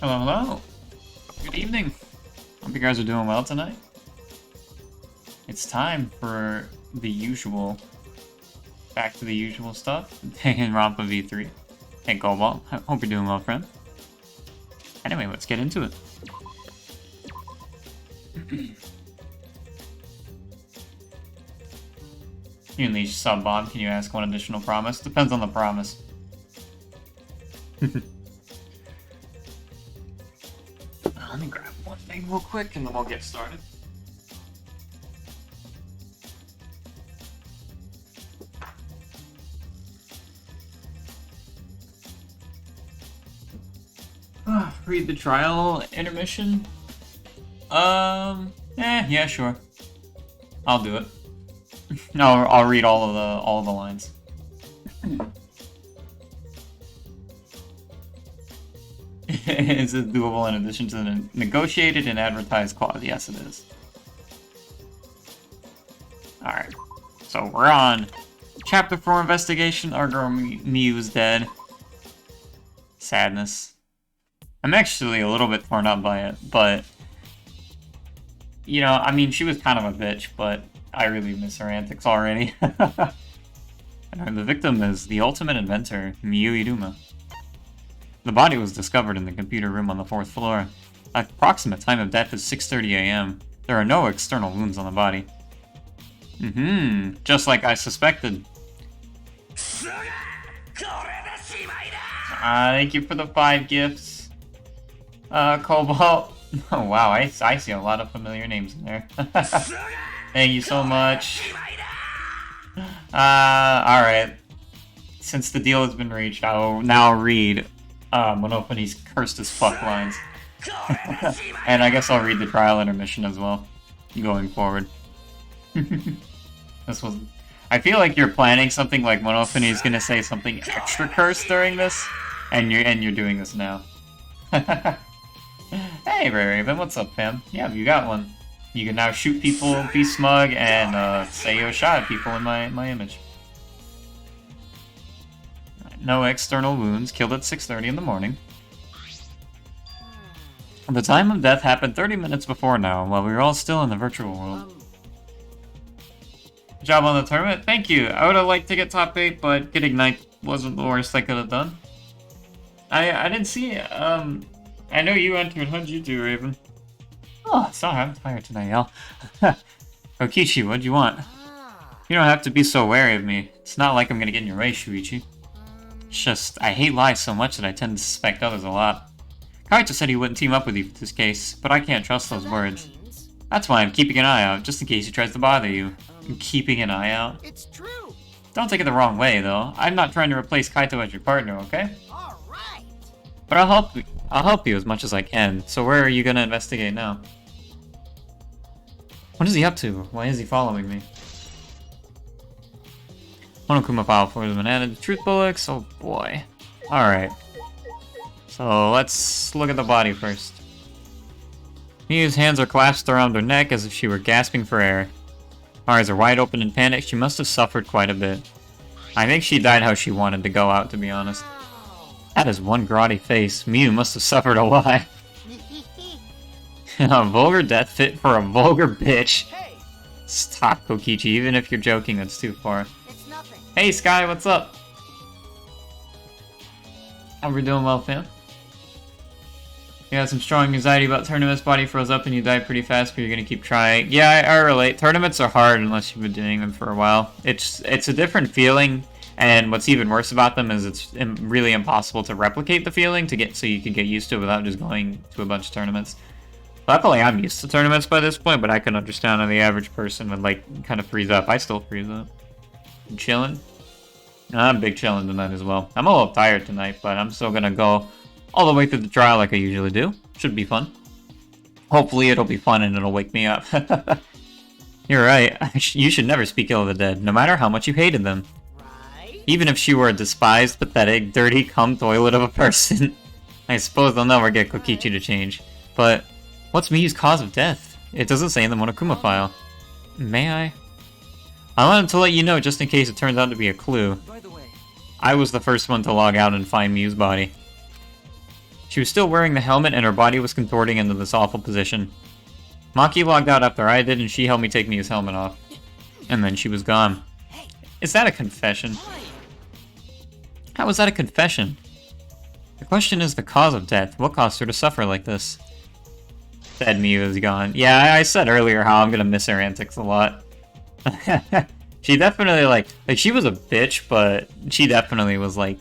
Hello, hello. Good evening. Hope you guys are doing well tonight. It's time for the usual. Back to the usual stuff. Danganronpa V3. Hey, Cobalt. Hope you're doing well, friend. Anyway, let's get into it. You unleash sub Bob. Can you ask one additional promise? Depends on the promise. Let me grab one thing real quick and then we'll get started. Read the trial intermission? Yeah, sure. I'll do it. No, I'll read all of the lines. Is it doable in addition to the negotiated and advertised clause? Yes, it is. Alright. So we're on Chapter 4 Investigation. Our girl Miu's dead. Sadness. I'm actually a little bit torn up by it, but... You know, I mean, she was kind of a bitch, but I really miss her antics already. And the victim is the ultimate inventor, Miu Iruma. The body was discovered in the computer room on the 4th floor. Approximate time of death is 6:30 a.m. There are no external wounds on the body. Just like I suspected. Thank you for the 5 gifts. Cobalt. Oh wow, I see a lot of familiar names in there. Thank you so much. Alright. Since the deal has been reached, I will now read Monopony's cursed as fuck lines. And I guess I'll read the trial intermission as well, going forward. This was... I feel like you're planning something like Monopony's gonna say something extra cursed during this, and you're doing this now. Hey, Ray Raven, what's up, fam? Yeah, you got one. You can now shoot people, be smug, and say you shot at people in my image. No external wounds, killed at 6:30 in the morning. The time of death happened 30 minutes before now, while we were all still in the virtual world. Good job on the tournament. Thank you. I would have liked to get top 8, but getting 9th wasn't the worst I could have done. I didn't see it. I know you entered. How'd you do, Raven? Oh, sorry, I'm tired tonight, y'all. Okichi, what'd you want? You don't have to be so wary of me. It's not like I'm gonna get in your way, Shuichi. It's just, I hate lies so much that I tend to suspect others a lot. Kaito said he wouldn't team up with you for this case, but I can't trust those words. That's why I'm keeping an eye out, just in case he tries to bother you. I'm keeping an eye out? It's true. Don't take it the wrong way, though. I'm not trying to replace Kaito as your partner, okay? Alright. But I'll help you as much as I can. So where are you gonna investigate now? What is he up to? Why is he following me? Monokuma file for the added truth bullets. Oh boy. Alright. So let's look at the body first. Miu's hands are clasped around her neck as if she were gasping for air. Her eyes are wide open in panic. She must have suffered quite a bit. I think she died how she wanted to go out, to be honest. That is one grotty face. Miu must have suffered a lot. A vulgar death fit for a vulgar bitch. Hey, Stop, Kokichi. Even if you're joking, that's too far. it's nothing. Hey, Sky, what's up? How we doing, well, fam? You had some strong anxiety about tournaments. Body froze up and you died pretty fast, but you're gonna keep trying. Yeah, I relate. Tournaments are hard unless you've been doing them for a while. It's a different feeling. And what's even worse about them is it's really impossible to replicate the feeling so you can get used to it without just going to a bunch of tournaments. Luckily, I'm used to tournaments by this point, but I can understand how the average person would like kind of freeze up. I still freeze up. You chilling? I'm big chilling tonight as well. I'm a little tired tonight, but I'm still gonna go all the way through the trial like I usually do. Should be fun. Hopefully, it'll be fun and it'll wake me up. You're right. You should never speak ill of the dead, no matter how much you hated them. Even if she were a despised, pathetic, dirty, cum toilet of a person. I suppose they'll never get Kokichi to change. But what's Miu's cause of death? It doesn't say in the Monokuma file. May I? I wanted to let you know just in case it turns out to be a clue. By the way, I was the first one to log out and find Miu's body. She was still wearing the helmet and her body was contorting into this awful position. Maki logged out after I did and she helped me take Miyu's helmet off. And then she was gone. Is that a confession? How was that a confession? The question is the cause of death. What caused her to suffer like this? Said Miyu is gone. Yeah, I said earlier how I'm gonna miss her antics a lot. She definitely, like, she was a bitch, but she definitely was, like...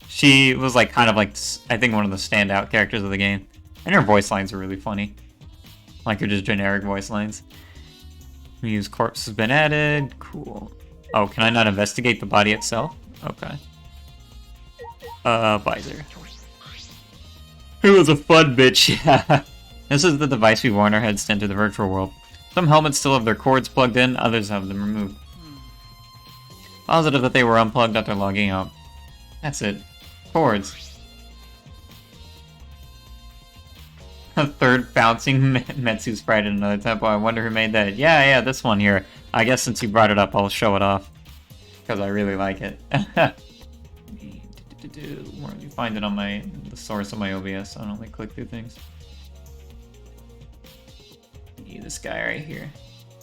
She was, like, kind of, like, I think one of the standout characters of the game. And her voice lines were really funny. Like, her just generic voice lines. Miyu's corpse has been added. Cool. Oh, can I not investigate the body itself? Okay. Visor. It was a fun bitch, yeah. This is the device we wore on our heads to enter the virtual world. Some helmets still have their cords plugged in, others have them removed. Positive that they were unplugged after logging out. That's it. Cords. A third bouncing Metsu sprite in another temple. I wonder who made that. Yeah, this one here. I guess since you brought it up, I'll show it off. Because I really like it. Where do you find it on the source of my OBS? I don't like click through things. This guy right here.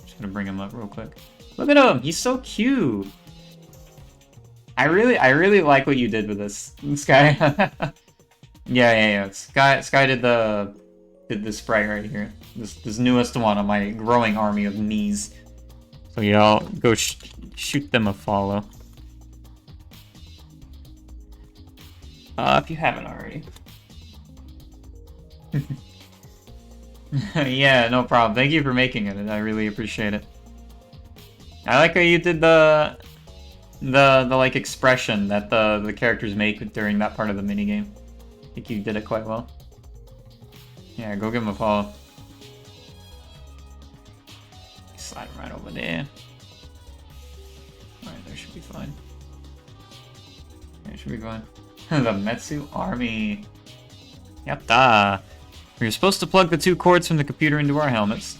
Just gonna bring him up real quick. Look at him! He's so cute! I really like what you did with this guy. yeah. Sky did the sprite right here. This newest one on my growing army of knees. So yeah, I'll go shoot them a follow. If you haven't already. Yeah, no problem. Thank you for making it. I really appreciate it. I like how you did the like expression that the characters make during that part of the minigame. I think you did it quite well. Yeah, go give him a follow. Slide him right over there. Alright, there should be fine. There should be fine. The Metsu army. Yatta! We were supposed to plug the two cords from the computer into our helmets.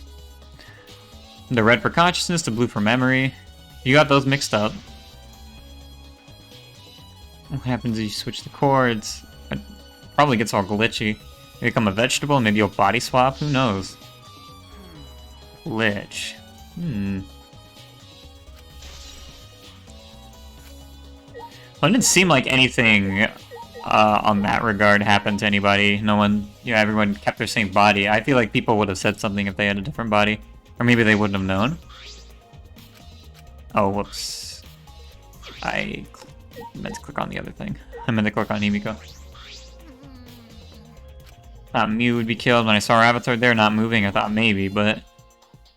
The red for consciousness, the blue for memory. You got those mixed up. What happens if you switch the cords? It probably gets all glitchy. You become a vegetable, maybe you'll body swap, who knows? Glitch. Well, it didn't seem like anything on that regard happened to anybody. No one, everyone kept their same body. I feel like people would have said something if they had a different body. Or maybe they wouldn't have known. Oh, whoops. I meant to click on the other thing. I meant to click on Himiko. Thought Miyu would be killed when I saw her avatar there not moving. I thought maybe, but...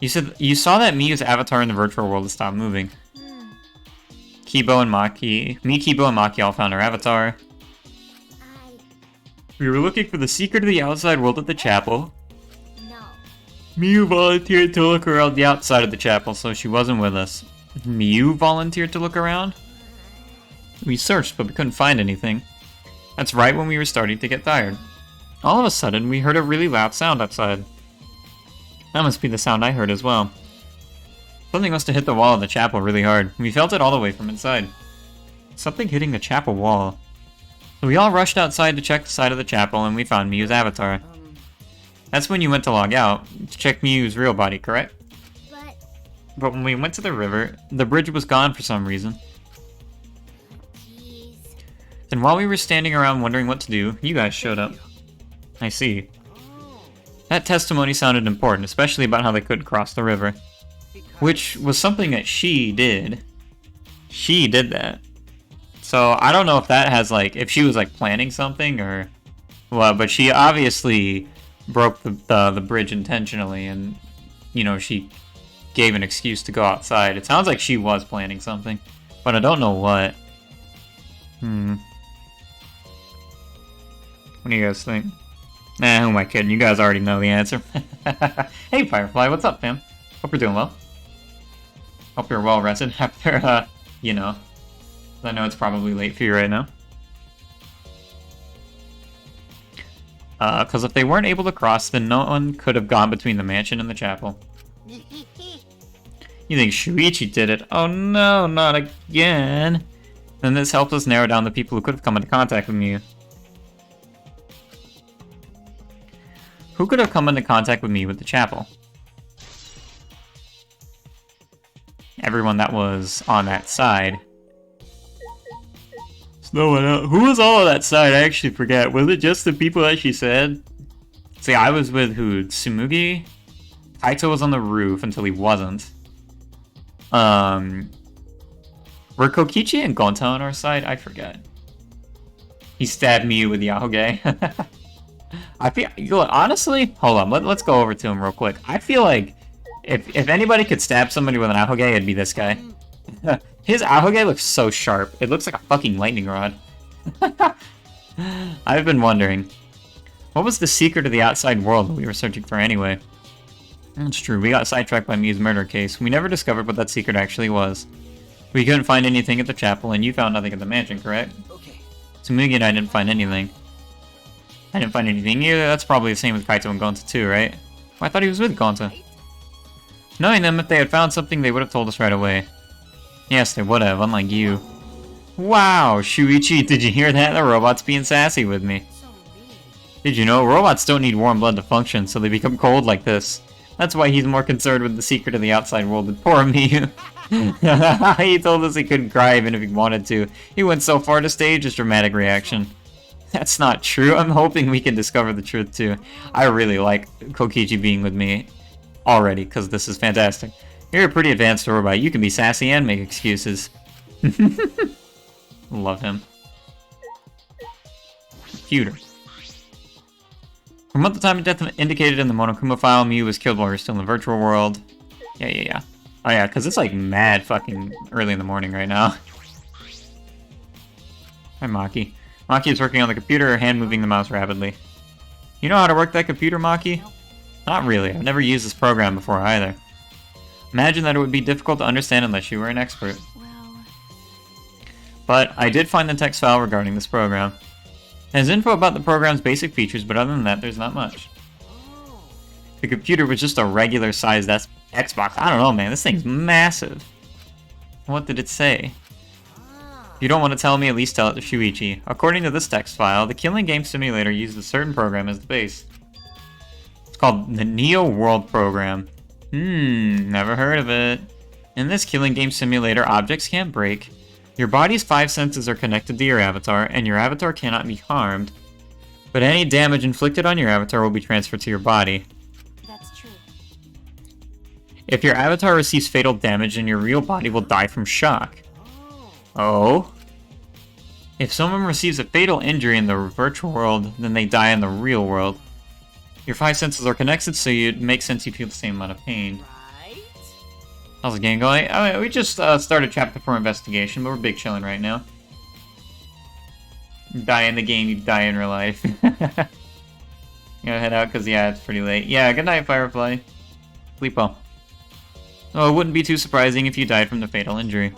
You said you saw that Miyu's avatar in the virtual world stopped moving. Kibo and Maki... Kibo, and Maki all found her avatar. We were looking for the secret of the outside world at the chapel. Miyu volunteered to look around the outside of the chapel, so she wasn't with us. Miyu volunteered to look around? We searched, but we couldn't find anything. That's right when we were starting to get tired. All of a sudden, we heard a really loud sound outside. That must be the sound I heard as well. Something must have hit the wall of the chapel really hard. We felt it all the way from inside. Something hitting the chapel wall. So we all rushed outside to check the side of the chapel, and we found Miyu's avatar. That's when you went to log out, to check Miyu's real body, correct? But when we went to the river, the bridge was gone for some reason. Then while we were standing around wondering what to do, you guys showed up. I see. That testimony sounded important, especially about how they couldn't cross the river. Which was something that she did. She did that. So I don't know if that has if she was planning something or what, but she obviously broke the bridge intentionally and, she gave an excuse to go outside. It sounds like she was planning something, but I don't know what. What do you guys think? Nah, who am I kidding? You guys already know the answer. Hey, Firefly, what's up, fam? Hope you're doing well. Hope you're well rested after, I know it's probably late for you right now. Because if they weren't able to cross, then no one could have gone between the mansion and the chapel. You think Shuichi did it? Oh no, not again! Then this helps us narrow down the people who could have come into contact with you. Who could have come into contact with me with the chapel? Everyone that was on that side. There's no one else. Who was all on that side? I actually forget. Was it just the people that she said? See, I was with who? Tsumugi? Kaito was on the roof until he wasn't. Were Kokichi and Gonta on our side? I forget. He stabbed me with Yahoge. I feel, look, honestly, hold on, let's go over to him real quick. I feel like if anybody could stab somebody with an Ahoge, it'd be this guy. His Ahoge looks so sharp. It looks like a fucking lightning rod. I've been wondering, what was the secret of the outside world that we were searching for anyway? That's true, we got sidetracked by Miu's murder case. We never discovered what that secret actually was. We couldn't find anything at the chapel, and you found nothing at the mansion, correct? Okay. Tsumugi and I didn't find anything. I didn't find anything either. That's probably the same with Kaito and Gonta too, right? Well, I thought he was with Gonta. Knowing them, if they had found something, they would have told us right away. Yes, they would have, unlike you. Wow, Shuichi, did you hear that? The robot's being sassy with me. Did you know, robots don't need warm blood to function, so they become cold like this. That's why he's more concerned with the secret of the outside world than poor Miu. He told us he couldn't cry even if he wanted to. He went so far to stage his dramatic reaction. That's not true. I'm hoping we can discover the truth too. I really like Kokichi being with me already, because this is fantastic. You're a pretty advanced robot. You can be sassy and make excuses. Love him. Computer. From what the time of death indicated in the Monokuma file, Miu was killed while we were still in the virtual world. Yeah. Oh yeah, because it's like mad fucking early in the morning right now. Hi, Maki. Maki is working on the computer, hand moving the mouse rapidly. You know how to work that computer, Maki? Not really. I've never used this program before either. Imagine that it would be difficult to understand unless you were an expert. But I did find the text file regarding this program. It has info about the program's basic features, but other than that, there's not much. The computer was just a regular-sized Xbox. I don't know, man. This thing's massive. What did it say? If you don't want to tell me, at least tell it to Shuichi. According to this text file, the killing game simulator uses a certain program as the base. It's called the Neo World Program. Never heard of it. In this killing game simulator, objects can't break. Your body's 5 senses are connected to your avatar, and your avatar cannot be harmed. But any damage inflicted on your avatar will be transferred to your body. That's true. If your avatar receives fatal damage, then your real body will die from shock. Oh? If someone receives a fatal injury in the virtual world, then they die in the real world. Your 5 senses are connected, so it makes sense you feel the same amount of pain. Right? How's the game going? I mean, we just started Chapter 4 Investigation, but we're big chilling right now. You die in the game, you die in real life. You gotta head out, because, yeah, it's pretty late. Yeah, good night, Firefly. Sleep well. Oh, it wouldn't be too surprising if you died from the fatal injury.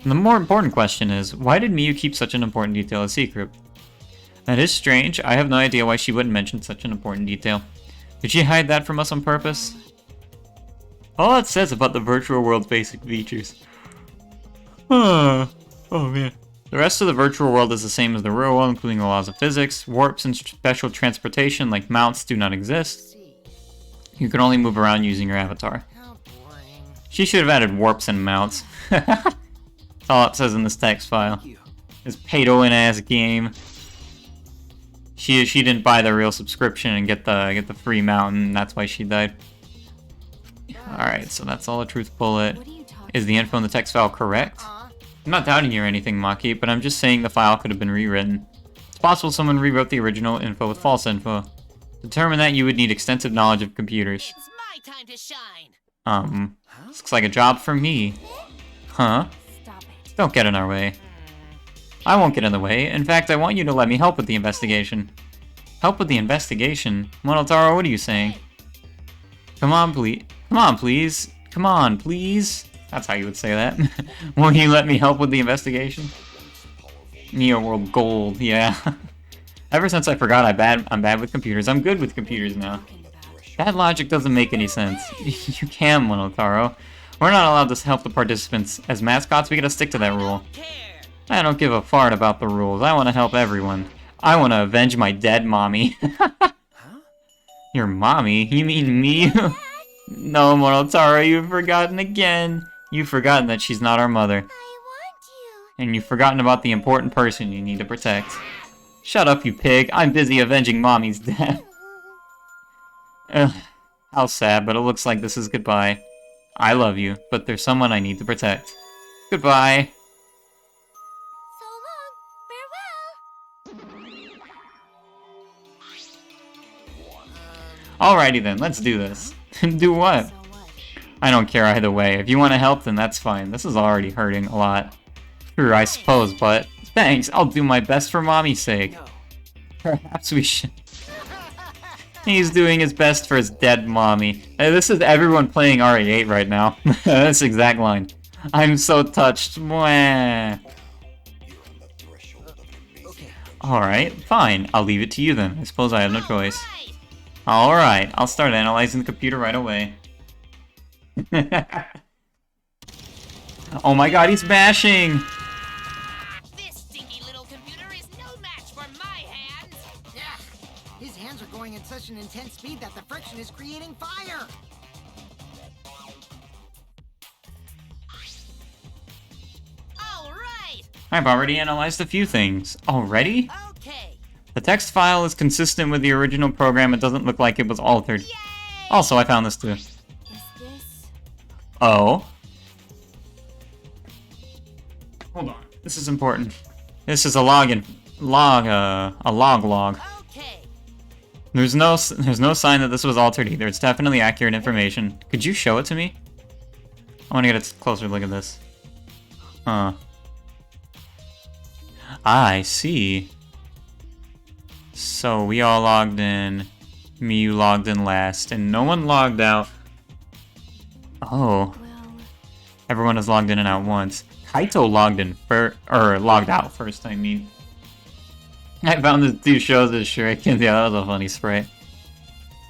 And the more important question is, why did Miu keep such an important detail a secret? That is strange. I have no idea why she wouldn't mention such an important detail. Did she hide that from us on purpose? All that says about the virtual world's basic features. Oh man. The rest of the virtual world is the same as the real world, including the laws of physics. Warps and special transportation like mounts do not exist. You can only move around using your avatar. She should have added warps and mounts. That's all it says in this text file. This paid-to-win ass game. She didn't buy the real subscription and get the free mount, and that's why she died. Alright, so that's all a truth bullet. Is the info in the text file correct? I'm not doubting you or anything, Maki, but I'm just saying the file could have been rewritten. It's possible someone rewrote the original info with false info. To determine that, you would need extensive knowledge of computers. It's my time to shine. This looks like a job for me. Huh? Stop it. Don't get in our way. I won't get in the way. In fact, I want you to let me help with the investigation. Help with the investigation? Monotaro, what are you saying? Come on, please. Come on, please. Come on, please. That's how you would say that. Won't you let me help with the investigation? Neo World Gold, yeah. Ever since I forgot I'm bad with computers, I'm good with computers now. That logic doesn't make any sense. You can, Monotaro. We're not allowed to help the participants. As mascots, we gotta stick to that rule. I don't give a fart about the rules. I want to help everyone. I want to avenge my dead mommy. Your mommy? You mean me? No, Morotaro, you've forgotten again. You've forgotten that she's not our mother. I want you. And you've forgotten about the important person you need to protect. Shut up, you pig. I'm busy avenging Mommy's death. Ugh, how sad, but it looks like this is goodbye. I love you, but there's someone I need to protect. Goodbye. So long. Farewell. Alrighty then, let's do this. Do what? So what? I don't care either way. If you want to help, then that's fine. This is already hurting a lot. True, I suppose, but thanks. I'll do my best for Mommy's sake. No. Perhaps we should... He's doing his best for his dead mommy. Hey, this is everyone playing RE8 right now. That's the exact line. I'm so touched. Mwah. Okay. Alright, fine. I'll leave it to you then. I suppose I have no choice. Alright. Alright, I'll start analyzing the computer right away. Oh my god, he's bashing! This stinky little computer is no match for my hands. Yeah, his hands are going at such an intense speed that the friction is creating fire. Alright. I've already analyzed a few things. Already? Okay. The text file is consistent with the original program. It doesn't look like it was altered. Yay! Also, I found this too. Is this? Oh. Hold on. This is important. This is a log. Okay. There's no sign that this was altered either. It's definitely accurate information. Could you show it to me? I want to get a closer look at this. Huh. I see. So we all logged in. Miyu logged in last, and no one logged out. Oh. Well, Everyone is logged in and out once. Kaito logged in logged out first, I mean. I found the two shows as shurikens. Yeah, that was a funny sprite.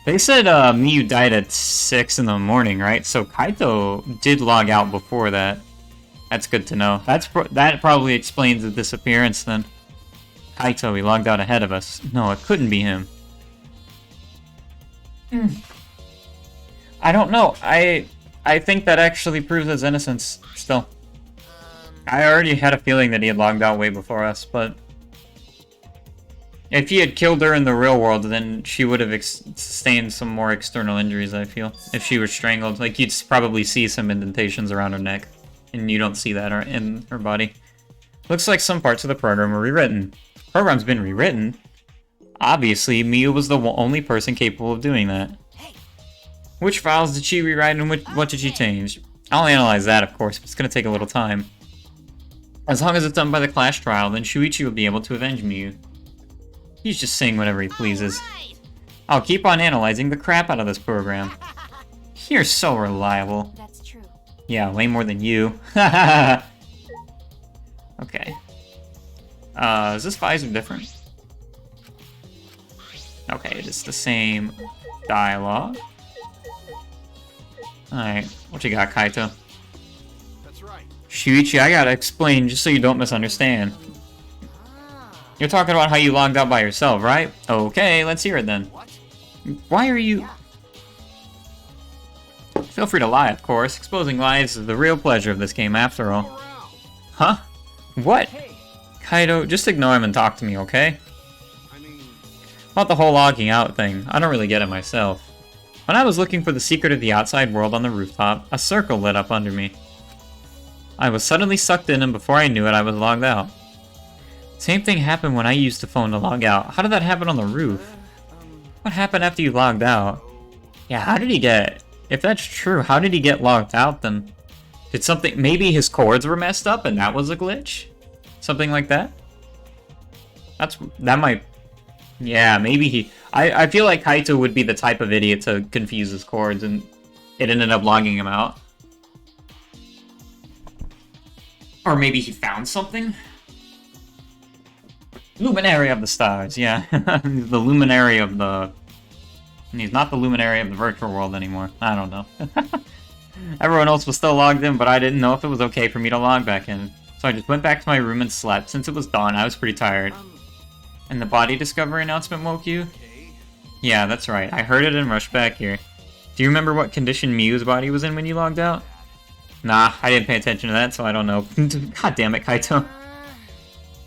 They said Miyu died at 6 in the morning, right? So Kaito did log out before that. That's good to know. That probably explains the disappearance then. Kaito, he logged out ahead of us. No, it couldn't be him. I don't know. I think that actually proves his innocence still. I already had a feeling that he had logged out way before us, but if he had killed her in the real world, then she would have sustained some more external injuries, I feel. If she was strangled. Like, you'd probably see some indentations around her neck, and you don't see that in her body. Looks like some parts of the program were rewritten. The program's been rewritten? Obviously, Miyu was the only person capable of doing that. Which files did she rewrite and what did she change? I'll analyze that, of course, but it's going to take a little time. As long as it's done by the Clash trial, then Shuichi will be able to avenge Miyu. He's just saying whatever he pleases. alright. I'll keep on analyzing the crap out of this program. You're so reliable. That's true. Yeah, way more than you. Okay. Is this visor different? Okay, it is the same dialogue. Alright, what you got, Kaito? That's right. Shuichi, I gotta explain just so you don't misunderstand. You're talking about how you logged out by yourself, right? Okay, let's hear it then. What? Why are you... Feel free to lie, of course. Exposing lies is the real pleasure of this game, after all. Around. Huh? What? Hey, Kaito, just ignore him and talk to me, okay? I mean, About the whole logging out thing, I don't really get it myself. When I was looking for the secret of the outside world on the rooftop, a circle lit up under me. I was suddenly sucked in, and before I knew it, I was logged out. Same thing happened when I used the phone to log out. How did that happen on the roof? What happened after you logged out? Yeah, how did he get... If that's true, how did he get logged out then? Did something... Maybe his cords were messed up and that was a glitch? Something like that? That might... Yeah, maybe he... I feel like Kaito would be the type of idiot to confuse his cords and it ended up logging him out. Or maybe he found something? Luminary of the stars, yeah. The luminary of the... He's not the luminary of the virtual world anymore. I don't know. Everyone else was still logged in, but I didn't know if it was okay for me to log back in. So I just went back to my room and slept. Since it was dawn, I was pretty tired. And the body discovery announcement woke you? okay. Yeah, that's right. I heard it and rushed back here. Do you remember what condition Miu's body was in when you logged out? Nah, I didn't pay attention to that, so I don't know. God damn it, Kaito.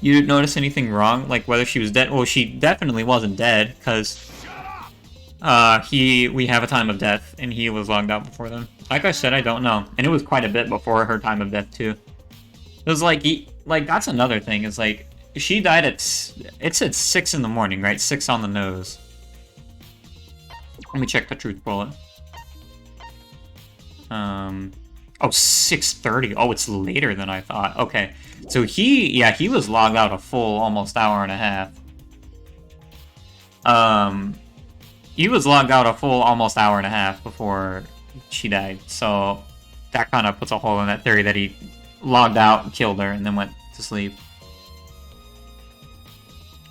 You didn't notice anything wrong? Like whether she was dead? Well, she definitely wasn't dead, because we have a time of death, and he was logged out before then. Like I said, I don't know. And it was quite a bit before her time of death, too. It was like, that's another thing. It's like, she died it's at 6 in the morning, right? 6 on the nose. Let me check the truth bullet. Oh, 6:30. Oh, it's later than I thought. Okay. So he was logged out a full almost hour and a half. He was logged out a full almost hour and a half before she died. So that kind of puts a hole in that theory that he logged out, killed her, and then went to sleep.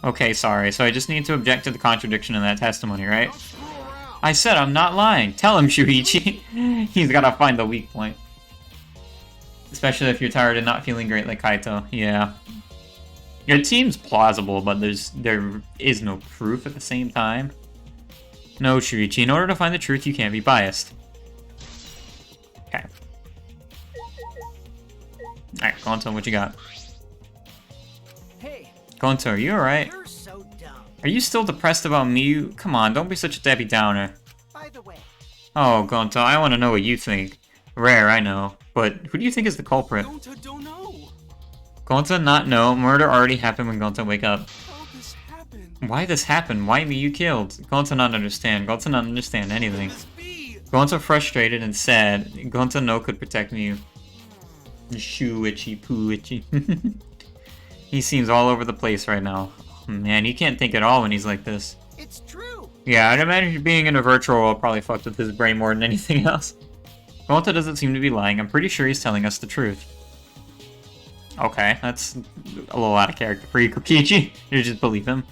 Okay, sorry. So I just need to object to the contradiction in that testimony, right? I said I'm not lying. Tell him, Shuichi. He's gotta find the weak point. Especially if you're tired and not feeling great like Kaito. Yeah. It seems plausible, but there is no proof at the same time. No, Shuichi. In order to find the truth, you can't be biased. Okay. Alright, Gonto, what you got? Hey, Gonto, are you alright? you're so dumb. Are you still depressed about Miu? Come on, don't be such a Debbie Downer. By the way, Oh, Gonto, I want to know what you think. Rare, I know. But who do you think is the culprit? Gonta don't know. Gonta not know. Murder already happened when Gonta wake up. How this happened? Why this happened? Why Miu killed? Gonta not understand. Gonta not understand anything. This be? Gonta frustrated and sad. Gonta no could protect Miu. Shoo itchy poo itchy. He seems all over the place right now. Man, he can't think at all when he's like this. it's true. Yeah, I'd imagine being in a virtual world probably fucked with his brain more than anything else. Gonta doesn't seem to be lying. I'm pretty sure he's telling us the truth. Okay, that's a little out of character for you, Kokichi. You just believe him.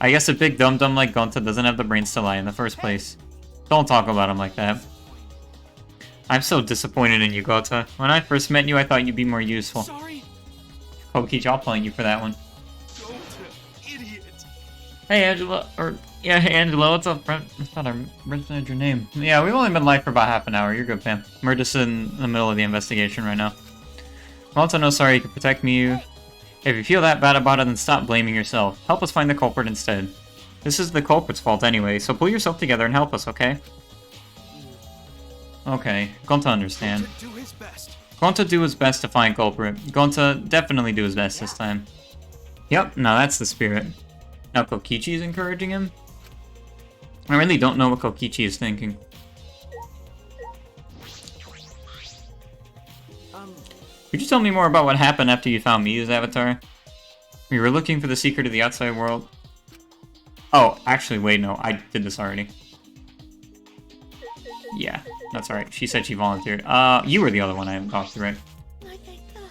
I guess a big dum-dum like Gonta doesn't have the brains to lie in the first place. Don't talk about him like that. I'm so disappointed in you, Gonta. When I first met you, I thought you'd be more useful. Sorry, Kokichi, I'll blame you for that one. Gonta, idiot. Hey, Angela, yeah, hey, Angela, what's up, Brent? I thought I mentioned your name. Yeah, we've only been live for about half an hour. You're good, fam. We're just in the middle of the investigation right now. Gonta, no, sorry, you can protect me. If you feel that bad about it, then stop blaming yourself. Help us find the culprit instead. This is the culprit's fault anyway, so pull yourself together and help us, okay? Okay, Gonta understand. Gonta do his best. Gonta do his best to find culprit. Gonta definitely do his best this time. Yep, now that's the spirit. Now Kokichi is encouraging him? I really don't know what Kokichi is thinking. Could you tell me more about what happened after you found Miu's avatar? We were looking for the secret of the outside world. Oh, actually, wait, no, I did this already. Yeah, that's alright. She said she volunteered. You were the other one I haven't talked to, right? Like I thought.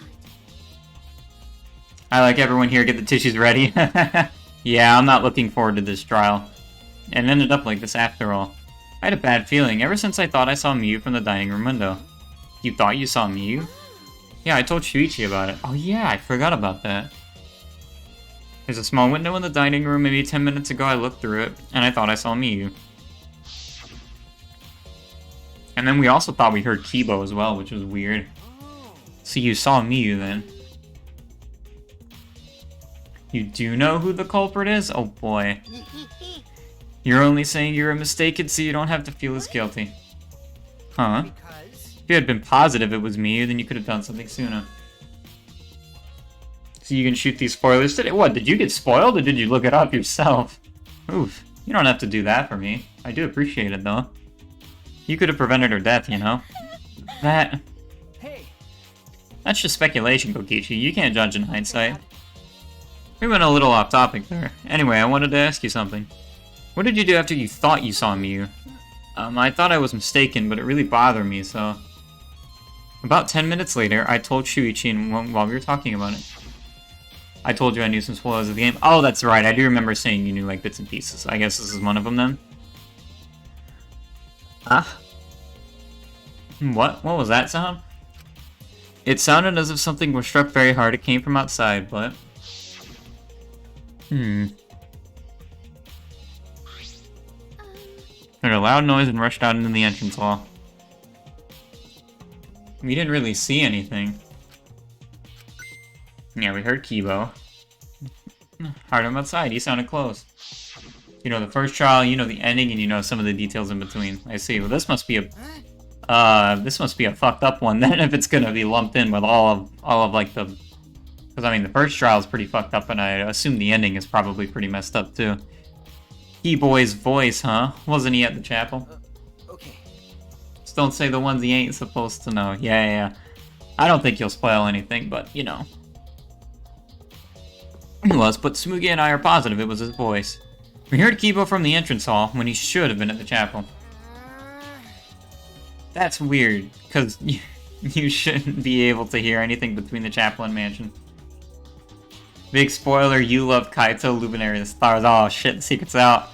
I like everyone here get the tissues ready. Yeah, I'm not looking forward to this trial. And it ended up like this after all. I had a bad feeling ever since I thought I saw Miu from the dining room window. You thought you saw Miu? Yeah, I told Shuichi about it. Oh yeah, I forgot about that. There's a small window in the dining room. Maybe 10 minutes ago I looked through it, and I thought I saw Miu. And then we also thought we heard Kibo as well, which was weird. So you saw Miu then. You do know who the culprit is? Oh boy. You're only saying you were mistaken so you don't have to feel as guilty. Huh? Because If you had been positive it was Miu, then you could have done something sooner. So you can shoot these spoilers today? What, did you get spoiled or did you look it up yourself? Oof, you don't have to do that for me. I do appreciate it though. You could have prevented her death, you know? That's just speculation, Kokichi. You can't judge in hindsight. We went a little off topic there. Anyway, I wanted to ask you something. What did you do after you thought you saw Miu? I thought I was mistaken, but it really bothered me, so... About 10 minutes later, I told Shuichi while we were talking about it. I told you I knew some spoilers of the game. Oh, that's right. I do remember saying you knew, like, bits and pieces. I guess this is one of them, then? Huh? What? What was that sound? It sounded as if something was struck very hard. It came from outside, but... Heard a loud noise and rushed out into the entrance hall. We didn't really see anything. Yeah, we heard Kibo. Heard him outside. He sounded close. You know the first trial, you know the ending, and you know some of the details in between. I see. Well, this must be a fucked up one then if it's gonna be lumped in with all of like the... Because, I mean, the first trial is pretty fucked up, and I assume the ending is probably pretty messed up, too. E-Boy's voice, huh? Wasn't he at the chapel? Okay. Just don't say the ones he ain't supposed to know. Yeah. I don't think you'll spoil anything, but, you know. He was, but Smoogie and I are positive it was his voice. We heard Kibo from the entrance hall when he should have been at the chapel. That's weird, because you shouldn't be able to hear anything between the chapel and mansion. Big spoiler, you love Kaito, Luminary of the Stars. Oh shit, the secret's out.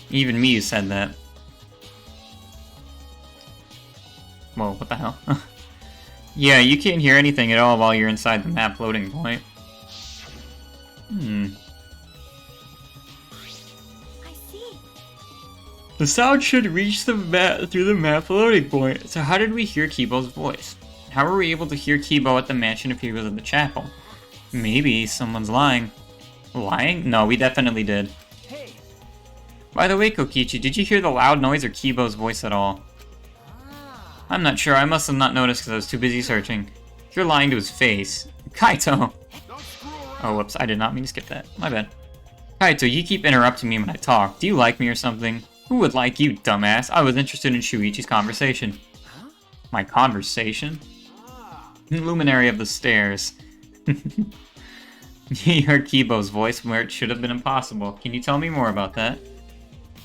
Even me said that. Whoa, what the hell? Yeah, you can't hear anything at all while you're inside the map loading point. I see. The sound should reach the map through the map loading point. So how did we hear Kibo's voice? How were we able to hear Kibo at the mansion if he was in the chapel? Maybe someone's lying. Lying? No, we definitely did. Hey, By the way, Kokichi, did you hear the loud noise or Kibo's voice at all? I'm not sure. I must have not noticed because I was too busy searching. You're lying to his face. Kaito! don't screw around. Oh, whoops. I did not mean to skip that. My bad. Kaito, you keep interrupting me when I talk. Do you like me or something? Who would like you, dumbass? I was interested in Shuichi's conversation. Huh? My conversation? Ah, Luminary of the Stairs. You heard Kibo's voice where it should have been impossible. Can you tell me more about that?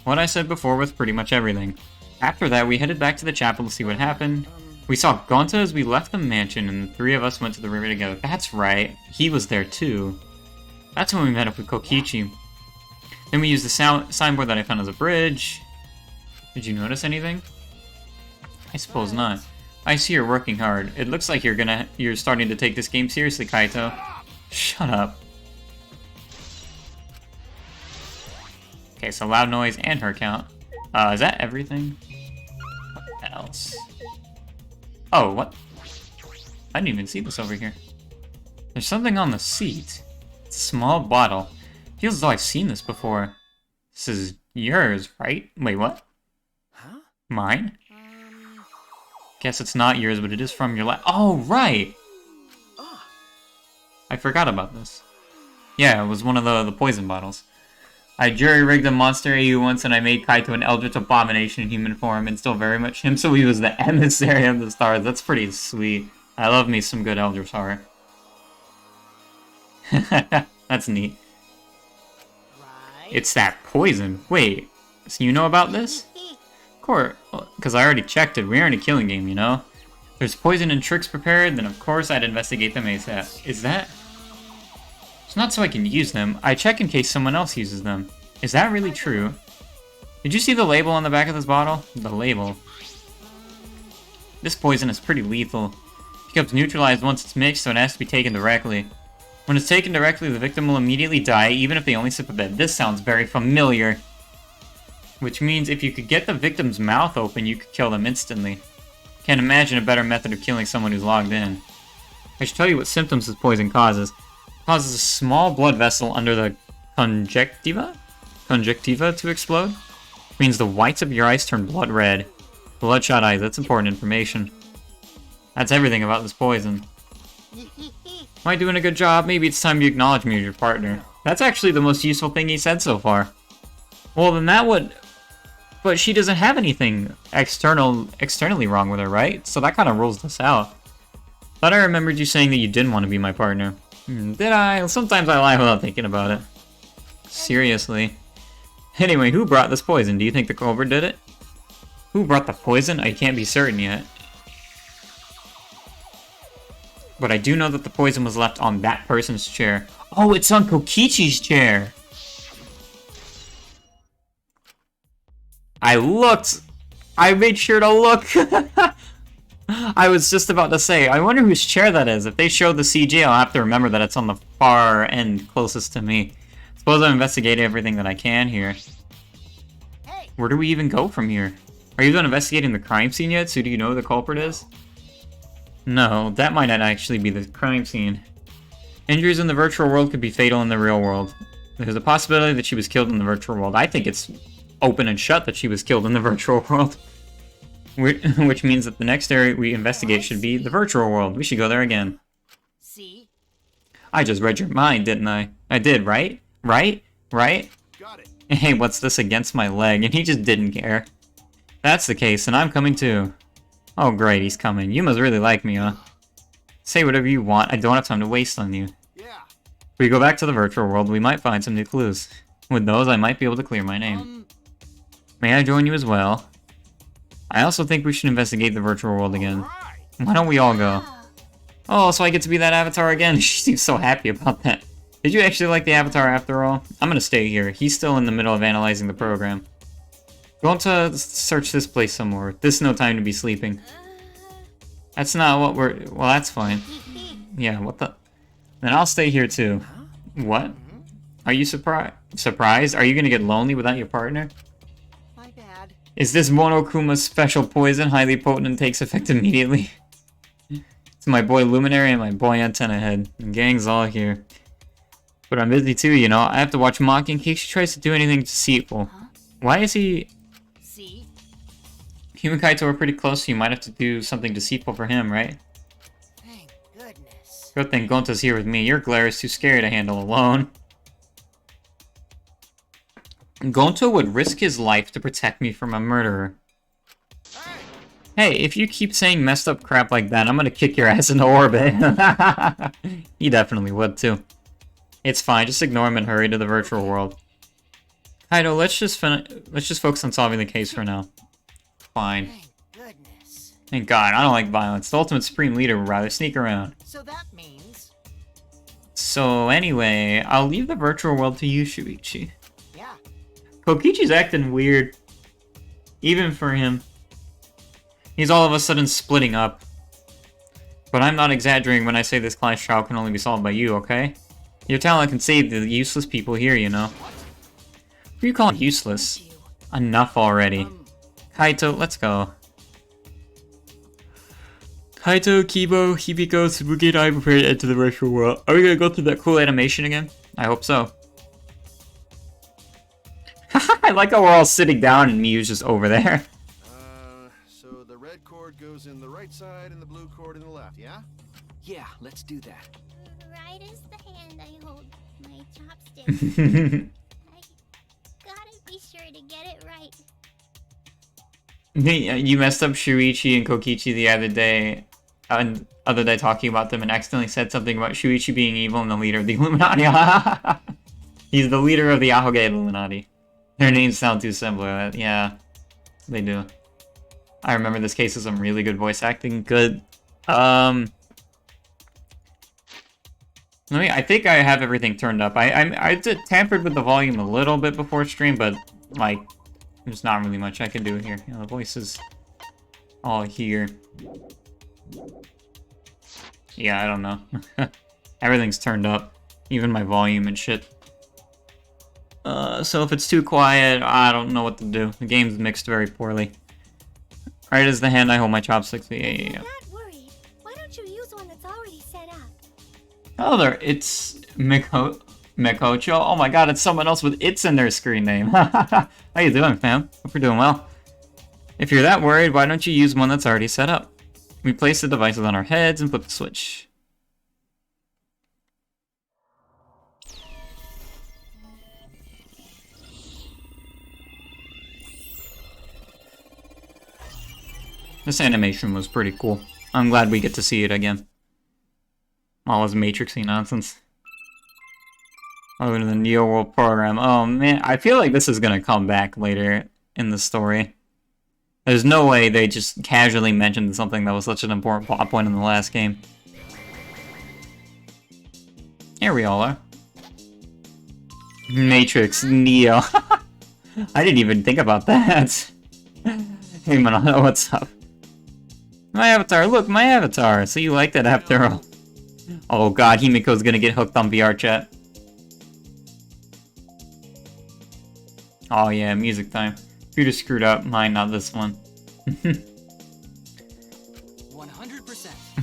What I said before was pretty much everything. After that, we headed back to the chapel to see what happened. We saw Gonta as we left the mansion, and the three of us went to the river together. That's right. He was there too. That's when we met up with Kokichi. Then we used the signboard that I found as a bridge. Did you notice anything? I suppose not. I see you're working hard. It looks like you're starting to take this game seriously, Kaito. Shut up. Okay, so loud noise and her count. Is that everything? What else? Oh, what? I didn't even see this over here. There's something on the seat. It's a small bottle. Feels as though I've seen this before. This is yours, right? Wait, what? Huh? Mine? Guess it's not yours, but it is from your lab. Oh, right! Ah. I forgot about this. Yeah, it was one of the poison bottles. I jury-rigged a monster AU once, and I made Kaito an eldritch abomination in human form, and still very much him, so he was the emissary of the stars. That's pretty sweet. I love me some good eldritch horror. That's neat. Right. It's that poison. Wait, so you know about this? Of course, because I already checked it. We aren't a killing game, you know? There's poison and tricks prepared, then of course I'd investigate them ASAP. Is that... It's not so I can use them. I check in case someone else uses them. Is that really true? Did you see the label on the back of this bottle? The label. This poison is pretty lethal. It becomes neutralized once it's mixed, so it has to be taken directly. When it's taken directly, the victim will immediately die, even if they only sip a bit. This sounds very familiar. Which means if you could get the victim's mouth open, you could kill them instantly. Can't imagine a better method of killing someone who's logged in. I should tell you what symptoms this poison causes. It causes a small blood vessel under the conjunctiva to explode. It means the whites of your eyes turn blood red. Bloodshot eyes, that's important information. That's everything about this poison. Am I doing a good job? Maybe it's time you acknowledge me as your partner. That's actually the most useful thing he said so far. Well, then that would... But she doesn't have anything externally wrong with her, right? So that kind of rules this out. Thought I remembered you saying that you didn't want to be my partner. Did I? Sometimes I lie without thinking about it. Seriously. Anyway, who brought this poison? Do you think the Cobra did it? Who brought the poison? I can't be certain yet. But I do know that the poison was left on that person's chair. Oh, it's on Kokichi's chair! I looked! I made sure to look! I was just about to say, I wonder whose chair that is. If they show the CG, I'll have to remember that it's on the far end closest to me. Suppose I'm investigating everything that I can here. Hey. Where do we even go from here? Are you done investigating the crime scene yet? So do you know who the culprit is? No, that might not actually be the crime scene. Injuries in the virtual world could be fatal in the real world. There's a possibility that she was killed in the virtual world. I think it's open and shut that she was killed in the virtual world. Which means that the next area we investigate should be the virtual world. We should go there again. See? I just read your mind, didn't I? I did, right? Right? Right? Got it. Hey, what's this against my leg? And he just didn't care. That's the case, and I'm coming too. Oh great, he's coming. You must really like me, huh? Say whatever you want, I don't have time to waste on you. Yeah. If we go back to the virtual world, we might find some new clues. With those, I might be able to clear my name. May I join you as well? I also think we should investigate the virtual world again. Right. Why don't we all go? Oh, so I get to be that avatar again? She seems so happy about that. Did you actually like the avatar after all? I'm gonna stay here. He's still in the middle of analyzing the program. Going to search this place some more. This is no time to be sleeping. That's not what we're... Well, that's fine. Yeah, what the... Then I'll stay here too. What? Are you surprised? Are you gonna get lonely without your partner? My bad. Is this Monokuma's special poison highly potent and takes effect immediately? It's my boy Luminary and my boy Antenna Head. The gang's all here. But I'm busy too, you know. I have to watch Maki in case she tries to do anything deceitful. Why is he... See? Him and Kaito are pretty close, so you might have to do something deceitful for him, right? Thank goodness. Good thing Gonta's here with me. Your glare is too scary to handle alone. Gonta would risk his life to protect me from a murderer. Hey, if you keep saying messed up crap like that, I'm gonna kick your ass into orbit. He definitely would, too. It's fine, just ignore him and hurry to the virtual world. Kaito, let's just focus on solving the case for now. Fine. Thank goodness. Thank God, I don't like violence. The ultimate supreme leader would rather sneak around. So that means... So anyway, I'll leave the virtual world to you, Shuichi. Yeah. Kokichi's acting weird. Even for him. He's all of a sudden splitting up. But I'm not exaggerating when I say this class trial can only be solved by you, okay? Your talent can save the useless people here, you know. Who you call useless? Enough already. Kaito, let's go. Kaito, Kibo, Hibiko, Tsubuki, and I prepare to enter the virtual world. Are we gonna go through that cool animation again? I hope so. I like how we're all sitting down and Miu's just over there. So the red cord goes in the right side and the blue cord in the left, yeah? Yeah, let's do that. Right as the hand I hold my chopstick. I gotta be sure to get it right. You messed up Shuichi and Kokichi the other day, talking about them and accidentally said something about Shuichi being evil and the leader of the Illuminati. He's the leader of the Ahoge Illuminati. Their names sound too similar. Yeah, they do. I remember this case with some really good voice acting. Good. I think I have everything turned up. I tampered with the volume a little bit before stream, but like, there's not really much I can do here. You know, the voice is all here. Yeah, I don't know. Everything's turned up, even my volume and shit. So if it's too quiet, I don't know what to do. The game's mixed very poorly. Right as the hand I hold my chopsticks. Yeah. I'm not worried. Why don't you use one that's already set up? Hello there, it's Mikocho. Oh my god, it's someone else with "it's" in their screen name. How you doing, fam? Hope you're doing well. If you're that worried, why don't you use one that's already set up? We place the devices on our heads and flip the switch. This animation was pretty cool. I'm glad we get to see it again. All this Matrixy nonsense. Other than the Neo World program. Oh man, I feel like this is gonna come back later in the story. There's no way they just casually mentioned something that was such an important plot point in the last game. Here we all are. Matrix, Neo. I didn't even think about that. Hey Manado, what's up? My avatar, look, my avatar. So you like that after all. Oh god, Himiko's gonna get hooked on VR chat. Oh yeah, music time. Computer screwed up. Mine, not this one. 100%.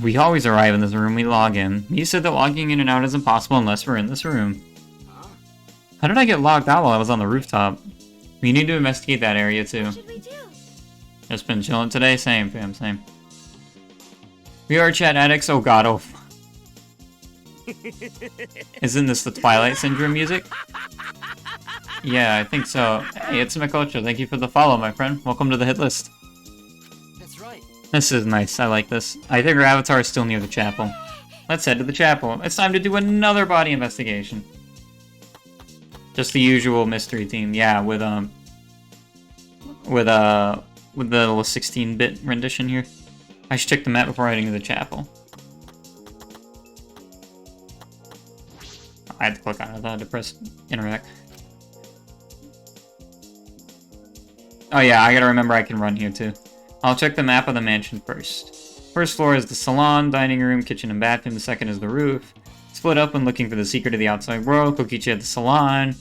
We always arrive in this room, we log in. You said that logging in and out isn't possible unless we're in this room. How did I get logged out while I was on the rooftop? We need to investigate that area too. What should we do? Just been chilling today? Same, fam, same. We are chat addicts, oh god, oh. Isn't this the Twilight Syndrome music? Yeah, I think so. Hey, it's Mikocho, thank you for the follow, my friend. Welcome to the hit list. That's right. This is nice, I like this. I think our avatar is still near the chapel. Let's head to the chapel. It's time to do another body investigation. Just the usual mystery theme, yeah, with the little 16-bit rendition here. I should check the map before heading to the chapel. I had to click on it, I thought I had to press interact. Oh yeah, I gotta remember I can run here too. I'll check the map of the mansion first. First floor is the salon, dining room, kitchen, and bathroom. The second is the roof. Split up when looking for the secret of the outside world. Kokichi at the salon.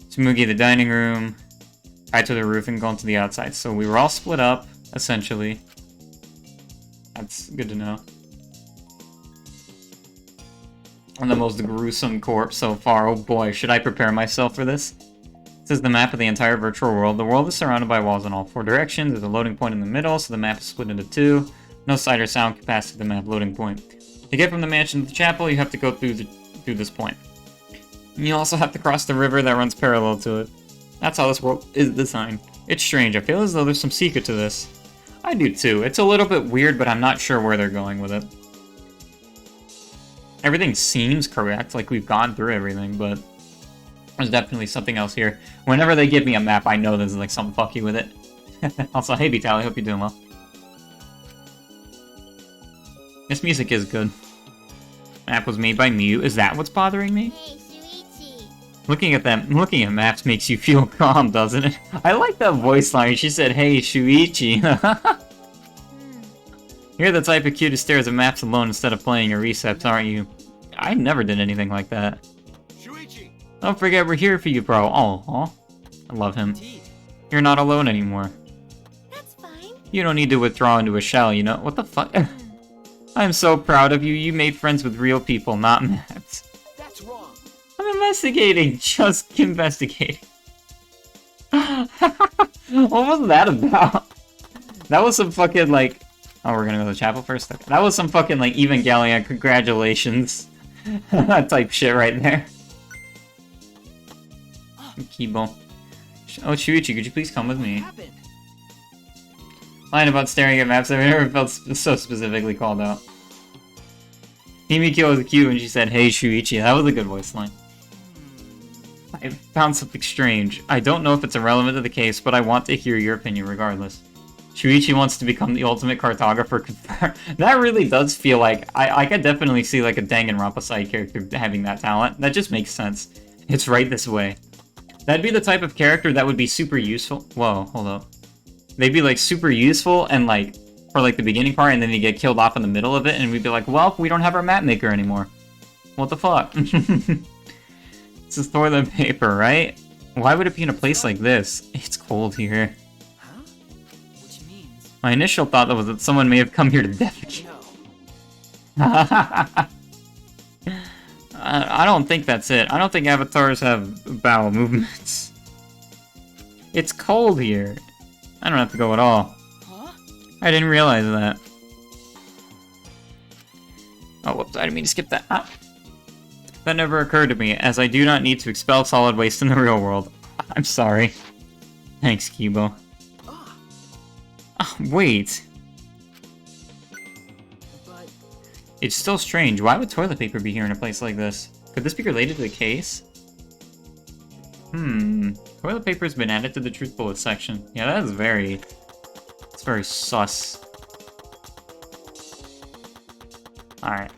Tsumugi the dining room. I to the roof and go into the outside. So we were all split up, essentially. That's good to know. And the most gruesome corpse so far. Oh boy, should I prepare myself for this? This is the map of the entire virtual world. The world is surrounded by walls in all four directions. There's a loading point in the middle, so the map is split into two. No sight or sound can pass through the map loading point. To get from the mansion to the chapel, you have to go through this point. And you also have to cross the river that runs parallel to it. That's how this world is designed. It's strange. I feel as though there's some secret to this. I do too. It's a little bit weird, but I'm not sure where they're going with it. Everything seems correct, like we've gone through everything, but there's definitely something else here. Whenever they give me a map, I know there's like something fucky with it. Also, hey Vitaly, hope you're doing well. This music is good. Map was made by Mew. Is that what's bothering me? Hey, Shuichi. Looking at maps makes you feel calm, doesn't it? I like that voice line. She said, "Hey, Shuichi." You're the type of kid who stares at maps alone instead of playing your recepts, aren't you? I never did anything like that. Shuichi! Don't forget we're here for you, bro. Oh, I love him. You're not alone anymore. That's fine. You don't need to withdraw into a shell, you know? What the fuck? I'm so proud of you. You made friends with real people, not maps. That's wrong. I'm investigating. Just investigating. What was that about? That was some fucking, like... Oh, we're gonna go to the chapel first? Okay. That was some fucking, like, Evangelion congratulations type shit right there. Kibo. Oh, Shuichi, could you please come with me? What happened? Line about staring at maps, I've never felt so specifically called out. Himiko was cute when she said, "Hey, Shuichi." That was a good voice line. I found something strange. I don't know if it's irrelevant to the case, but I want to hear your opinion regardless. Shuichi wants to become the ultimate cartographer. That really does feel like... I could definitely see like a Danganronpa side character having that talent. That just makes sense. It's right this way. That'd be the type of character that would be super useful. Whoa, hold up. They'd be like super useful and like for like the beginning part, and then they get killed off in the middle of it, and we'd be like, well, we don't have our map maker anymore. What the fuck? This is toilet paper, right? Why would it be in a place like this? It's cold here. Huh? Which means... My initial thought was that someone may have come here to defecate. No. I don't think that's it. I don't think avatars have bowel movements. It's cold here. I don't have to go at all. Huh? I didn't realize that. Oh, whoops, I didn't mean to skip that. Ah. That never occurred to me, as I do not need to expel solid waste in the real world. I'm sorry. Thanks, Kibo. Ah, Oh, wait. but... It's still strange. Why would toilet paper be here in a place like this? Could this be related to the case? Toilet paper's been added to the truth bullet section. Yeah, that is very... It's very sus. Alright.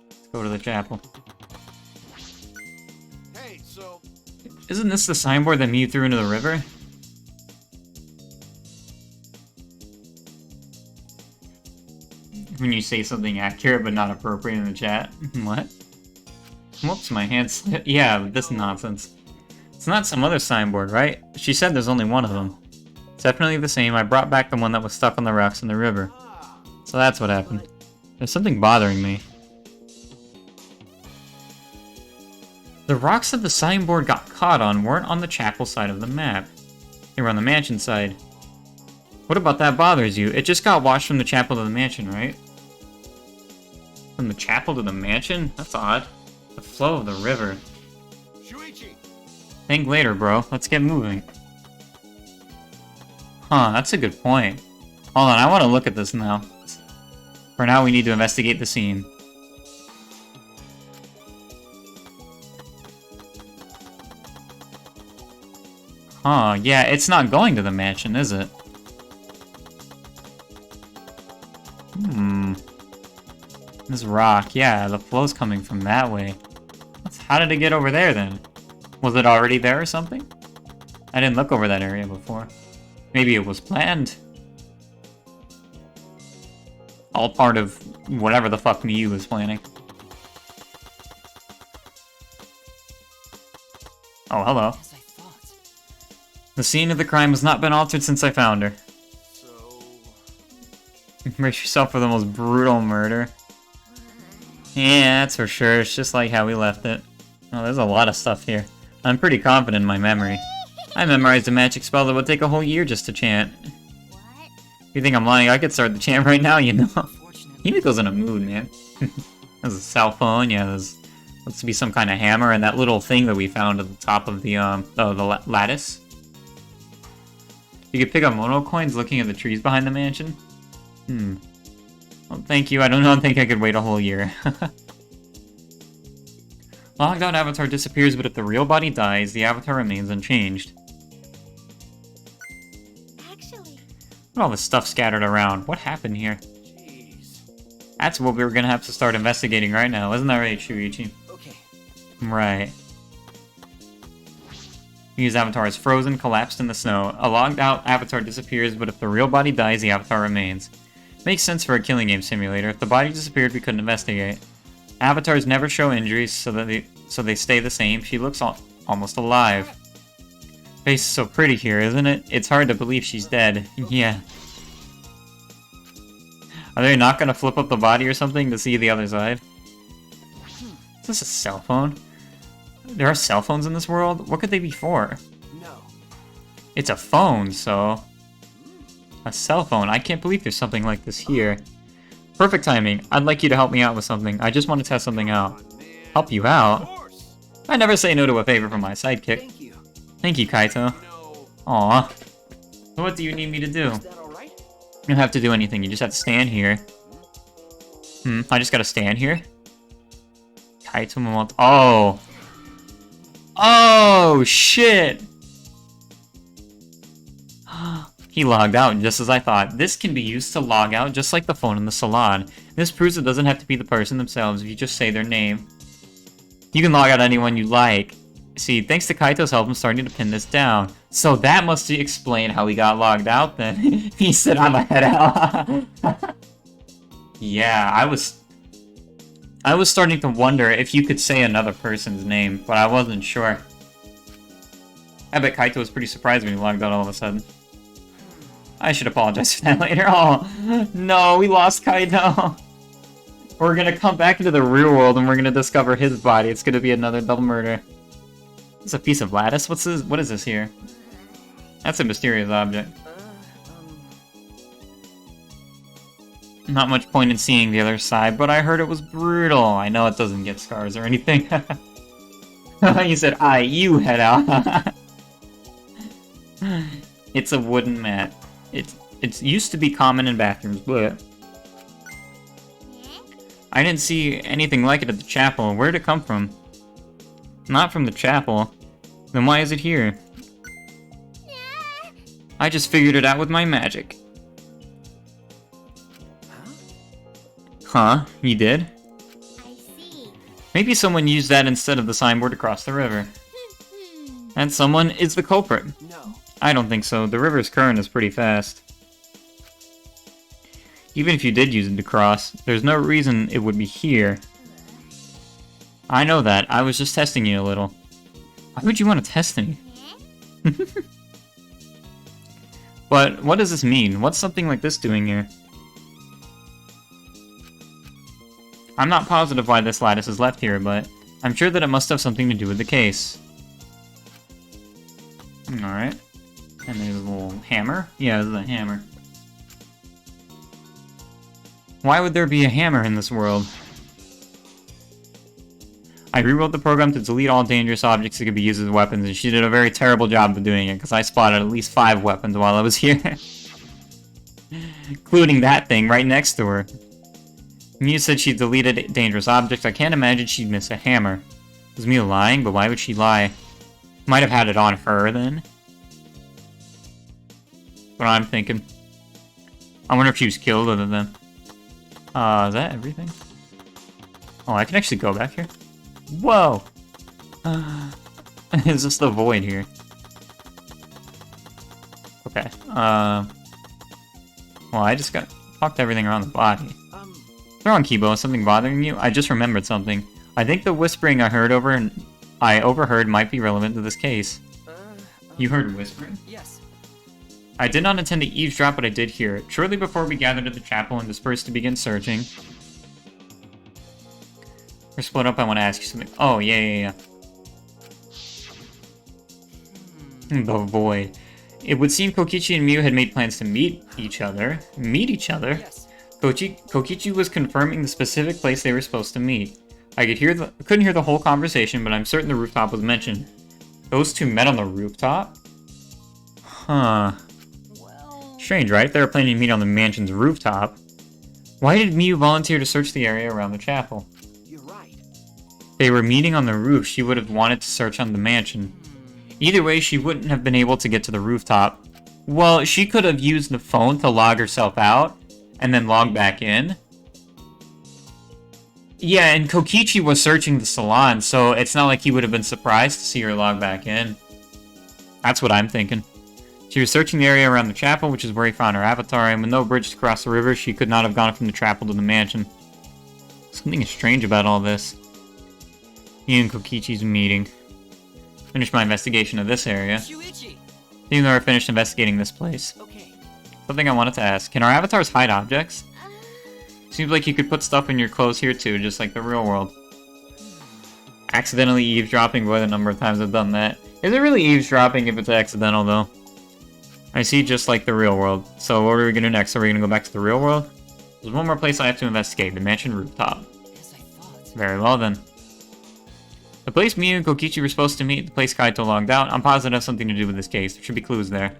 Let's go to the chapel. Hey, so Isn't this the signboard that Mew threw into the river? When you say something accurate but not appropriate in the chat. What? Whoops, my hand slipped. Yeah, this nonsense. It's not some other signboard, right? She said there's only one of them. It's definitely the same. I brought back the one that was stuck on the rocks in the river. So that's what happened. There's something bothering me. The rocks that the signboard got caught on weren't on the chapel side of the map. They were on the mansion side. What about that bothers you? It just got washed from the chapel to the mansion, right? From the chapel to the mansion? That's odd. The flow of the river. Shuichi! Think later, bro. Let's get moving. Huh, that's a good point. Hold on, I want to look at this now. For now, we need to investigate the scene. Huh, yeah, it's not going to the mansion, is it? This rock, yeah, the flow's coming from that way. How did it get over there, then? Was it already there or something? I didn't look over that area before. Maybe it was planned. All part of whatever the fuck Miyu was planning. Oh, hello. As I thought. The scene of the crime has not been altered since I found her. So... Brace yourself for the most brutal murder. Yeah, that's for sure. It's just like how we left it. Oh, there's a lot of stuff here. I'm pretty confident in my memory. I memorized a magic spell that would take a whole year just to chant. What? If you think I'm lying, I could start the chant right now, you know? Unfortunately, Himiko's in a mood, man. There's a cell phone, yeah, there's... Looks to be some kind of hammer, and that little thing that we found at the top of the lattice. You could pick up mono coins looking at the trees behind the mansion. Well, thank you. I don't think I could wait a whole year. Logged out avatar disappears, but if the real body dies, the avatar remains unchanged. Actually, Look at all this stuff scattered around. What happened here? Jeez. That's what we were gonna have to start investigating right now. Isn't that right, Shuichi? okay. Right. His avatar is frozen, collapsed in the snow. A logged out avatar disappears, but if the real body dies, the avatar remains. Makes sense for a killing game simulator. If the body disappeared, we couldn't investigate. Avatars never show injuries, so they stay the same. She looks almost alive. Face is so pretty here, isn't it? It's hard to believe she's dead. Yeah. Are they not gonna flip up the body or something to see the other side? Is this a cell phone? There are cell phones in this world? What could they be for? No. It's a phone, so... A cell phone. I can't believe there's something like this here. Perfect timing. I'd like you to help me out with something. I just want to test something out. Help you Of out? course! I never say no to a favor from my sidekick. Thank you. Thank you, Kaito. No. Aw. So what do you need me to do? Is that alright? You don't have to do anything. You just have to stand here. I just gotta stand here? Kaito Momoto. Oh! Oh, shit! He logged out, just as I thought. This can be used to log out, just like the phone in the salon. This proves it doesn't have to be the person themselves if you just say their name. You can log out anyone you like. See, thanks to Kaito's help, I'm starting to pin this down. So that must explain how he got logged out then. He said, I'm a head out. Yeah, I was starting to wonder if you could say another person's name, but I wasn't sure. I bet Kaito was pretty surprised when he logged out all of a sudden. I should apologize for that later. Oh, no, we lost Kaito. We're gonna come back into the real world and we're gonna discover his body. It's gonna be another double murder. It's a piece of lattice? What is this here? That's a mysterious object. Not much point in seeing the other side, but I heard it was brutal. I know it doesn't get scars or anything. You said, you head out. It's a wooden mat. It's used to be common in bathrooms, but I didn't see anything like it at the chapel. Where did it come from? Not from the chapel. Then why is it here? I just figured it out with my magic. Huh? You did? I see. Maybe someone used that instead of the signboard across the river. And someone is the culprit. No. I don't think so. The river's current is pretty fast. Even if you did use it to cross, there's no reason it would be here. I know that. I was just testing you a little. Why would you want to test me? But what does this mean? What's something like this doing here? I'm not positive why this lattice is left here, but I'm sure that it must have something to do with the case. Alright. And there's a little hammer? Yeah, this is a hammer. Why would there be a hammer in this world? I rewrote the program to delete all dangerous objects that could be used as weapons, and she did a very terrible job of doing it, because I spotted at least 5 weapons while I was here. Including that thing right next to her. Mia said she deleted dangerous objects. I can't imagine she'd miss a hammer. Was Mia lying? But why would she lie? Might have had it on her, then. What I'm thinking. I wonder if she was killed other than... is that everything? Oh, I can actually go back here? Whoa! It's just the void here. Okay. Well, I just got fucked everything around the body. They're on Kibo. Is something bothering you? I just remembered something. I think the whispering I overheard might be relevant to this case. You heard whispering? Yes. I did not intend to eavesdrop, but I did hear it. Shortly before we gathered at the chapel and dispersed to begin searching. We're split up, I want to ask you something. Oh, yeah. The void. It would seem Kokichi and Miu had made plans to meet each other. Meet each other? Yes. Kokichi was confirming the specific place they were supposed to meet. I couldn't hear the whole conversation, but I'm certain the rooftop was mentioned. Those two met on the rooftop? Huh. Well... Strange, right? They were planning to meet on the mansion's rooftop. Why did Miu volunteer to search the area around the chapel? You're right. They were meeting on the roof. She would have wanted to search on the mansion. Either way, she wouldn't have been able to get to the rooftop. Well, she could have used the phone to log herself out, and then log back in. Yeah, and Kokichi was searching the salon, so it's not like he would have been surprised to see her log back in. That's what I'm thinking. She was searching the area around the chapel, which is where he found her avatar, and with no bridge to cross the river, she could not have gone from the chapel to the mansion. Something is strange about all this. Me and Kokichi's meeting. Finished my investigation of this area. Shuichi! Even though I finished investigating this place. Okay. Something I wanted to ask. Can our avatars hide objects? Seems like you could put stuff in your clothes here too, just like the real world. Accidentally eavesdropping, boy, the number of times I've done that. Is it really eavesdropping if it's accidental, though? I see, just like the real world. So what are we gonna do next? Are we gonna go back to the real world? There's one more place I have to investigate, the mansion rooftop. Yes, I thought. Very well, then. The place Miu and Kokichi were supposed to meet, the place Kaito logged out, I'm positive it has something to do with this case. There should be clues there.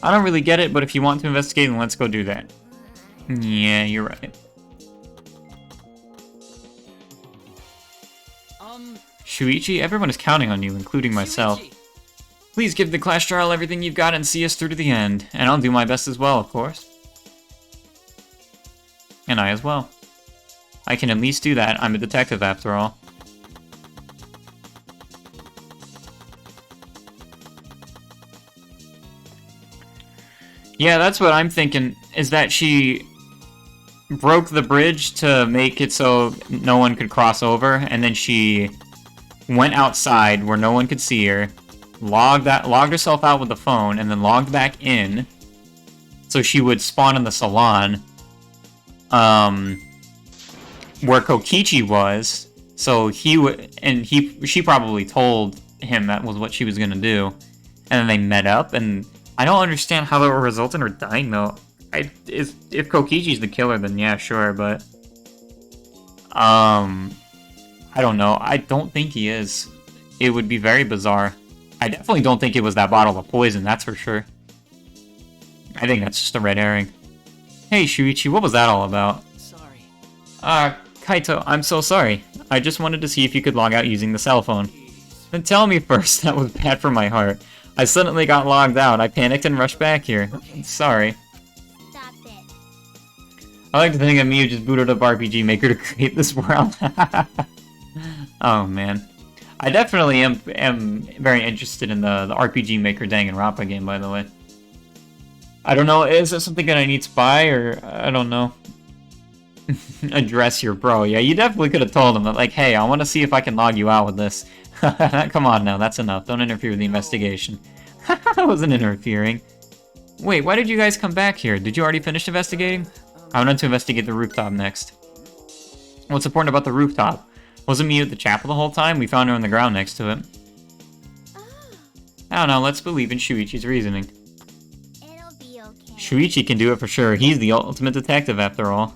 I don't really get it, but if you want to investigate, then let's go do that. Yeah, you're right. Shuichi, everyone is counting on you, including myself. Shuichi. Please give the Clash Trial everything you've got and see us through to the end. And I'll do my best as well, of course. And I as well. I can at least do that. I'm a detective, after all. Yeah, that's what I'm thinking, is that she broke the bridge to make it so no one could cross over, and then she went outside where no one could see her, logged herself out with the phone, and then logged back in, so she would spawn in the salon, where Kokichi was, so she probably told him that was what she was gonna do, and then they met up, and I don't understand how that will result in her dying, though. If Kokichi's the killer, then yeah, sure, but... I don't know. I don't think he is. It would be very bizarre. I definitely don't think it was that bottle of poison, that's for sure. I think that's just a red herring. Hey, Shuichi, what was that all about? Sorry. Kaito, I'm so sorry. I just wanted to see if you could log out using the cell phone. Then tell me first, that was bad for my heart. I suddenly got logged out. I panicked and rushed back here. Sorry. Stop it. I like to think that Miu just booted up RPG Maker to create this world. Oh man. I definitely am very interested in the RPG Maker Danganronpa game, by the way. I don't know, is it something that I need to buy, or I don't know. Address your bro. Yeah, you definitely could have told him that, like, hey, I want to see if I can log you out with this. Come on now, that's enough. Don't interfere with the investigation. I wasn't interfering. Wait, why did you guys come back here? Did you already finish investigating? I wanted to investigate the rooftop next. What's important about the rooftop? Wasn't me at the chapel the whole time? We found her on the ground next to it. I don't know, let's believe in Shuichi's reasoning. It'll be okay. Shuichi can do it for sure. He's the ultimate detective after all.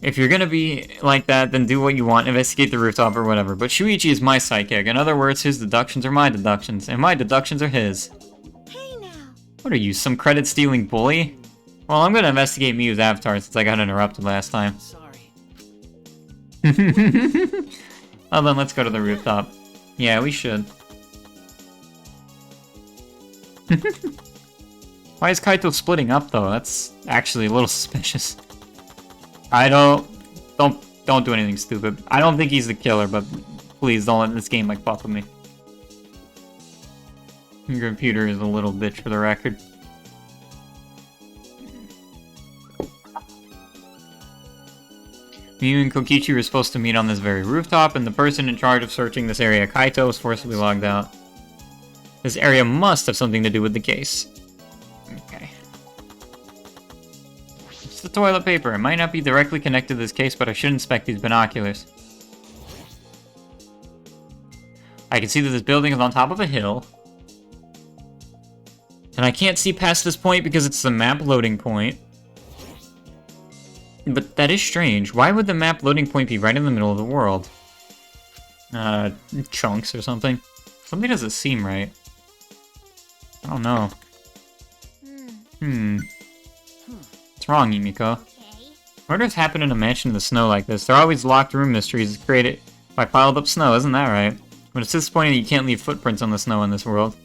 If you're gonna be like that, then do what you want, investigate the rooftop or whatever. But Shuichi is my sidekick. In other words, his deductions are my deductions, and my deductions are his. Hey now. What are you, some credit-stealing bully? Well, I'm gonna investigate Miyu's avatar since I got interrupted last time. Sorry. Well then, let's go to the rooftop. Yeah, we should. Why is Kaito splitting up though? That's actually a little suspicious. Don't do anything stupid. I don't think he's the killer, but please don't let this game like fuck with me. Your computer is a little bitch for the record. Miyu and Kokichi were supposed to meet on this very rooftop, and the person in charge of searching this area, Kaito, was forcibly logged out. This area must have something to do with the case. Okay. It's the toilet paper. It might not be directly connected to this case, but I should inspect these binoculars. I can see that this building is on top of a hill. And I can't see past this point because it's the map loading point. But that is strange. Why would the map loading point be right in the middle of the world? Chunks or something? Something doesn't seem right. I don't know. What's wrong, Yumiko? Okay. Murders happen in a mansion in the snow like this. There are always locked room mysteries created by piled up snow, isn't that right? But it's disappointing that you can't leave footprints on the snow in this world.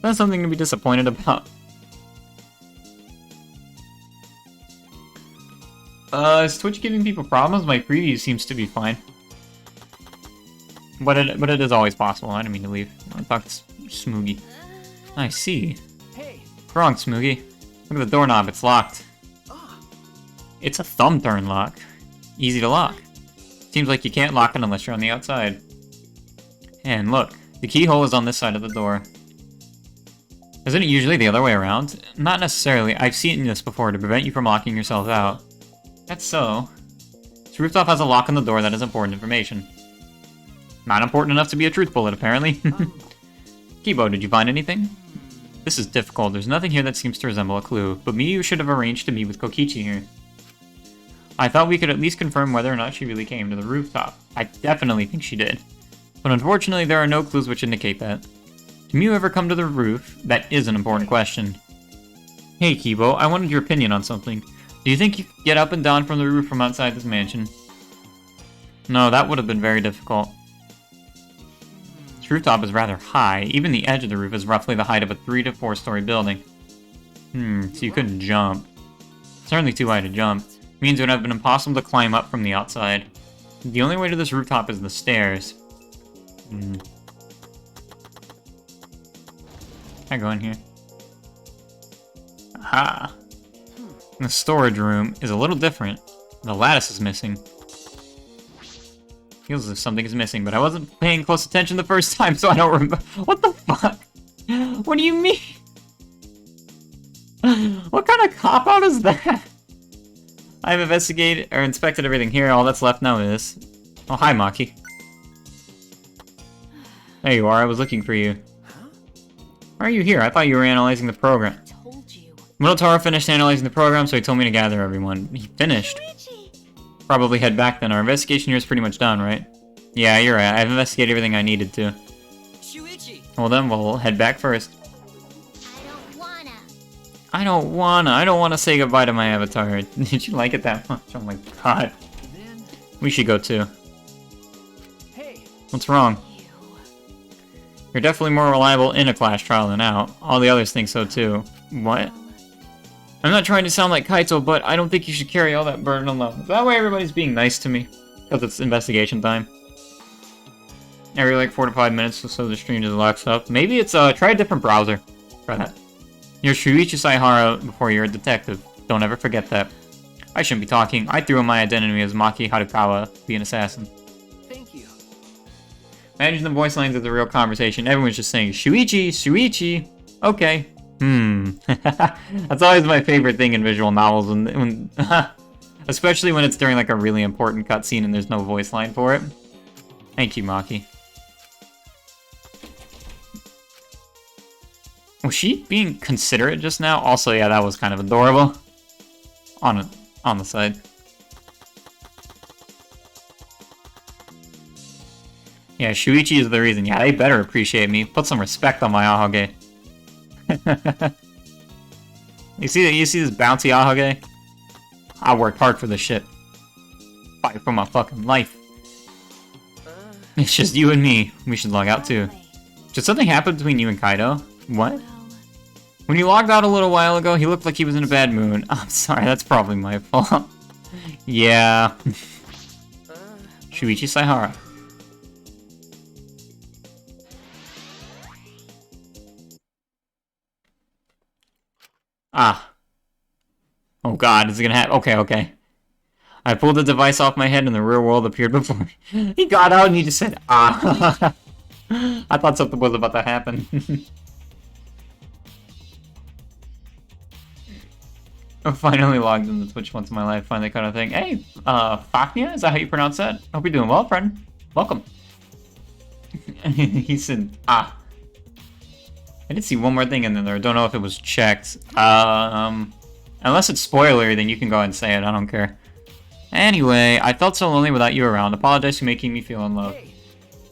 That's something to be disappointed about. Is Twitch giving people problems? My preview seems to be fine. But it is always possible. I didn't mean to leave. I thought it's Smoogie. I see. Hey. What's wrong, Smoogie? Look at the doorknob, it's locked. It's a thumb turn lock. Easy to lock. Seems like you can't lock it unless you're on the outside. And look, the keyhole is on this side of the door. Isn't it usually the other way around? Not necessarily. I've seen this before to prevent you from locking yourself out. That's so. This rooftop has a lock on the door that is important information. Not important enough to be a truth bullet, apparently. Kibo, did you find anything? This is difficult. There's nothing here that seems to resemble a clue, but Miyu should have arranged to meet with Kokichi here. I thought we could at least confirm whether or not she really came to the rooftop. I definitely think she did. But unfortunately, there are no clues which indicate that. Did Miyu ever come to the roof? That is an important question. Hey, Kibo, I wanted your opinion on something. Do you think you could get up and down from the roof from outside this mansion? No, that would have been very difficult. This rooftop is rather high. Even the edge of the roof is roughly the height of a 3 to 4 story building. So you couldn't jump. It's certainly too high to jump. It means it would have been impossible to climb up from the outside. The only way to this rooftop is the stairs. Can I go in here? Aha! The storage room is a little different. The lattice is missing. Feels as if something is missing, but I wasn't paying close attention the first time, so I don't remember. What the fuck? What do you mean? What kind of cop-out is that? I've investigated or inspected everything here. All that's left now is... Oh, hi, Maki. There you are. I was looking for you. Why are you here? I thought you were analyzing the program. Told you. Minotauro finished analyzing the program, so he told me to gather everyone. He finished. Probably head back then. Our investigation here is pretty much done, right? Yeah, you're right. I've investigated everything I needed to. Shuichi. Well then, we'll head back first. I don't wanna. I don't wanna say goodbye to my avatar. Did you like it that much? Oh my god. Then, We should go too. hey. What's wrong? You're definitely more reliable in a clash trial than out. All the others think so too. What? I'm not trying to sound like Kaito, but I don't think you should carry all that burden alone. That way everybody's being nice to me. Because it's investigation time. Every like 4 to 5 minutes or so the stream just locks up. Maybe it's, try a different browser. Try that. You're Shuichi Saihara before you're a detective. Don't ever forget that. I shouldn't be talking. I threw in my identity as Maki Harukawa, the assassin. Thank you. Imagine the voice lines of the real conversation. Everyone's just saying, Shuichi, Shuichi. Okay. That's always my favorite thing in visual novels, when especially when it's during like a really important cutscene and there's no voice line for it. Thank you, Maki. Was she being considerate just now? Also, yeah, that was kind of adorable. On the side. Yeah, Shuichi is the reason. Yeah, they better appreciate me. Put some respect on my Ahoge. You see this bouncy Ahoge? I worked hard for this shit. Fight for my fucking life. It's just you and me. We should log out too. Did something happen between you and Kaido? What? When you logged out a little while ago, he looked like he was in a bad mood. I'm sorry, that's probably my fault. Yeah. Shuichi Saihara. Ah. Oh god, is it gonna happen? Okay. I pulled the device off my head and the real world appeared before me. He got out and he just said, ah. I thought something was about to happen. I finally logged into Twitch once in my life, finally kind of thing. Hey, Faknia, is that how you pronounce that? Hope you're doing well, friend. Welcome. He said, ah. I did see one more thing in there. I don't know if it was checked. Unless it's spoilery, then you can go ahead and say it. I don't care. Anyway, I felt so lonely without you around. Apologize for making me feel in love.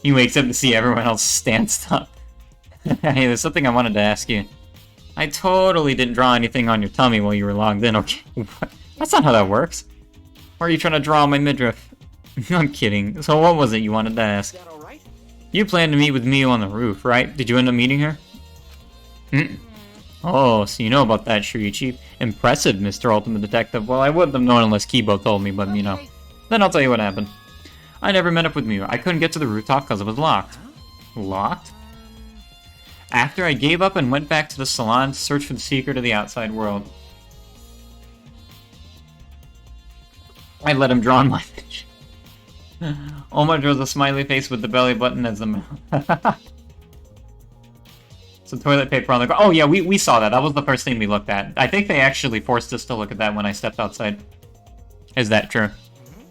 He wakes up to see everyone else stanced up. Hey, there's something I wanted to ask you. I totally didn't draw anything on your tummy while you were logged in, okay? That's not how that works. Or are you trying to draw on my midriff? I'm kidding. So what was it you wanted to ask? You planned to meet with Miu on the roof, right? Did you end up meeting her? Oh, so you know about that, Shuichi. Impressive, Mr. Ultimate Detective. Well, I wouldn't have known unless Kibo told me, but you know. Then I'll tell you what happened. I never met up with Miu. I couldn't get to the rooftop because it was locked. Locked? After I gave up and went back to the salon to search for the secret of the outside world. I let him draw on my picture. Oma draws a smiley face with the belly button as the mouth. So toilet paper on the ground. Oh yeah, we saw that. That was the first thing we looked at. I think they actually forced us to look at that when I stepped outside. Is that true?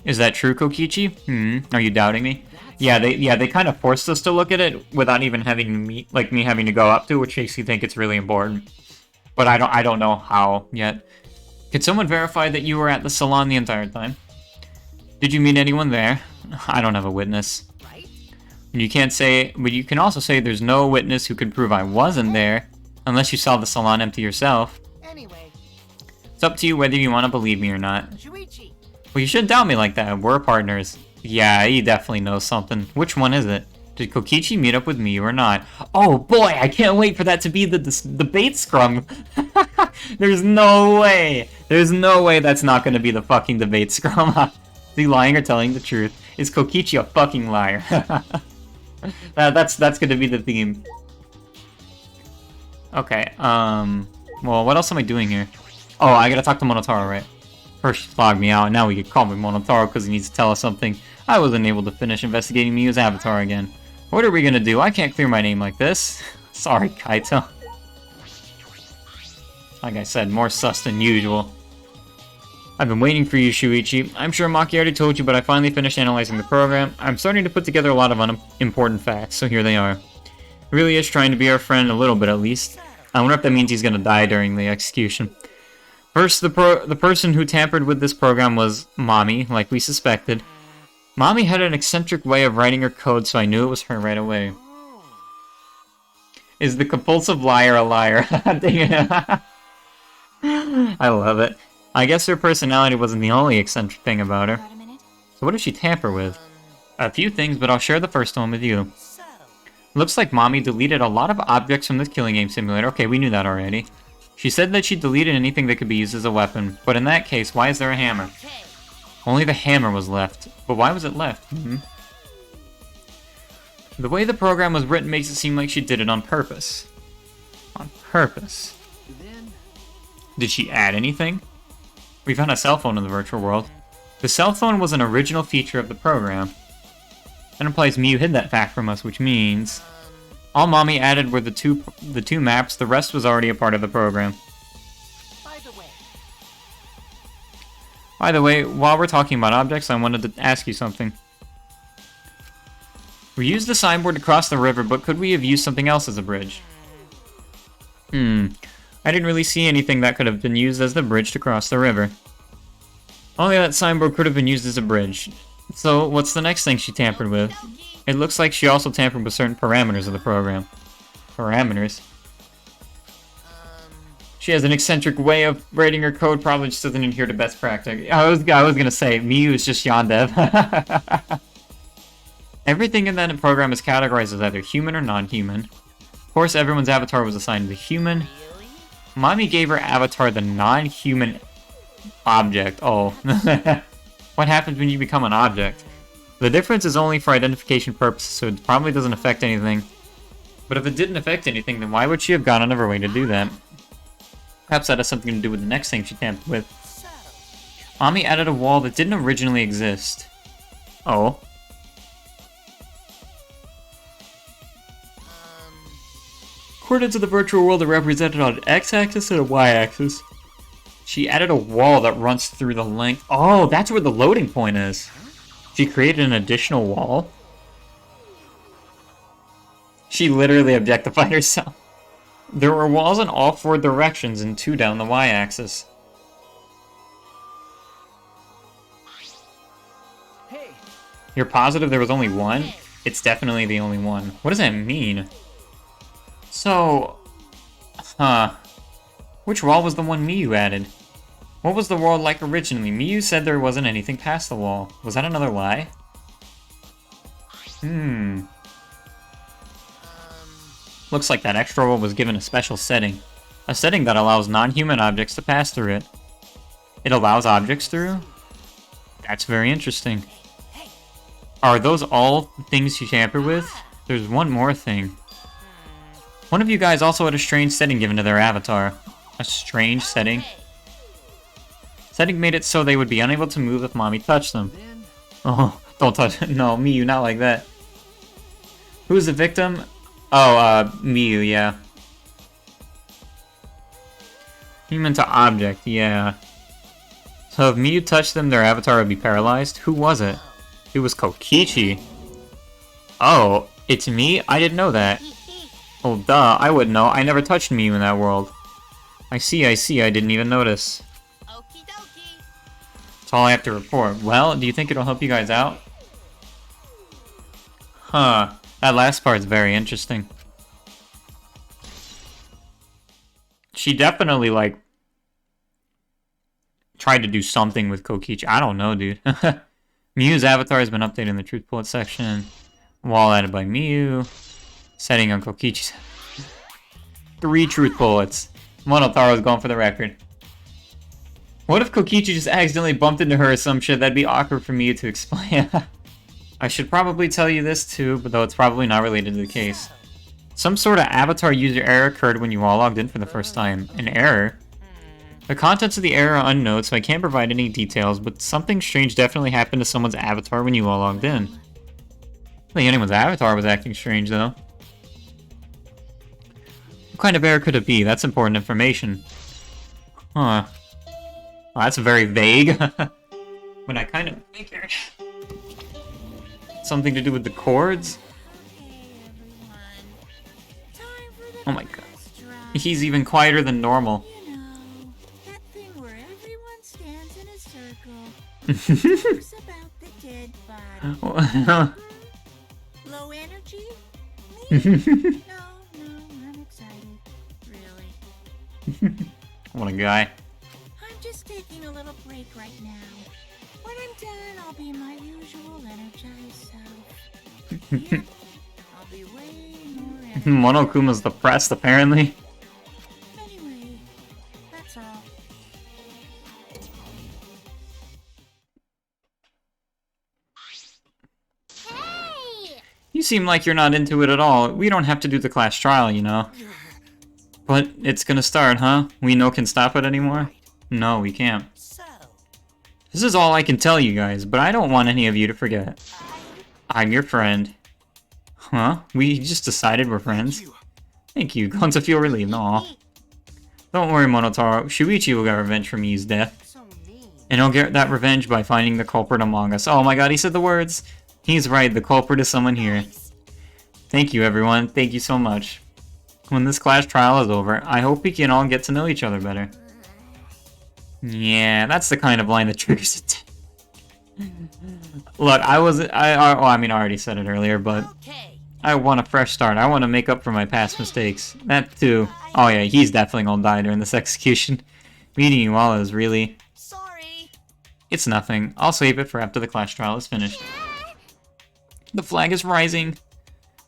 Is that true, Kokichi? Are you doubting me? Yeah, they kind of forced us to look at it without even having me having to go up to, which makes you think it's really important. But I don't know how yet. Could someone verify that you were at the salon the entire time? Did you meet anyone there? I don't have a witness. You can't say, but you can also say there's no witness who could prove I wasn't there, unless you saw the salon empty yourself. Anyway, It's up to you whether you want to believe me or not. Shuichi. Well, you shouldn't doubt me like that. We're partners. Yeah, he definitely knows something. Which one is it? Did Kokichi meet up with me or not? Oh boy, I can't wait for that to be the debate scrum. There's no way. There's no way that's not going to be the fucking debate scrum. Is he lying or telling the truth? Is Kokichi a fucking liar? That's going to be the theme. Okay, well, what else am I doing here? Oh, I gotta talk to Monotaro, right? First she logged me out, and now we could call me Monotaro because he needs to tell us something. I wasn't able to finish investigating Miu's avatar again. What are we gonna do? I can't clear my name like this. Sorry, Kaito. Like I said, more sus than usual. I've been waiting for you, Shuichi. I'm sure Maki already told you, but I finally finished analyzing the program. I'm starting to put together a lot of unimportant facts, so here they are. He really is trying to be our friend, a little bit at least. I wonder if that means he's gonna die during the execution. First, the person who tampered with this program was Mommy, like we suspected. Mommy had an eccentric way of writing her code, so I knew it was her right away. Is the compulsive liar a liar? I love it. I guess her personality wasn't the only eccentric thing about her. So what did she tamper with? A few things, but I'll share the first one with you. Looks like Mommy deleted a lot of objects from this killing game simulator. Okay, we knew that already. She said that she deleted anything that could be used as a weapon, but in that case, why is there a hammer? Only the hammer was left. But why was it left? The way the program was written makes it seem like she did it on purpose. On purpose? Did she add anything? We found a cell phone in the virtual world. The cell phone was an original feature of the program. That implies Miyu hid that fact from us, which means all Mommy added were the two maps. The rest was already a part of the program. By the way, while we're talking about objects, I wanted to ask you something. We used the signboard to cross the river, but could we have used something else as a bridge? I didn't really see anything that could have been used as the bridge to cross the river. Only that signboard could have been used as a bridge. So, what's the next thing she tampered with? It looks like she also tampered with certain parameters of the program. Parameters? She has an eccentric way of writing her code, probably just doesn't adhere to best practice. I was gonna say, Miyu is just Yondev. Everything in that program is categorized as either human or non-human. Of course, everyone's avatar was assigned to human. Mommy gave her avatar the non-human object. Oh. What happens when you become an object? The difference is only for identification purposes, so it probably doesn't affect anything. But if it didn't affect anything, then why would she have gone out of her way to do that? Perhaps that has something to do with the next thing she tampered with. Mommy added a wall that didn't originally exist. Oh. Coordinates of the virtual world are represented on an x-axis and a y-axis. She added a wall that runs through the length. Oh, that's where the loading point is. She created an additional wall. She literally objectified herself. There were walls in all 4 directions and 2 down the y-axis. Hey. You're positive there was only one? It's definitely the only one. What does that mean? So... Which wall was the one Miyu added? What was the world like originally? Miyu said there wasn't anything past the wall. Was that another lie? Looks like that extra wall was given a special setting. A setting that allows non-human objects to pass through it. It allows objects through? That's very interesting. Are those all things you tamper with? There's one more thing. One of you guys also had a strange setting given to their avatar. A strange setting? Setting made it so they would be unable to move if Mommy touched them. Oh, don't touch it. No, Miyu, not like that. Who is the victim? Oh, Miyu, yeah. Human to object, yeah. So if Miyu touched them, their avatar would be paralyzed? Who was it? It was Kokichi. Oh, it's me? I didn't know that. Oh, duh, I wouldn't know. I never touched Miyu in that world. I see, I didn't even notice. Okie dokie. That's all I have to report. Well, do you think it'll help you guys out? Huh. That last part's very interesting. She definitely, like, tried to do something with Kokichi. I don't know, dude. Miyu's avatar has been updated in the truth bullet section. Wall added by Miyu. Setting on Kokichi's. 3 truth bullets. Monotaro's going for the record. What if Kokichi just accidentally bumped into her or some shit? That'd be awkward for me to explain. I should probably tell you this too, but though it's probably not related to the case. Some sort of avatar user error occurred when you all logged in for the first time. An error? The contents of the error are unknown, so I can't provide any details, but something strange definitely happened to someone's avatar when you all logged in. I don't think anyone's avatar was acting strange, though. What kind of error could it be? That's important information. Huh. Well, that's very vague. But I kind of figured. Something to do with the chords? Oh my god. He's even quieter than normal. You know, that thing where everyone stands in a circle. Talks about the dead body. Low energy? Me? No, I'm excited. Really. What a guy. I'm just taking a little break right now. When I'm done, I'll be my usual energized self. Yep, I'll be way more energized. Monokuma's depressed, apparently. Anyway, that's all. Hey! You seem like you're not into it at all. We don't have to do the class trial, you know. But it's gonna start, huh? We no can stop it anymore? No, we can't. So, This is all I can tell you guys, but I don't want any of you to forget. I'm your friend. Huh? We just decided we're friends? Thank you. Going to feel relieved. Aw. Don't worry, Monotaro. Shuichi will get revenge for Mii's death. So mean. And he'll get that revenge by finding the culprit among us. Oh my god, he said the words! He's right, the culprit is someone here. Thank you, everyone. Thank you so much. When this class trial is over, I hope we can all get to know each other better. Yeah, that's the kind of line that triggers it. Look, I already said it earlier, but Okay. I want a fresh start. I want to make up for my past mistakes. That too. Oh yeah, he's definitely gonna die during this execution. Meeting you all is really... Sorry. It's nothing. I'll save it for after the class trial is finished. The flag is rising.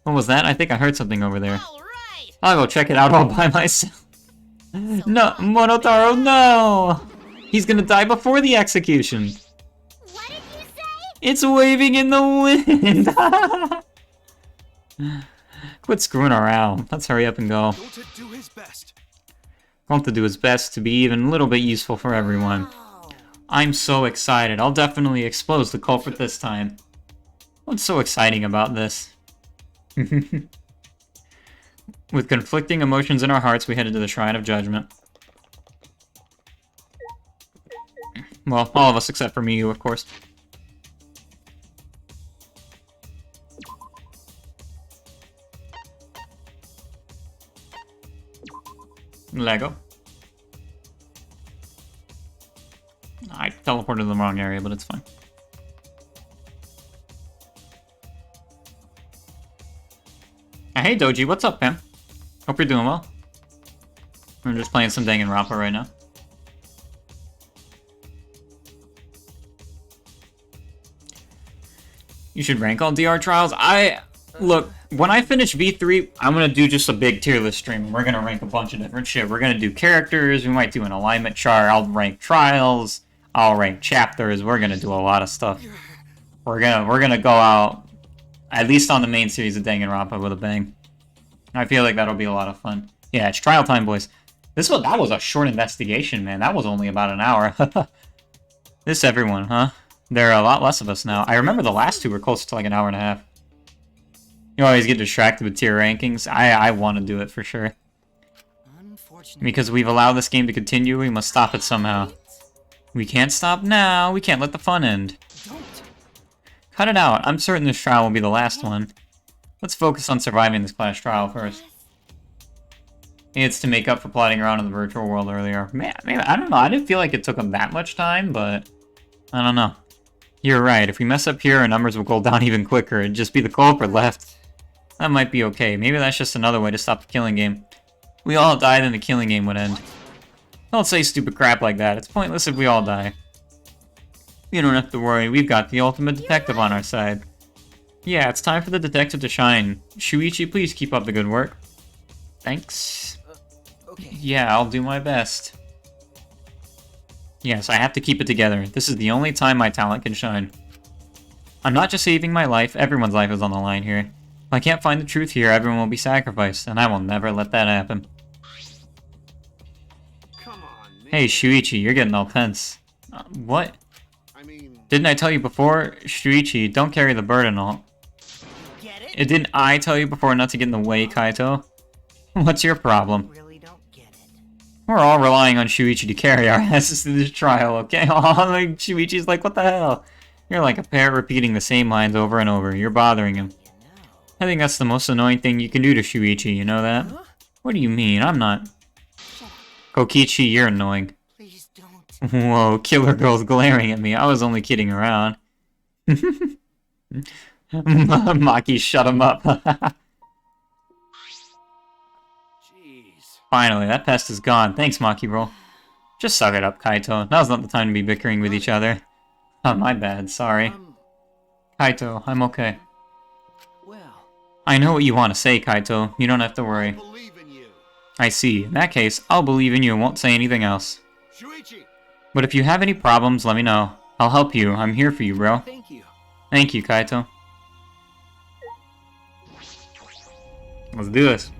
What was that? I think I heard something over there. All right. I'll go check it out all by myself. No, Monotaro, no! He's gonna die before the execution. What did you say? It's waving in the wind! Quit screwing around. Let's hurry up and go. Going to do his best. Going to do his best to be even a little bit useful for everyone. I'm so excited. I'll definitely expose the culprit this time. What's so exciting about this? With conflicting emotions in our hearts, we headed to the Shrine of Judgment. Well, all of us except for Miyu, of course. Lego. I teleported to the wrong area, but it's fine. Hey Doji, what's up, fam? Hope you're doing well. I'm just playing some Danganronpa right now. You should rank all DR trials. Look, when I finish V3, I'm gonna do just a big tier list stream. We're gonna rank a bunch of different shit. We're gonna do characters, we might do an alignment chart, I'll rank trials, I'll rank chapters, we're gonna do a lot of stuff. We're gonna go out, at least on the main series of Danganronpa, with a bang. I feel like that'll be a lot of fun. Yeah, it's trial time, boys. That was a short investigation, man. That was only about an hour. This everyone, huh? There are a lot less of us now. I remember the last two were close to like an hour and a half. You always get distracted with tier rankings. I want to do it for sure. Unfortunately. Because we've allowed this game to continue, we must stop it somehow. We can't stop now. We can't let the fun end. Don't. Cut it out. I'm certain this trial will be the last one. Let's focus on surviving this class trial first. It's to make up for plotting around in the virtual world earlier. Man, I don't know. I didn't feel like it took them that much time, but I don't know. You're right. If we mess up here, our numbers will go down even quicker. It'd just be the culprit left. That might be okay. Maybe that's just another way to stop the killing game. We all died and the killing game would end. Don't say stupid crap like that. It's pointless if we all die. You don't have to worry. We've got the ultimate detective on our side. Yeah, it's time for the detective to shine. Shuichi, please keep up the good work. Thanks. Okay. Yeah, I'll do my best. Yes, I have to keep it together. This is the only time my talent can shine. I'm not just saving my life, everyone's life is on the line here. If I can't find the truth here, everyone will be sacrificed, and I will never let that happen. Come on, man. Hey, Shuichi, you're getting all tense. What? I mean, Didn't I tell you before? Shuichi, don't carry the burden all. Get it? Didn't I tell you before not to get in the way, Kaito? What's your problem? Really don't get it. We're all relying on Shuichi to carry our asses through this trial, okay? Aw, like, Shuichi's like, what the hell? You're like a parrot repeating the same lines over and over. You're bothering him. I think that's the most annoying thing you can do to Shuichi, you know that? Huh? What do you mean? I'm not. Kokichi, you're annoying. Please don't. Whoa, killer girl's glaring at me. I was only kidding around. Maki, shut him up. jeez. Finally, that pest is gone. Thanks, Maki bro. Just suck it up, Kaito. Now's not the time to be bickering with each other. Oh, my bad. Sorry. Kaito, I'm okay. Well, I know what you want to say, Kaito. You don't have to worry. Believe in you. I see. In that case, I'll believe in you and won't say anything else. Shuichi. But if you have any problems, let me know. I'll help you. I'm here for you, bro. thank you. Thank you, Kaito. Let's do this.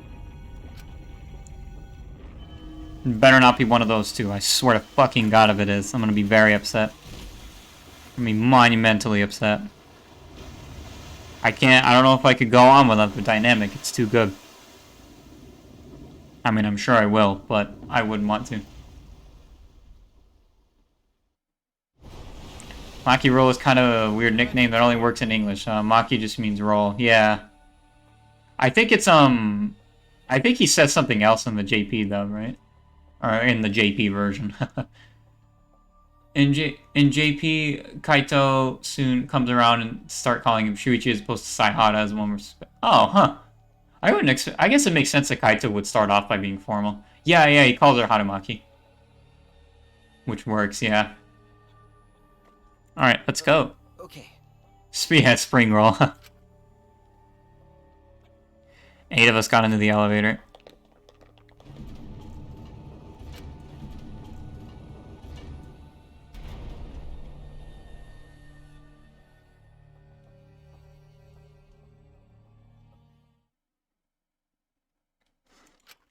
Better not be one of those two. I swear to fucking God if it is. I'm gonna be very upset. I'm gonna be monumentally upset. I don't know if I could go on without the dynamic. It's too good. I mean, I'm sure I will, but I wouldn't want to. Maki roll is kind of a weird nickname that only works in English. Maki just means roll. Yeah. I think it's, I think he says something else in the JP, though, right? Or in the JP version. In JP, Kaito soon comes around and start calling him Shuichi as opposed to Saihara as one respect. Oh, huh. I guess it makes sense that Kaito would start off by being formal. Yeah, he calls her Harumaki. Which works, yeah. Alright, let's go. Okay. Yeah, spring roll. 8 of us got into the elevator.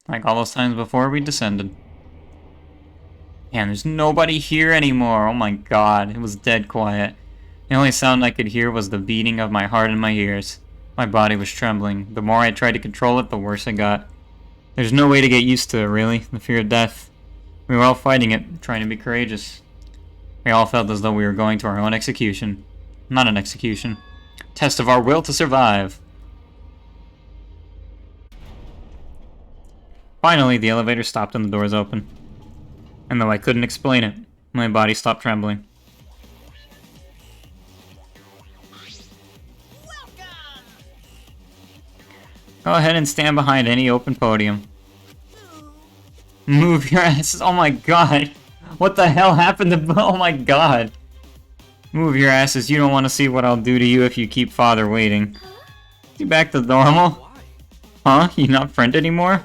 Like all those times before we descended. Man, there's nobody here anymore. Oh my god, it was dead quiet. The only sound I could hear was the beating of my heart in my ears. My body was trembling. The more I tried to control it, the worse it got. There's no way to get used to it, really. The fear of death. We were all fighting it, trying to be courageous. We all felt as though we were going to our own execution. Not an execution. Test of our will to survive. Finally, the elevator stopped and the doors opened. And though I couldn't explain it, my body stopped trembling. Welcome! Go ahead and stand behind any open podium. Move your asses. Oh my god. What the hell happened to... Oh my god. Move your asses. You don't want to see what I'll do to you if you keep father waiting. You back to normal? Huh? You not friend anymore?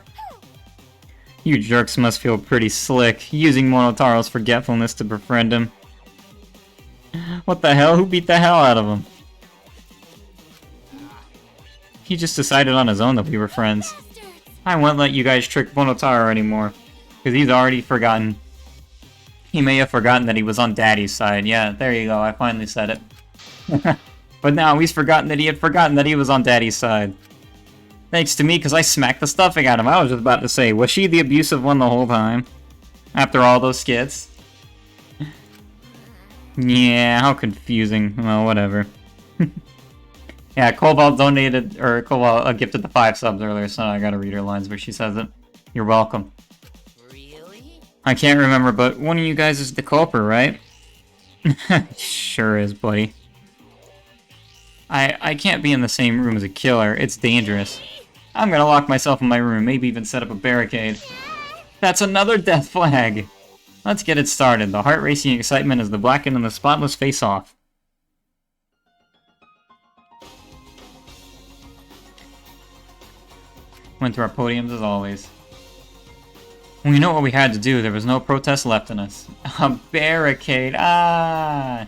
You jerks must feel pretty slick, using Monotaro's forgetfulness to befriend him. What the hell? Who beat the hell out of him? He just decided on his own that we were friends. I won't let you guys trick Monotaro anymore, because he's already forgotten. He may have forgotten that he was on Daddy's side. Yeah, there you go, I finally said it. But now he's forgotten that he had forgotten that he was on Daddy's side. Thanks to me, because I smacked the stuffing out of him. I was just about to say, was she the abusive one the whole time? After all those skits? Yeah, how confusing. Well, whatever. Yeah, Cobalt donated, or Cobalt gifted the 5 subs earlier, so I gotta read her lines where she says it. You're welcome. Really? I can't remember, but one of you guys is the culprit, right? Sure is, buddy. I can't be in the same room as a killer. It's dangerous. I'm gonna lock myself in my room, maybe even set up a barricade. That's another death flag! Let's get it started. The heart-racing excitement as the blackened and the spotless face off. Went to our podiums as always. We know what we had to do. There was no protest left in us. A barricade! Ah!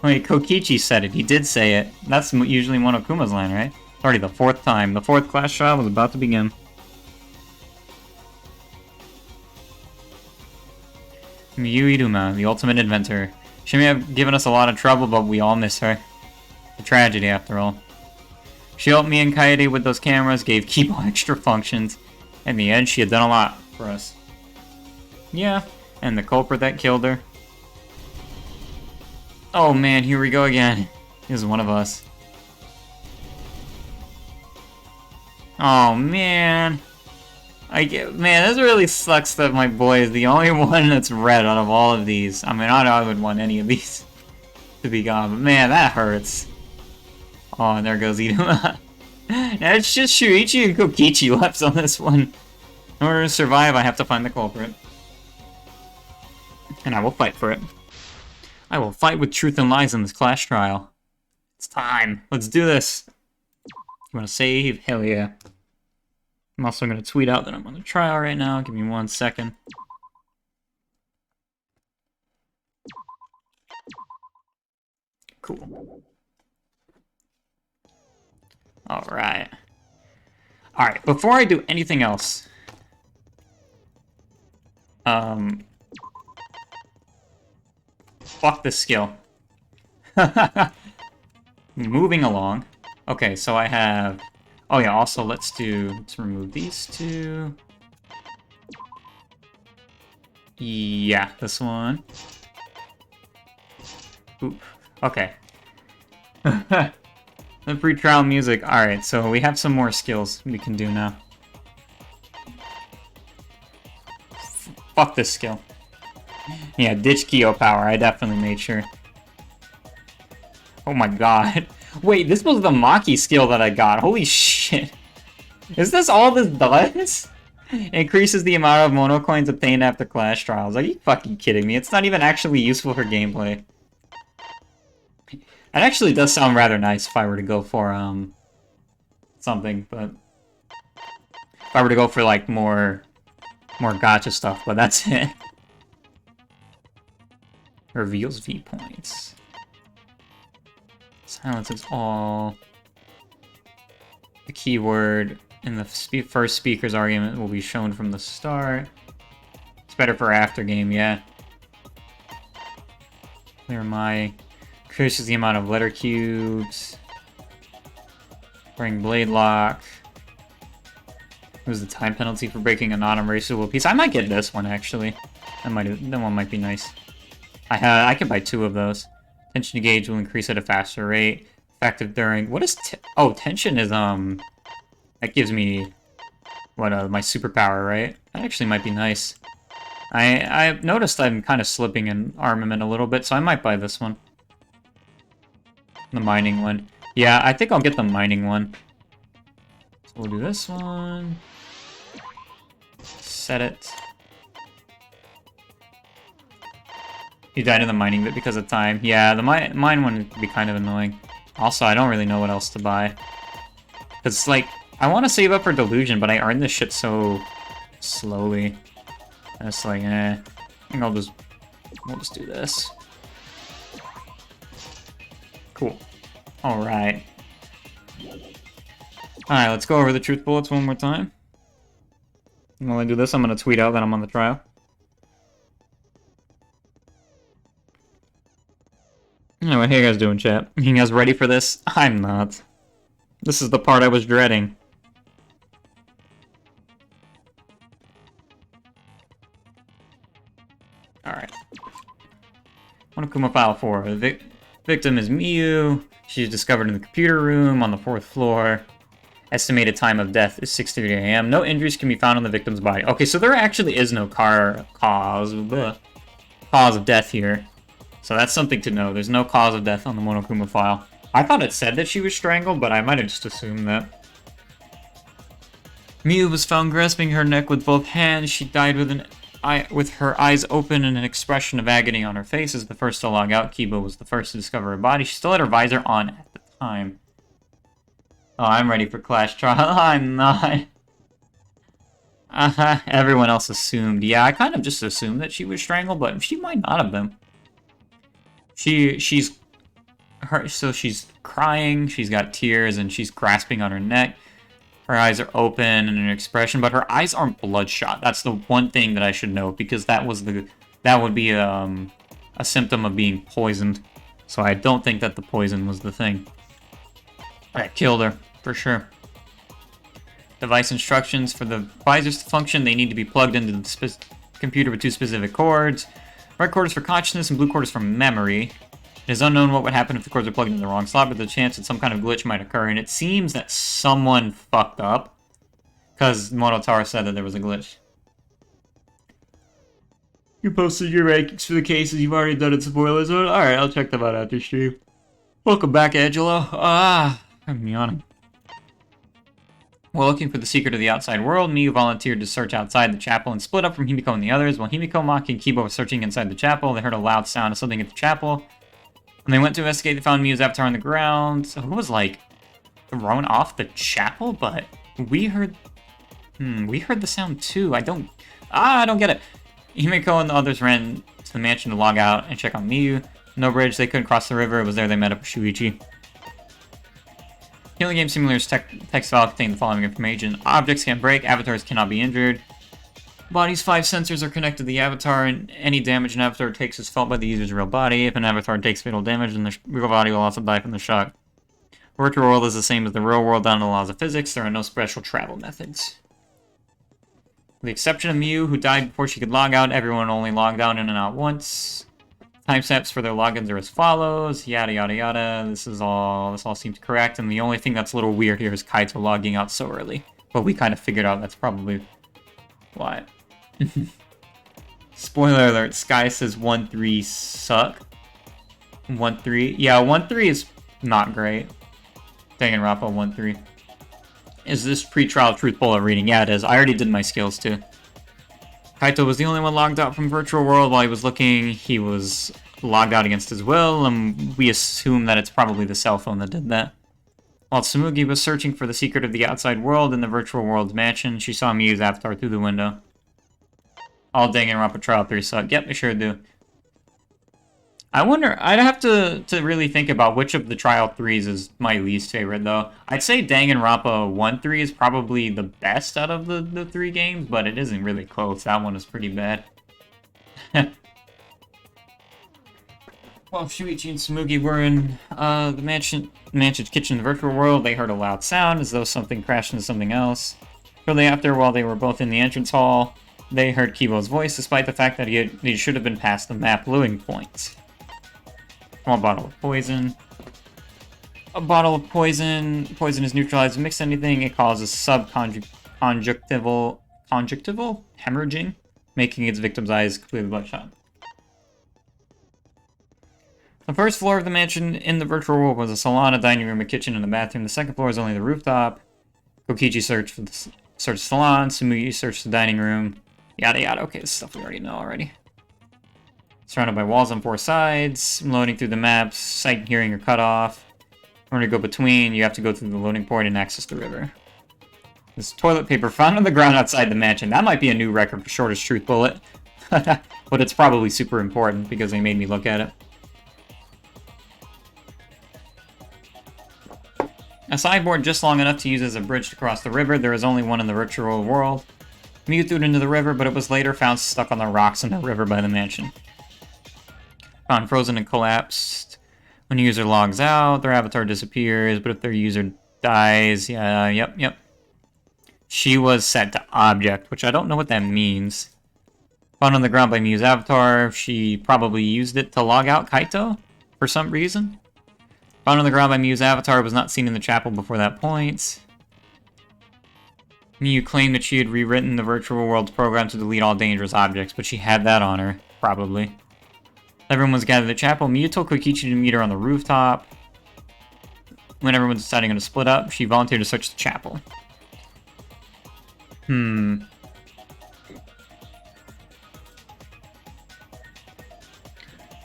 Wait, Kokichi said it. He did say it. That's usually Monokuma's line, right? It's already the 4th time. The 4th class trial was about to begin. Miyu Iruma, the ultimate inventor. She may have given us a lot of trouble, but we all miss her. A tragedy, after all. She helped me and Kaede with those cameras, gave Kibo extra functions. In the end, she had done a lot for us. Yeah, and the culprit that killed her. Oh man, here we go again. He was one of us. Oh man. Man, this really sucks that my boy is the only one that's red out of all of these. I mean, I know I would want any of these to be gone, but man, that hurts. Oh, and there goes Iruma. Now it's just Shuichi and Kokichi left on this one. In order to survive, I have to find the culprit. And I will fight for it. I will fight with truth and lies in this class trial. It's time. Let's do this. You want to save? Hell yeah. I'm also going to tweet out that I'm on the trial right now. Give me 1 second. Cool. Alright. Alright, before I do anything else... Fuck this skill. Moving along. Okay, so I have... Oh yeah, also let's remove these two. Yeah, this one. Oop. Okay. The pre-trial music. Alright, so we have some more skills we can do now. Fuck this skill. Yeah, ditch Kyo power. I definitely made sure. Oh my god. Wait, this was the Maki skill that I got. Holy shit. Is this all this does? Increases the amount of mono coins obtained after Clash Trials. Are you fucking kidding me? It's not even actually useful for gameplay. It actually does sound rather nice if I were to go for, something, but... If I were to go for, like, more gacha stuff, but that's it. Reveals V points. Silences all. The keyword in the first speaker's argument will be shown from the start. It's better for after game, yeah. Clear my... Increases the amount of letter cubes. Bring blade lock. Who's the time penalty for breaking a non-erasable piece? I might get this one actually. That one might be nice. I could buy 2 of those. Tension gauge will increase at a faster rate. Effective during... What is... Oh, tension is, that gives me... What, my superpower, right? That actually might be nice. I've noticed I'm kind of slipping in armament a little bit, so I might buy this one. The mining one. Yeah, I think I'll get the mining one. So we'll do this one. Set it. You died in the mining bit because of time. Yeah, the mine one would be kind of annoying. Also, I don't really know what else to buy. Because, like, I want to save up for Delusion, but I earn this shit so slowly. And it's like, I think we'll just do this. Cool. Alright. Alright, let's go over the truth bullets one more time. And while I do this, I'm going to tweet out that I'm on the trial. Anyway, how you guys doing, chat? You guys ready for this? I'm not. This is the part I was dreading. Alright. Monokuma File 4. The victim is Miyu. She's discovered in the computer room on the 4th floor. Estimated time of death is 6:30 a.m. No injuries can be found on the victim's body. Okay, so there actually is no cause of death here. So that's something to know. There's no cause of death on the Monokuma file. I thought it said that she was strangled, but I might have just assumed that. Miyu was found grasping her neck with both hands. She died with her eyes open and an expression of agony on her face. As the first to log out, Kiba was the first to discover her body. She still had her visor on at the time. Oh, I'm ready for Clash Trial. I'm not. Everyone else assumed. Yeah, I kind of just assumed that she was strangled, but she might not have been. She's crying, she's got tears, and she's grasping on her neck. Her eyes are open and an expression, but her eyes aren't bloodshot. That's the one thing that I should know, because that would be a symptom of being poisoned. So I don't think that the poison was the thing that killed her, for sure. Device instructions for the visors to function. They need to be plugged into the computer with 2 specific cords. Red cord is for consciousness and blue cord is for memory. It is unknown what would happen if the cords are plugged in the wrong slot, but the chance that some kind of glitch might occur, and it seems that someone fucked up, because Monotaro said that there was a glitch. You posted your rankings for the cases, you've already done it, spoilers. Alright, I'll check them out after stream. Welcome back, Angelo. I'm yawning. While looking for the secret of the outside world, Miyu volunteered to search outside the chapel and split up from Himiko and the others. While Himiko, Maki, and Kiba were searching inside the chapel, they heard a loud sound of something at the chapel. When they went to investigate, they found Miyu's avatar on the ground. So who was, like, thrown off the chapel? But we heard the sound too. I don't get it. Himiko and the others ran to the mansion to log out and check on Miyu. No bridge, they couldn't cross the river. It was there they met up with Shuichi. Healing Game Simulator's text file contained the following information. Objects can break, avatars cannot be injured. Body's 5 sensors are connected to the avatar, and any damage an avatar takes is felt by the user's real body. If an avatar takes fatal damage, then the real body will also die from the shock. Virtual world is the same as the real world down to the laws of physics. There are no special travel methods. With the exception of Mew, who died before she could log out, everyone only logged out in and out once. Timestamps for their logins are as follows. Yada yada yada. This all seems correct, and the only thing that's a little weird here is Kaito logging out so early. But we kind of figured out that's probably why. Spoiler alert, Sky says 1-3 suck. 1-3. Yeah, 1-3 is not great. Danganronpa 1-3. Is this pre-trial truth bullet reading? Yeah, it is. I already did my skills too. Kaito was the only one logged out from Virtual World while he was looking. He was logged out against his will, and we assume that it's probably the cell phone that did that. While Tsumugi was searching for the secret of the outside world in the Virtual World's mansion, she saw Miyu's avatar through the window. All Danganronpa Trial 3 suck. Yep, they sure do. I wonder, I'd have to really think about which of the Trial 3s is my least favorite, though. I'd say Danganronpa 1-3 is probably the best out of the 3 games, but it isn't really close. That one is pretty bad. While Shuichi and Tsumugi were in the mansion's kitchen in the Virtual World, they heard a loud sound, as though something crashed into something else. Shortly after, while they were both in the entrance hall, they heard Kibo's voice, despite the fact that he should have been past the map loading points. Small bottle of poison. A bottle of poison. Poison is neutralized. Mix anything. It causes subconjunctival hemorrhaging, making its victim's eyes completely bloodshot. The first floor of the mansion in the Virtual World was a salon, a dining room, a kitchen, and a bathroom. The second floor is only the rooftop. Kokichi searched the salon. Tsumugi searched the dining room. Yada yada. Okay, this stuff we already know already. Surrounded by walls on 4 sides. Loading through the maps. Sight and hearing are cut off. In order to go between, you have to go through the loading port and access the river. This toilet paper found on the ground outside the mansion. That might be a new record for shortest truth bullet. But it's probably super important because they made me look at it. A sideboard just long enough to use as a bridge to cross the river. There is only one in the virtual world. Mew threw it into the river, but it was later found stuck on the rocks in the river by the mansion. Found frozen and collapsed. When a user logs out, their avatar disappears, but if their user dies, yeah, yep. She was set to object, which I don't know what that means. Found on the ground by Mew's avatar, she probably used it to log out Kaito for some reason. Found on the ground by Mew's avatar, was not seen in the chapel before that point. Mew claimed that she had rewritten the virtual world's program to delete all dangerous objects, but she had that on her, probably. Everyone was gathered at the chapel. Mew told Kokichi to meet her on the rooftop. When everyone was deciding to split up, she volunteered to search the chapel.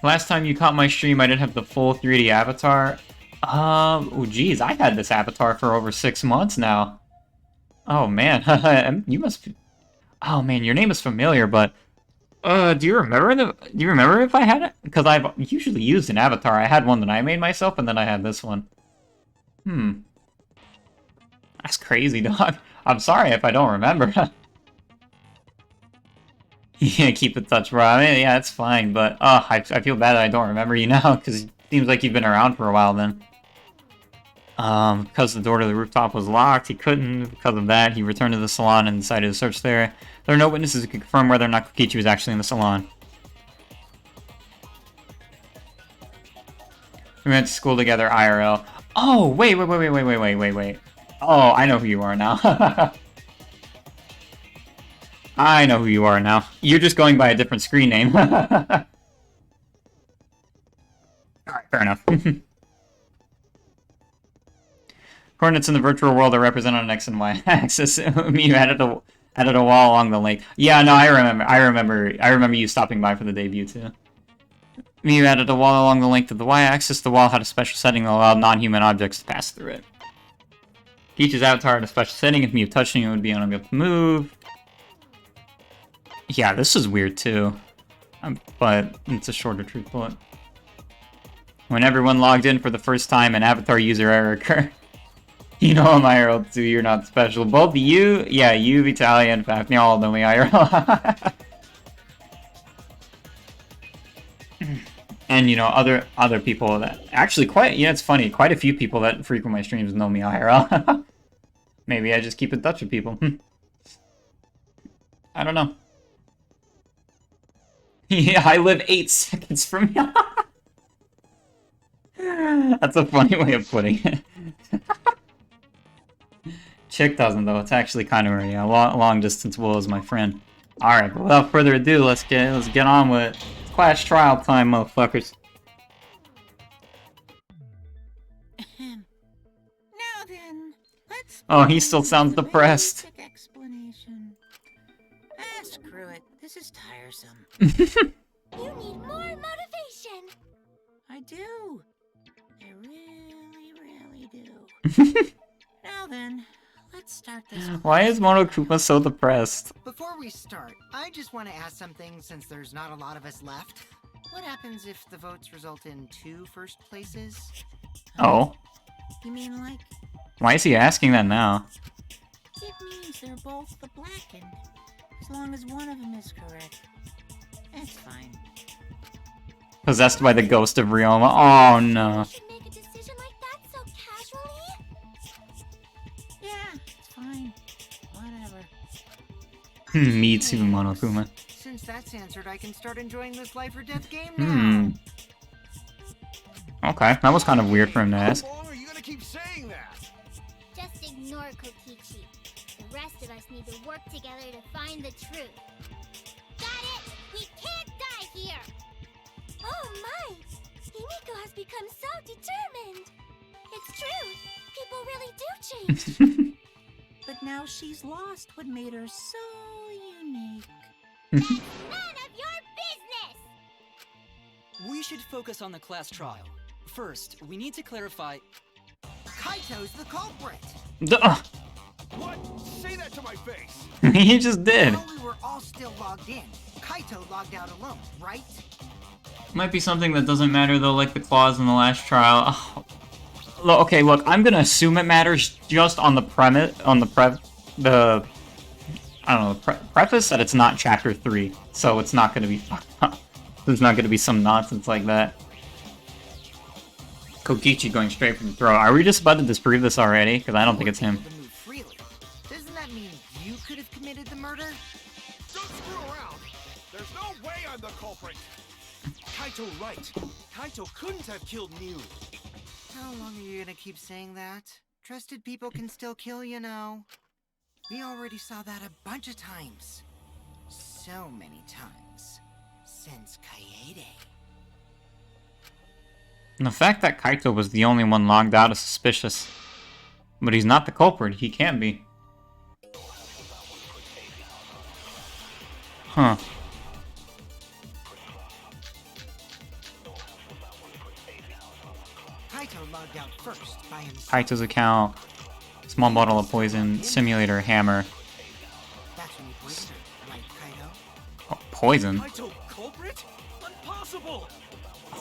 Last time you caught my stream, I didn't have the full 3D avatar. Oh geez, I've had this avatar for over 6 months now. Oh man, you must be... Oh man, your name is familiar, but... do you remember if I had it? Because I've usually used an avatar. I had one that I made myself, and then I had this one. That's crazy, dog. I'm sorry if I don't remember. Yeah, keep in touch, bro. I mean, yeah, it's fine, but I feel bad that I don't remember you now, because it seems like you've been around for a while then. Because the door to the rooftop was locked, he couldn't. Because of that, he returned to the salon and decided to search there. There are no witnesses who can confirm whether or not Kokichi was actually in the salon. We went to school together, IRL. Oh, wait. Oh, I know who you are now. I know who you are now. You're just going by a different screen name. Alright, fair enough. Coordinates in the virtual world are represented on X and Y axis. You added a wall along the lake. Yeah, no, I remember you stopping by for the debut too. Mew added a wall along the length of the Y-axis. The wall had a special setting that allowed non-human objects to pass through it. Peach's avatar had a special setting. If Mew touching it, would be unable to move. Yeah, this is weird too. But it's a shorter truth bullet. When everyone logged in for the first time, an avatar user error occurred. You know I'm IRL too, you're not special. Both you, yeah, you, Vitalia, and Fafnir all know me IRL. And you know, other people that actually it's funny, quite a few people that frequent my streams know me IRL. Maybe I just keep in touch with people. I don't know. Yeah, I live 8 seconds from you. That's a funny way of putting it. Chick doesn't though. It's actually kind of yeah. Long distance Will is my friend. All right, but without further ado, let's get on with it. It's Clash trial time, motherfuckers. Now then, let's. Oh, he still sounds depressed. Basic explanation. Screw it. This is tiresome. You need more motivation. I do. I really do. Now then, let's start this. Why is Monokuma so depressed? Before we start, I just want to ask something since there's not a lot of us left. What happens if the votes result in 2 first places? Oh, You mean like why is he asking that now? it means they're both the blackened, as long as one of them is correct. That's fine. Possessed by the ghost of Ryoma. Oh no. You should make a decision like that so casually. Yeah, it's fine. Whatever. Me too, Monokuma. Since that's answered, I can start enjoying this life or death game now. Okay, that was kind of weird for him to ask. How long are you gonna keep saying that? Just ignore Kokichi. The rest of us need to work together to find the truth. Got it? We can't die here! Oh my! Himiko has become so determined! It's true! People really do change! But now she's lost what made her so unique. That's none of your business! We should focus on the class trial. First, we need to clarify. Kaito's the culprit! What? Say that to my face! He just did. While we were all still logged in, Kaito logged out alone, right? Might be something that doesn't matter though, like the clause in the last trial. Oh. Okay, look, I'm gonna assume it matters just on the premise, preface that it's not chapter 3, so it's not gonna be fucked up. There's not gonna be some nonsense like that. Kokichi going straight from the throat. Are we just about to disprove this already? Because I don't think it's him. To move freely. Doesn't that mean you could have committed the murder? Don't screw around! There's no way I'm the culprit! Kaito right. Kaito couldn't have killed Mew. How long are you gonna keep saying that? Trusted people can still kill, you know. We already saw that a bunch of times. So many times. Since Kaede. And the fact that Kaito was the only one logged out is suspicious. But he's not the culprit, he can't be. Huh. Kaito logged out first by himself. Kaito's account, small bottle of poison, simulator, hammer. That's when you poisoned her, right, Kaito? Oh, poison? Kaito culprit? Impossible!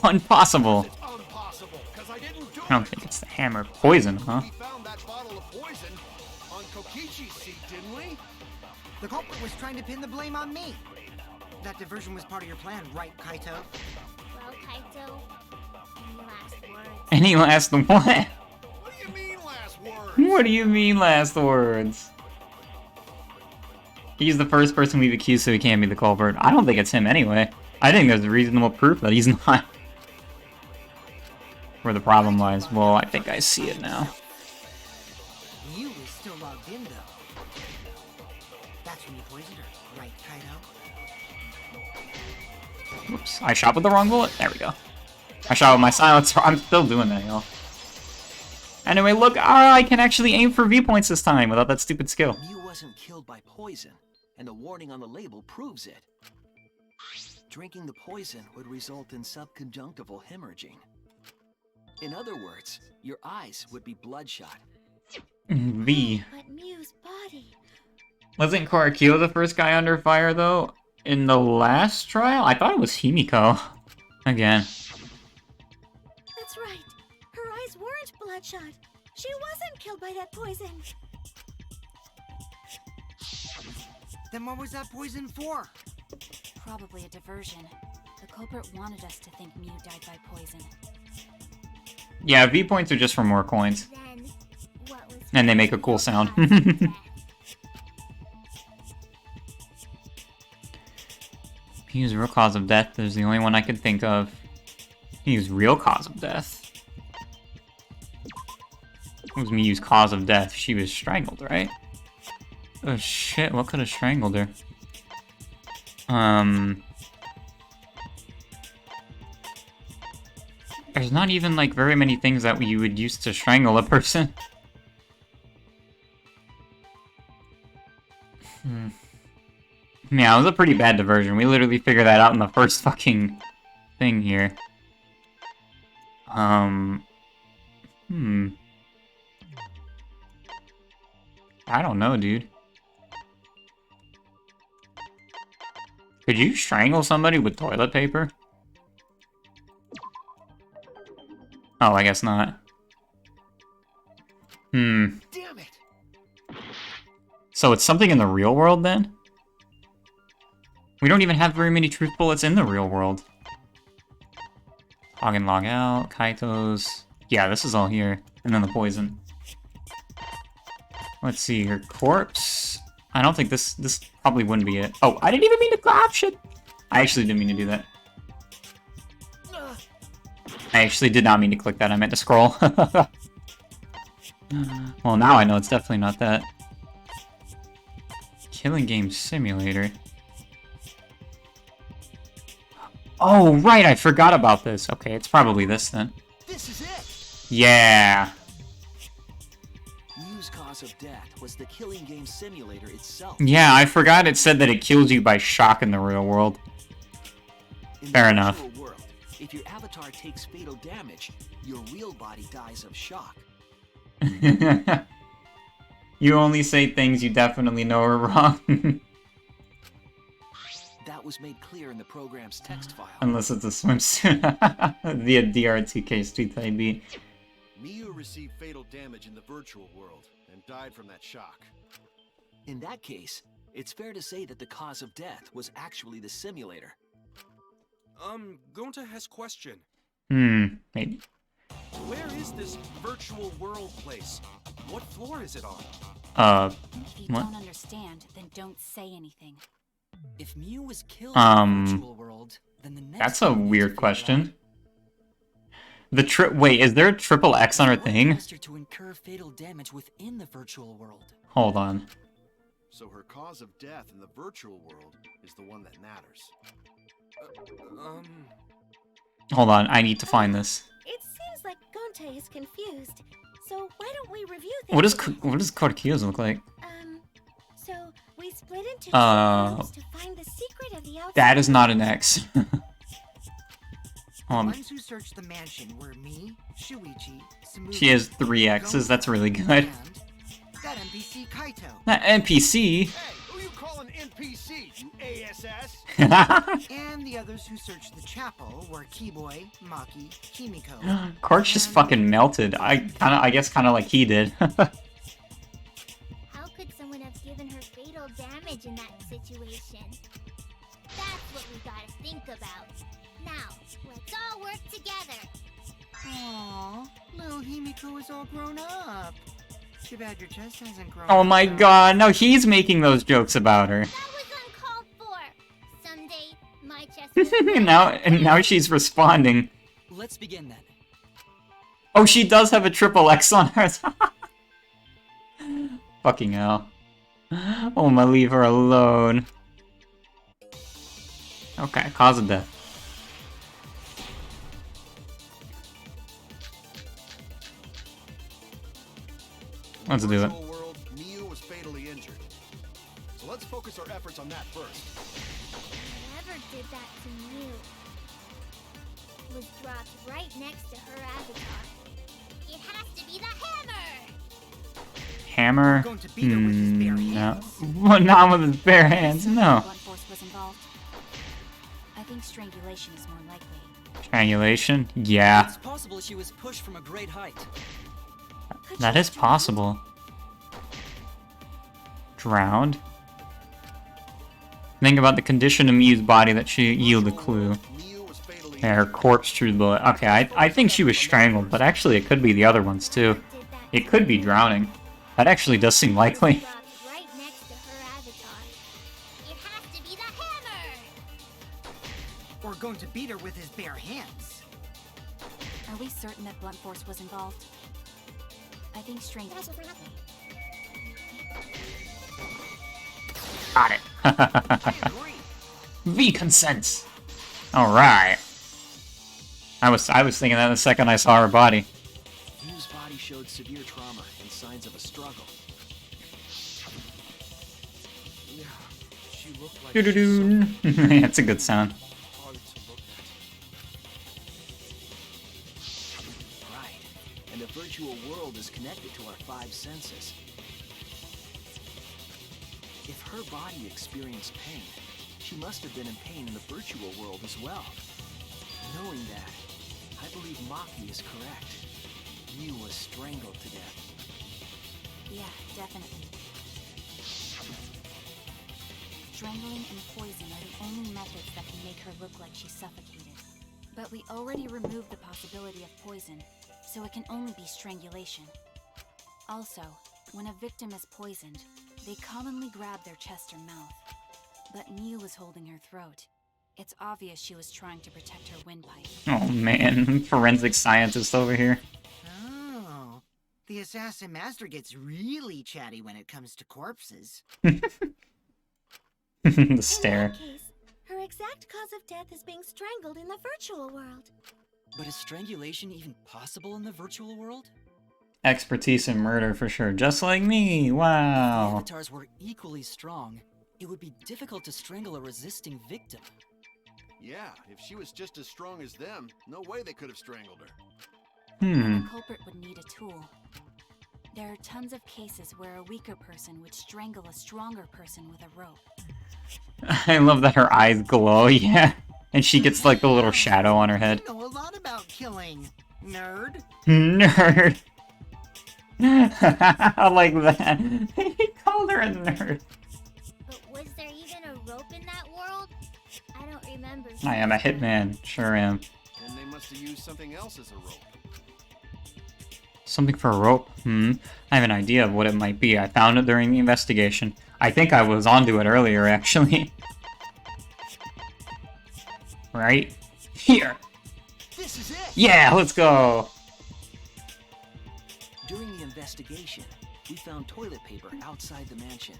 Impossible! It's impossible, because I didn't do I don't it! think it's the hammer. Poison, huh? We found that bottle of poison on Kokichi's seat, didn't we? The culprit was trying to pin the blame on me. That diversion was part of your plan, right, Kaito? Well, Kaito, any last words? Any last what? What do you mean last words? What do you mean last words? He's the first person we've accused, so he can't be the culprit. I don't think it's him anyway. I think there's reasonable proof that he's not. Where the problem lies. Well, I think I see it now. You was still logged in, though. That's when you poisoned her, right, Kaito? Oops, I shot with the wrong bullet? There we go. I shot with my silencer. I'm still doing that, y'all. Anyway, look, I can actually aim for V-points this time without that stupid skill. Mew wasn't killed by poison, and the warning on the label proves it. Drinking the poison would result in subconjunctival hemorrhaging. In other words, your eyes would be bloodshot. V. But Mew's body. Wasn't Korakio the first guy under fire, though? In the last trial? I thought it was Himiko. Again. That's right. Her eyes weren't bloodshot. She wasn't killed by that poison. Then what was that poison for? Probably a diversion. The culprit wanted us to think Mew died by poison. Yeah, V points are just for more coins. Then, what was And they make a the cool real sound. cause of death? Mew's real cause of death is the only one I could think of. Mew's real cause of death. What was Mew's cause of death? She was strangled, right? Oh shit, what could have strangled her? There's not even, like, very many things that you would use to strangle a person. Yeah, it was a pretty bad diversion. We literally figured that out in the first fucking thing here. I don't know, dude. Could you strangle somebody with toilet paper? Oh, I guess not. Damn it! So it's something in the real world, then? We don't even have very many truth bullets in the real world. Log in, log out, Kaito's... Yeah, this is all here. And then the poison. Let's see, her corpse... I don't think this probably wouldn't be it. Oh, I didn't even mean to clap, shit! I actually didn't mean to do that. I actually did not mean to click that, I meant to scroll. Well, now I know it's definitely not that. Killing Game Simulator. Oh, right, I forgot about this. Okay, it's probably this then. This is it! Yeah! Mew's cause of death was the Killing Game Simulator itself. Yeah, I forgot it said that it kills you by shock in the real world. In Fair the enough. virtual world, if your avatar takes fatal damage, your real body dies of shock. You only say things you definitely know are wrong. That was made clear in the program's text file. Unless it's a swimsuit. The DRTK Street I beat. Miyu received fatal damage in the virtual world and died from that shock. In that case, it's fair to say that the cause of death was actually the simulator. Gonta has question. Maybe. Where is this virtual world place? What floor is it on? If you What? don't understand, then don't say anything. If Mew was killed in the virtual world, then the next That's a thing we need to weird figure question. Wait, is there a triple X on her out, what thing? caused her to incur fatal damage within the virtual world? Hold on. So her cause of death in the virtual world is the one that matters. Hold on, I need to find this. It seems like Gonte is confused. So why don't we review things? What does Korkyos look like? So we split into two groups to find the secret of the outside. That is not an X. The ones who searched the mansion were me, Shuichi, Samugi, She has 3 X's, that's really good. and that NPC Kaito. That NPC? Hey, who you calling NPC, you ASS? And the others who searched the chapel were Keyboy, Maki, Kimiko. Kork's just and- fucking melted. I guess kinda like he did. How could someone have given her fatal damage in that situation? That's what we gotta think about. Now, let's all work together. Aww, little Himiko is all grown up. Too bad your chest hasn't grown Oh up, my though. god, no, he's making those jokes about her. That was uncalled for. Someday, my chest will and now she's responding. Let's begin then. Oh, she does have a triple X on her. Fucking hell. Oh, my, leave her alone. Okay, cause of death. Let's do it. Virtual world, Miyu was fatally injured. So let's focus our efforts on that first. Whoever did that to Mew was dropped right next to her avatar. It has to be the hammer! Hammer? Going to beat her with his bare No. hands. Well, not with his bare hands, no. Blunt force was involved. I think strangulation is more likely. Strangulation? Yeah, It's possible she was pushed from a great height. that is possible. Drowned? Think about the condition of Miu's body that she yield a clue. Miu was fatally Yeah, her corpse through the bullet. Okay, I think she was strangled, but actually it could be the other ones too. It could be drowning. That actually does seem likely. Dropped right next to her avatar. It has to be the hammer! Or going to beat her with his bare hands. Are we certain that blunt force was involved? I think strength. Got it. I agree. V consents. All right. I was thinking that the second I saw her body. Miu's body showed severe trauma and signs of a struggle. Yeah, she looked like Doo-doo-doo. That's a good sound. hard to look at. Right. And the virtual world is connected to our 5 senses. If her body experienced pain, she must have been in pain in the virtual world as well. Knowing that, I believe Maki is correct. Miu was strangled to death. Yeah, definitely. Strangling and poison are the only methods that can make her look like she's suffocated. But we already removed the possibility of poison, so it can only be strangulation. Also, when a victim is poisoned, they commonly grab their chest or mouth. But Miu was holding her throat. It's obvious she was trying to protect her windpipe. Oh man, forensic scientist over here. Oh, the assassin master gets really chatty when it comes to corpses. The stare. In that case, her exact cause of death is being strangled in the virtual world. But is strangulation even possible in the virtual world? Expertise in murder for sure, just like me. If the Wow. avatars were equally strong, it would be difficult to strangle a resisting victim. Yeah, if she was just as strong as them, no way they could have strangled her. The culprit would need a tool. There are tons of cases where a weaker person would strangle a stronger person with a rope. I love that her eyes glow, yeah. And she gets like the little shadow on her head. You know a lot about killing, nerd. Nerd. I like that. He called her a nerd. But was there even a rope in that world? I don't remember. I am a hitman. Sure am. And they must have used something else as a rope. Something for a rope? I have an idea of what it might be. I found it during the investigation. I think I was onto it earlier, actually. Right? Here. This is it! Yeah, let's go. During the investigation, we found toilet paper outside the mansion.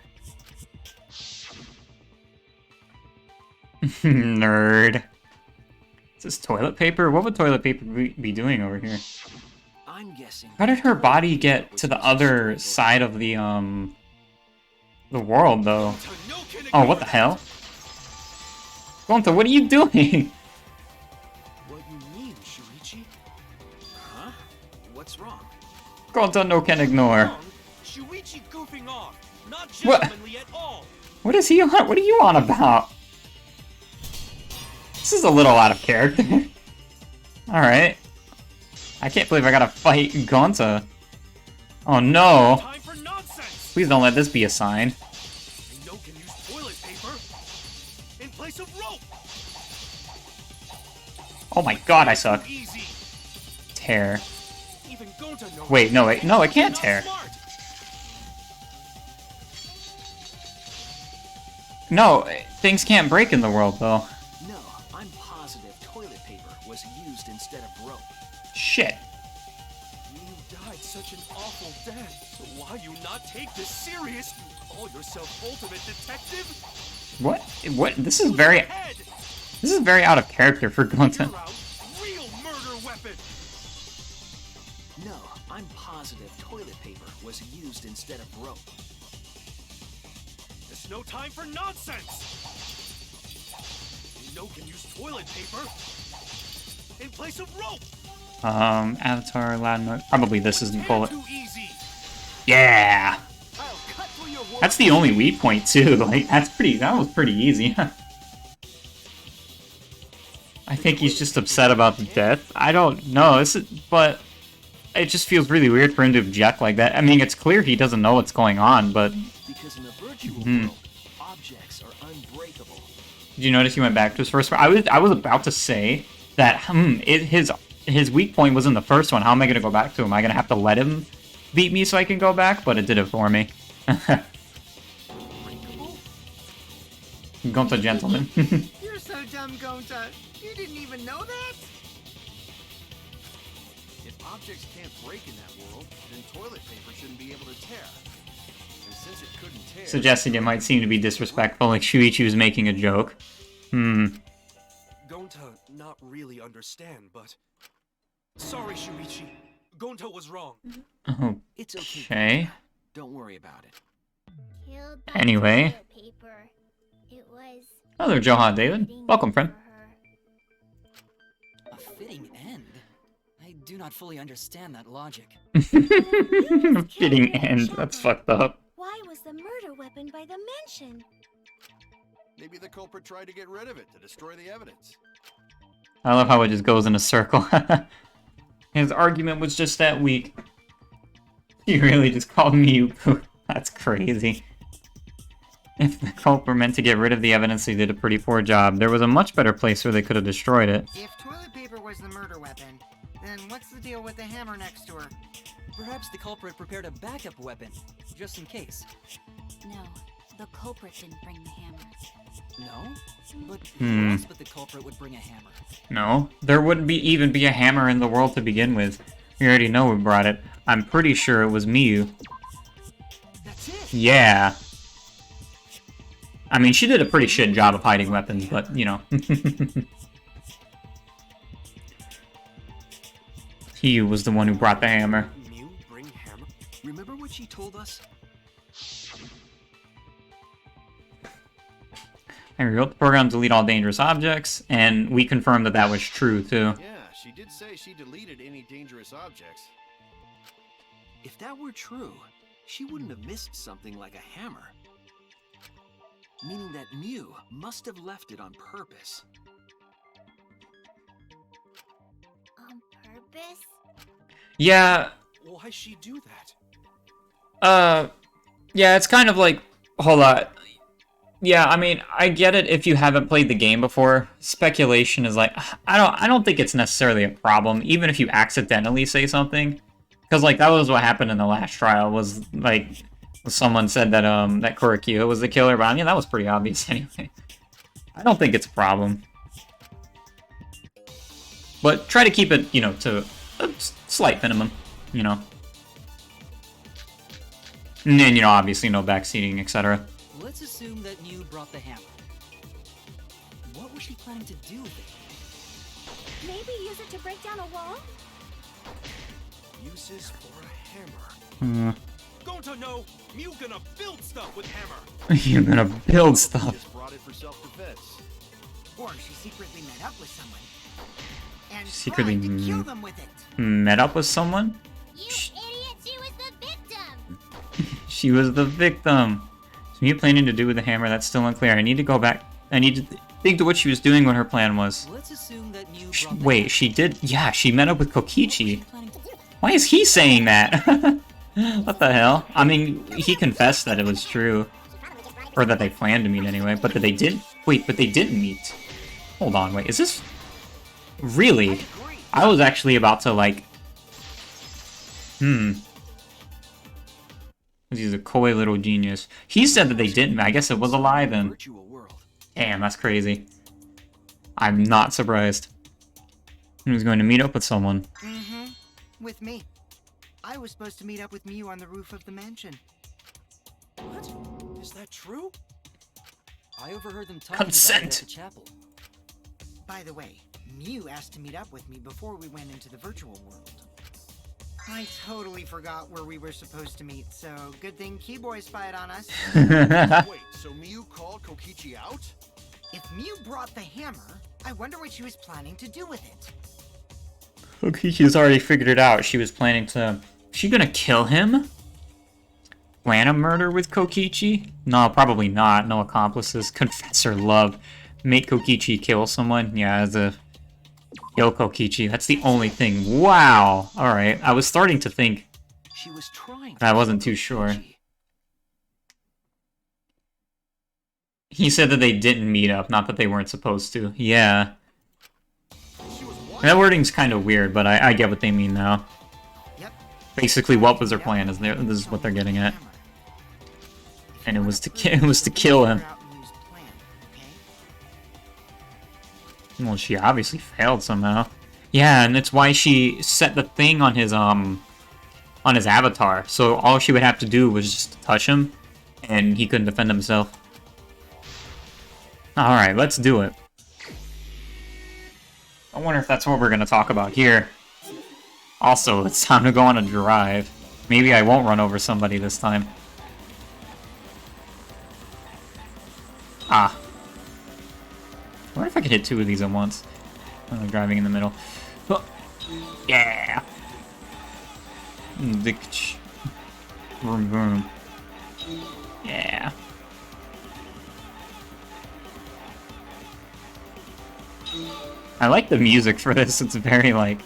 Nerd. Is this toilet paper? What would toilet paper be doing over here? I'm guessing. How did her toilet body paper get was to the used other strangle side of the world, though? Oh, what the hell? Gonta, what are you doing? What you mean, Shuichi? Huh? What's wrong? Gonta no can ignore. Wrong? Shuichi goofing off. Not What? gentlemanly at all. What is he on? What are you on about? This is a little out of character. Alright. I can't believe I gotta fight Gonta. Oh no. Time for nonsense. Please don't let this be a sign. I know can use toilet paper in place of rope. Oh my god, I suck. Too easy. Tear. Even Gonta knows. Wait, no, wait, no, I can't Not tear. smart. No, things can't break in the world, though. No, I'm positive toilet paper was used instead of rope. Shit. You died such an awful death. So why you not take this serious? You call yourself ultimate detective? What? What? This is very out of character for Gonta. You're out. Real murder weapon. No, I'm positive toilet paper was used instead of rope. There's no time for nonsense. You know can use toilet paper in place of rope. Avatar, loud noise. Probably this isn't bullet. Too easy. Yeah! I'll cut through your world. That's the only weak point, too. Like, that was pretty easy. I think he's just upset about the death. I don't know, but it just feels really weird for him to object like that. I mean, it's clear he doesn't know what's going on, but Because in the virtual world, objects are unbreakable Did you notice he went back to his first one? I was about to say that his weak point was in the first one. How am I gonna go back to him? Am I gonna have to let him beat me so I can go back? But it did it for me. Gonta gentleman. You're so dumb, Gonta. You didn't even know that? If objects can't break in that world, then toilet paper shouldn't be able to tear. And since it couldn't tear... Suggesting it might seem to be disrespectful, like Shuichi was making a joke. Gonta not really understand, but... Sorry, Shuichi. Gonta was wrong. It's okay. Okay. Don't worry about it. Killed by Anyway. toilet paper. It was Hello there, Johan David. fitting Welcome, friend. for her. A fitting end? I do not fully understand that logic. Fitting end. That's fucked up. Why was the murder weapon by the mansion? Maybe the culprit tried to get rid of it to destroy the evidence. I love how it just goes in a circle. His argument was just that weak. He really just called me you poo. That's crazy. If the culprit meant to get rid of the evidence, they did a pretty poor job. There was a much better place where they could have destroyed it. If toilet paper was the murder weapon, then what's the deal with the hammer next to her? Perhaps the culprit prepared a backup weapon, just in case. No, the culprit didn't bring the hammer. No? But who else but the culprit would bring a hammer? No, there wouldn't even be a hammer in the world to begin with. We already know who brought it. I'm pretty sure it was Miyu. That's it! Yeah. I mean, she did a pretty shit job of hiding weapons, but, you know. He was the one who brought the hammer. Mew bring hammer? Remember what she told us? I rebuilt the program to delete all dangerous objects, and we confirmed that that was true, too. Yeah, she did say she deleted any dangerous objects. If that were true, she wouldn't have missed something like a hammer. Meaning that Mew must have left it on purpose. On purpose? Yeah, Why she do that? yeah, it's kind of like, hold on. Yeah, I mean, I get it if you haven't played the game before. Speculation is like, I don't think it's necessarily a problem, even if you accidentally say something. Because, like, that was what happened in the last trial, was, like, someone said that, that Kurikyo was the killer, but I mean, that was pretty obvious anyway. I don't think it's a problem. But try to keep it, you know, to a slight minimum, you know. And then, you know, obviously no backseating, etc. Let's assume that Mew brought the hammer. What was she planning to do with it? Maybe use it to break down a wall? Uses for a hammer. Hmm. Gonta, no! Mew gonna build stuff with hammer! You're gonna build stuff. Just brought it for self-defense. Or she secretly met up with someone and Secretly tried to kill them with it. Met up with someone? You idiot! She was the victim! She was the victim. So you planning to do with the hammer? That's still unclear. I need to go back. I need to think to what she was doing when her plan was. Let's assume that Mew brought the Wait, hammer. she did? Yeah, she met up with What was she Kokichi. planning to do? Why is he saying that? What the hell? I mean, he confessed that it was true. Or that they planned to meet anyway, but that they didn't. Wait, but they didn't meet. Hold on, wait, is this... Really? I was actually about to, like... He's a coy little genius. He said that they didn't. I guess it was a lie then. Virtual world. Damn, that's crazy. I'm not surprised. He was going to meet up with someone. Mm-hmm. With me. I was supposed to meet up with Mew on the roof of the mansion. What? Is that true? I overheard them talking Consent. about it at the chapel. By the way, Mew asked to meet up with me before we went into the virtual world. I totally forgot where we were supposed to meet, so good thing Keyboy spied on us. Wait, so Mew called Kokichi out? If Mew brought the hammer, I wonder what she was planning to do with it. Kokichi's already figured it out. She was planning to... Is she gonna kill him? Plan a murder with Kokichi? No, probably not. No accomplices. Confess her love. Make Kokichi kill someone? Yeah, as a... Kill Kokichi. That's the only thing. Wow! Alright, I was starting to think... She was trying. I wasn't too sure. He said that they didn't meet up, not that they weren't supposed to. Yeah. She was what? That wording's kind of weird, but I get what they mean now. Yep. Basically, what was their plan? This is what they're getting at. And it was to kill him. Well, she obviously failed somehow. Yeah, and that's why she set the thing on his avatar. So all she would have to do was just touch him, and he couldn't defend himself. All right, let's do it. I wonder if that's what we're gonna talk about here. Also, it's time to go on a drive. Maybe I won't run over somebody this time. Ah. I wonder if I could hit two of these at once. Driving in the middle. Oh. Yeah! Vroom vroom. Yeah. I like the music for this. It's very like...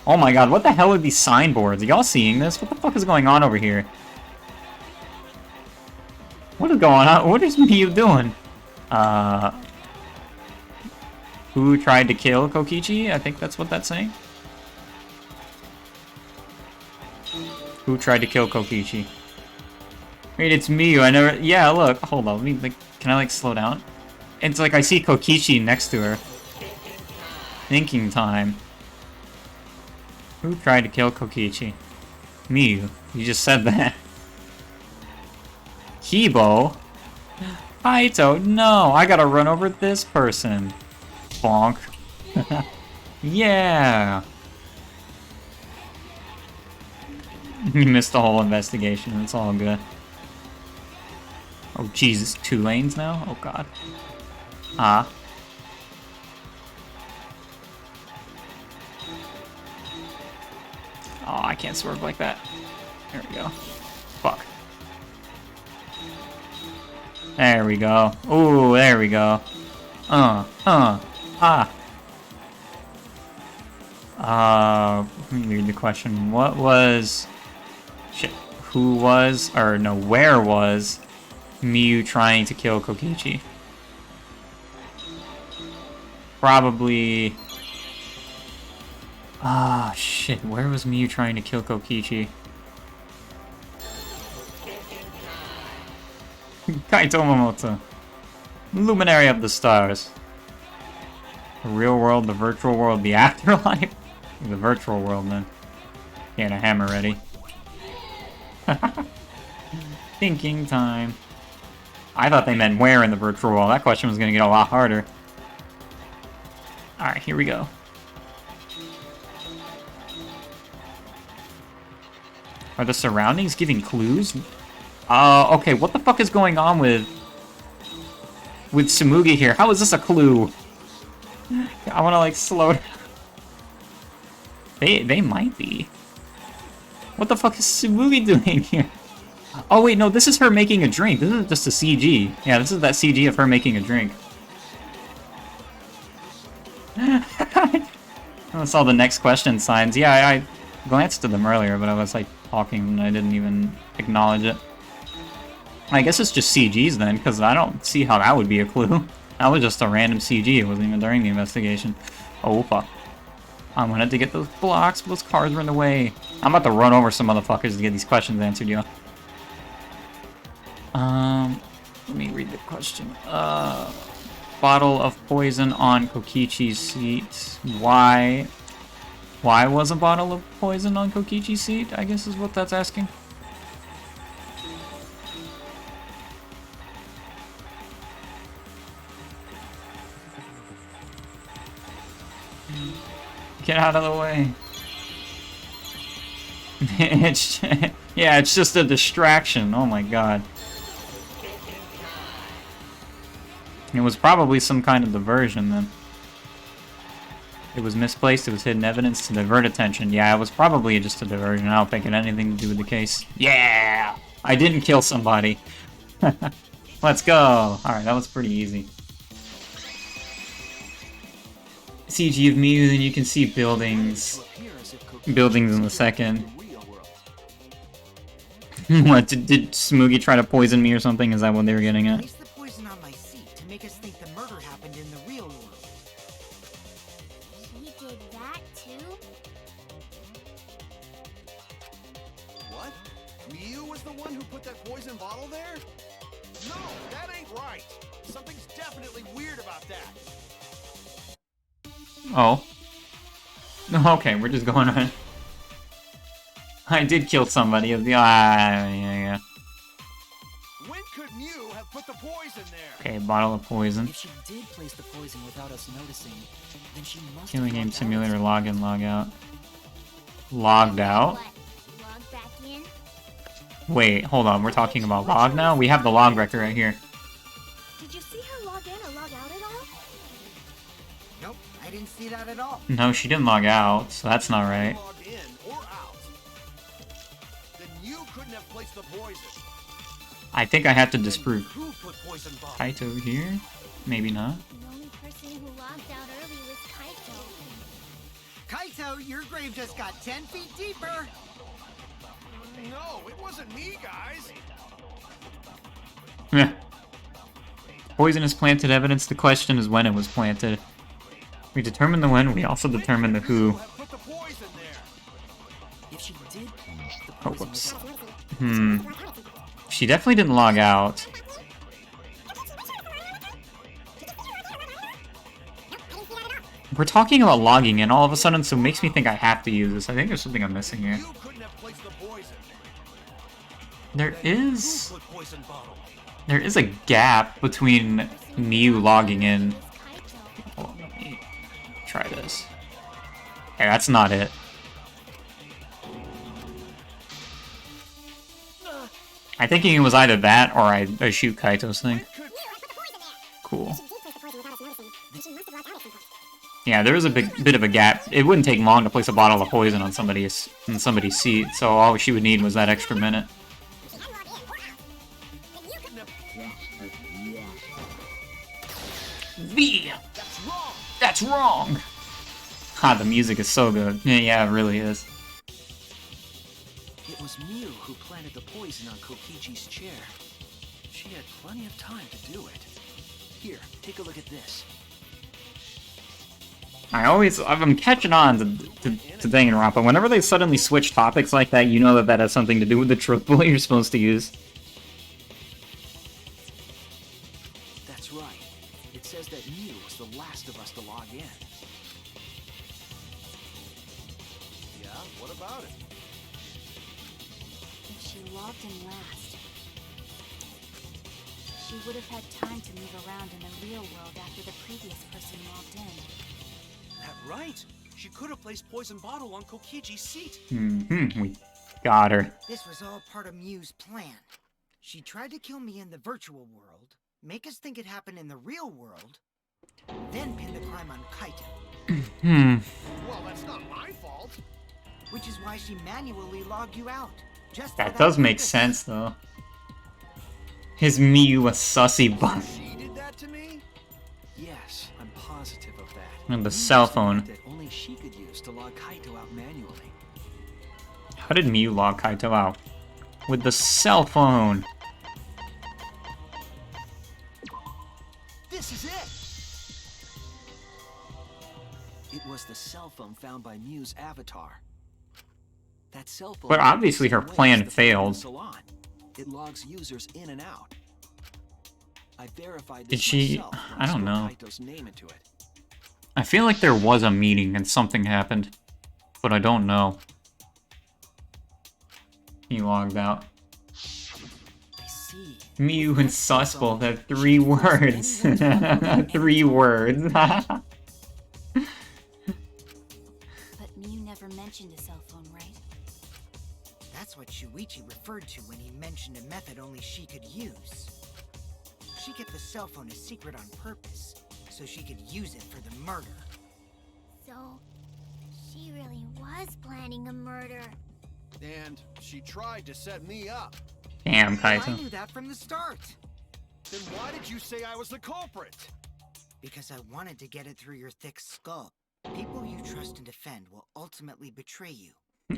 Oh my god, what the hell are these signboards? Are y'all seeing this? What the fuck is going on over here? What is going on? What is Miyu doing? Who tried to kill Kokichi? I think that's what that's saying. Who tried to kill Kokichi? Wait, it's Miyu. I never... Yeah, look. Hold on. Let me, like... Can I, like, slow down? It's like I see Kokichi next to her. Thinking time. Who tried to kill Kokichi? Miyu. You just said that. Kibo? Kaito, no! I gotta run over this person. Bonk. Yeah! You missed the whole investigation. It's all good. Oh, Jesus. 2 lanes now? Oh, God. Ah. Oh, I can't swerve like that. There we go. Fuck. There we go. Ooh, there we go. Ah. Let me read the question. What was... Shit. Who was... Or, no, where was Miyu trying to kill Kokichi? Probably... Ah, shit. Where was Miyu trying to kill Kokichi? Kaito Momoto. Luminary of the stars. The real world, the virtual world, the afterlife? The virtual world, then. Get a hammer ready. Thinking time. I thought they meant where in the virtual world. That question was gonna get a lot harder. Alright, here we go. Are the surroundings giving clues? Okay, what the fuck is going on with Tsumugi here? How is this a clue? I wanna, like, slow down. They might be. What the fuck is Tsumugi doing here? Oh, wait, no, this is her making a drink. This isn't just a CG. Yeah, this is that CG of her making a drink. I saw the next question signs. Yeah, I glanced at them earlier, but I was, like, talking and I didn't even acknowledge it. I guess it's just CGs then, because I don't see how that would be a clue. That was just a random CG. It wasn't even during the investigation. Oh, fuck. I wanted to get those blocks, but those cars were in the way. I'm about to run over some motherfuckers to get these questions answered, yo. Let me read the question. Bottle of poison on Kokichi's seat. Why was a bottle of poison on Kokichi's seat? I guess is what that's asking. Get out of the way. Yeah, it's just a distraction. Oh my god. It was probably some kind of diversion then. It was misplaced, it was hidden evidence to divert attention. Yeah, it was probably just a diversion. I don't think it had anything to do with the case. Yeah! I didn't kill somebody. Let's go! Alright, that was pretty easy. CG of Miyu, then you can see buildings. Buildings in the second. What, did Tsumugi try to poison me or something? Is that what they were getting at? Place the poison on my seat. in the real world. She did that too? What? Miu was the one who put that poison bottle there? No, that ain't right. Something's definitely weird about that. Oh. Okay, we're just going on. I did kill somebody. Yeah. When could Miu have put the poison there? Okay, bottle of poison. If she did place the poison without us noticing, then she must Killing have game logged out. simulator, log in, log out. Logged out? What? Log back in? Wait, hold on. We're talking about log now? We have the log record right here. Did you see her log in or log out at all? Nope, I didn't see that at all. No, she didn't log out, so that's not right. Logged in or out. Then you couldn't have placed the poison. I think I have to disprove. Who put poison bomb? Kaito here? Maybe not. The only person who logged out early was Kaito. Kaito, your grave just got 10 feet deeper! No, it wasn't me, guys. Meh. Poison is planted evidence. The question is when it was planted. We determine the when, we also determine the who. Who have put the poison there? If she did place the Oh, poison whoops. She definitely didn't log out. We're talking about logging in all of a sudden, so it makes me think I have to use this. I think there's something I'm missing here. You couldn't have placed the poison. There is... Who put poison bottle? There is a gap between Miu logging in. Was Kaito. Hold on, let me try this. Okay, that's not it. I'm thinking it was either that or I shoot Kaito's thing. Cool. Yeah, there is a bit of a gap. It wouldn't take long to place a bottle of poison on somebody's seat, so all she would need was that extra minute. V! That's wrong! Ha, the music is so good. Yeah, it really is. It was Miu who planted the poison on Kokichi's chair. She had plenty of time to do it. Here, take a look at this. I'm catching on to Danganronpa. Whenever they suddenly switch topics like that, you know that that has something to do with the truth bullet you're supposed to use. That's right. It says that Miu was the last of us to log in. Yeah, what about it? If she logged in last, she would have had time to move around in the real world after the previous person logged in. That right. She could have placed poison bottle on Kokichi's seat. We got her. This was all part of Miu's plan. She tried to kill me in the virtual world, make us think it happened in the real world, then pin the crime on Kaito. Well, that's not my fault. Which is why she manually logged you out. Just for That does make purpose. sense, though. His Miu a sussy butt. She did that to me? Yes, I'm positive of that. And the Miu cell used a phone. method only she could use to log Kaito out manually. How did Miu log Kaito out? With the cell phone. This is it. It was the cell phone found by Miu's avatar. That cell phone. But obviously her works the same plan way as the phone in failed. the salon. It logs users in and out. I verified Did this she- myself when I don't stored know. Kaito's name into it. I feel like there was a meeting and something happened. But I don't know. He logged out. I see. Miu and Sussbolt have 3 words. 3 words. But Miu never mentioned a cell phone, right? That's what Shuichi referred to when he mentioned a method only she could use. She kept the cell phone a secret on purpose, so she could use it for the murder. So, she really was planning a murder. And she tried to set me up. Damn, I Kaito. knew that from the start. Then why did you say I was the culprit? Because I wanted to get it through your thick skull. People you trust and defend will ultimately betray you.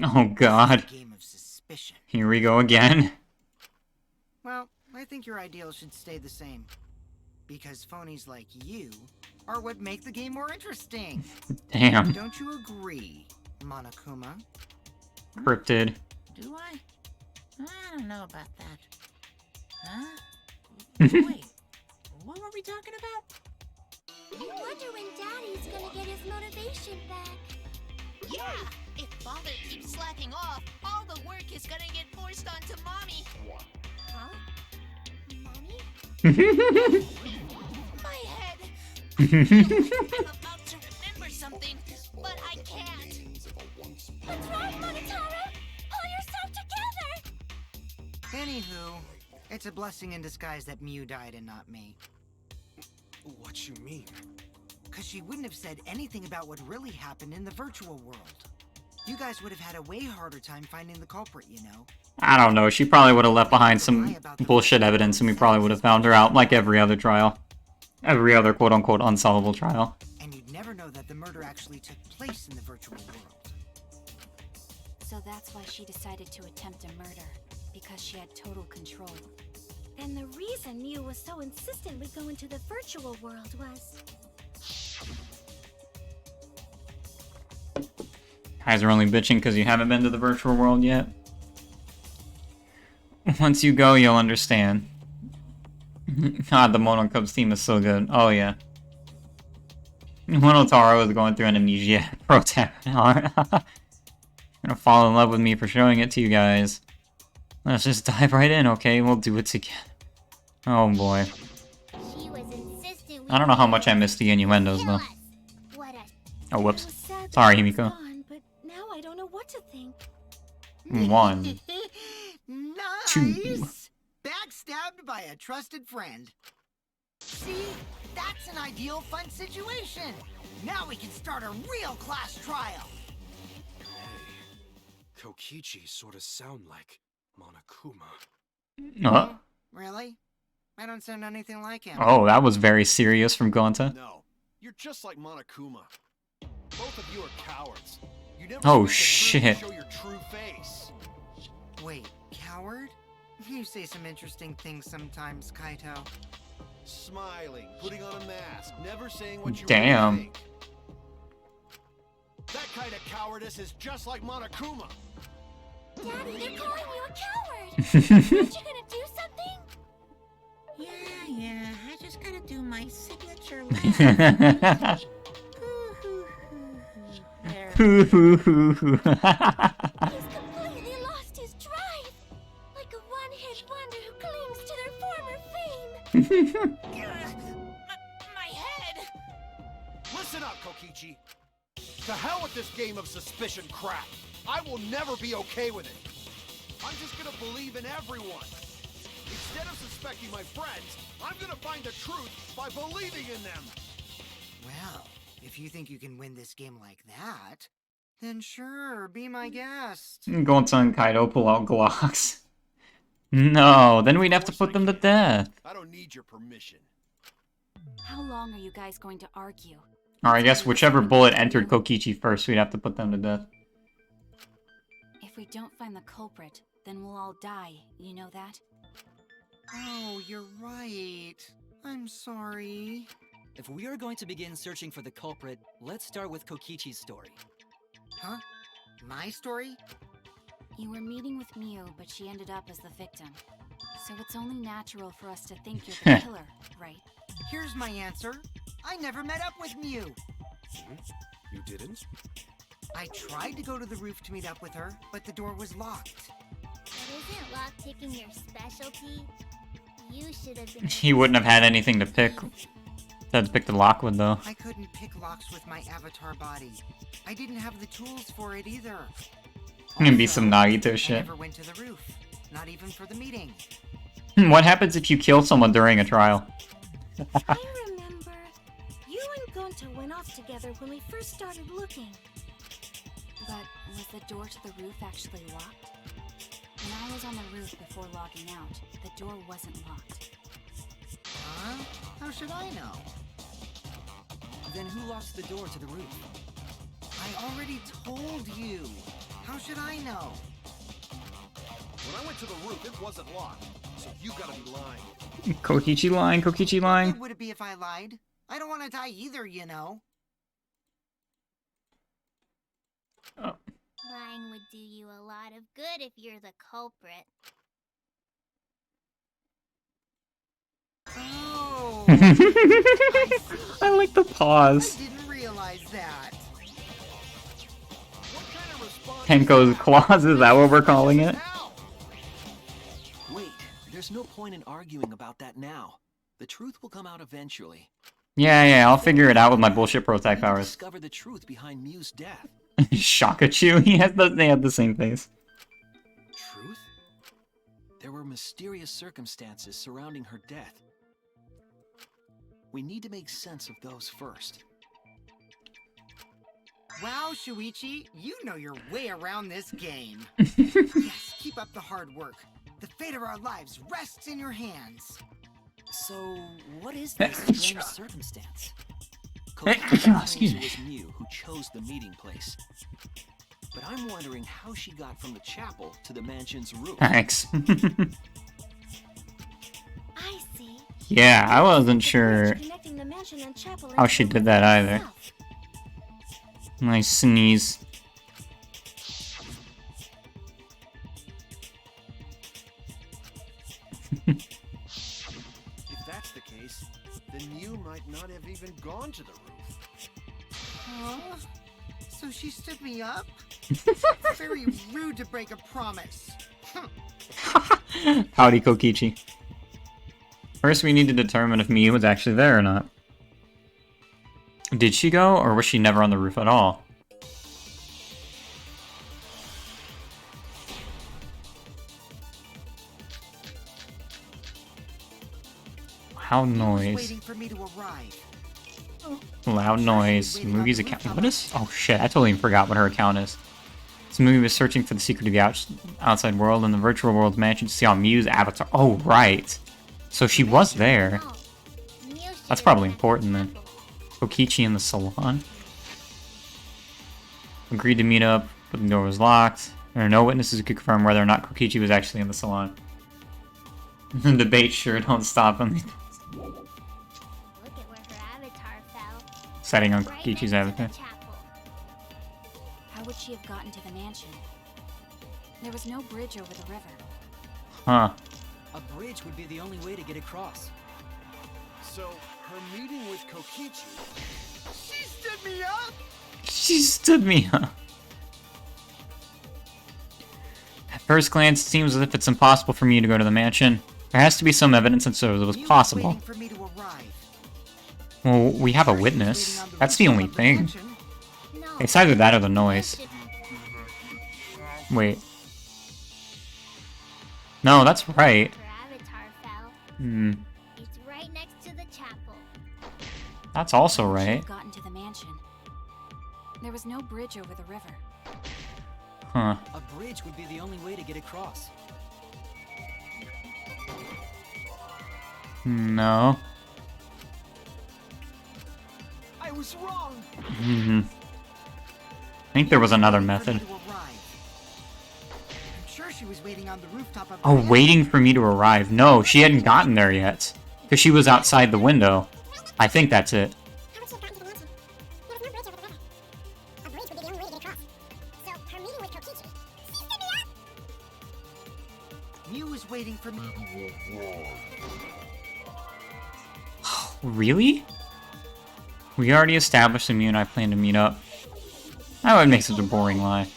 Oh god. It's a game of suspicion. Here we go again. Well, I think your ideals should stay the same. Because phonies like you are what make the game more interesting. Damn. Don't you agree, Monokuma? Cryptid. Do I? I don't know about that. Huh? Wait, what were we talking about? I wonder when Daddy's gonna get his motivation back. Yeah, if Father keeps slacking off, all the work is gonna get forced onto Mommy. Huh? Mommy? My head. I'm about to remember something, but I can't. What's wrong, Monotaro? Pull yourself together! Anywho, it's a blessing in disguise that Mew died and not me. What you mean? Cause she wouldn't have said anything about what really happened in the virtual world. You guys would have had a way harder time finding the culprit, you know. I don't know. She probably would have left behind some bullshit evidence, and we probably would have found her out, like every other trial. Every other quote-unquote unsolvable trial. And you'd never know that the murder actually took place in the virtual world. So that's why she decided to attempt a murder, because she had total control. And the reason Mew was so insistent we go into the virtual world was... Guys are only bitching because you haven't been to the virtual world yet. Once you go, you'll understand. God, the Mono Cubs team is so good. Oh, yeah. Monotaro is going through an amnesia protest. Gonna fall in love with me for showing it to you guys. Let's just dive right in, okay? We'll do it together. Oh, boy. She was insistent we I don't know how much I missed the innuendos, kill though. us. What a... Oh, whoops. I was sad that Sorry, she was Himiko. gone, but now I don't know what to think. 1. Nice! 2. Backstabbed by a trusted friend. See? That's an ideal fun situation! Now we can start a real class trial! Hey, Kokichi sort of sound like Monokuma. Really? I don't sound anything like him. Oh, that was very serious from Gonta. No, you're just like Monokuma. Both of you are cowards. You never Oh, speak the truth shit. to show your true face. Wait, coward? You say some interesting things sometimes, Kaito. Smiling, putting on a mask, never saying what you Damn. really think. That kind of cowardice is just like Monokuma. Daddy, they're calling you a coward! Aren't you gonna do something? Yeah, I just gotta do my signature laugh. There. He's completely lost his drive! Like a one-hit wonder who clings to their former fame! My head. Listen up, Kokichi. To hell with this game of suspicion crap. I will never be okay with it. I'm just gonna believe in everyone. Instead of suspecting my friends, I'm gonna find the truth by believing in them. Well, if you think you can win this game like that, then sure, be my guest. Gonta and Kaido pull out Glocks. No, then we'd have to put them to death. I don't need your permission. How long are you guys going to argue? Or I guess whichever bullet entered Kokichi first, we'd have to put them to death. If we don't find the culprit, then we'll all die, you know that? Oh, you're right. I'm sorry. If we are going to begin searching for the culprit, let's start with Kokichi's story. Huh? My story? You were meeting with Mew, but she ended up as the victim. So it's only natural for us to think you're the killer, right? Here's my answer. I never met up with Mew. You didn't? I tried to go to the roof to meet up with her, but the door was locked. But isn't lockpicking your specialty? You should have been... He wouldn't have had anything to pick. Had to pick the lock with, though. I couldn't pick locks with my avatar body. I didn't have the tools for it either. Gonna be some Nagito I shit. never went to the roof. Not even for the meeting. What happens if you kill someone during a trial? I remember. You and Gonta went off together when we first started looking. But was the door to the roof actually locked? When I was on the roof before logging out, the door wasn't locked. Huh? How should I know? Then who locks the door to the roof? I already told you. How should I know? When I went to the roof, it wasn't locked. So you gotta be lying. Kokichi lying, Kokichi How lying. good would it be if I lied? I don't want to die either, you know. Oh. Lying would do you a lot of good if you're the culprit. Oh. I like the pause. I didn't realize that. What kind of response Tenko's claws, is that what we're calling it? Wait, there's no point in arguing about that now. The truth will come out eventually. Yeah, I'll figure it out with my bullshit prototype We need to powers. discover the truth behind Mew's death. Shakachu, they have the same face. Truth? There were mysterious circumstances surrounding her death. We need to make sense of those first. Wow, Shuichi, you know your way around this game. Yes, keep up the hard work. The fate of our lives rests in your hands. So, what is this strange circumstance? Excuse me. It was Mew who chose the meeting place. But I'm wondering how she got from the chapel to the mansion's roof. Thanks. I see. Yeah, I wasn't sure Connecting the mansion and chapel how she did that either. itself. Nice sneeze. If that's the case, then you might not have even gone to the roof. Huh? So she stood me up? Very rude to break a promise. Howdy, Kokichi. First, we need to determine if Miyu was actually there or not. Did she go, or was she never on the roof at all? Loud noise. Waiting for me to arrive. Loud noise. Mugi's account. What is? Oh shit! I totally forgot what her account is. This movie was searching for the secret of the outside world in the virtual world's mansion to see how Mew's avatar. Oh right. So she was there. That's probably important then. Kokichi in the salon. Agreed to meet up, but the door was locked. There are no witnesses who could confirm whether or not Kokichi was actually in the salon. The debate sure don't stop him. Look at where her avatar fell. Setting on Right Kokichi's next to the avatar. chapel. How would she have gotten to the mansion? There was no bridge over the river. Huh. A bridge would be the only way to get across. So, her meeting with Kokichi... She stood me up? She stood me up. At first glance, it seems as if it's impossible for me to go to the mansion. There has to be some evidence that shows it was possible. Waiting for me to arrive. Well, we have a witness. That's the only thing. No. It's either that or the noise. Wait. No, that's right. Her avatar fell. Hmm. It's right next to the chapel. That's also How would she right. have gotten to the mansion? There was no bridge over the river. Huh. A bridge would be the only way to get across. No. I was wrong! Hmm. I think there was another method. I'm sure she was waiting on the rooftop of the Oh, mansion. waiting for me to arrive. No, she hadn't gotten there yet. Because she was outside the window. I think that's it. How would she have gotten to the mansion? There was no bridge over the river. A bridge would be the only way to get across. So, her meeting with Kokichi. She stood me up! Mew was waiting for me. Really? We already established that Mew and I plan to meet up. That would make such a boring lie.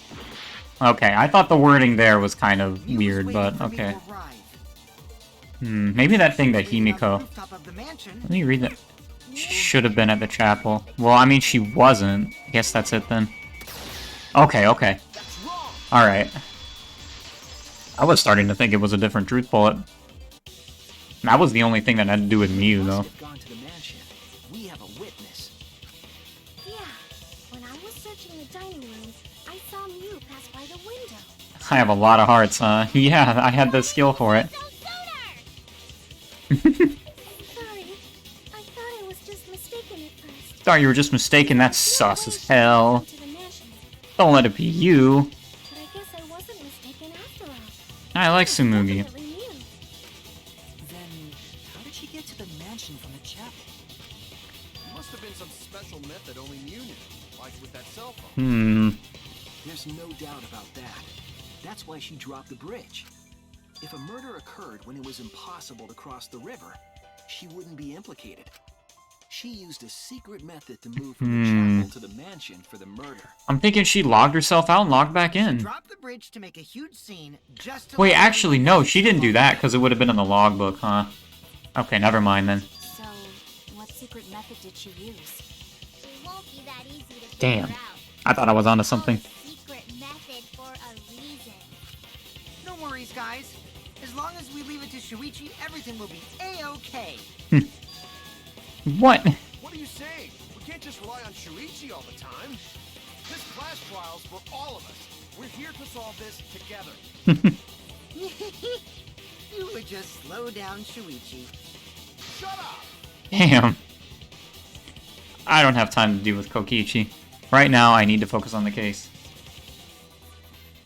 Okay, I thought the wording there was kind of Mew was weird, waiting but for me to okay. arrive. Maybe that thing that Waiting on the Himiko... rooftop of the mansion. Let me read that. Should have been at the chapel. Well, I mean, she wasn't. I guess that's it then. Okay. Alright. I was starting to think it was a different truth bullet. That was the only thing that had to do with Mew, though. Must have gone to the mansion. We have a witness. Yeah. When I was searching the dining room, I saw Mew pass by the window. I have a lot of hearts, huh? Yeah, I had the skill for it. So sooner! Sorry. I thought I was just mistaken at first. Thought you were just mistaken, that's sus as hell. To the mansion, Don't let it be you. but I guess I wasn't mistaken after all. I like Tsumugi. Definitely Mew. Then, how did she get to the mansion from the chapel? special method only Mew knew, like with that cell phone. There's no doubt about that. That's why she dropped the bridge. If a murder occurred when it was impossible to cross the river, she wouldn't be implicated. She used a secret method to move from the chapel to the mansion for the murder. I'm thinking she logged herself out and logged back in. Drop the bridge to make a huge scene just to Wait, let actually, everyone no, see she didn't do that because it would have been in the logbook, huh? Okay, never mind then. So, what secret method did she use? It won't be that easy to figure Damn. out. I thought I was onto It's something. called a secret method for a reason. No worries, guys. As long as we leave it to Shuichi, everything will be A-okay. What? What are you saying? We can't just rely on Shuichi all the time. This class trial's for all of us. We're here to solve this together. You would just slow down Shuichi. Shut up! Damn. I don't have time to deal with Kokichi. Right now, I need to focus on the case.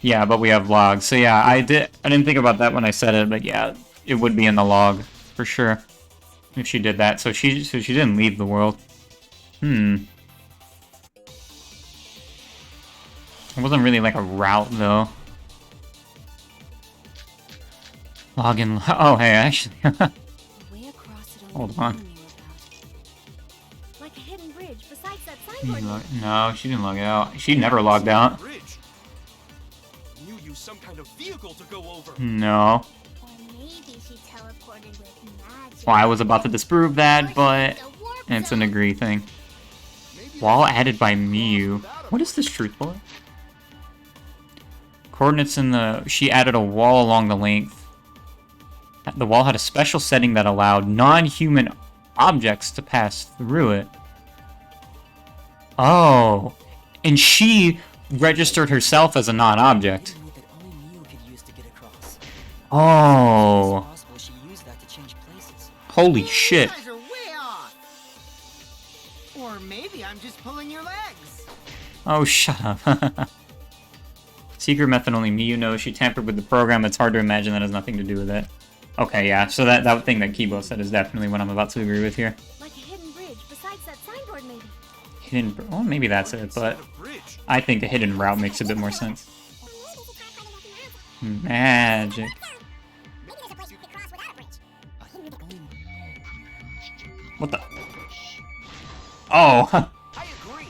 Yeah, but we have logs. So yeah, I didn't think about that when I said it, but yeah, it would be in the log for sure if she did that. So she didn't leave the world. It wasn't really like a route though. Login. Oh, hey, actually. Way across it only Hold on. you knew about. Like a hidden bridge besides that signboard. No, she didn't log it out. She never logged out. Bridge. Mew used some kind of vehicle to go over. No. Or maybe she teleported with magic. Well, I was about to disprove that, but The warp it's an zone. agree thing. Maybe Wall that's added by why she Miyu. crossed without What her. is this truth bullet? Coordinates in the... She added a wall along the length. The wall had a special setting that allowed non-human objects to pass through it. Oh. And she registered herself as a non-object. Hidden route that only Mew could use to get across. Oh. It's possible she used that to change places. Holy You shit. guys are way off. Or maybe I'm just pulling your legs. Oh, shut up. Secret method only Miyu knows. She tampered with the program. It's hard to imagine that has nothing to do with it. Okay, yeah. So that thing that Kibo said is definitely what I'm about to agree with here. Like a hidden bridge besides that signboard, maybe. Hidden... Well, maybe that's it, but... Inside a bridge. I think a hidden route makes a bit more sense. Magic. What the? Oh! I agree.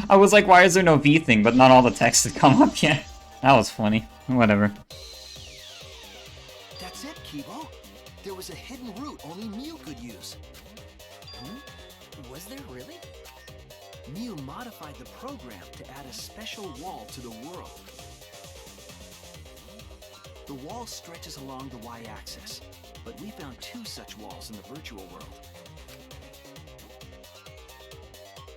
I was like, why is there no V thing, but not all the text has come up yet? That was funny. Whatever. That's it, Kibo. There was a hidden route only Mew could use. Was there really? Mew modified the program to add a special wall to the world. The wall stretches along the y-axis, but we found two such walls in the virtual world.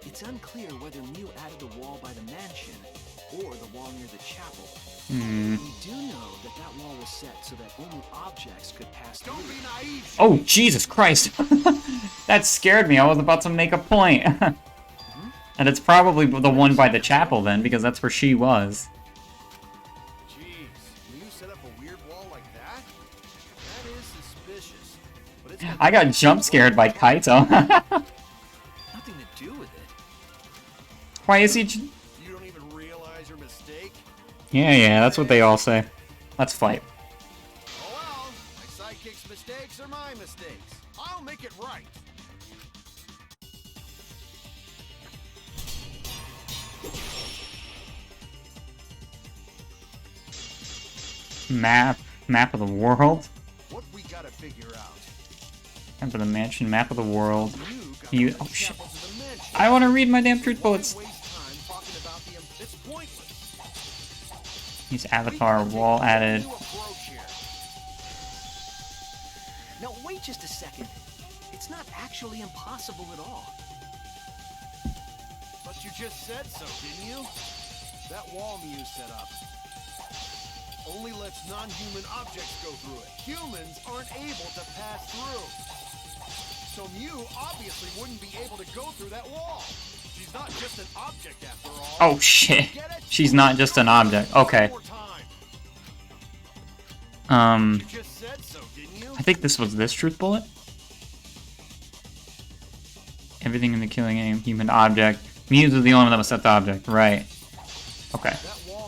It's unclear whether Mew added the wall by the mansion or the wall near the chapel. We do know that that wall was set so that only objects could pass through. Don't be naive. Oh, Jesus Christ! That scared me. I was about to make a point. And it's probably the one by the chapel then, because that's where she was. Jeez, Mew set up a weird wall like that? That is suspicious. But it's I got jump scared by Kaito. Nothing to do with it. Why is he... You don't even realize your mistake? Yeah, that's what they all say. Let's fight. Oh well, my sidekick's mistakes are my mistakes. I'll make it right. Map of the world? What we gotta figure out. Map of the mansion, map of the world. You You... gotta Oh, bring the shit. chapel to the mansion. I want to read my damn truth Why bullets. waste time talking about it's pointless. Use avatar, wall added. New approach here. Now wait just a second. It's not actually impossible at all. But you just said so, didn't you? That wall Mew set up only lets non-human objects go through it. Humans aren't able to pass through. So Mew obviously wouldn't be able to go through that wall. She's not just an object after all. Oh shit. Get it? She's not just an object. Okay. One more time. You just said so, didn't you? I think this was this truth bullet. Everything in the killing aim, human object. Muse is the only one that was set the object, right. Okay.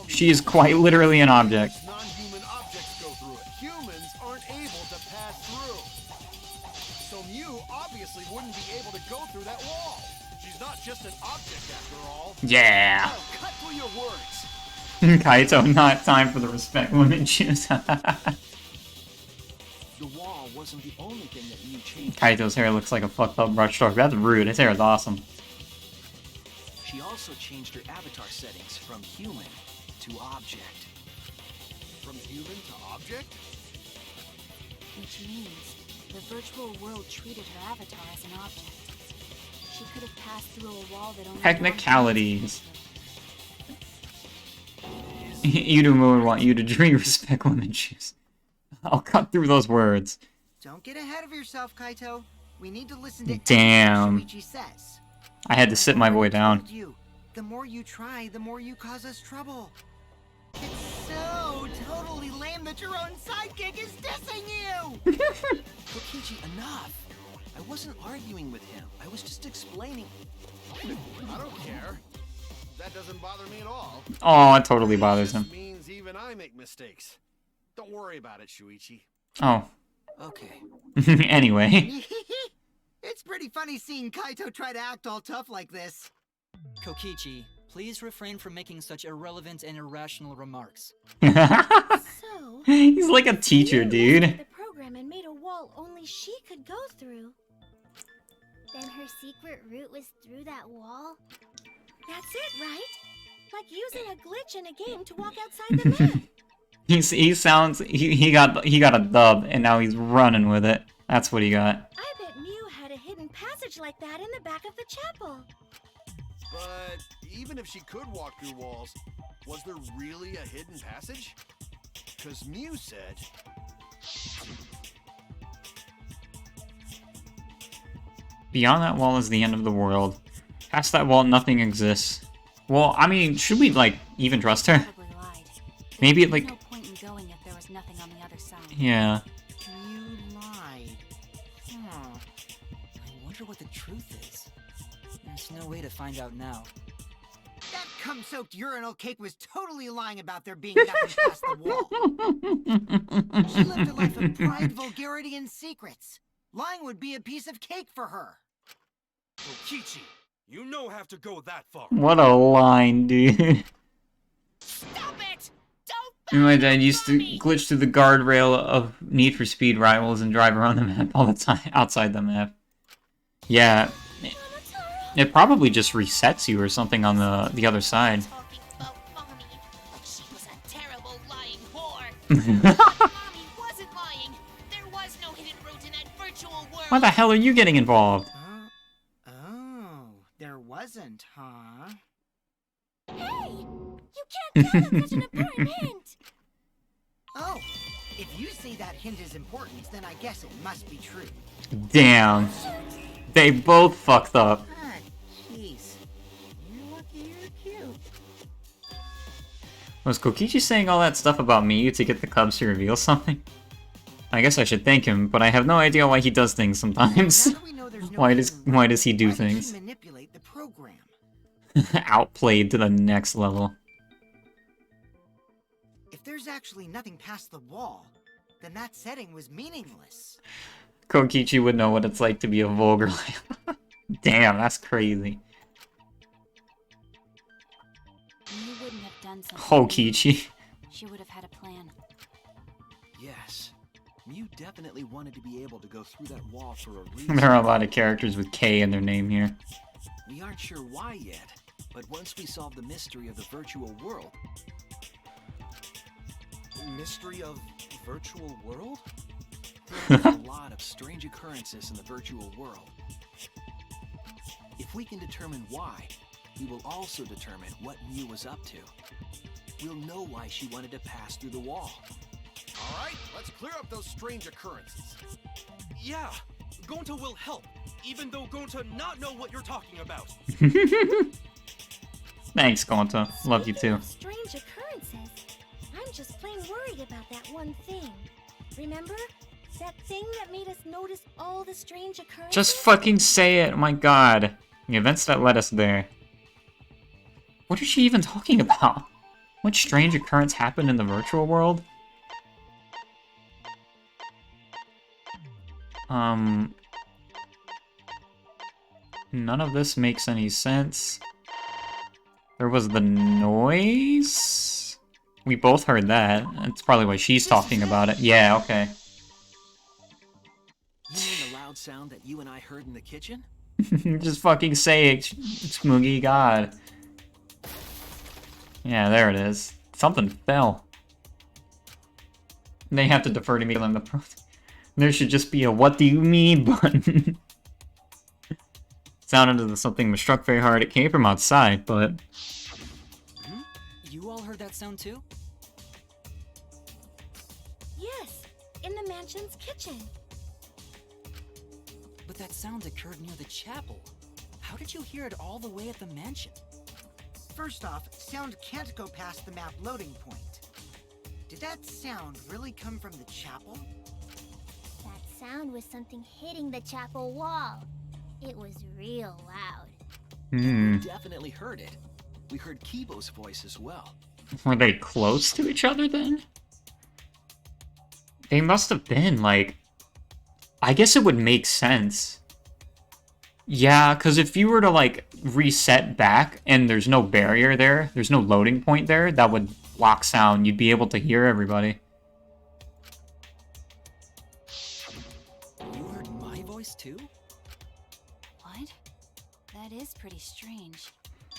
She is quite literally an object. Non-human objects go through it. Humans aren't able to pass through. So Mew obviously wouldn't be able to go through that wall. She's not just an object after all. Yeah. Oh, cut through your words. Kaito, not time for the respect women choose. The wall wasn't the only thing that Mew changed. Kaito's hair looks like a fucked up brushstroke. That's rude. His hair is awesome. She also changed her avatar settings from human to object. From human to object? Which means the virtual world treated her avatar as an object. She could have passed through a wall that only... Technicalities. Irumo would want you to respect women's shoes. I'll cut through those words. Don't get ahead of yourself, Kaito. We need to listen to Damn. everything Shuichi says. I had to sit my boy down. The more you try, the more you cause us trouble. It's so totally lame that your own sidekick is dissing you! Kokichi, enough! I wasn't arguing with him. I was just explaining. I don't care. That doesn't bother me at all. Oh, it totally bothers It him. just means even I make mistakes. Don't worry about it, Shuichi. Oh. Okay. Anyway. It's pretty funny seeing Kaito try to act all tough like this. Kokichi, please refrain from making such irrelevant and irrational remarks. So, He's like a teacher, you dude. looked at the program and made a wall only she could go through. Then her secret route was through that wall? That's it, right? Like using a glitch in a game to walk outside the map. He sounds he got a dub and now he's running with it. That's what he got. I bet Mew had a hidden passage like that in the back of the chapel. But even if she could walk through walls, was there really a hidden passage? Because Mew said... Beyond that wall is the end of the world. Past that wall, nothing exists. Well, I mean, should we, like, even trust her? Probably lied. Maybe it, There's like... no point in going if there was nothing on the other side. Yeah. You lied. Huh. I wonder what the truth is. There's no way to find out now. That cum-soaked urinal cake was totally lying about there being nothing past the wall. She lived a life of pride, vulgarity, and secrets. Lying would be a piece of cake for her. Kokichi, you know have to go that far. What a line, dude. Stop it! Don't My dad used to glitch through the guardrail of Need for Speed rivals and drive around the map all the time, outside the map. Yeah. It probably just resets you or something on the other side. talking about Mommy. She was a terrible lying whore. Mommy wasn't lying. There was no hidden route in that virtual world. Why the hell are you getting involved? Oh, there wasn't, huh? Hey! You can't tell them such an important hint! Oh, if you say that hint is important, then I guess it must be true. Damn. They both fucked up. Ah, jeez. You're lucky you're cute. Was Kokichi saying all that stuff about me to get the Cubs to reveal something? I guess I should thank him, but I have no idea why he does things sometimes. Now that we know there's no Why hidden why route, does he do why did things? she manipulate the program? Outplayed to the next level. If there's actually nothing past the wall, then that setting was meaningless. Kokichi would know what it's like to be a vulgar. Damn, that's crazy. You wouldn't have done something. Hokichi. She would have had a plan. Yes. Mew definitely wanted to be able to go through that wall for a reason. There are a lot of characters with K in their name here. We aren't sure why yet, but once we solve the mystery of the virtual world... Mystery of virtual world? There's a lot of strange occurrences in the virtual world. If we can determine why, we will also determine what Mew was up to. We'll know why she wanted to pass through the wall. All right, let's clear up those strange occurrences. Yeah, Gonta will help, even though Gonta not know what you're talking about. Thanks, Gonta. Love you Speaking too. of strange occurrences, I'm just plain worried about that one thing. Remember? That thing that made us notice all the strange occurrences? Just fucking say it, oh my god. The events that led us there. What is she even talking about? What strange occurrence happened in the virtual world? None of this makes any sense. There was the noise? We both heard that. That's probably why she's talking about it. Yeah, okay. You mean the loud sound that you and I heard in the kitchen? Just fucking say it, Smoogie, god. Yeah, there it is. Something fell. They have to defer to me on the pro. There should just be a "what do you mean" button. Sounded as something was struck very hard. It came from outside, but... You all heard that sound too? Yes, in the mansion's kitchen. But that sound occurred near the chapel. How did you hear it all the way at the mansion? First off, sound can't go past the map loading point. Did that sound really come from the chapel? That sound was something hitting the chapel wall. It was real loud. We definitely heard it. We heard Kibo's voice as well. Were they close to each other then? They must have been, like... I guess it would make sense. Yeah, because if you were to, like, reset back and there's no barrier there, there's no loading point there, that would block sound. You'd be able to hear everybody. You heard my voice too? What? That is pretty strange.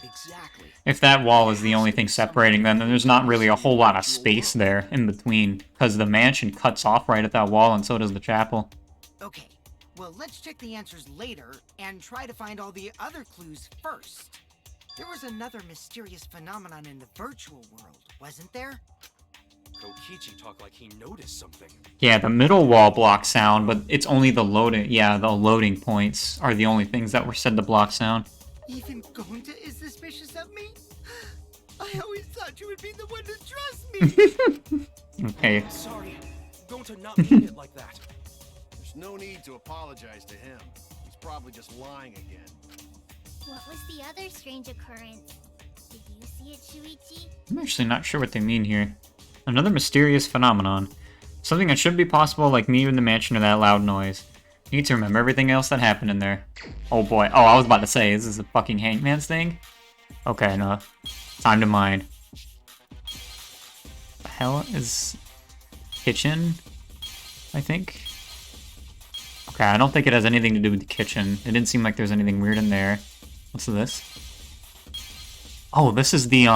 Exactly. If that wall is the only thing separating them, then there's not really a whole lot of space there in between, because the mansion cuts off right at that wall, and so does the chapel. Okay, well, let's check the answers later and try to find all the other clues first. There was another mysterious phenomenon in the virtual world, wasn't there? Kokichi talked like he noticed something. Yeah, the middle wall blocks sound, but it's only the loading... Yeah, the loading points are the only things that were said to block sound. Even Gonta is suspicious of me? I always thought you would be the one to trust me! Okay. Sorry, Gonta not mean it like that. There's no need to apologize to him. He's probably just lying again. What was the other strange occurrence? Did you see it, Shuichi? I'm actually not sure what they mean here. Another mysterious phenomenon. Something that shouldn't be possible, like me in the mansion or that loud noise. You need to remember everything else that happened in there. Oh boy. Oh, I was about to say, is this a fucking Hangman's thing? Okay, no. Time to mine. The hell is... kitchen? I think? Okay, I don't think it has anything to do with the kitchen. It didn't seem like there's anything weird in there. What's this? Oh, this is the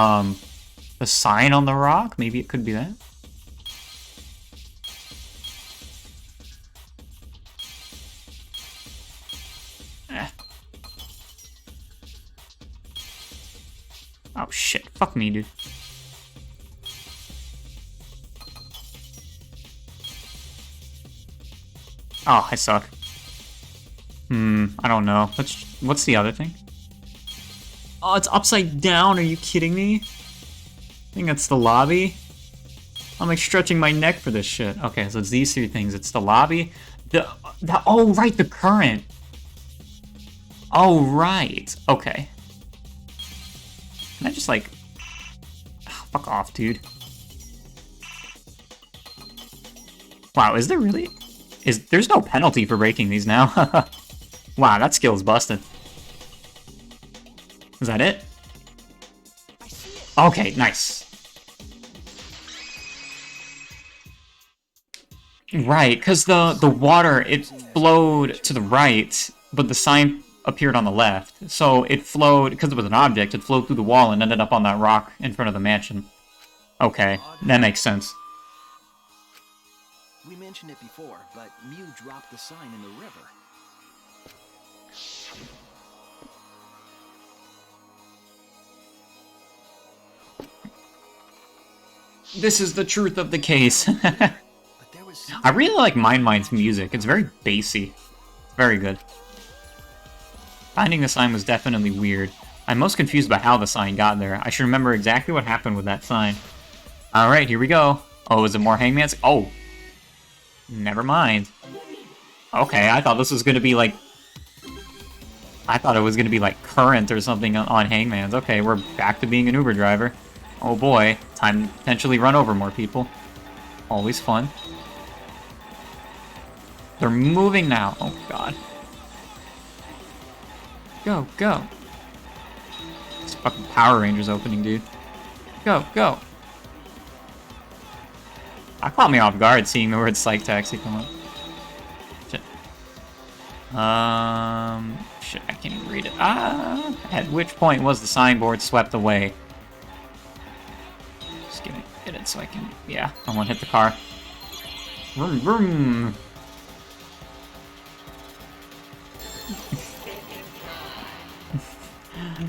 sign on the rock? Maybe it could be that? Oh shit, fuck me, dude. Oh, I suck. I don't know. What's the other thing? Oh, it's upside down, are you kidding me? I think that's the lobby. I'm like stretching my neck for this shit. Okay, so it's these three things. It's the lobby, oh right, the current. Oh right, okay. Can I just like... Oh, fuck off, dude. Wow, is there really... There's no penalty for breaking these now. Wow, that skill's busted. Is that it? Okay, nice. Right, because the water, it flowed to the right, but the sign appeared on the left. So it flowed, because it was an object, it flowed through the wall and ended up on that rock in front of the mansion. Okay, that makes sense. We mentioned it before, but Mew dropped the sign in the river. This is the truth of the case. I really like Mind's music. It's very bassy. Very good. Finding the sign was definitely weird. I'm most confused by how the sign got there. I should remember exactly what happened with that sign. Alright, here we go. Oh, is it more Hangman's? Oh! Never mind. Okay, I thought this was gonna be like... I thought it was gonna be like Current or something on Hangman's. Okay, we're back to being an Uber driver. Oh boy, time to potentially run over more people. Always fun. They're moving now. Oh god. Go, go. This fucking Power Rangers opening, dude. Go, go. That caught me off guard seeing the word Psych Taxi come up. Shit. Shit, I can't even read it. At which point was the signboard swept away? Just give me a minute so I can... Yeah, I want to hit the car. Vroom, vroom.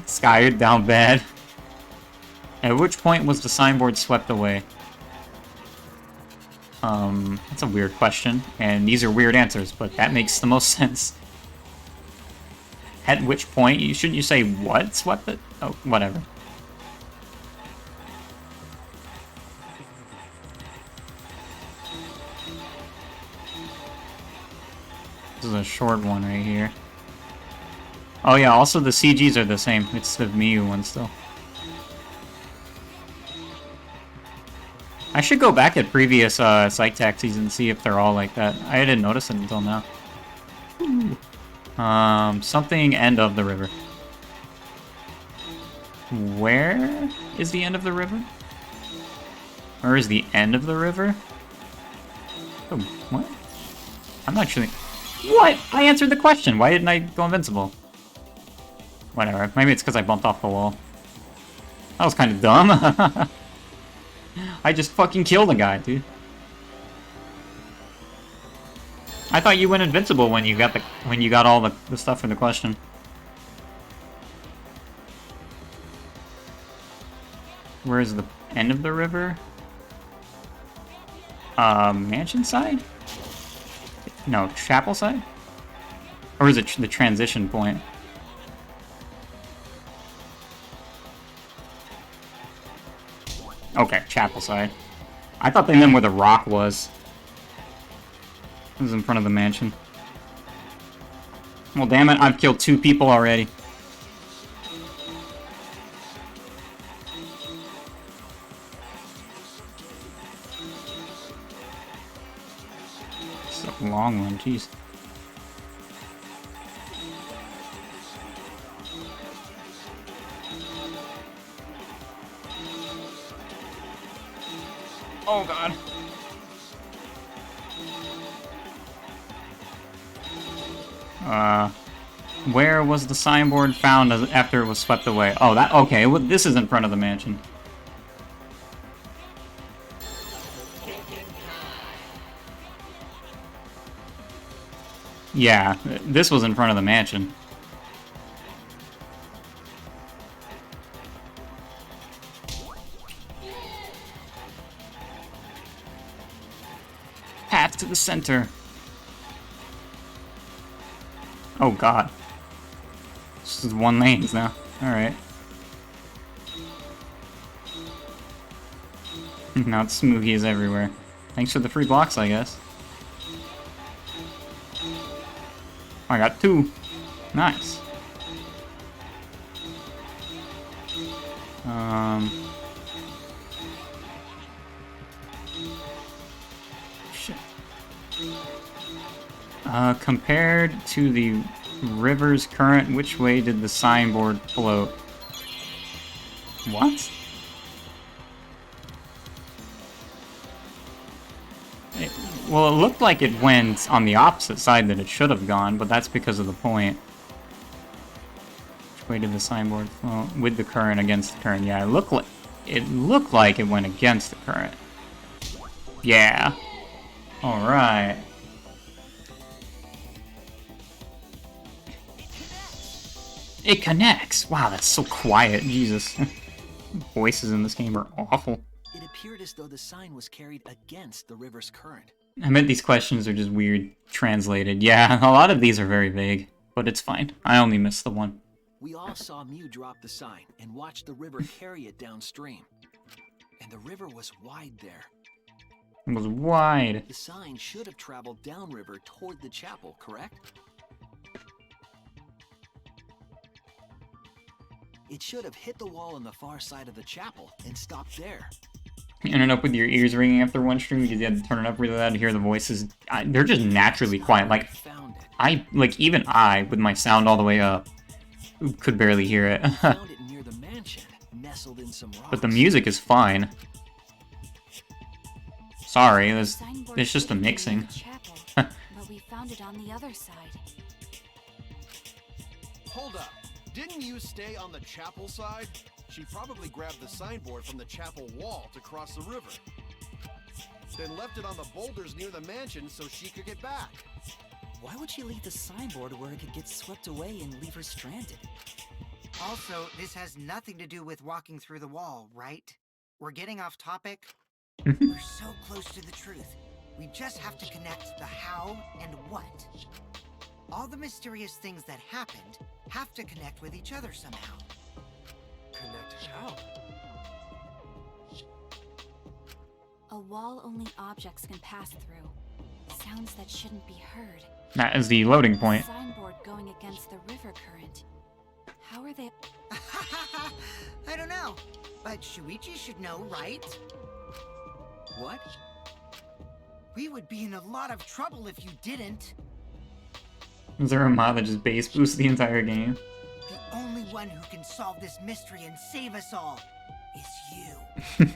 Sky, you're down bad. At which point was the signboard swept away? That's a weird question, and these are weird answers, but that makes the most sense. At which point? Shouldn't you say what swept it? Oh, whatever. This is a short one right here. Oh yeah, also the CGs are the same. It's the Miu one still. I should go back at previous Psych Taxis and see if they're all like that. I didn't notice it until now. Ooh. Something end of the river. Where is the end of the river? Where is the end of the river? Oh, what? I'm not actually... What? I answered the question. Why didn't I go invincible? Whatever. Maybe it's because I bumped off the wall. That was kind of dumb. I just fucking killed a guy, dude. I thought you went invincible when you got all the stuff for the question. Where is the end of the river? Mansion side? No, chapel side? Or is it the transition point? Okay, chapel side. I thought they meant where the rock was. It was in front of the mansion. Well, damn it, I've killed 2 people already. It's a long one, jeez. Oh god. Where was the signboard found after it was swept away? Oh, that... Okay, well, this is in front of the mansion. Yeah, this was in front of the mansion. Path to the center. Oh god. This is 1 lanes now. Alright. Now it's Smoogies everywhere. Thanks for the free blocks, I guess. I got 2. Nice. Shit. Compared to the river's current, which way did the signboard float? What? Well, it looked like it went on the opposite side that it should have gone, but that's because of the point. Which way did the signboard float? With the current, against the current. Yeah, it looked like it went against the current. Yeah. Alright. It connects! Wow, that's so quiet. Jesus. Voices in this game are awful. It appeared as though the sign was carried against the river's current. I meant these questions are just weird translated. Yeah, a lot of these are very vague, but it's fine. I only missed the one. We all saw Mew drop the sign and watched the river carry it downstream. And the river was wide there. It was wide. The sign should have traveled downriver toward the chapel, correct? It should have hit the wall on the far side of the chapel and stopped there. You ended up with your ears ringing after one stream because you had to turn it up really loud to hear the voices. They're just naturally quiet. Like, even I, with my sound all the way up, could barely hear it. Found it near the mansion, nestled in some rocks. But the music is fine. Sorry, it's just the mixing. Chapel, but we found it on the other side. Hold up. Didn't you stay on the chapel side? She probably grabbed the signboard from the chapel wall to cross the river. Then left it on the boulders near the mansion so she could get back. Why would she leave the signboard where it could get swept away and leave her stranded? Also, this has nothing to do with walking through the wall, right? We're getting off topic. Mhm. We're so close to the truth. We just have to connect the how and what. All the mysterious things that happened have to connect with each other somehow. Connect how? A wall only objects can pass through. Sounds that shouldn't be heard. That is the loading point. A signboard going against the river current. How are they? I don't know, but Shuichi should know, right? What? We would be in a lot of trouble if you didn't. Is there a mod that just bass boosts the entire game? The only one who can solve this mystery and save us all is you.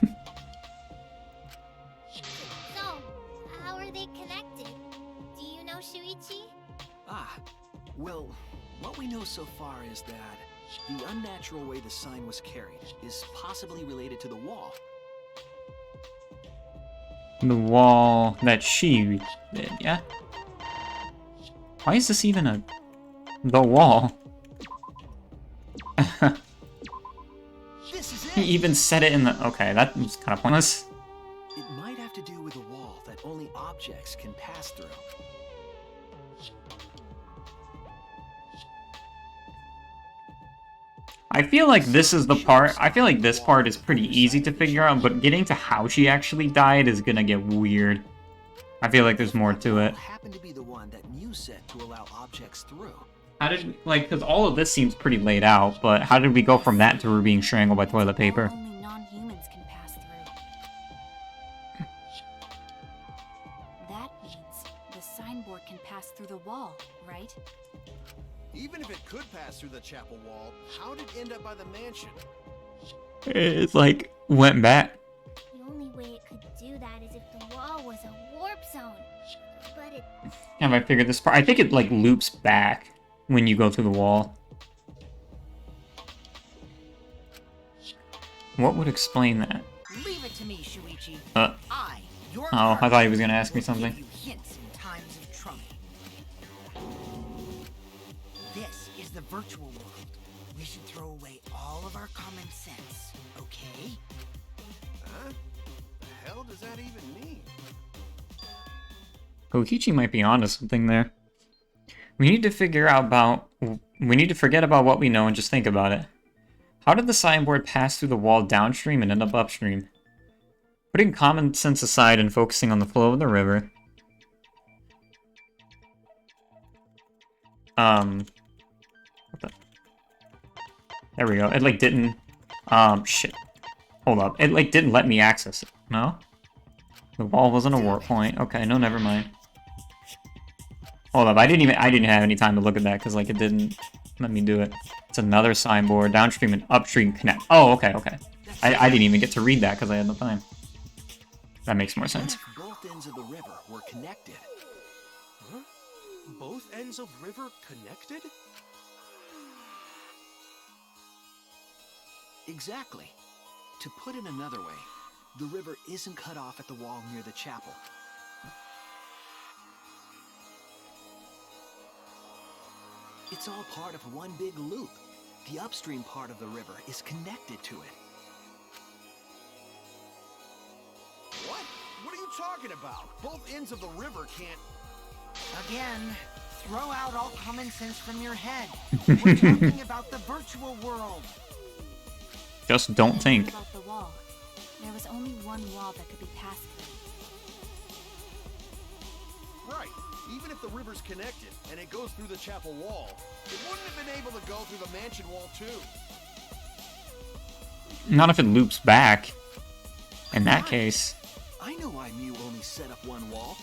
So, how are they connected? Do you know Shuichi? Well, what we know so far is that the unnatural way the sign was carried is possibly related to the wall. The wall that she did, yeah? Why is this even the wall? This is He it! even said it in the... Okay, that was kind of pointless. It might have to do with a wall that only objects can pass through. I feel like this is the part... I feel like this part is pretty easy to figure out, but getting to how she actually died is gonna get weird. I feel like there's more to it. Happened to be the one that Mew set to allow objects through. How did... Like, because all of this seems pretty laid out, but how did we go from that to her being strangled by toilet paper? Only non-humans can pass through. That means the signboard can pass through the wall, right? Even if it could pass through the chapel wall, how did it end up by the mansion? It's like, went back. The only way it could do that is if the wall was a warp zone. But it... Have I figured this part? I think it, like, loops back when you go through the wall. What would explain that? Leave it to me, Shuichi. Your Oh, I thought he was gonna ask me will something. give you hints in times of trouble. This is the virtual world. We should throw away all of our common sense, okay? Huh? The hell does that even mean? Kokichi might be onto something there. We need to figure out about... We need to forget about what we know and just think about it. How did the signboard pass through the wall downstream and end up upstream? Putting common sense aside and focusing on the flow of the river. What the... There we go. It, like, didn't... shit. Hold up. It, like, didn't let me access it. No? The wall wasn't a warp point. Okay, no, never mind. Hold up, I didn't have any time to look at that because, like, it didn't let me do it. It's another signboard, downstream and upstream connect. Oh, okay, okay. I didn't even get to read that because I had no time. That makes more sense. Both ends of the river were connected. Huh? Both ends of river connected? Exactly. To put it another way, the river isn't cut off at the wall near the chapel. It's all part of one big loop. The upstream part of the river is connected to it. What? What are you talking about? Both ends of the river can't... Again, throw out all common sense from your head. We're talking about the virtual world. Just don't think. About the wall. There was only one wall that could be passed through. Right. Even if the river's connected and it goes through the chapel wall, it wouldn't have been able to go through the mansion wall too. Not if it loops back. In that case. I know why Mew only set up one wall.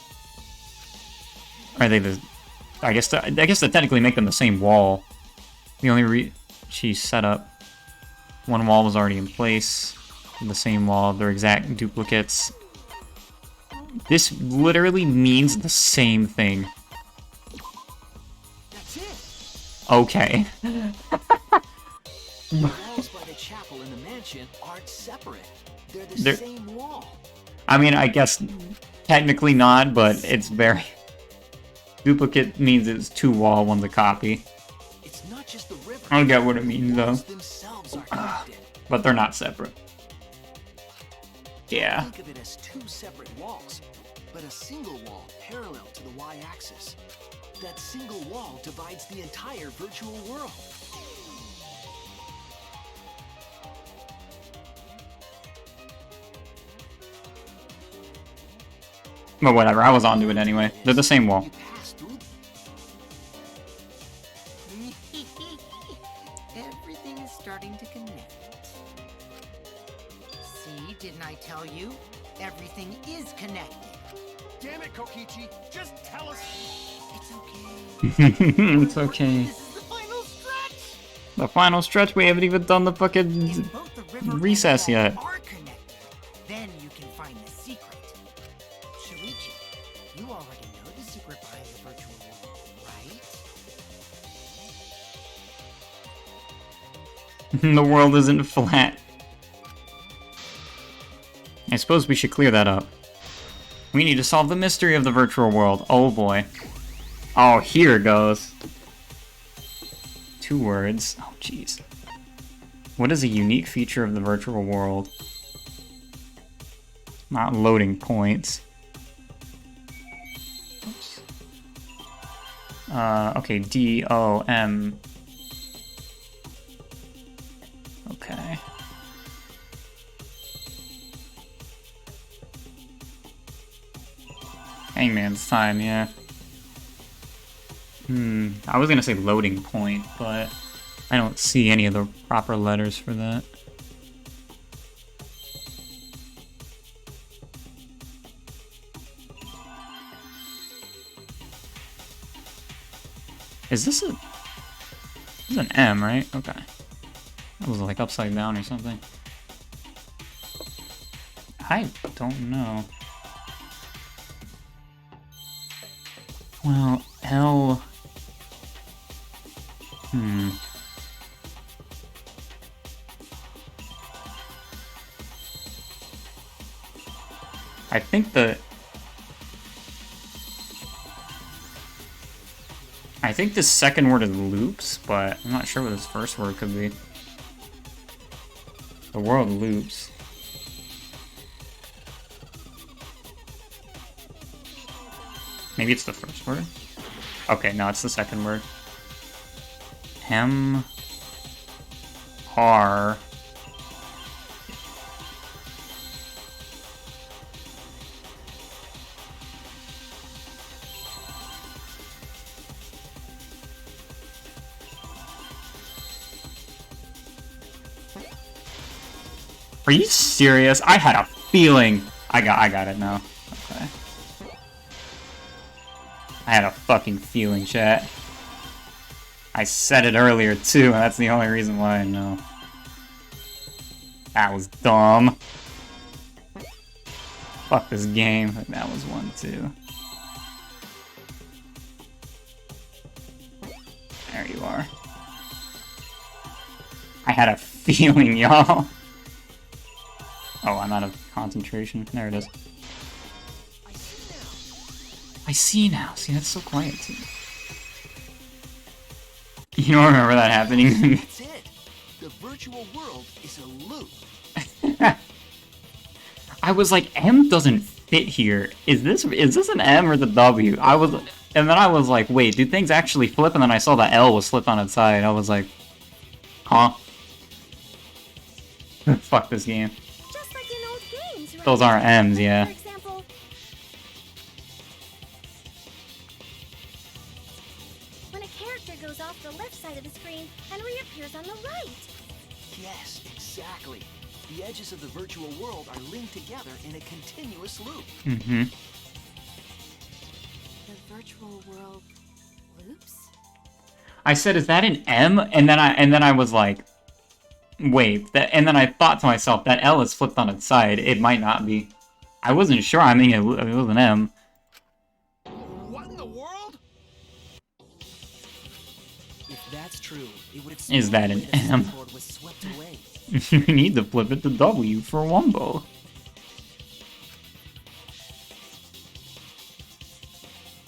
Are they the... I guess they technically make them the same wall. The only she set up... One wall was already in place. The same wall. They're exact duplicates. This literally means the same thing. That's it. Okay. The walls by the chapel and the mansion aren't separate. They're the same wall. I mean, I guess technically not, but it's very... Duplicate means it's two wall, one's a copy. It's not just the river. I don't get what it means though. Themselves are connected. But they're not separate. Yeah. Think of it as two separate walls, but a single wall parallel to the y-axis. That single wall divides the entire virtual world. But whatever, I was onto it anyway. They're the same wall. Everything is starting to connect. See, didn't I tell you? Everything is connected. Damn it, Kokichi! Just tell us. It's okay. It's okay. This is the final stretch. The final stretch, we haven't even done the fucking If both the river recess and the yet. wall are connected, then you can find the secret. Shuichi, you already know the secret behind the virtual world, right? The world isn't flat. I suppose we should clear that up. We need to solve the mystery of the virtual world. Oh boy. Oh, here it goes. 2 words. Oh, jeez. What is a unique feature of the virtual world? Not loading points. Oops. Okay, D-O-M. Okay. Hangman's time, yeah. I was gonna say loading point, but I don't see any of the proper letters for that. Is this a... This is an M, right? Okay. It was like upside down or something. I don't know. Well, L... I think the second word is loops, but I'm not sure what this first word could be. The world loops. Maybe it's the first word? Okay, no, it's the second word. M R Are you serious? I had a feeling. I got it now. Okay. I had a fucking feeling, chat. I said it earlier too, and that's the only reason why I know. That was dumb. Fuck this game. That was one too. There you are. I had a feeling, y'all. Oh, I'm out of concentration. There it is. I see now. See, that's so quiet too. You don't remember that happening? That's it. The virtual world is a loop. I was like, M doesn't fit here. Is this an M or the W? And then I was like, wait, do things actually flip? And then I saw the L was flipped on its side. I was like, huh? Fuck this game. Just like in old games, right? Those aren't M's, yeah. For example, Exactly. The edges of the virtual world are linked together in a continuous loop. Mm-hmm. The virtual world loops? I said, is that an M? And then I was like, wait, and then I thought to myself, that L is flipped on its side. It might not be. I wasn't sure. I mean, it was an M. What in the world? If that's true, it would Is that an explain why the M? surfboard was swept away. You need to flip it to W for Wumbo.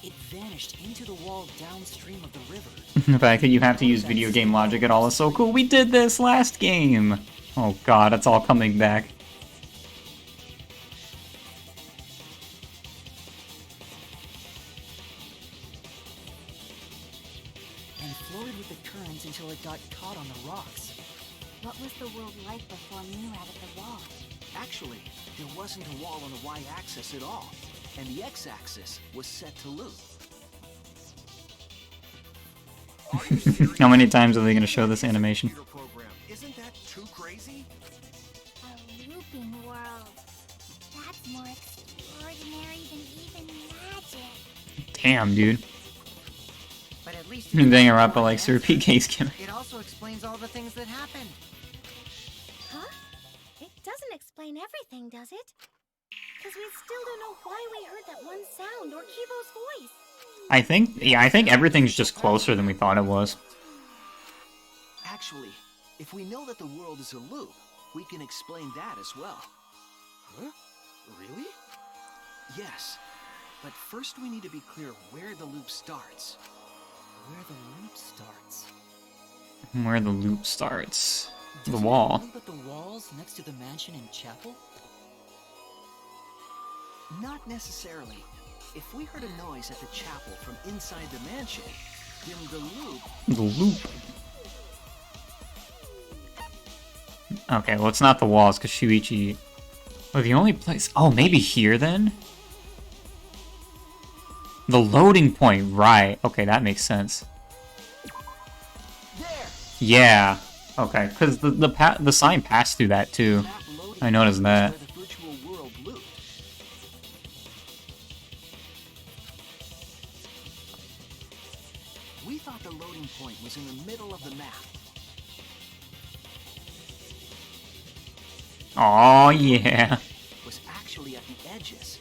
It vanished into the wall downstream of the river. The fact that you have to use video game logic at all is so cool. We did this last game! Oh god, it's all coming back. And floated with the current until it got caught on the rocks. What was the world like before Mew added the wall? Actually, there wasn't a wall on the y-axis at all, and the x-axis was set to loop. Are you serious? How many times are they going to show this animation? Computer program. Isn't that too crazy? A looping world. That's more extraordinary than even magic. Damn, dude. But at least Danganronpa likes to repeat case gimmick. It also explains all the things that happened. Huh? It doesn't explain everything, does it? Because we still don't know why we heard that one sound or Kibo's voice. I think everything's just closer than we thought it was. Actually, if we know that the world is a loop, we can explain that as well. Huh? Really? Yes, but first we need to be clear where the loop starts. Where the loop starts. Where the loop starts. The Does it wall. loop at the walls next to the mansion and chapel? Not necessarily. If we heard a noise at the chapel from inside the mansion, then the loop... The loop. Okay, well it's not the walls, because Shuichi... Oh, the only place... Oh, maybe here then? The loading point, right. Okay, that makes sense. There! Yeah. Okay, because the sign passed through that too. That loading I noticed point that. is where the virtual world looped. We thought the loading point was in the middle of the map. Oh yeah. Was actually at the edges.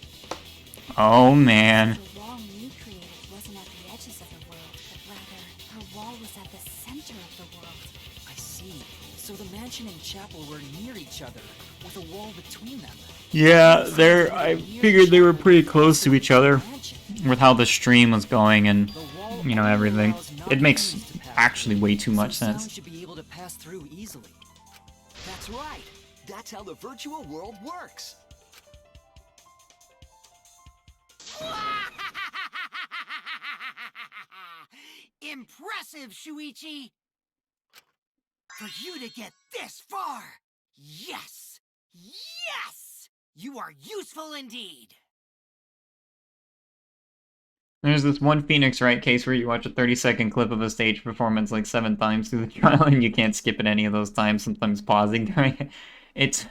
Oh man. The wall Mew created wasn't at the edges of the world, but rather, her wall was at the center of the world. I see. So the mansion and chapel were near each other, with a wall between them. Yeah, I figured they were pretty close to each other with how the stream was going and, you know, everything. It makes actually way too much So sound sense. should be able to pass through easily. That's right. That's how the virtual world works. Impressive, Shuichi! For you to get this far! Yes! Yes! You are useful indeed! There's this one Phoenix Wright case where you watch a 30-second clip of a stage performance like 7 times through the trial and you can't skip it any of those times, sometimes pausing during it. It's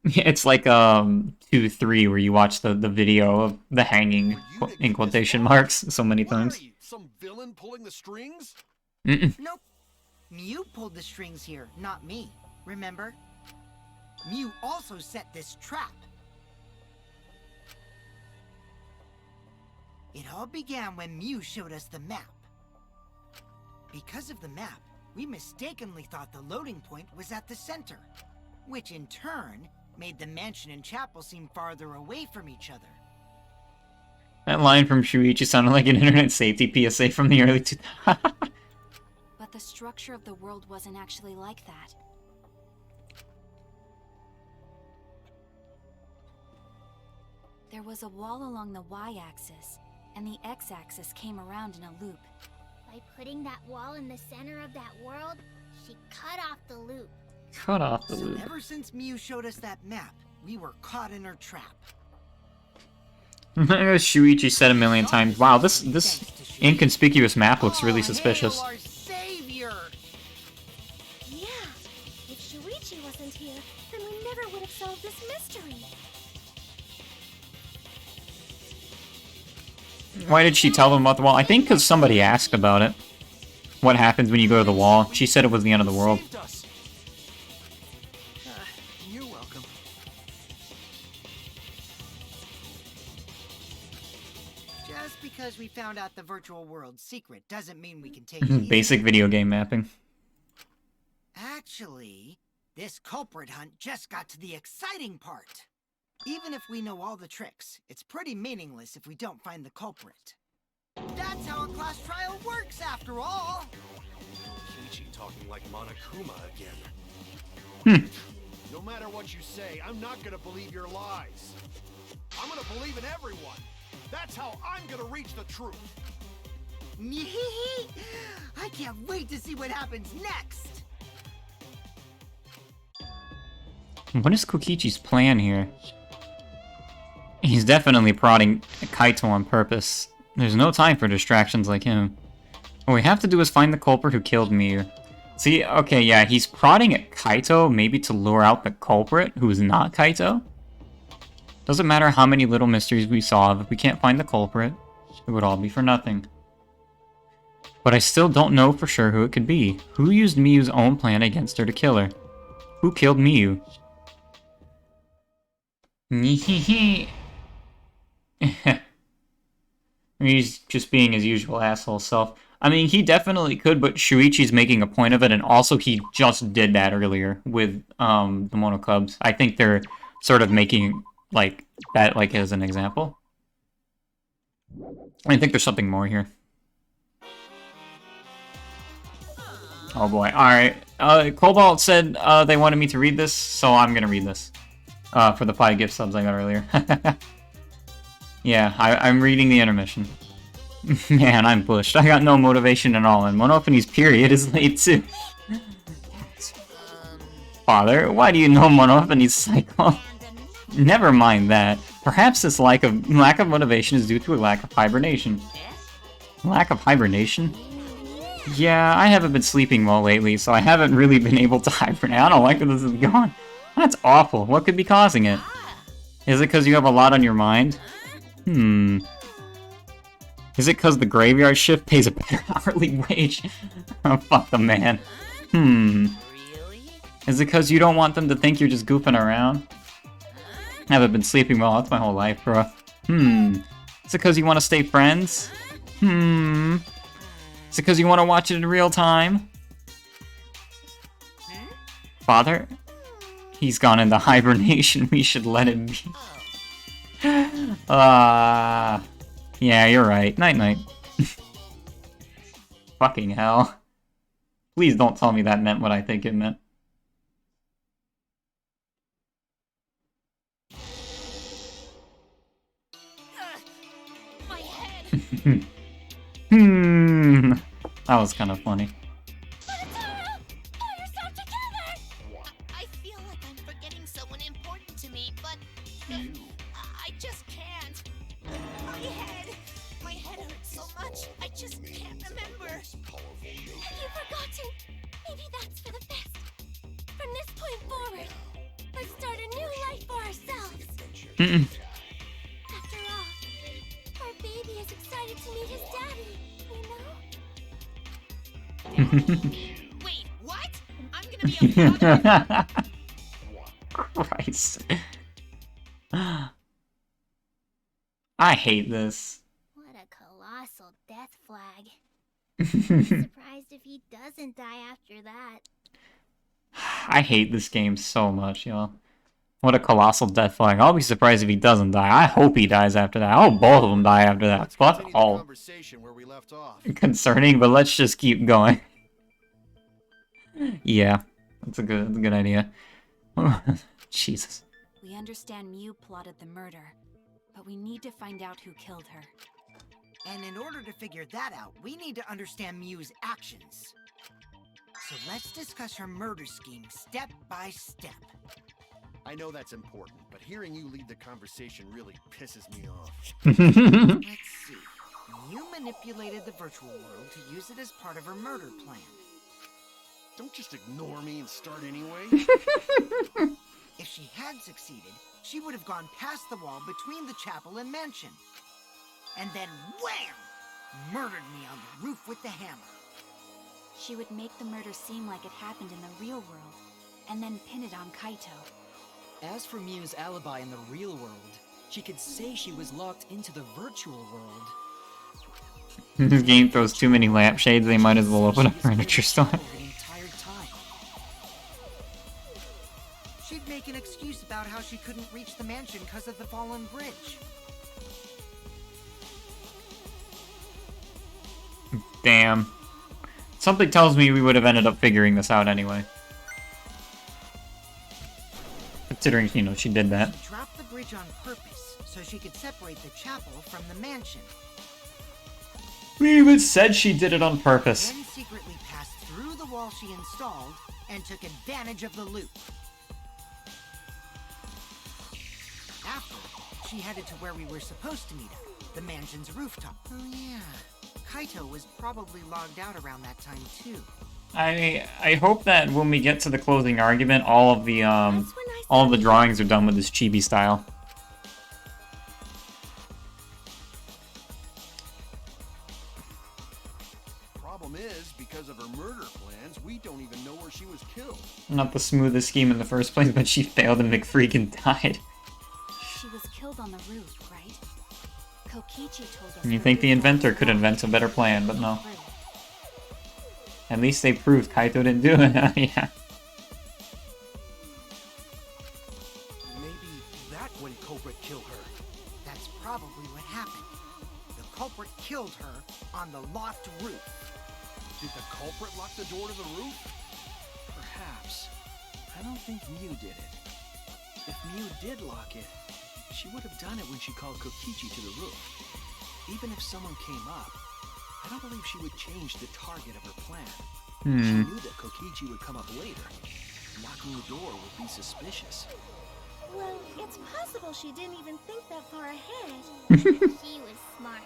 it's like 2-3 where you watch the video of the hanging in quotation marks so many What are times. you, some villain pulling the strings? Mm-mm. Nope. Mew pulled the strings here, not me. Remember? Mew also set this trap. It all began when Mew showed us the map. Because of the map, we mistakenly thought the loading point was at the center, which in turn made the mansion and chapel seem farther away from each other. That line from Shuichi sounded like an internet safety PSA from the early 2000s. But the structure of the world wasn't actually like that. There was a wall along the y-axis, and the x-axis came around in a loop. By putting that wall in the center of that world, she cut off the loop. Cut off the So loop. ever since Mew showed us that map, we were caught in her trap. As Shuichi said a million times, wow, this inconspicuous map looks really suspicious. Hail our savior! Yeah, if Shuichi wasn't here, then we never would have solved this mystery. Why did she tell them about the wall? I think because somebody asked about it. What happens when you go to the wall? She said it was the end of the world. Saved us. You're welcome. Just because we found out the virtual world's secret doesn't mean we can take it easy. Basic video game mapping. Actually, this culprit hunt just got to the exciting part. Even if we know all the tricks, it's pretty meaningless if we don't find the culprit. That's how a class trial works, after all! Kokichi talking like Monokuma again. Hmm. No matter what you say, I'm not gonna believe your lies. I'm gonna believe in everyone. That's how I'm gonna reach the truth. I can't wait to see what happens next! What is Kokichi's plan here? He's definitely prodding Kaito on purpose. There's no time for distractions like him. What we have to do is find the culprit who killed Miyu. See, okay, yeah, he's prodding at Kaito, maybe to lure out the culprit, who is not Kaito. Doesn't matter how many little mysteries we solve, if we can't find the culprit, it would all be for nothing. But I still don't know for sure who it could be. Who used Miyu's own plan against her to kill her? Who killed Miyu? He's just being his usual asshole self. I mean, he definitely could, but Shuichi's making a point of it, and also he just did that earlier with the Mono Cubs. I think they're sort of making like that like as an example. I think there's something more here. Oh boy. Alright. Cobalt said they wanted me to read this, so I'm gonna read this. For the 5 gift subs I got earlier. Yeah, I'm reading the intermission. Man, I'm pushed. I got no motivation at all, and Monophanie's period is late too. Father, why do you know Monophanie's cycle? Never mind that. Perhaps this lack of motivation is due to a lack of hibernation. Lack of hibernation? Yeah, I haven't been sleeping well lately, so I haven't really been able to hibernate. I don't like that this is gone. That's awful. What could be causing it? Is it because you have a lot on your mind? Is it because the graveyard shift pays a better hourly wage? Oh, fuck the man. Is it because you don't want them to think you're just goofing around? I haven't been sleeping well. That's my whole life, bro. Is it because you want to stay friends? Is it because you want to watch it in real time? Father? He's gone into hibernation. We should let him be. Yeah, you're right. Night-night. Fucking hell. Please don't tell me that meant what I think it meant. My head. That was kind of funny. I feel like I'm forgetting someone important to me, but I just can't. My head hurts so much. I just can't remember. You've forgotten. Maybe that's for the best. From this point forward, let's start a new life for ourselves. After all, our baby is excited to meet his daddy, you know? Wait, what? I'm gonna be a father? Christ. I hate this. What a colossal death flag. I'm surprised if he doesn't die after that. I hate this game so much, y'all. What a colossal death flag. I'll be surprised if he doesn't die. I hope he dies after that. I hope both of them die after that. Fuck all. Conversation where we left off. Concerning, but let's just keep going. Yeah, that's a good idea. Jesus. We understand Miyu plotted the murder, but we need to find out who killed her. And in order to figure that out, we need to understand Miyu's actions. So let's discuss her murder scheme step by step. I know that's important, but hearing you lead the conversation really pisses me off. Let's see. Miyu manipulated the virtual world to use it as part of her murder plan. Don't just ignore me and start anyway. If she had succeeded, she would have gone past the wall between the chapel and mansion. And then wham! Murdered me on the roof with the hammer. She would make the murder seem like it happened in the real world, and then pin it on Kaito. As for Miu's alibi in the real world, she could say she was locked into the virtual world. This game throws too many lampshades, they might as well open a furniture store. The entire time. She'd make an excuse about how she couldn't reach the mansion because of the fallen bridge. Damn. Something tells me we would have ended up figuring this out anyway. Considering, you know, she did that. She dropped the bridge on purpose so she could separate the chapel from the mansion. We even said she did it on purpose. Then secretly passed through the wall she installed and took advantage of the loop. After, she headed to where we were supposed to meet up, the mansion's rooftop. Oh yeah, Kaito was probably logged out around that time too. I hope that when we get to the closing argument, all of the drawings are done with this chibi style. Problem is, because of her murder plans, we don't even know where she was killed. Not the smoothest scheme in the first place, but she failed and McFreakin died. She was killed on the roof, right? Kokichi told us. You think the inventor could invent a better plan, but no. At least they proved Kaito didn't do it. Yeah. Maybe that when culprit killed her. That's probably what happened. The culprit killed her on the loft roof. Did the culprit lock the door to the roof? Perhaps. I don't think Miu did it. If Miu did lock it, she would have done it when she called Kokichi to the roof. Even if someone came up, I don't believe she would change the target of her plan. She knew that Kokichi would come up later. Locking the door would be suspicious. Well, it's possible she didn't even think that far ahead. She was smart,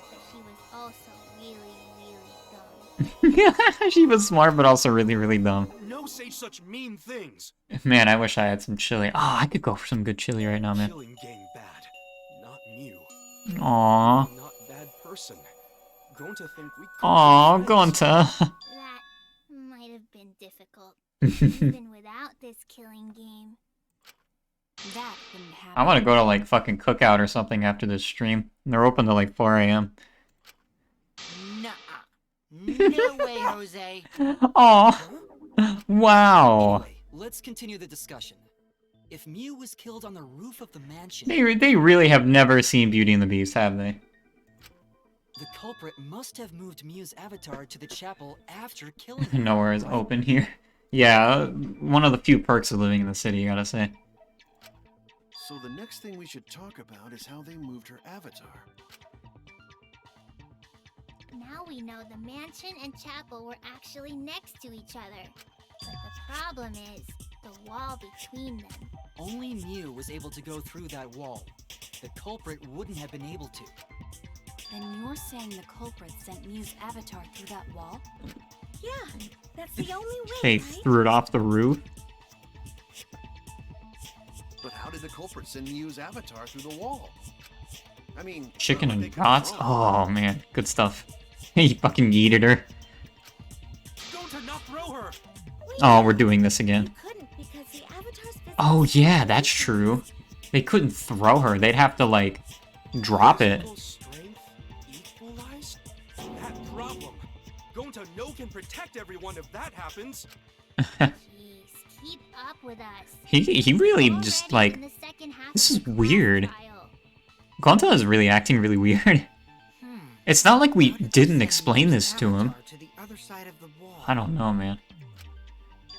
but she was also really, really dumb. She was smart, but also really, really dumb. No say such mean things. Man, I wish I had some chili. Oh, I could go for some good chili right now, man. Killing game bad, not Miu. Aww. Not bad person. Going to think we. Aww, Gonta. That might have been difficult, even without this killing game. That wouldn't happen. I want to go to like fucking cookout or something after this stream. They're open till like 4 a.m. Nuh-uh. No way, Jose. Aw. Wow. Anyway, let's continue the discussion. If Miu was killed on the roof of the mansion, They really have never seen Beauty and the Beast, have they? the culprit must have moved Miu's avatar to the chapel after killing her. Nowhere is open here. Yeah, one of the few perks of living in the city, you gotta say. So the next thing we should talk about is how they moved her avatar. Now we know the mansion and chapel were actually next to each other. But the problem is the wall between them. Only Miu was able to go through that wall. The culprit wouldn't have been able to. Then you're saying the culprit sent Miu's avatar through that wall? Yeah, that's the only way, They right? threw it off the roof. But how did the culprit send Miu's avatar through the wall? I mean, Chicken not like and they could dots? throw it. Oh man, good stuff. He fucking yeeted her. Going to not throw her. Oh, we're doing this again. You couldn't because the avatar's physical Oh yeah, strength that's is true. They couldn't throw her. They'd have to like drop it. Physical strength equalized? That problem. Going to know can protect everyone if that happens. Jeez, keep up with us. He really Already just like in the second half this of is the class weird. trial. Gonta is really acting really weird. It's not like we didn't explain this to him. To the other side of the wall. I don't know, man.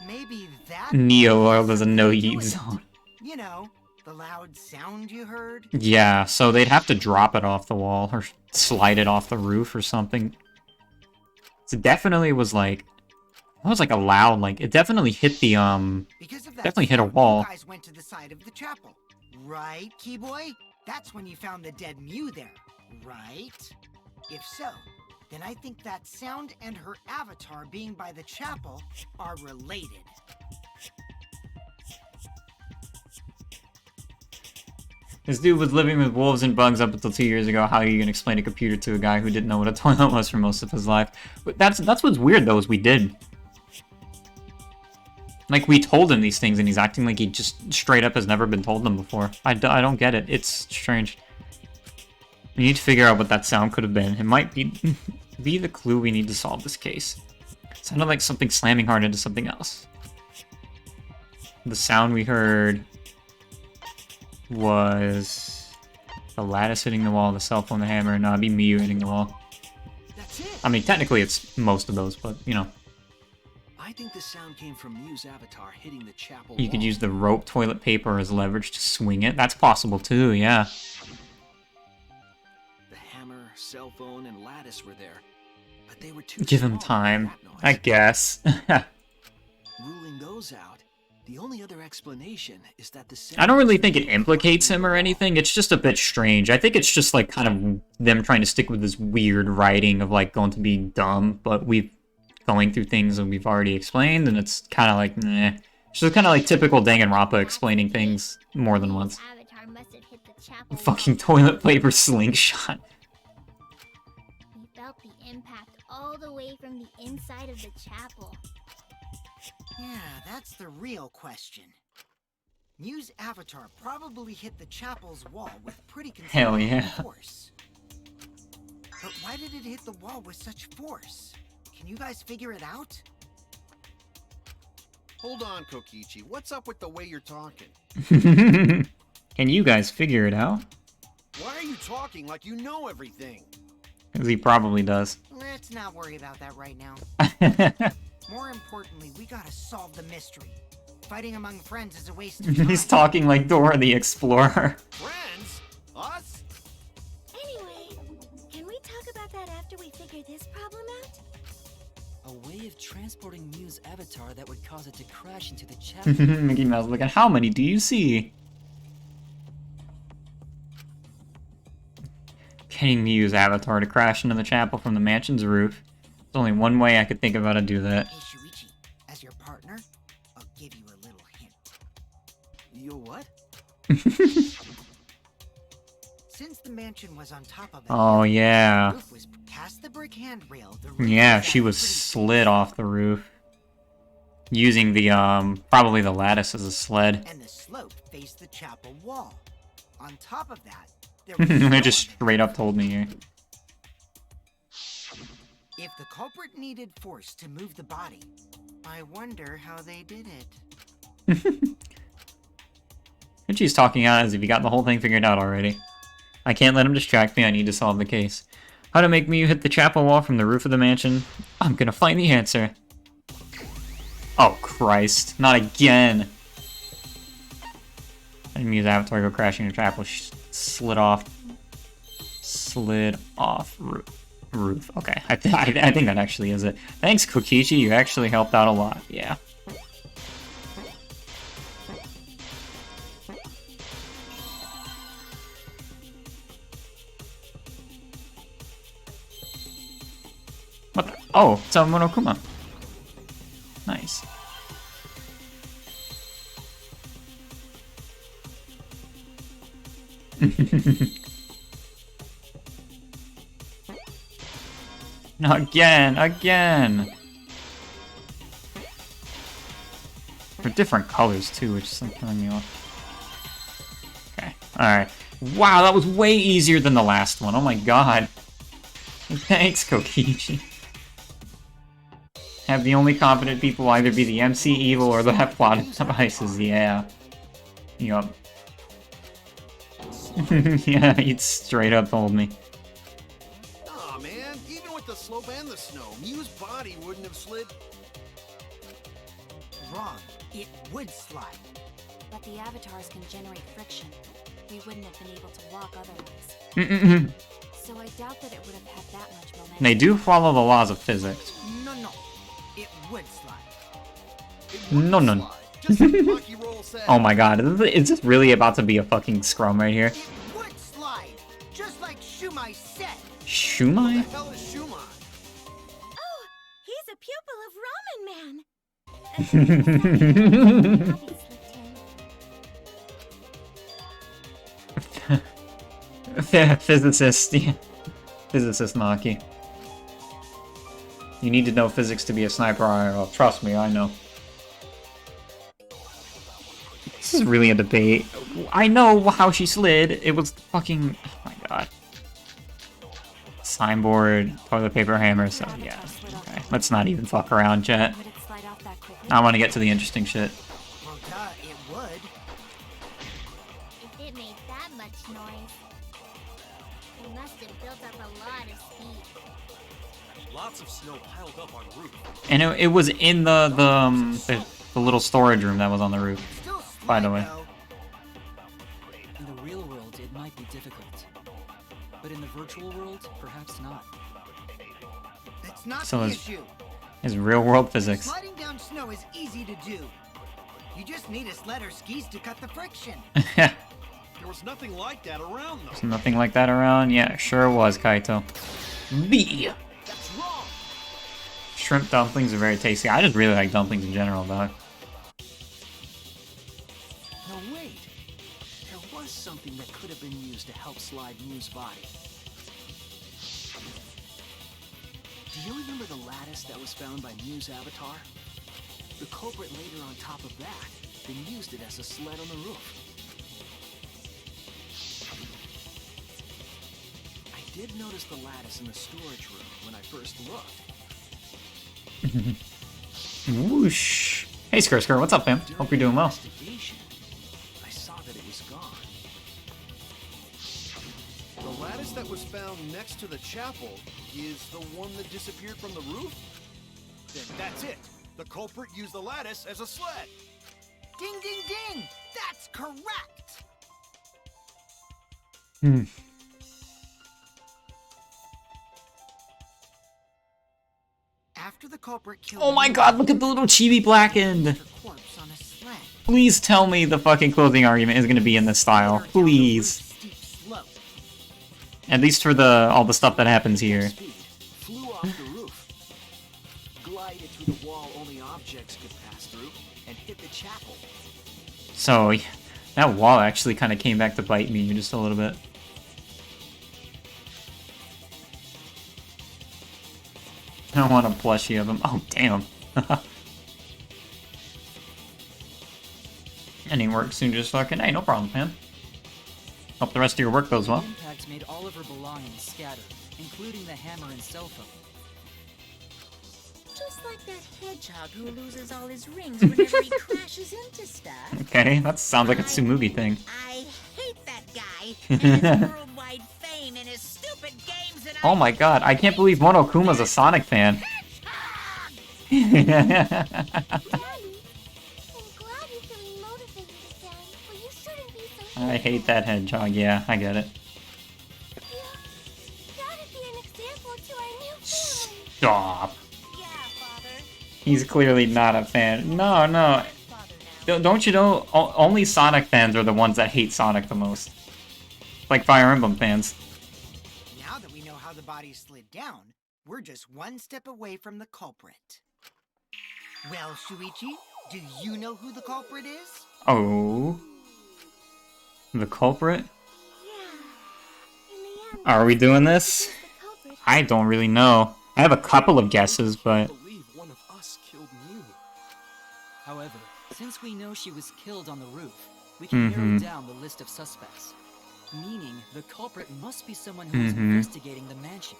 Maybe that Neo World is a no-yeet zone. You know, the loud sound you heard. Yeah, so they'd have to drop it off the wall or slide it off the roof or something. So it definitely was like, that was like a loud, like it definitely hit the Because of that definitely hit a sound, wall. You guys went to the side of the chapel, right, Keyboy? That's when you found the dead Mew there, right? If so, then I think that sound and her avatar being by the chapel are related. This dude was living with wolves and bugs up until 2 years ago. How are you gonna explain a computer to a guy who didn't know what a toilet was for most of his life? But that's what's weird though, is we did. Like, we told him these things and he's acting like he just straight up has never been told them before. I don't get it. It's strange. We need to figure out what that sound could have been. It might be the clue we need to solve this case. It sounded like something slamming hard into something else. The sound we heard was the lattice hitting the wall, the cell phone, the hammer. No, it'd be Miyu hitting the wall. That's it. I mean, technically it's most of those, but, you know. I think the sound came from Miu's avatar hitting the chapel You could wall. use the rope toilet paper as leverage to swing it. That's possible too, yeah. The hammer, cell phone, and lattice were there, but they were too Give him small for time, that noise. I guess. Ruling those out, the only other explanation is that the sound I don't really think it implicates him or anything. It's just a bit strange. I think it's just like kind of them trying to stick with this weird writing of like going to be dumb, but we've going through things that we've already explained, and it's kind of like, nah. It's just kind of like typical Danganronpa explaining things more than once. Avatar must have hit the chapel Fucking wall. toilet paper slingshot. We felt the impact all the way from the inside of the chapel. Yeah, that's the real question. Miu's avatar probably hit the chapel's wall with pretty Hell considerable yeah. force. But why did it hit the wall with such force? Can you guys figure it out? Hold on, Kokichi. What's up with the way you're talking? Can you guys figure it out? Why are you talking like you know everything? Because he probably does. Let's not worry about that right now. More importantly, we gotta solve the mystery. Fighting among friends is a waste of time. He's talking like Dora the Explorer. Friends? Us? Anyway, can we talk about that after we figure this problem out? A way of transporting Miu's avatar that would cause it to crash into the chapel. Mickey Mouse, look at how many do you see? Getting Miu's avatar to crash into the chapel from the mansion's roof. There's only one way I could think of how to do that. Hey Shuichi, as your partner, I'll give you a little hint. You what? Since the mansion was on top of it, Oh, yeah. the roof was past the brick handrail. The roof Yeah, was she at was pretty slid off the roof. Using the, probably the lattice as a sled. and the slope faced the chapel wall. On top of that, there was They snow just on it. straight up told me here. If the culprit needed force to move the body, I wonder how they did it. And she's talking out as if he got the whole thing figured out already. I can't let him distract me, I need to solve the case. How to make Miu hit the chapel wall from the roof of the mansion? I'm gonna find the answer. Oh, Christ. Not again. And Miu's avatar go crashing in the chapel. She slid off. Slid off roof. Okay, I think that actually is it. Thanks, Kokichi. You actually helped out a lot. Yeah. What the? Oh, it's Monokuma. Nice. No, again. They're different colors too, which is throwing me off. Okay, alright. Wow, that was way easier than the last one. Oh my god. Thanks, Kokichi. Have the only competent people either be the MC Evil or the plot devices, yeah. Yup. Yeah, he straight up told me. Aw, man. Even with the slope and the snow, Miu's body wouldn't have slid. Wrong. It would slide. But the avatars can generate friction. We wouldn't have been able to walk otherwise. Mm-mm-mm. So I doubt that it would have had that much momentum. They do follow the laws of physics. No. It would slide. It wouldn't No. slide, just like Monkey Roll said. Oh my god, is this really about to be a fucking scrum right here? It would slide, just like Shumai said. What the Shumai? hell is Shumai? pupil of Ramen Man. Physicist, yeah. Physicist Maki. You need to know physics to be a sniper IRL. Trust me, I know. This is really a debate. I know how she slid. It was fucking... Oh my god. Signboard, toilet paper hammer, so yeah. Okay. Let's not even fuck around, chat. I want to get to the interesting shit. Well, duh, it would. If it made that much noise, it must have built up a lot of speed. Lots of snow piled up on roof. And it was in the little storage room that was on the roof, by the way. In the real world, it might be difficult. But in the virtual world, perhaps not. That's not So the is- issue. It's real world physics. Sliding down snow is easy to do. You just need a sled or skis to cut the friction. There was nothing like that around, though. There's nothing like that around? Yeah, sure was, Kaito. B. That's wrong. Shrimp dumplings are very tasty. I just really like dumplings in general, dog. No, wait. There was something that could have been used to help slide Mew's body. Do you remember the lattice that was found by Mew's avatar? The culprit laid her on top of that, then used it as a sled on the roof. I did notice the lattice in the storage room when I first looked. Whoosh. Hey, Skr, what's up, fam? Hope you're doing well. Investigation, I saw that it was gone. The lattice that was found next to the chapel is the one that disappeared from the roof? Then that's it. The culprit used the lattice as a sled. Ding, ding, ding! That's correct! Hmm. After the culprit killed Oh my Mew, god, look at the little chibi blackened! her corpse on a sled. Please tell me the fucking closing argument is gonna be in this style. Her down the Please. roof's steep slope. At least for the all the stuff that happens here. Speed, flew off the roof, glided through the wall only objects could pass through, and hit the chapel. So, that wall actually kind of came back to bite me just a little bit. I want a plushie of him. Oh, damn. Any work soon, just fucking... Hey, no problem, man. Hope the rest of your work goes well. Impact made all of her belongings scatter, including the hammer and cell phone. Just like that hedgehog who loses all his rings whenever he crashes into stuff. Okay, that sounds like a Tsumugi thing. I hate that guy and his worldwide fame and his stupid games and Oh my god, I can't believe Monokuma's a Sonic fan. Daddy, I'm glad you're feeling motivated again, but you shouldn't be so I hate that hedgehog, yeah, I get it. Gotta be an example to our new family. Stop. Yeah, Father. He's clearly not a fan. No, no. Father now. Don't you know, only Sonic fans are the ones that hate Sonic the most. Like Fire Emblem fans. Now that we know how the body slid down, we're just one step away from the culprit. Well, Shuichi, do you know who the culprit is? Oh. The culprit? Yeah. In the end, Are we doing this? the culprit. I don't really know. I have a couple of guesses, I but... believe one of us killed Mew. However, since we know she was killed on the roof, we can narrow down the list of suspects. Meaning, the culprit must be someone who is investigating the mansion.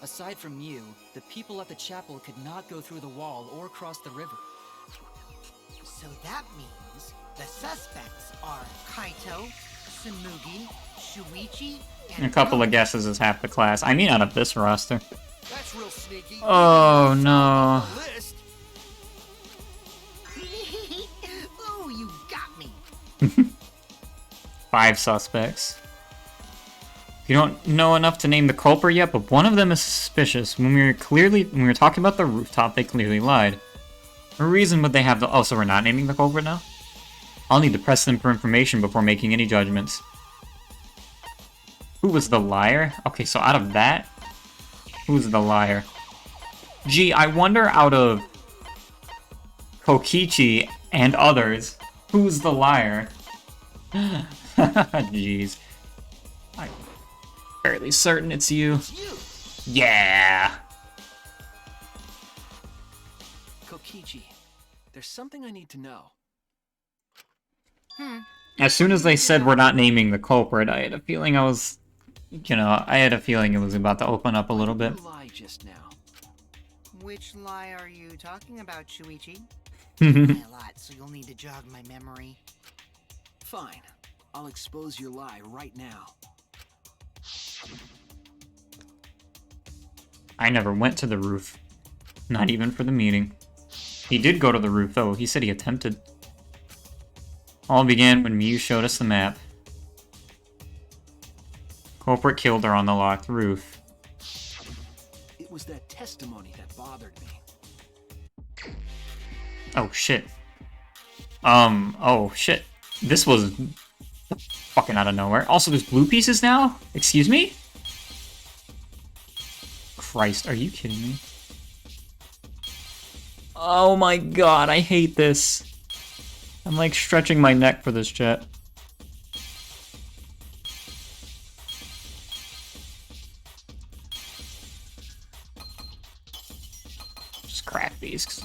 Aside from Mew, the people at the chapel could not go through the wall or cross the river. So that means the suspects are Kaito, Tsumugi, Shuichi, and A couple of guesses is half the class. I mean out of this roster. That's real sneaky. Oh no. The list. Ooh, you got me. 5 suspects. You don't know enough to name the culprit yet, but one of them is suspicious. When we were talking about the rooftop, they clearly lied. What reason would they have to... Oh, so we're not naming the culprit now? I'll need to press them for information before making any judgments. Who was the liar? Okay, so out of that, who's the liar? Gee, I wonder out of Kokichi and others, who's the liar? Jeez. I'm fairly certain it's you. Yeah! Kokichi, there's something I need to know. As soon as they said we're not naming the culprit, I had a feeling I was... You know, I had a feeling it was about to open up a little bit. You lied just now. Which lie are you talking about, Shuichi? Oh, A lot, so you'll need to jog my memory. Fine. I'll expose your lie right now. I never went to the roof. Not even for the meeting. He did go to the roof, though. He said he attempted. All began when Miyu showed us the map. Culprit killed her on the locked roof. It was that testimony that bothered me. Oh, shit. Oh, shit. This was fucking out of nowhere. Also, there's blue pieces now? Excuse me? Christ, are you kidding me? Oh my god, I hate this. I'm like stretching my neck for this chat. Just crack these.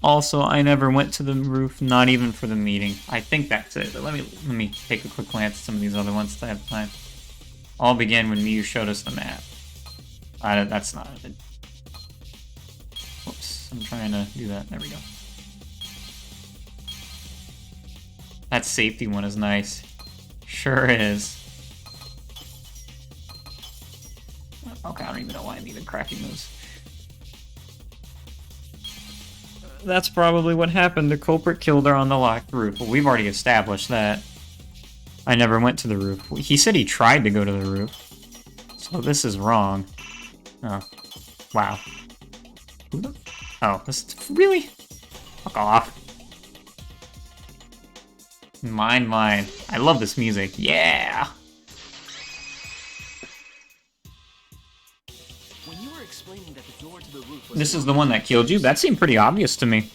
Also, I never went to the roof, not even for the meeting. I think that's it. But let me take a quick glance at some of these other ones if I have time. All began when Miyu showed us the map. That's not it. Whoops, I'm trying to do that. There we go. That safety one is nice. Sure is. Okay, I don't even know why I'm even cracking those. That's probably what happened. The culprit killed her on the locked roof. Well, we've already established that. I never went to the roof. He said he tried to go to the roof. So this is wrong. Oh. Wow. Who the... Oh, this is... Really? Fuck off. Mine. I love this music. Yeah! When you were explaining that the door to the roof was This is the one that killed you? That seemed pretty obvious to me.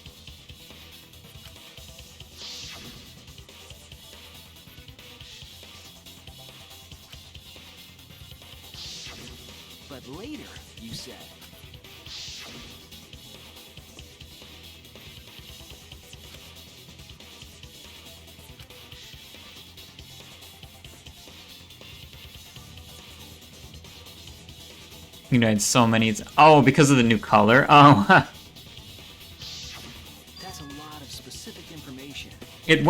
But later, you said. You died so many... Oh, because of the new color? Oh, That's a lot of specific information. It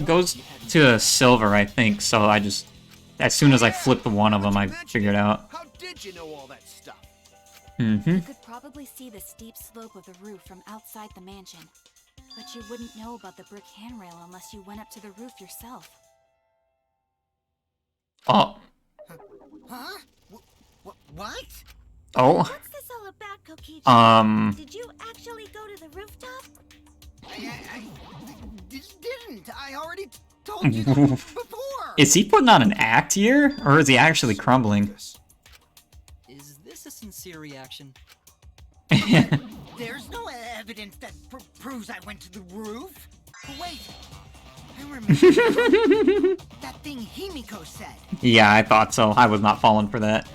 goes to silver, I think, so I just... As soon as I flipped one of them, I figured out. How did you know all that stuff? Mm-hmm. You could probably see the steep slope of the roof from outside the mansion. But you wouldn't know about the brick handrail unless you went up to the roof yourself. Oh. Huh? What? Oh. What's this all about, Kokichi? Did you actually go to the rooftop? I didn't. I already told you that before. Is he putting on an act here? Or is he actually crumbling? Is this a sincere reaction? There's no evidence that proves I went to the roof. But wait. I remember that thing Himiko said. Yeah, I thought so. I was not falling for that.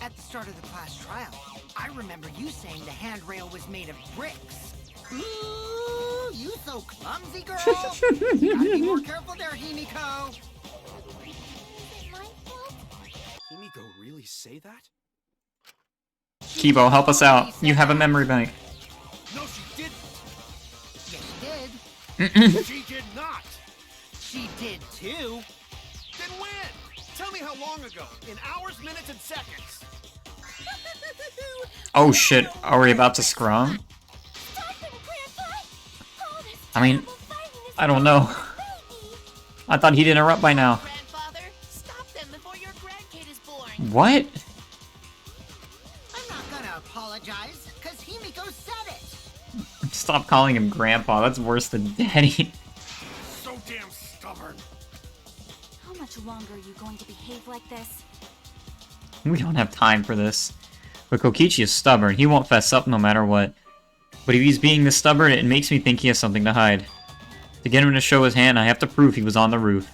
At the start of the class trial, I remember you saying the handrail was made of bricks. Ooh, you so clumsy, girl! Gotta be more careful there, Himiko! Is it my fault? Himiko really say that? Kibo, help us out. You have a memory bank. No, she didn't. Yes, she did. She did not. She did too. Then when? Tell me how long ago. In hours, minutes, and seconds. Oh shit, are we about to scrum? Stop them, Grandpa! All this I mean, terrible fighting is I don't know. baby. I thought he'd interrupt by now. Grandfather, stop them before your grandkid is born. What? I'm not gonna apologize, because Himiko said it. Stop calling him Grandpa. That's worse than Daddy. So damn stubborn. How much longer are you going to behave like this? We don't have time for this. But Kokichi is stubborn. He won't fess up no matter what. But if he's being this stubborn, it makes me think he has something to hide. To get him to show his hand, I have to prove he was on the roof.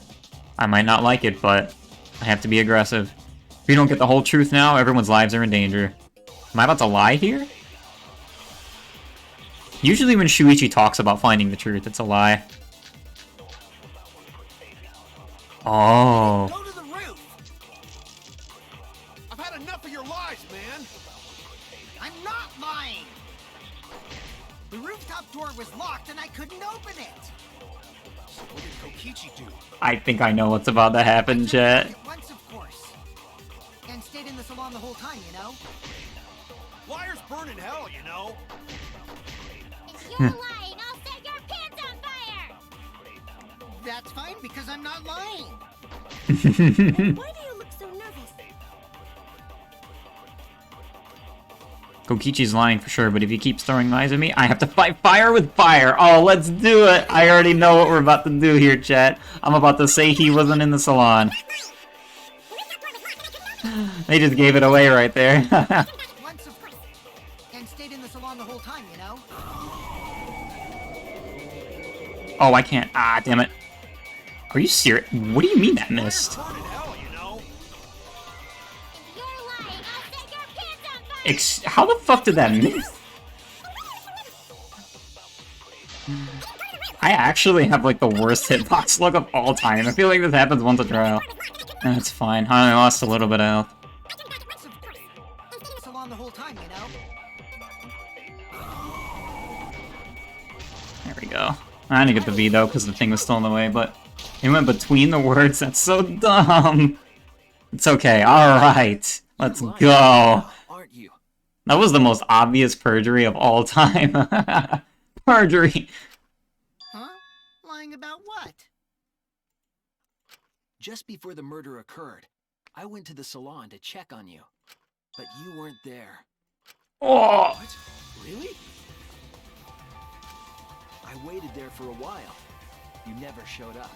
I might not like it, but I have to be aggressive. If we don't get the whole truth now, everyone's lives are in danger. Am I about to lie here? Usually when Shuichi talks about finding the truth, it's a lie. Oh. Go to the roof! I've had enough of your lies, man! I'm not lying! The rooftop door was locked and I couldn't open it! So what did Kokichi do? I think I know what's about to happen, chat. At once, of course. And stayed in the salon the whole time, you know? Liars burn in hell, you know? If you're lying, I'll set your pants on fire! That's fine because I'm not lying. Why do you look so nervous? Kokichi's lying for sure, but if he keeps throwing lies at me, I have to fight fire with fire. Oh, let's do it. I already know what we're about to do here, chat. I'm about to say he wasn't in the salon. They just gave it away right there. Once, of course. And stayed in the salon the whole time, you know? Oh, I can't. Ah, damn it. Are you serious? What do you mean that missed? Liars burn in hell, you know? If you're lying, I'll set your pants on fire! How the fuck did that miss? I actually have like the worst hitbox luck of all time. I feel like this happens once a trial. That's fine. I only lost a little bit of health. Salon the whole time, you know? There we go. I didn't get the V though because the thing was still in the way, but it went between the words. That's so dumb. It's okay. Alright. Let's go. Aren't you? That was the most obvious perjury of all time. Perjury. Huh? Lying about what? Just before the murder occurred, I went to the salon to check on you. But you weren't there. Oh. What? Really? I waited there for a while. You never showed up.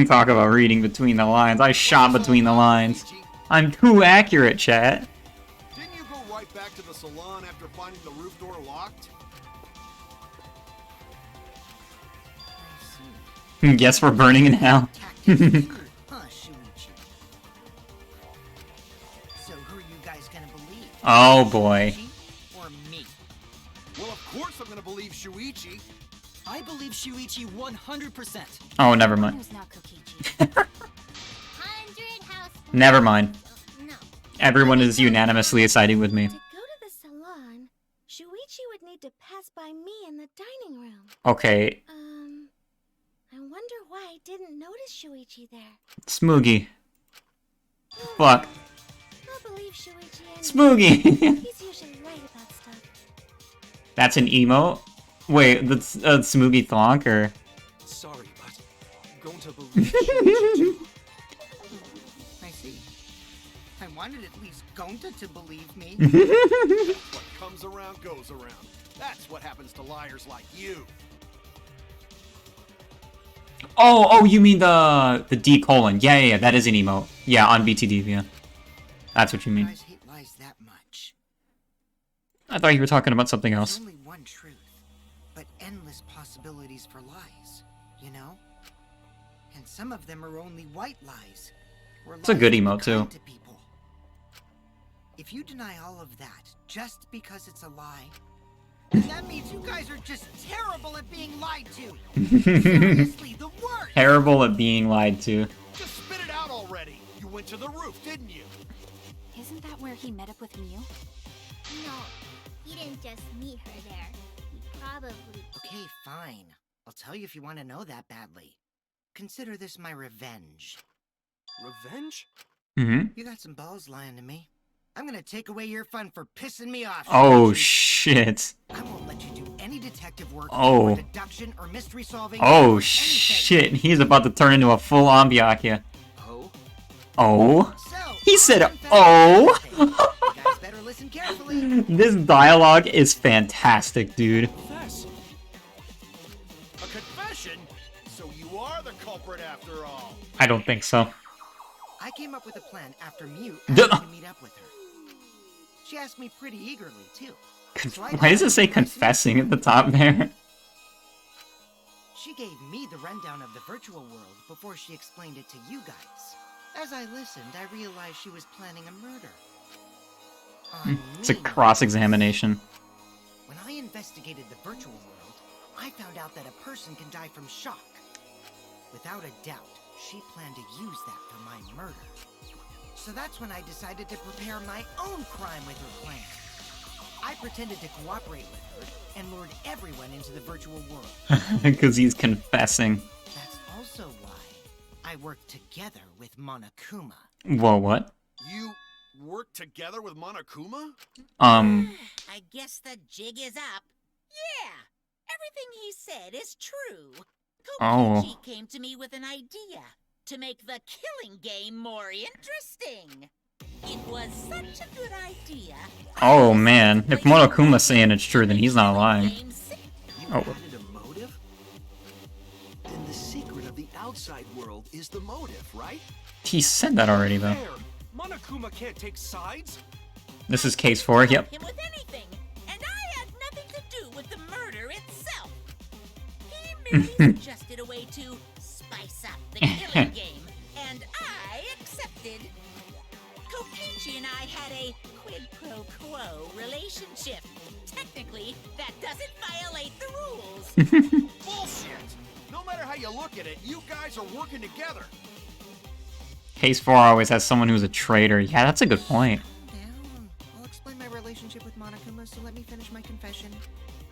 Talk about reading between the lines. I shot between the lines. I'm too accurate, chat. Didn't you go right back to the salon after finding the roof door locked? Guess we're burning in hell. Huh, Shuichi? So who are you guys gonna believe? Oh boy. Shuichi or me? Well, of course I'm gonna believe Shuichi. I believe Shuichi 100%. Oh, never mind. Who's not Kokichi? 100 house... Never mind. No. Everyone is unanimously siding with me. To go to the salon, Shuichi would need to pass by me in the dining room. Okay, I wonder why I didn't notice Shuichi there. Smoogie. Fuck. I'll believe Shuichi and Smoogie! he's usually right about stuff. That's an emote? Wait, that's Smoogie Thonk, or? Sorry, but I'm going to believe you. I see. I wanted at least Gonta to believe me. What comes around goes around. That's what happens to liars like you. Oh, you mean the D colon. Yeah, that is an emote. Yeah, on BTD, yeah. That's what you mean. Guys hate lies that much. I thought you were talking about something There's else. only one truth, but endless possibilities for lies, you know? And some of them are only white lies. It's a good emote, too. To people. If you deny all of that just because it's a lie, that means you guys are just terrible at being lied to. Seriously, the worst. Terrible at being lied to. Just spit it out already. You went to the roof, didn't you? Isn't that where he met up with Miu? No, he didn't just meet her there. He probably... Okay, fine. I'll tell you if you want to know that badly. Consider this my revenge. Revenge? Mm-hmm. You got some balls lying to me. I'm gonna take away your fun for pissing me off. Oh, Shuichi. shit. I won't let you do any detective work Oh. or deduction or mystery solving. Oh, or shit. He's about to turn into a full-on Byakuya. Oh? Oh? anything. So, He said, fun fact oh? about this. You guys better listen carefully. This dialogue is fantastic, dude. Confess. A confession? So you are the culprit after all. I don't think so. I came up with a plan after Mute Duh. asked me to meet up with her. She asked me pretty eagerly, too. So I Why does it say decided to confessing at the top there? She gave me the rundown of the virtual world before she explained it to you guys. As I listened, I realized she was planning a murder. On It's a me, no cross-examination. less. When I investigated the virtual world, I found out that a person can die from shock. Without a doubt, she planned to use that for my murder. So that's when I decided to prepare my own crime with her plan. I pretended to cooperate with her and lured everyone into the virtual world. Because he's confessing. That's also why I worked together with Monokuma. Whoa, what? You work together with Monokuma? I guess the jig is up. Yeah, everything he said is true. Kokichi came to me with an idea to make the killing game more interesting. It was such a good idea. Oh man, if Monokuma's saying it's true, then he's not lying. You Oh. added a motive? Then the secret of the outside world is the motive, right? He said that already, though. There! Monokuma can't take sides! This is case 4, yep. Him with anything, and I had nothing to do with the murder itself. He merely suggested a way to spice up the killing game, and I accepted. Kokichi and I had a quid pro quo relationship. Technically, that doesn't violate the rules. Bullshit! No matter how you look at it, you guys are working together. Case 4 always has someone who's a traitor. Yeah, that's a good point. Down. I'll explain my relationship with Monokuma, so let me finish my confession.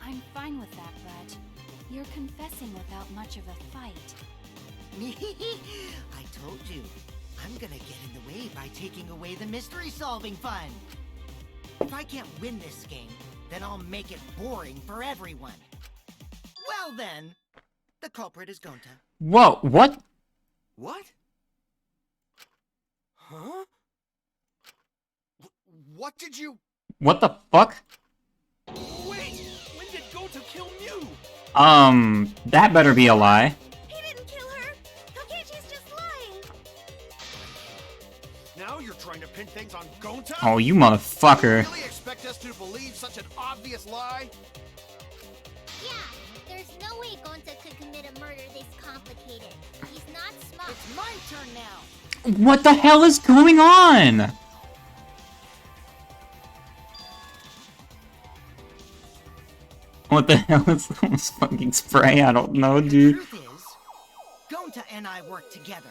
I'm fine with that, but you're confessing without much of a fight. I told you. I'm gonna get in the way by taking away the mystery-solving fun. If I can't win this game, then I'll make it boring for everyone. Well then, the culprit is Gonta. Whoa, what? What? Huh? What did you... What the fuck? Wait! When did Gota kill Mew? That better be a lie. He didn't kill her. Kokichi's just lying. Now you're trying to pin things on Gonta? Oh, you motherfucker. Really expect us to believe such an obvious lie? Yeah, there's no way Gonta could commit a murder this complicated. He's not smart. It's my turn now. What the hell is going on? What the hell is this fucking spray? I don't know, The dude. truth is, Gonta and I worked together.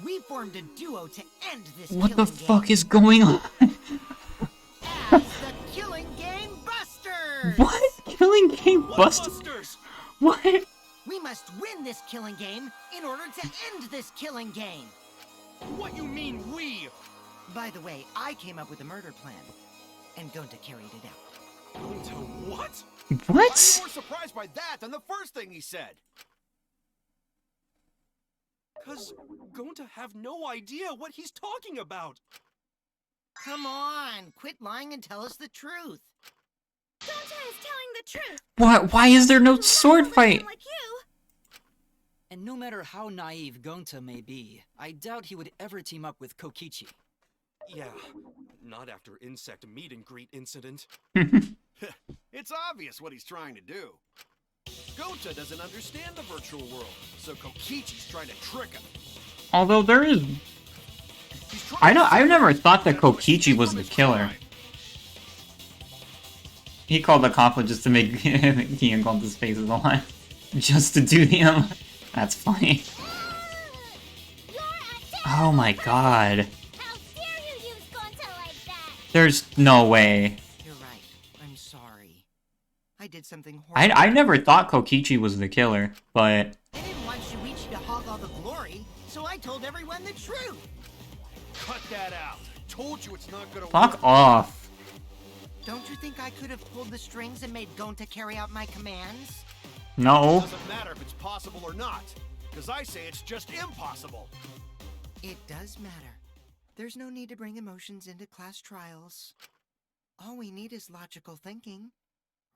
We formed a duo to end this What the killing fuck game. is going on? As the Killing Game Busters! What? Killing game What busted? busters? What? We must win this killing game in order to end this killing game. What you mean, we? By the way, I came up with a murder plan, and Gonta carried it out. Gota what? I'm What? more surprised by that than the first thing he said. Cause Gonta have no idea what he's talking about. Come on, quit lying and tell us the truth. Gonta is telling the truth. Why is there no sword fight? Like you. And no matter how naive Gonta may be, I doubt he would ever team up with Kokichi. Yeah, not after insect meet and greet incident. It's obvious what he's trying to do. Gonta doesn't understand the virtual world, so Kokichi's trying to trick him. Although there is... He's trying I've to never see thought that if he can Kokichi escape was from the his killer. crime. He called the conflict just to make he and Gonta's faces align. Just to do him. That's funny. You're a Oh my god. How dare you use Gonta like that? There's no way. You're right. I'm sorry. I did something horrible. I never thought Kokichi was the killer, but... I didn't want Shuichi to hog all the glory, so I told everyone the truth. Cut that out. I told you it's not gonna Fuck work. off. Don't you think I could have pulled the strings and made Gonta carry out my commands? No. Doesn't matter if it's possible or not, because I say it's just impossible. It does matter. There's no need to bring emotions into class trials. All we need is logical thinking.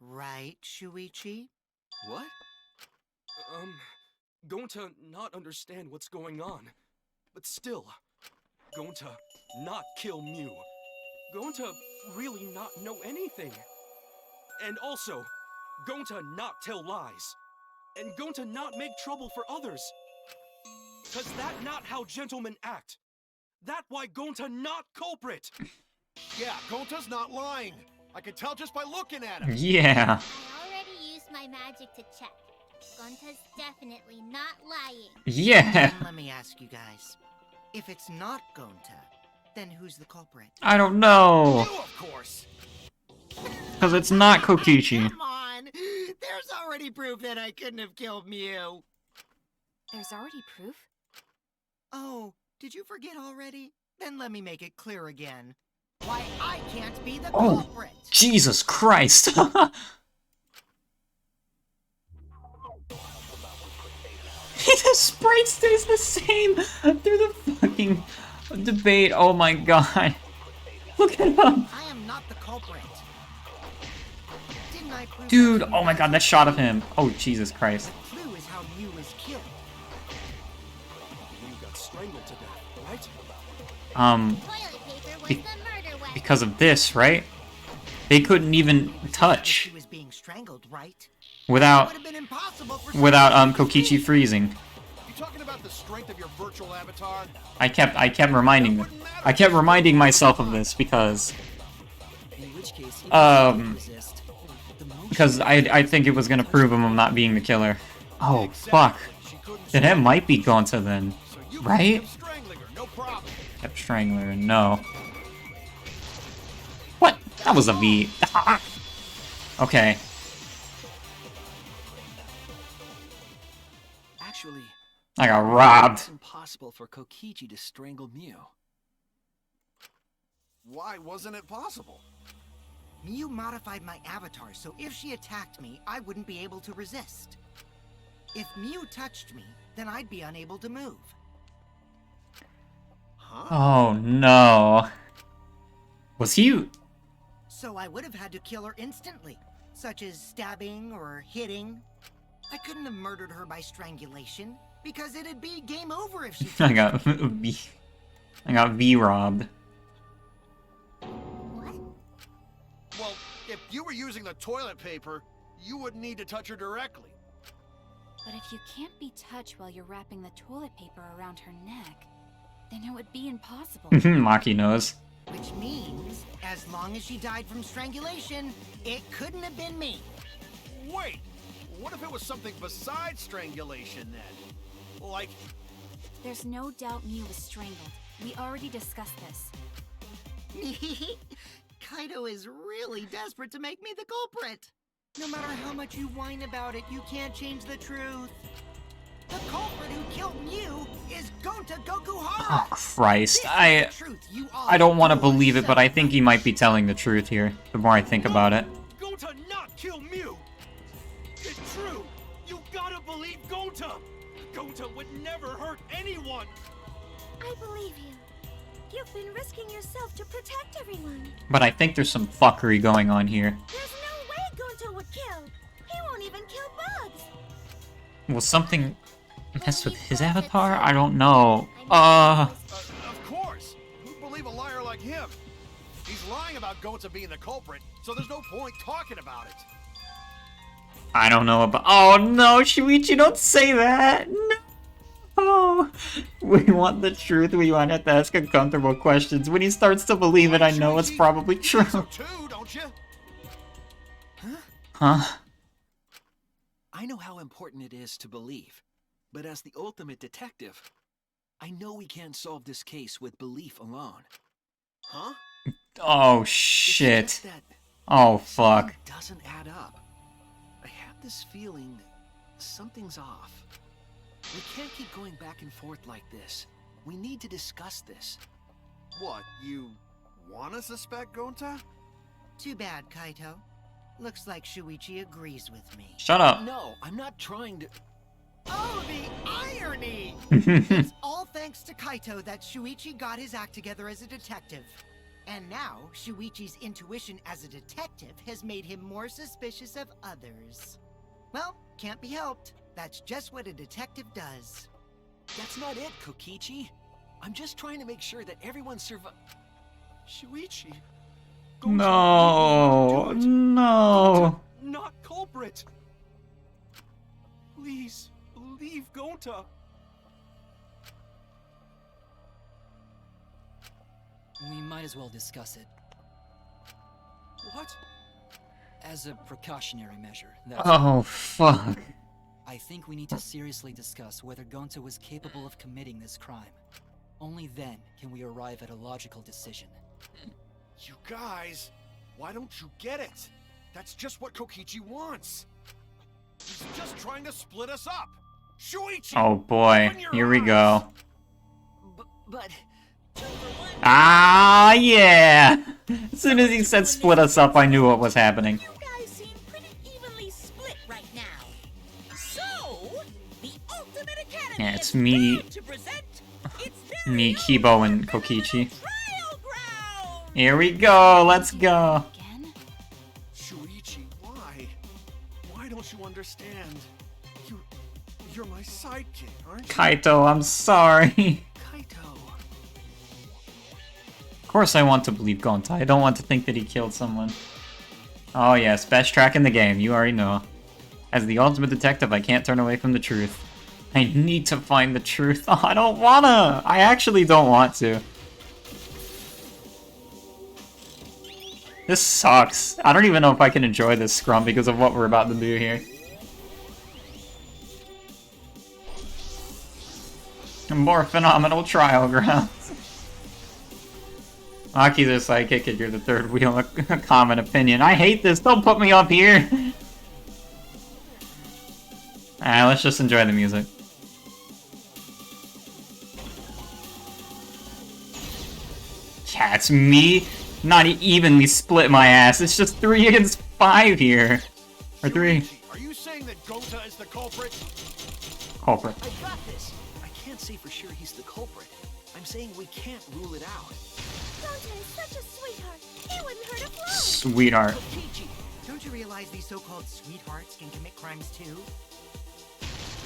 Right, Shuichi? What? Gonta not understand what's going on. But still, Going to not kill Mew. Going to really not know anything. And also, going to not tell lies. And going to not make trouble for others. Cause that not how gentlemen act. That why going to not culprit. Yeah, Gonta's not lying. I can tell just by looking at him. Yeah. I already used my magic to check. Gonta's definitely not lying. Yeah. Then let me ask you guys. If it's not Gonta, then who's the culprit? I don't know. You, of course. Because it's not Kokichi. Come on! There's already proof that I couldn't have killed Mew. There's already proof? Oh, did you forget already? Then let me make it clear again. Why I can't be the Oh, culprit. Jesus Christ. The sprite stays the same through the fucking debate. Oh my god. Look at him. I am not the culprit. Didn't I prove Dude, that to oh you my guys? god, that shot of him. Oh, Jesus Christ. The clue is how Mew was killed. You got strangled to death, right? Toilet paper was Be- the murder weapon. Because of this, right? They couldn't even touch She was being strangled, right? without Would have been impossible for Kokichi freezing. You talking about the strength of your virtual avatar? I kept reminding myself of this because In which case, he Um, resist. The motion because I think it was gonna prove him of not being the killer. Oh fuck. She couldn't Then it might be Gonta then. so you Right? kept strangling her, no problem. Kept strangling her, no. What? That was a V. Okay. Actually, I got robbed. it's impossible for Kokichi to strangle Mew. Why wasn't it possible? Mew modified my avatar, so if she attacked me, I wouldn't be able to resist. If Mew touched me, then I'd be unable to move. Huh? Oh no. Was he? So I would have had to kill her instantly, such as stabbing or hitting. I couldn't have murdered her by strangulation, because it'd be game over if she I touched me. got V robbed. What? Well, if you were using the toilet paper, you wouldn't need to touch her directly. But if you can't be touched while you're wrapping the toilet paper around her neck, then it would be impossible. Maki knows. Which means, as long as she died from strangulation, it couldn't have been me. Wait, what if it was something besides strangulation then? Like, There's no doubt Mew was strangled. We already discussed this. Kaito is really desperate to make me the culprit. No matter how much you whine about it, you can't change the truth. The culprit who killed Mew is Gonta Gokuhara. Oh Christ. This I is the truth you all I don't want to do believe it, but I yourself. think he might be telling the truth here. The more I think about it. Gonta not kill Mew! It's true! You gotta believe Gonta! Gonta would never hurt anyone! I believe you. You've been risking yourself to protect everyone. But I think there's some fuckery going on here. There's no way Gonta would kill. He won't even kill bugs. Will something mess with his avatar? I don't know. of course. Who'd believe a liar like him? He's lying about Gonta being the culprit, so there's no point talking about it. I don't know about. Oh no, Shuichi, don't say that. No. We want the truth. We want to ask uncomfortable questions. When he starts to believe it, I know it's probably true. So too, don't you? Huh? I know how important it is to believe, but as the ultimate detective, I know we can't solve this case with belief alone. Huh? Oh It's shit. just that Oh fuck. something doesn't add up. I have this feeling something's off. We can't keep going back and forth like this. We need to discuss this. What, you wanna suspect Gonta? Too bad, Kaito. Looks like Shuichi agrees with me. Shut up. No, I'm not trying to. Oh, the irony! It's all thanks to Kaito that Shuichi got his act together as a detective. And now, Shuichi's intuition as a detective has made him more suspicious of others. Well, can't be helped. That's just what a detective does. That's not it, Kokichi. I'm just trying to make sure that everyone Shuichi. No, no. Not culprit. Please, leave Gonta. We might as well discuss it. What? As a precautionary measure, that's Oh, fuck. I think we need to seriously discuss whether Gonta was capable of committing this crime. Only then can we arrive at a logical decision. You guys, why don't you get it? That's just what Kokichi wants. He's just trying to split us up. Shuichi! Oh boy, open your here we eyes. go. but Ah, yeah! As soon as he said split us up, I knew what was happening. You guys seem pretty evenly split right now. So, the Ultimate Academy Yeah, it's is me- proud to present its very Me, own Kibo, and fundamental Kokichi. trial ground. Here we go, let's go. Again? Shuichi, why? Why don't you understand? You're my sidekick, aren't you? Kaito, I'm sorry. Kaito. Of course I want to believe Gonta. I don't want to think that he killed someone. Oh yes, best track in the game, you already know. As the ultimate detective, I can't turn away from the truth. I need to find the truth. Oh, I don't wanna! I actually don't want to. This sucks. I don't even know if I can enjoy this scrum because of what we're about to do here. A more phenomenal trial grounds. Aki's a sidekick and you're the third wheel, a common opinion. I hate this, don't put me up here! Alright, let's just enjoy the music. Yeah, it's me. Not evenly split my ass. It's just 3 against 5 here. Or 3. Shuichi, are you saying that Gonta is the culprit? Culprit. I got this. I can't say for sure he's the culprit. I'm saying we can't rule it out. Gonta is such a sweetheart. He wouldn't hurt a fly. Sweetheart. Kokichi, Don't you realize these so-called sweethearts can commit crimes too?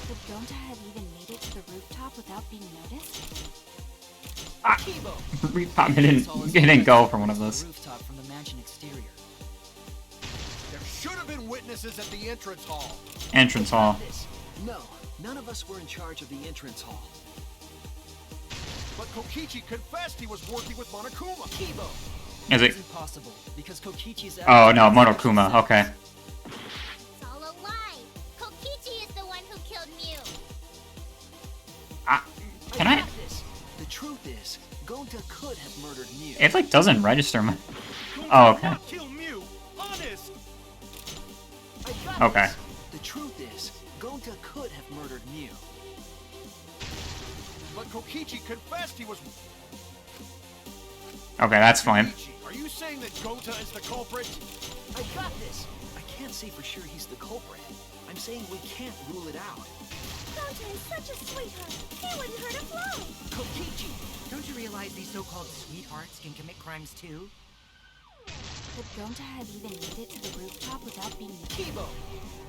Could Gonta have even made it to the rooftop without being noticed? Kibo. It didn't go for one of those. The rooftop from the mansion exterior. There should have been witnesses at the entrance hall. Entrance hall. This. No, none of us were in charge of the entrance hall. But Kokichi confessed he was working with Monokuma. Kibo. Is it? It's impossible because Kokichi's Oh no, Monokuma. Okay. It's all a lie. Kokichi is the one who killed Mew. Can I? got this. The truth is, Gonta could have murdered Mew. It like doesn't register my. Oh, okay. Not kill Mew. Honest. I got Okay. this. The truth is, Gonta could have murdered Mew. But Kokichi confessed he was. Okay, that's fine. Kokichi, are you saying that Gonta is the culprit? I got this. I can't say for sure he's the culprit. I'm saying we can't rule it out. Gonta is such a sweetheart. He wouldn't hurt a fly. Kokichi. Don't you realize these so-called sweethearts can commit crimes too? Could Gonta have even made it to the rooftop without being noticed? Kibo.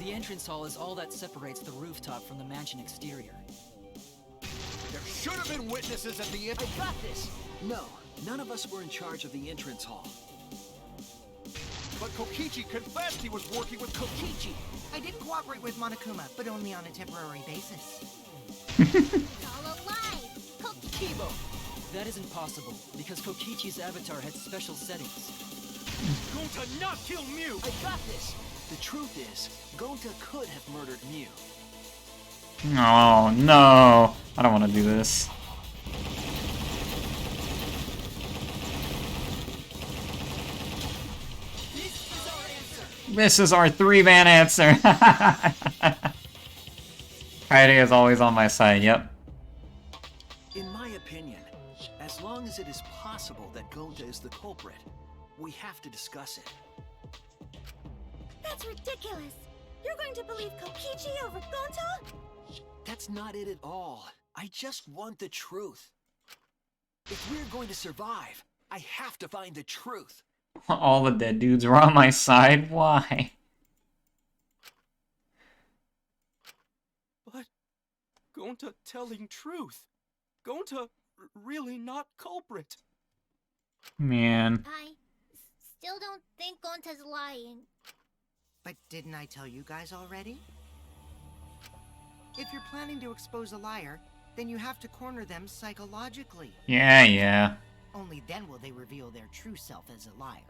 The entrance hall is all that separates the rooftop from the mansion exterior. There should have been witnesses at the I entrance. got this. No, none of us were in charge of the entrance hall. But Kokichi confessed he was working with Kokichi. I did cooperate with Monokuma, but only on a temporary basis. It's all a lie. Kibo. That isn't possible because Kokichi's avatar had special settings. Gonta not kill Mew. I got this. The truth is, Gonta could have murdered Mew. Oh no. I don't want to do this. This is our 3-man answer. Kaede is always on my side, yep. In my opinion, as long as it is possible that Gonta is the culprit, we have to discuss it. That's ridiculous. You're going to believe Kokichi over Gonta? That's not it at all. I just want the truth. If we're going to survive, I have to find the truth. All the dead dudes were on my side. Why? But Gonta telling truth. Gonta really not culprit. Man. I still don't think Gonta's lying. But didn't I tell you guys already? If you're planning to expose a liar, then you have to corner them psychologically. Yeah. Only then will they reveal their true self as a liar,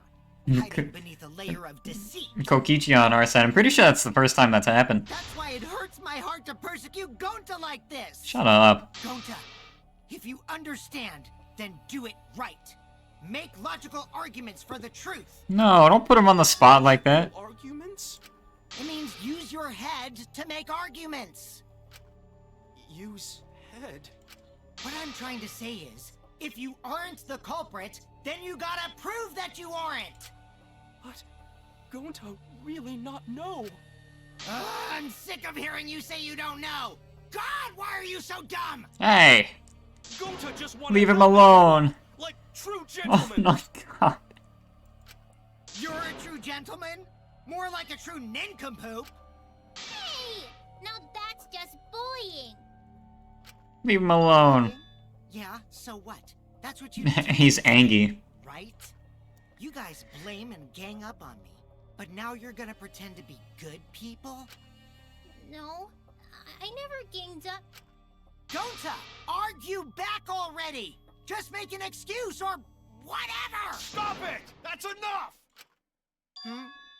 hiding beneath a layer of deceit. Kokichi on our side. I'm pretty sure that's the first time that's happened. That's why it hurts my heart to persecute Gonta like this! Shut up. Gonta, if you understand, then do it right. Make logical arguments for the truth. No, don't put him on the spot like that. Arguments? It means use your head to make arguments. Use head? What I'm trying to say is, if you aren't the culprit, then you gotta prove that you aren't! But Gonta really not know. I'm sick of hearing you say you don't know! God, why are you so dumb? Hey, Gonta just wanted leave him help, alone. like true Oh gentlemen. my god. You're a true gentleman? More like a true nincompoop. Hey! Now that's just bullying. Leave him alone. Yeah, so what? That's what you do. He's angry. Right? You guys blame and gang up on me, but now you're gonna pretend to be good people? No, I never ganged up. Gonta, argue back already! Just make an excuse or whatever! Stop it! That's enough!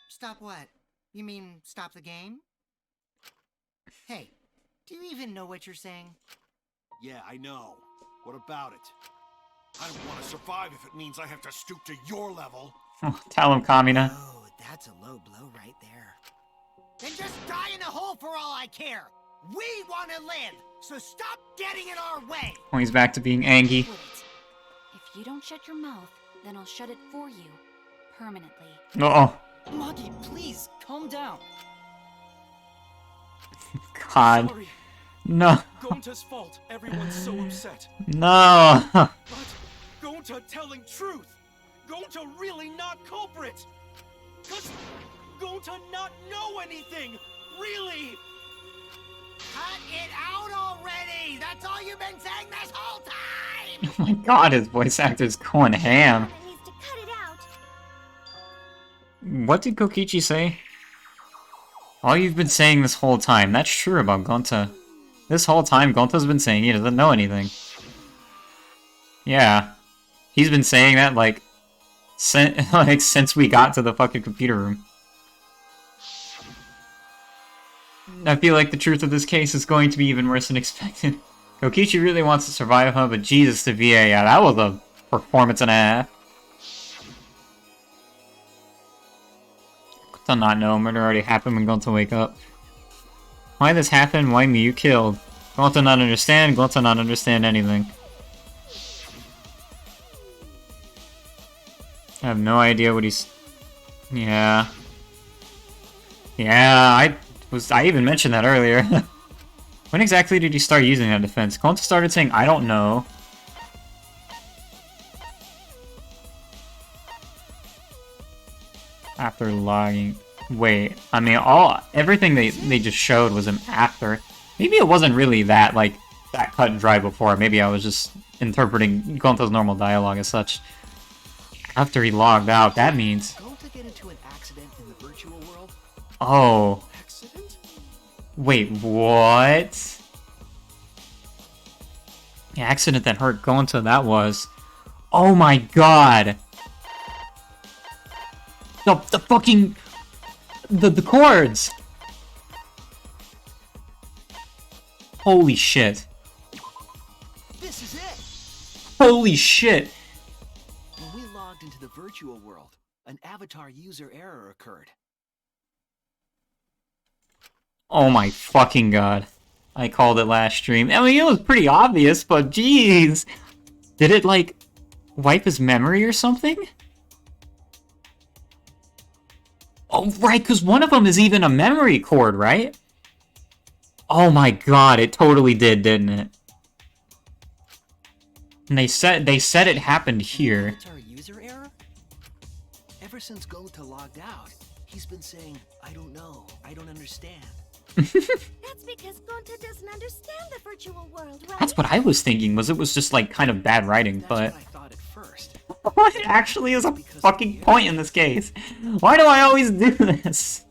Stop what? You mean stop the game? Hey, do you even know what you're saying? Yeah, I know. What about it? I don't want to survive if it means I have to stoop to your level. Tell him, Kamina. Oh, that's a low blow right there. Then just die in a hole for all I care! We want to live, so stop getting in our way! Oh, he's back to being angry. Wait. If you don't shut your mouth, then I'll shut it for you. Permanently. Uh-oh. Maki, please, calm down. God. Sorry, No. Gonta's fault. Everyone's so upset. No. But Gonta telling truth. Gonta really not culprit. Cause Gonta not know anything. Really. Cut it out already! That's all you've been saying this whole time! Oh my god, his voice actor's going ham. Gonta needs to cut it out. What did Kokichi say? All you've been saying this whole time. That's true about Gonta. This whole time, Gonta's been saying he doesn't know anything. Yeah. He's been saying that, like, since we got to the fucking computer room. I feel like the truth of this case is going to be even worse than expected. Kokichi really wants to survive, huh? But Jesus, the VA, yeah, that was a performance and a half. To not know, murder already happened when Gonta wake up. Why this happened? Why me? You killed. Gonta not understand? Gonta not understand anything. I have no idea what he's... Yeah. Yeah, I even mentioned that earlier. When exactly did he start using that defense? Gonta started saying, I don't know. After logging... Wait, I mean, everything they just showed was him after. Maybe it wasn't really that, like, that cut and dry before. Maybe I was just interpreting Gonta's normal dialogue as such. After he logged out, that means... Gonta get into an accident in the virtual world? Oh. Accident? Wait, what? The accident that hurt Gonta, that was... Oh my god! The fucking... The chords! Holy shit. This is it! Holy shit! When we logged into the virtual world, an avatar user error occurred. Oh my fucking god. I called it last stream. I mean, it was pretty obvious, but jeez! Did it, like, wipe his memory or something? Oh, right, because one of them is even a memory cord, right? Oh my god, it totally did, didn't it? And they said it happened here. Avatar user error? Ever since Gonta logged out, he's been saying, I don't know, I don't understand. That's because Gonta doesn't understand the virtual world, right? That's what I was thinking, was it was just like kind of bad writing, That's but what I thought at first. what actually is a fucking point in this case? Why do I always do this?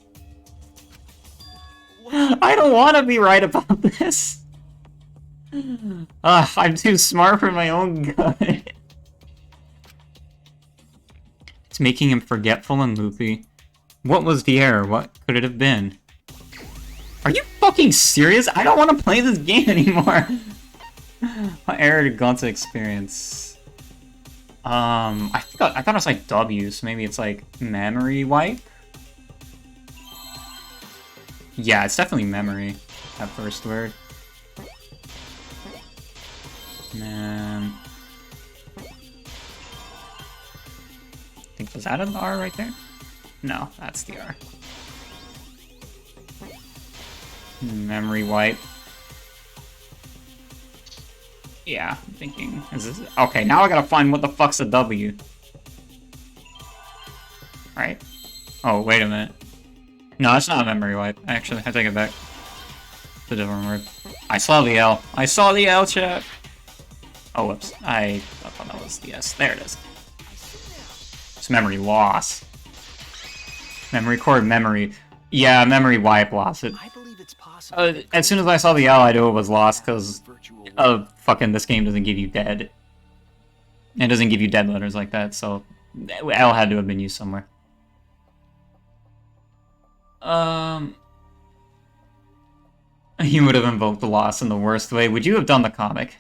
I don't want to be right about this. I'm too smart for my own good. It's making him forgetful and loopy. What was the error? What could it have been? Are you fucking serious? I don't want to play this game anymore. What error did Gonta experience? I thought it was like W, so maybe it's like memory wipe? Yeah, it's definitely memory, that first word. Man. I think, was that an R right there? No, that's the R. Memory wipe. Yeah, I'm thinking, is this... Okay, now I gotta find what the fuck's a W. Right? Oh, wait a minute. No, it's not a memory wipe. Actually, I take it back. It's a different word. I saw the L. I saw the L, chat! Oh, whoops. I thought that was the S. There it is. It's memory loss. Memory core memory. Yeah, memory wipe loss. It, I believe it's possible. as soon as I saw the L, I knew it was lost, because fucking this game doesn't give you dead. It doesn't give you dead letters like that, so L had to have been used somewhere. You would have invoked the loss in the worst way. Would you have done the comic?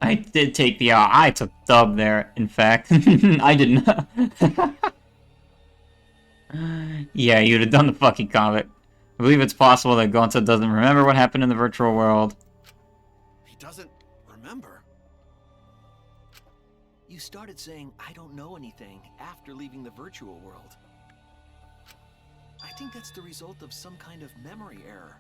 I did take the L. I took dub there, in fact. I did not. Yeah, you'd have done the fucking comic. I believe it's possible that Gonta doesn't remember what happened in the virtual world. He doesn't remember. You started saying, I don't know anything, after leaving the virtual world. I think that's the result of some kind of memory error.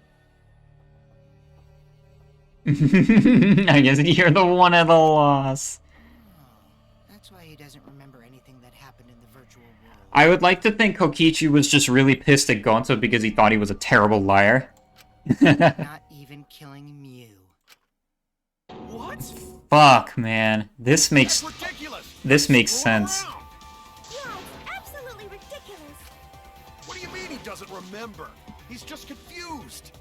I guess you're the one at a loss. That's why he doesn't remember anything that happened in the virtual world. I would like to think Kokichi was just really pissed at Gonta because he thought he was a terrible liar. Not even killing Mew. What? Fuck, man. This makes sense. Yeah, it's absolutely ridiculous. What do you mean he doesn't remember? He's just confused.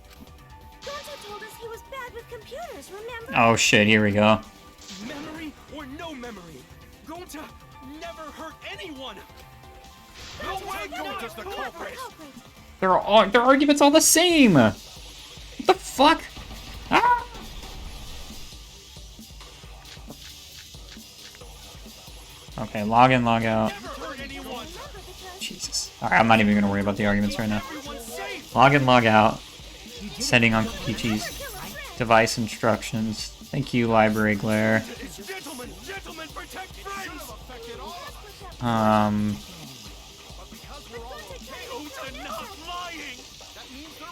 Gonta told us he was bad with computers, remember? Oh shit, here we go. Memory or no memory, Gonta never hurt anyone. No way Gonta's the culprit. Their argument's all the same. What the fuck? Ah! Okay, log in, log out. Jesus. Alright, I'm not even gonna worry about the arguments right now. Log in, log out. Setting on Kokichi's device instructions. Thank you, library glare.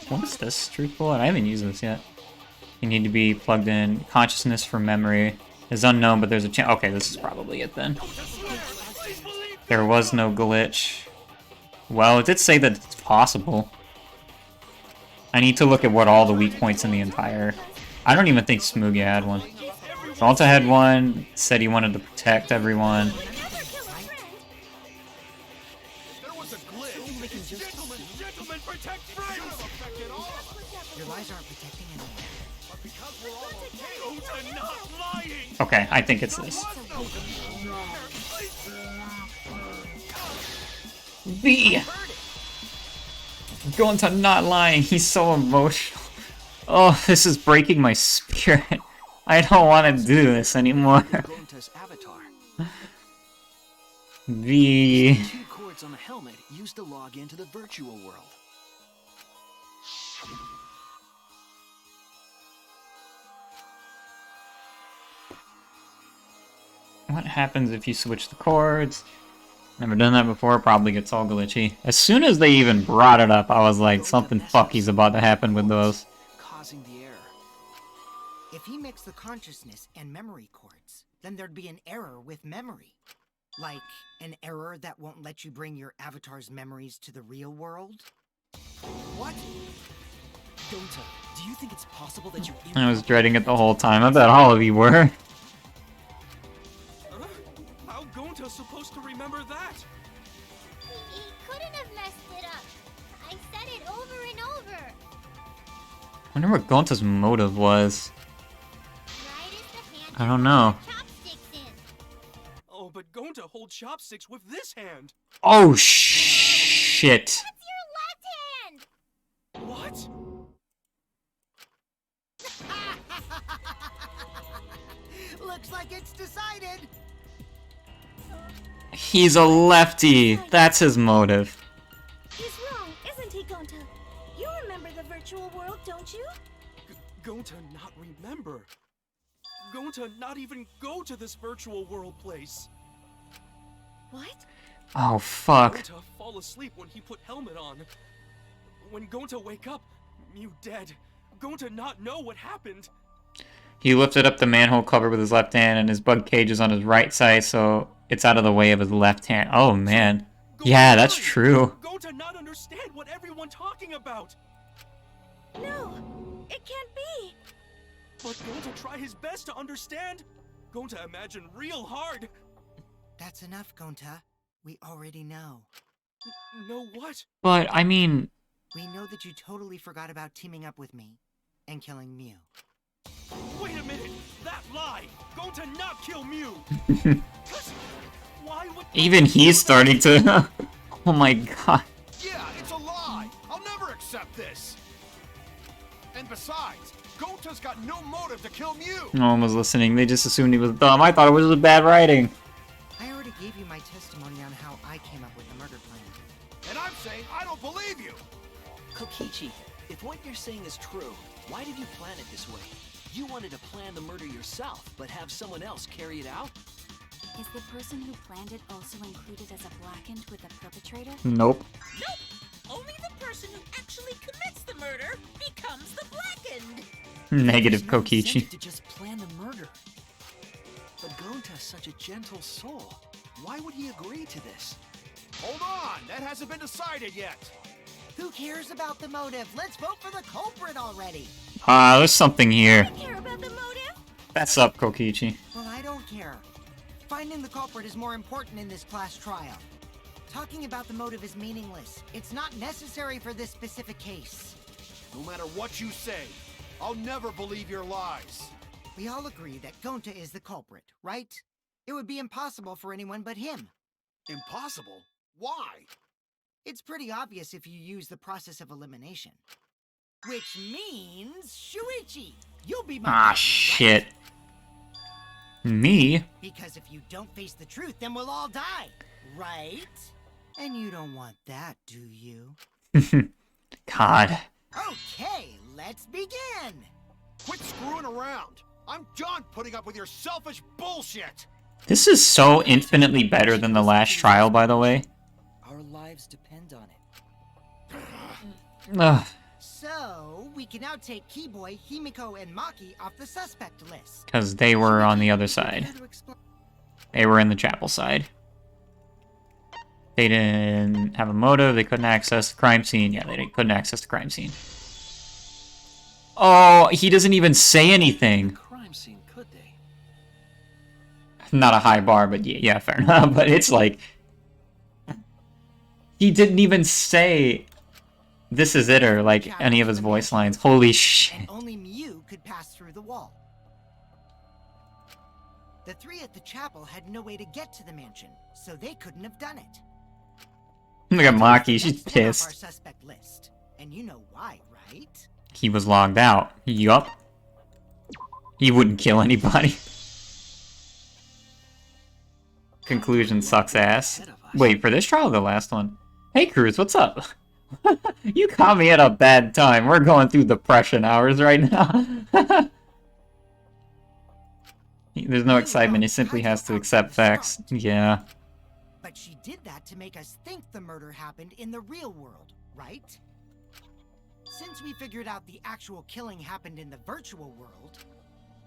What is this? Truth bullet? I haven't used this yet. You need to be plugged in. Consciousness for memory is unknown, but there's a chance. Okay, this is probably it then. There was no glitch. Well, it did say that it's possible. I need to look at what all the weak points in the entire... I don't even think Smoogia had one. Gonta had one, said he wanted to protect everyone. There was a glitch. Gentlemen, protect friends. Your lies aren't protecting anyone. But because we're all okay, Gonta not lying. Okay, I think it's this. V! Gonta not lying, he's so emotional. Oh, this is breaking my spirit. I don't want to do this anymore. Gonta's avatar. V... Two cords on the helmet used to log into the virtual world. What happens if you switch the chords? Never done that before, probably gets all glitchy. As soon as they even brought it up, I was like, something fucky's about to happen with those. Causing the error. If he mixed the consciousness and memory cords, then there'd be an error with memory. Like, an error that won't let you bring your avatar's memories to the real world? What? Gonta, do you think it's possible that you I was dreading it the whole time. I bet all of you were. Huh? How Gonta's supposed to remember that? He couldn't have messed it up. I said it over and over. I wonder what Gonta's motive was. Right as the hand I don't know. with chopsticks in. Oh, but Gonta holds chopsticks with this hand. Oh shit! That's your left hand. What? Looks like it's decided. He's a lefty. That's his motive. He's wrong, isn't he, Gonta? You remember the virtual world, don't you? Gonta not remember. Gonta not even go to this virtual world place. What? Oh fuck. Gonta fall asleep when he put helmet on. When Gonta wake up, Mew dead. Gonta not know what happened. He lifted up the manhole cover with his left hand, and his bug cage is on his right side, so it's out of the way of his left hand. Oh man. Gonta Yeah, that's lied. true. Gonta not understand what everyone talking about. No, it can't be. But Gonta try his best to understand. Gonta imagine real hard. That's enough, Gonta. We already know. Know what? But I mean, We know that you totally forgot about teaming up with me and killing Mew. Wait a minute! That lie! Gonta not kill Mew! Why would even he's starting to. Oh my god. Yeah, it's a lie. I'll never accept this. And besides, Gonta's got no motive to kill Mew. No one was listening. They just assumed he was dumb. I thought it was bad writing. I already gave you my testimony on how I came up with the murder plan. And I'm saying I don't believe you. Kokichi, if what you're saying is true, why did you plan it this way? You wanted to plan the murder yourself, but have someone else carry it out? Is the person who planned it also included as a blackened with the perpetrator? Nope. Nope. Only the person who actually commits the murder becomes the blackened. Negative There's no Kokichi. incentive to just plan the murder. But Gonta's such a gentle soul. Why would he agree to this? Hold on, that hasn't been decided yet. Who cares about the motive? Let's vote for the culprit already. There's something here. Care about the motive? That's up, Kokichi. Well, I don't care. Finding the culprit is more important in this class trial. Talking about the motive is meaningless. It's not necessary for this specific case. No matter what you say, I'll never believe your lies. We all agree that Gonta is the culprit, right? It would be impossible for anyone but him. Impossible? Why? It's pretty obvious if you use the process of elimination. Which means Shuichi, you'll be my partner, right? Shit. Me? Because if you don't face the truth, then we'll all die, right? And you don't want that, do you? God. Okay, let's begin! Quit screwing around. I'm done putting up with your selfish bullshit. This is so infinitely better than the last trial, by the way. Our lives depend on it. Ugh. So, we can now take Keyboy, Himiko, and Maki off the suspect list. Because they were on the other side. They were in the chapel side. They didn't have a motive. They couldn't access the crime scene. Yeah, they couldn't access the crime scene. Oh, he doesn't even say anything. Crime scene, could they? Not a high bar, but yeah, fair enough. But it's like... He didn't even say... This is it, or like any of his voice lines. Holy shit. And only Mew could pass through the wall. The three at the chapel had no way to get to the mansion, so they couldn't have done it. Look at Maki, she's Next one off our pissed. suspect list. And you know why, right? He was logged out. Yup. He wouldn't kill anybody. Conclusion sucks ass. Wait, for this trial or the last one? Hey Cruz, what's up? You caught me at a bad time. We're going through depression hours right now. There's no excitement, he simply has to accept facts. Yeah. But she did that to make us think the murder happened in the real world, right? Since we figured out the actual killing happened in the virtual world,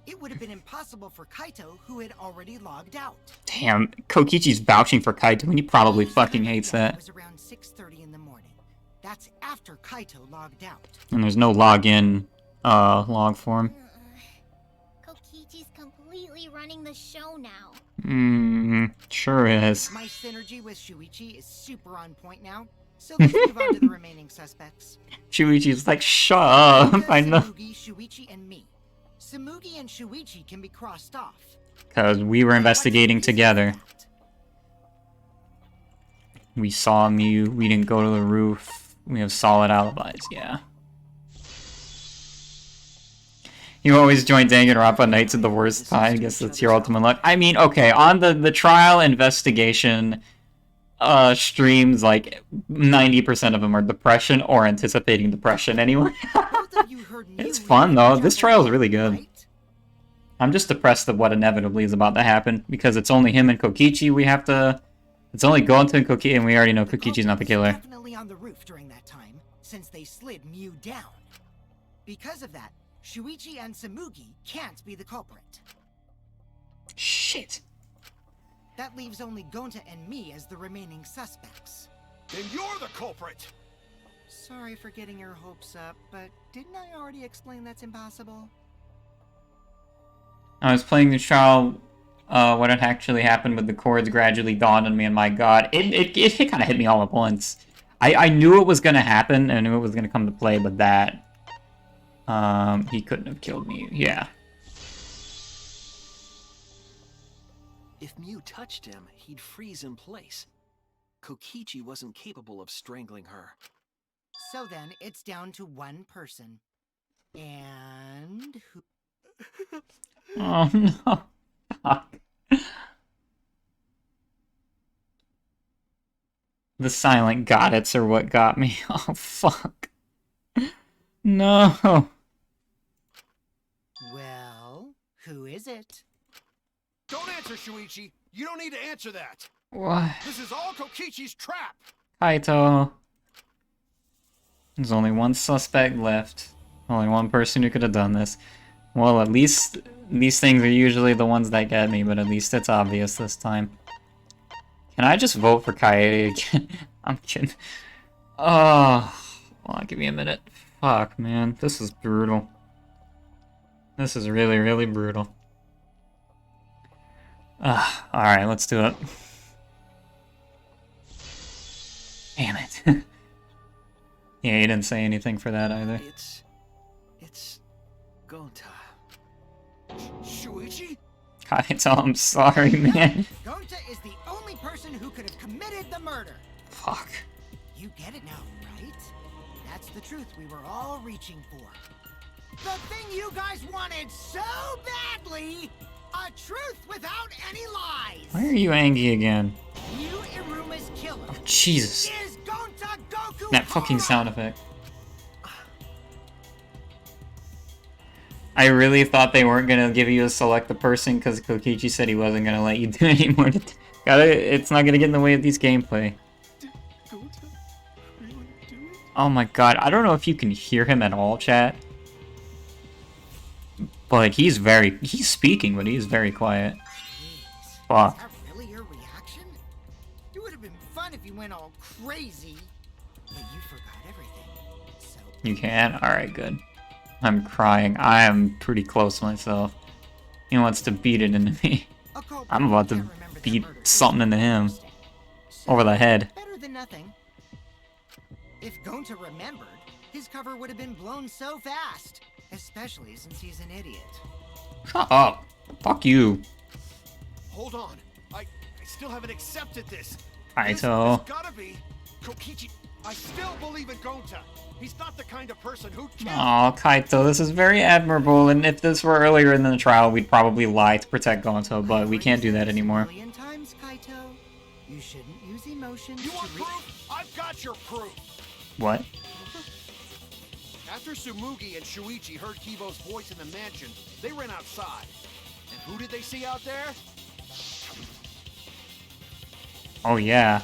it would have been impossible for Kaito, who had already logged out. Damn, Kokichi's vouching for Kaito and he probably fucking hates It that. was around 6:30 in the morning. That's after Kaito logged out. And there's no login log form. Kokichi's completely running the show now. Sure is. My synergy with Shuichi is super on point now, so let's move on to the remaining suspects. Shuichi's like, shut up, I know. Samugi, Shuichi, and me. Samugi and Shuichi can be crossed off. Because we were investigating together. We saw Mew, we didn't go to the roof. We have solid alibis, yeah. You always join Danganronpa nights at the worst time. I guess that's your ultimate luck. I mean, okay, on the trial investigation streams, like 90% of them are depression or anticipating depression anyway. It's fun though. This trial is really good. I'm just depressed at what inevitably is about to happen because it's only him and Kokichi we have to. It's only Gonta and Kokichi, and we already know Kokichi's not the killer. Definitely on the roof during that time, since they slid Mew down. Because of that, Shuichi and Samugi can't be the culprit. Shit. That leaves only Gonta and me as the remaining suspects. Then you're the culprit! Sorry for getting your hopes up, but didn't I already explain that's impossible? I was playing the trial. What had actually happened with the chords gradually dawned on me, and my god, it kind of hit me all at once. I knew it was gonna happen, and I knew it was gonna come to play, but that he couldn't have killed me. Yeah. If Mew touched him, he'd freeze in place. Kokichi wasn't capable of strangling her. So then, it's down to one person. And who? Oh no. Fuck. The silent goddess are what got me. Oh fuck. No. Well, who is it? Don't answer, Shuichi! You don't need to answer that! What? This is all Kokichi's trap! Kaito. There's only one suspect left. Only one person who could have done this. Well, at least these things are usually the ones that get me, but at least it's obvious this time. Can I just vote for Kaede again? I'm kidding. Oh, hold on, give me a minute. Fuck, man. This is brutal. This is really, really brutal. Alright, let's do it. Damn it. Yeah, he didn't say anything for that either. It's Gonta. Shuichi? Kaito, I'm sorry, man. Gonta is the only person who could have committed the murder. Fuck. You get it now, right? That's the truth we were all reaching for. The thing you guys wanted so badly! A truth without any lies! Why are you angry again? You Iruma's killer. Oh, Jesus. Is Gonta Goku That fucking Hara. sound effect. I really thought they weren't gonna give you a select a person because Kokichi said he wasn't gonna let you do any more. It's not gonna get in the way of these gameplay. Did Gonta really do it? Oh my god, I don't know if you can hear him at all, chat. But he's speaking, but he's very quiet. Jeez, Fuck. is that really your reaction? It would have been fun if you went all crazy. But you forgot everything. So You can? Alright, good. I'm crying. I am pretty close myself. He wants to beat it into me. a culprit I'm about to can't remember their beat murder something into him. So, Over the head. Better than nothing. If Gonta remembered, his cover would have been blown so fast. Especially since he's an idiot. Shut up. Fuck you. Hold on. I still haven't accepted this. Kaito. This gotta be Kokichi. I still believe in Gonta. He's not the kind of person who'd kill. Aw, Kaito, this is very admirable, and if this were earlier in the trial, we'd probably lie to protect Gonto, but we can't do that anymore. A million times, Kaito. You shouldn't use emotions. You want proof? I've got your proof. What? After Tsumugi and Shuichi heard Kibo's voice in the mansion, they ran outside. And who did they see out there? Oh, yeah.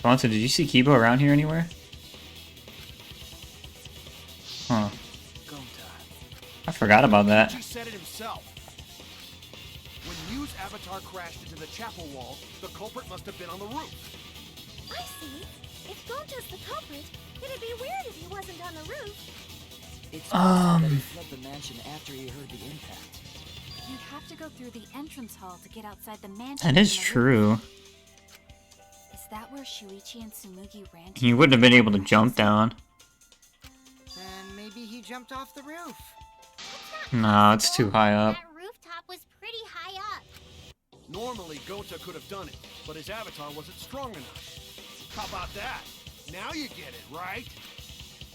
Gonto, did you see Kibo around here anywhere? Huh. I forgot about that. He said it himself. When Mew's avatar crashed into the chapel wall, the culprit must have been on the roof. I see. If Gonta's the culprit, it'd be weird if he wasn't on the roof. It's possible that he fled the mansion after he heard the impact. You'd have to go through the entrance hall to get outside the mansion. That is from the true. roof. Is that where Shuichi and Tsumugi ran to? He wouldn't have been able to jump down. Then maybe he jumped off the roof. No, it's too high up. That rooftop was pretty high up. Normally, Gonta could have done it, but his avatar wasn't strong enough. How about that? Now you get it, right?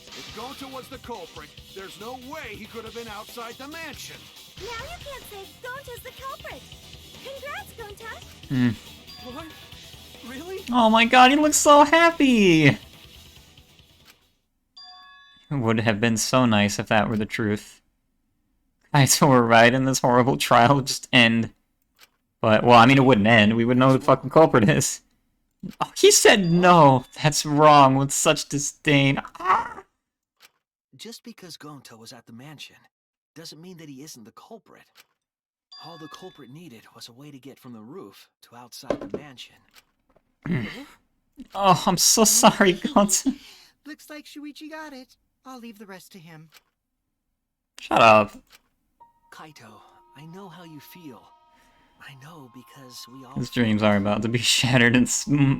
If Gonta was the culprit, there's no way he could have been outside the mansion. Now you can't say Gonta's the culprit. Congrats, Gonta. What? Really? Oh my god, he looks so happy! It would have been so nice if that were the truth. Guys who were right and this horrible trial would just end. But, well, I mean, it wouldn't end. We would know who the fucking culprit is. Oh, he said no! That's wrong, with such disdain. Ah! Just because Gonta was at the mansion doesn't mean that he isn't the culprit. All the culprit needed was a way to get from the roof to outside the mansion. Oh, I'm so sorry, Gonta. Looks like Shuichi got it. I'll leave the rest to him. Shut up. Kaito, I know how you feel. I know because we all... His dreams are about to be shattered, and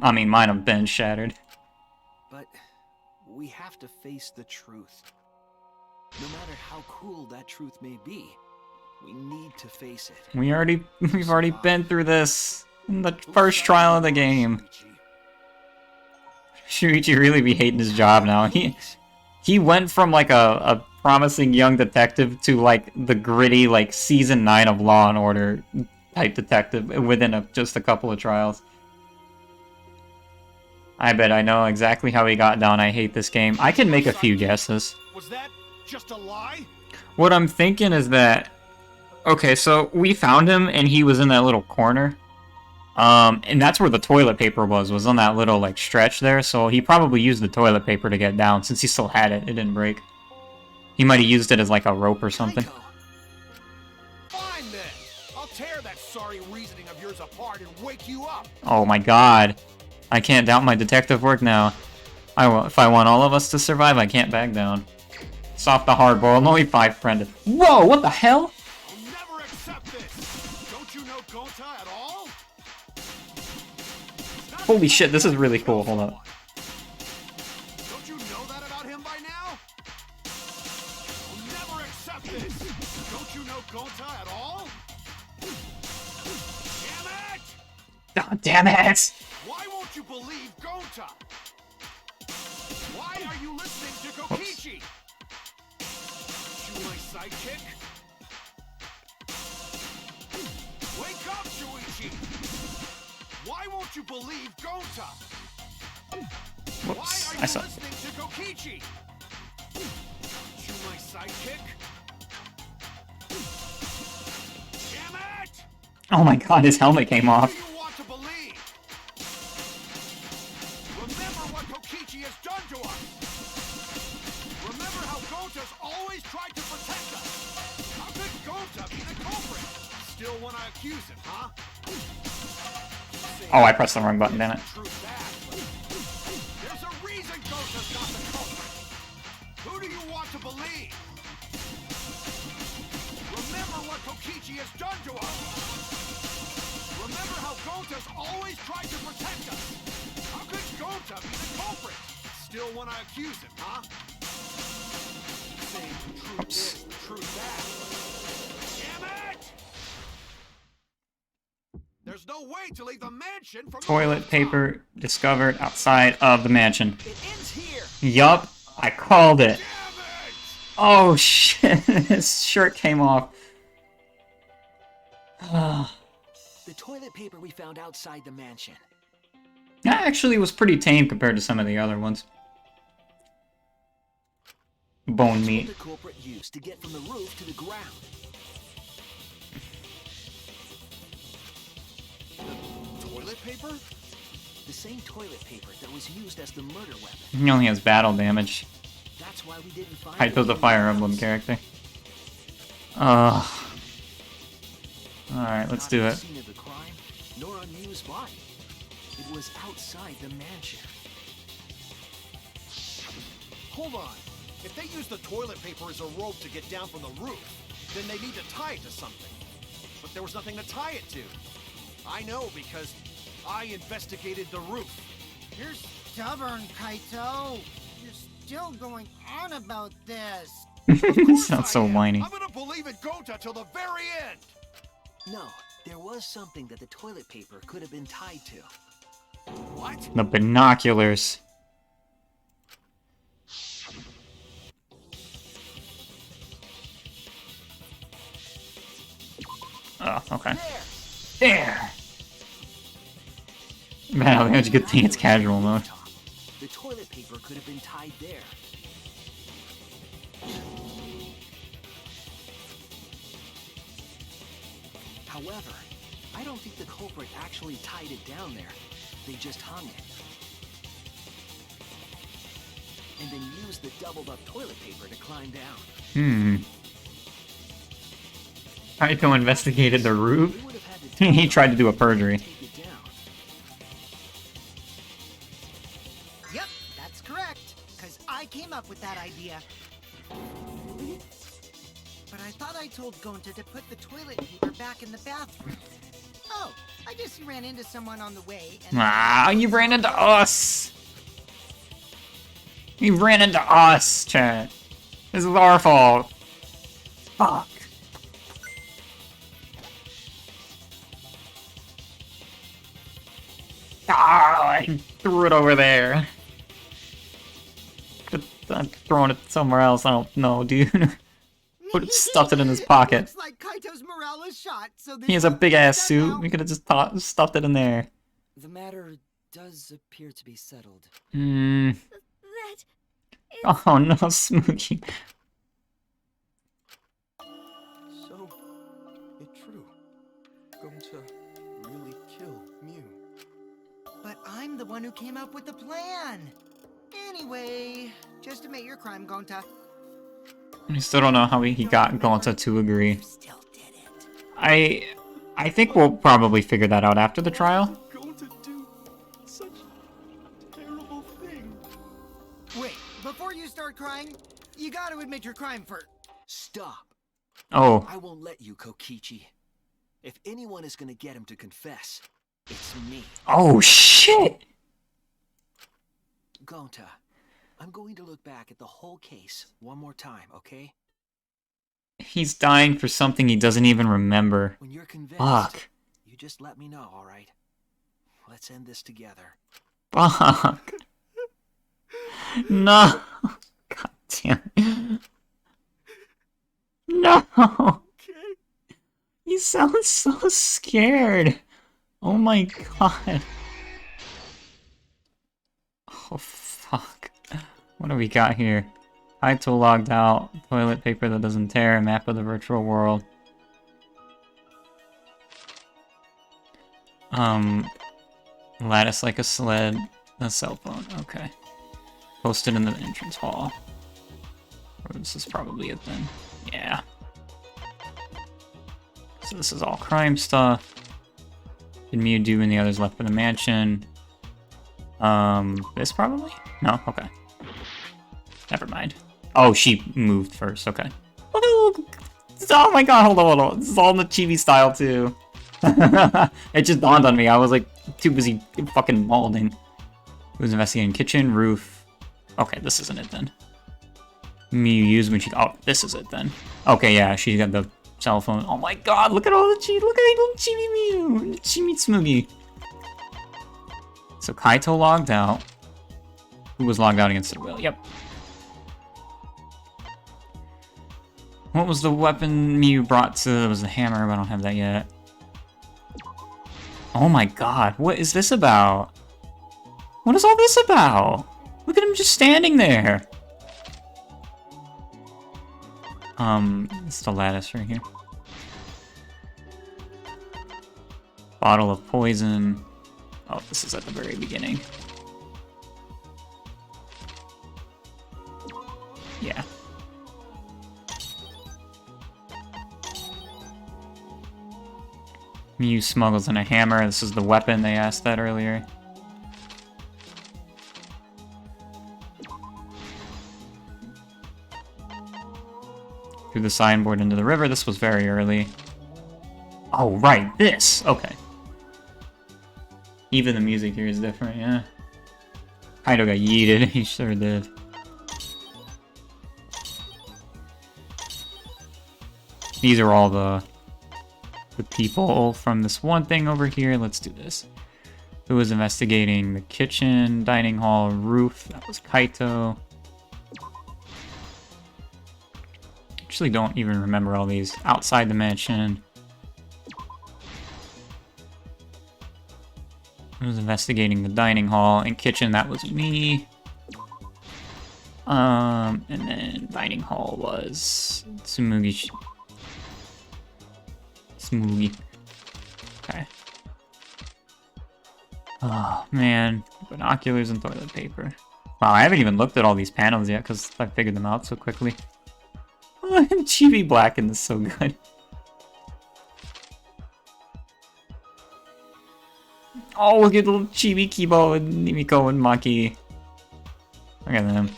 I mean, mine have been shattered. But we have to face the truth. No matter how cruel that truth may be, we need to face it. We've already been through this in the first trial of the game. Shuichi really be hating his job now. He went from like a promising young detective to like the gritty like season 9 of Law and Order type detective within just a couple of trials. I bet I know exactly how he got down. I hate this game. I can make a few guesses. Was that just a lie? What I'm thinking is that... Okay, so we found him and he was in that little corner. And that's where the toilet paper was on that little like stretch there. So he probably used the toilet paper to get down since he still had it. It didn't break. He might have used it as like a rope or something. Fine then. I'll tear that sorry reasoning of yours apart and wake you up. Oh my god. I can't doubt my detective work now. If I want all of us to survive, I can't back down. Soft the hard boiled, only 5 friended. Whoa, what the hell? I'll never accept this. Don't you know Gonta at all? Holy shit, this is really cool. Hold up. Don't you know that about him by now? I'll never accept this. Don't you know Gonta at all? Damn it! God damn it! Why won't you believe Gonta? Why are you listening to Kokichi? You my sidekick? Wake up, Shuichi! Why won't you believe Gonta? Whoops, Why are I you saw. listening to Kokichi? You my sidekick? Damn it! Oh my god, his helmet came What off. do you want to believe? Remember what Kokichi has done to us. Remember how Gonta's always tried to protect us. How could Gonta be the culprit? Still want to accuse him, huh? Oh, I pressed the wrong button, damn it. True that, but there's a reason Gonta's not the culprit. Who do you want to believe? Remember what Kokichi has done to us. Remember how Gonta's always tried to protect us. How could Gonta be the culprit? Still want to accuse him, huh? Saying true this, true that. Damn it! There's no way to leave the mansion from the Toilet rooftop. paper discovered outside of the mansion. It ends here. Yup, I called it. Damn it! Oh shit, his shirt came off. The toilet paper we found outside the mansion. That actually was pretty tame compared to some of the other ones. Bone That's meat. what the culprit used to get from the roof to the ground. Toilet paper? The same toilet paper that was used as the murder weapon. He only has battle damage. That's why we didn't find Kaito's a anything Fire else. Emblem character. Alright, let's Not do at it. the scene of the crime, nor on Miu's body. It was outside the mansion. Hold on. If they use the toilet paper as a rope to get down from the roof, then they need to tie it to something. But there was nothing to tie it to. I know because I investigated the roof. You're stubborn, Kaito. You're still going on about this. Sounds so whiny. I'm gonna believe in Gota till the very end. No, there was something that the toilet paper could have been tied to. What? The binoculars. Oh, okay. There! Man, I think it's a good thing it's casual mode. The toilet paper could have been tied there. However, I don't think the culprit actually tied it down there. They just hung it. And then used the doubled up toilet paper to climb down. Kaito investigated the roof. He tried to do a perjury. Yep, that's correct. Because I came up with that idea. But I thought I told Gonta to put the toilet paper back in the bathroom. Oh, I guess you ran into someone on the way and... Ah, you ran into us! You ran into us, chat. This is our fault. Fuck. Ah, I threw it over there. I'm throwing it somewhere else. I don't know, dude. Stuffed it in his pocket. Looks like Kaito's morale is shot, so He has a big ass suit. We could have just stuffed it in there. The matter does appear to be settled. That Oh no, Smooky. So, it's true. Going to really kill Mew. But I'm the one who came up with the plan. Anyway, just admit your crime, Gonta. I still don't know how he got Gonta to agree. Still did it. I think we'll probably figure that out after the trial. Going to do such a terrible thing. Wait, before you start crying, you gotta admit your crime first. Stop. Oh. I won't let you, Kokichi. If anyone is gonna get him to confess, it's me. Oh shit! Gonta, I'm going to look back at the whole case one more time, okay? He's dying for something he doesn't even remember. When you're convinced, Fuck. you just let me know, alright? Let's end this together. Fuck. No. God damn it. No. He sounds so scared. Oh my god. Oh fuck. What do we got here? Kaito logged out. Toilet paper that doesn't tear. Map of the virtual world. Lattice like a sled. A cell phone. Okay. Posted in the entrance hall. Or this is probably it then. Yeah. So this is all crime stuff. Did Mew do and the others left for the mansion? This probably? No? Okay. Never mind. Oh, she moved first. Okay. Oh my god, hold on. This is all in the chibi style too. It just dawned on me. I was like too busy fucking mauling. Who's investigating kitchen, roof. Okay, this isn't it then. Mew used when she... Oh, this is it then. Okay, yeah, she got the cell phone. Oh my god, look at all the chibi... Look at little chibi Mew. Chibi Smoogie. So Kaito logged out. Who was logged out against their will? Yep. What was the weapon Mew brought to... It was the hammer, but I don't have that yet. Oh my god, what is this about? What is all this about? Look at him just standing there. It's the lattice right here. Bottle of poison. Oh, this is at the very beginning. Yeah. Mew smuggles in a hammer. This is the weapon they asked that earlier. Through the signboard into the river. This was very early. Oh, right, this! Okay. Even the music here is different, yeah. Kaido got yeeted, he sure did. These are all the people from this one thing over here. Let's do this. Who was investigating the kitchen, dining hall, roof? That was Kaito. Actually don't even remember all these. Outside the mansion. Who was investigating the dining hall and kitchen? That was me. And then dining hall was Tsumugi. Okay. Oh, man. Binoculars and toilet paper. Wow, I haven't even looked at all these panels yet because I figured them out so quickly. Oh, Chibi Blacken is so good. Oh, look at little Chibi Kibo and Nimiko and Maki. Look at them.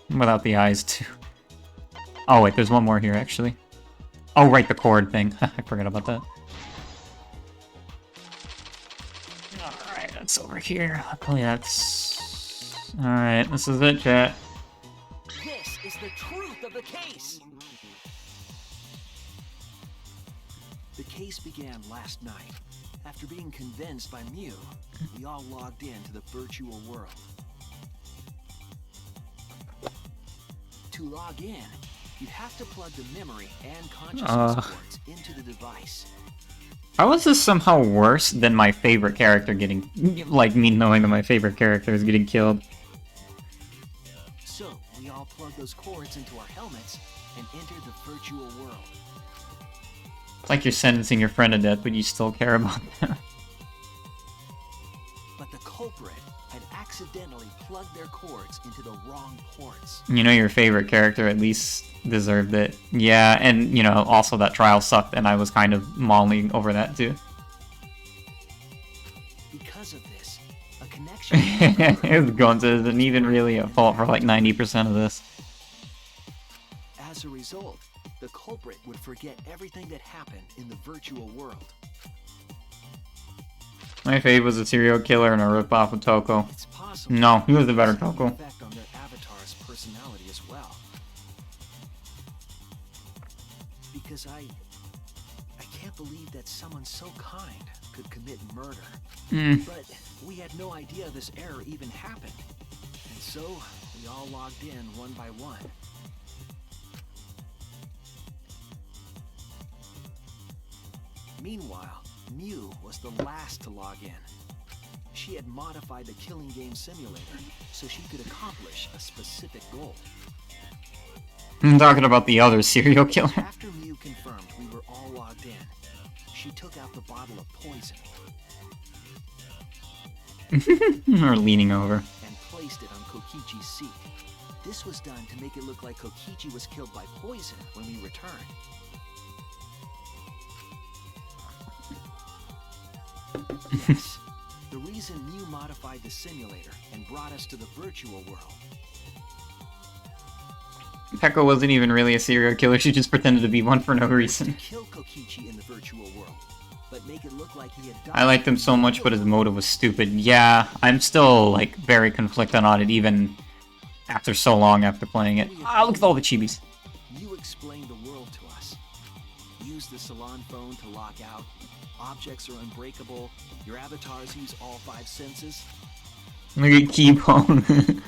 Without the eyes, too. Oh, wait, there's one more here, actually. Oh, right, the cord thing. I forgot about that. Alright, that's over here. Luckily, that's... Alright, this is it, chat. This is the truth of the case! The case began last night. After being convinced by Mew, we all logged into the virtual world. To log in, you have to plug the memory and consciousness cords into the device. How is this somehow worse than my favorite character getting... Like, me knowing that my favorite character is getting killed? So, we all plug those cords into our helmets and enter the virtual world. It's like you're sentencing your friend to death, but you still care about them. But the culprit had accidentally plugged their cords into the wrong ports. You know, your favorite character at least deserved it. Yeah, and, you know, also that trial sucked, and I was kind of mulling over that, too. Because of this, a connection... Gonza isn't even really at fault for like 90% of this. As a result, the culprit would forget everything that happened in the virtual world. My fave was a serial killer and a ripoff of Toko. It's possible No, he was the better Toko. effect on their avatar's personality as well. Because I can't believe that someone so kind could commit murder. But we had no idea this error even happened. And so we all logged in one by one. Meanwhile, Mew was the last to log in. She had modified the killing game simulator so she could accomplish a specific goal. I'm talking about the other serial killer. After Mew confirmed we were all logged in, she took out the bottle of poison Or leaning over. and placed it on Kokichi's seat. This was done to make it look like Kokichi was killed by poison when we returned. Yes, the reason Mew modified the simulator and brought us to the virtual world. Peko wasn't even really a serial killer, she just pretended to be one for no reason. Kill Kokichi in the virtual world, but make it look like he had died. I liked him so much, but his motive was stupid. Yeah, I'm still, like, very conflicted on it, even after so long after playing it. Ah, look at all the chibis. You explained the world to us. Use the salon phone to lock out. Objects are unbreakable. Your avatars use all 5 senses. Look at Keybone.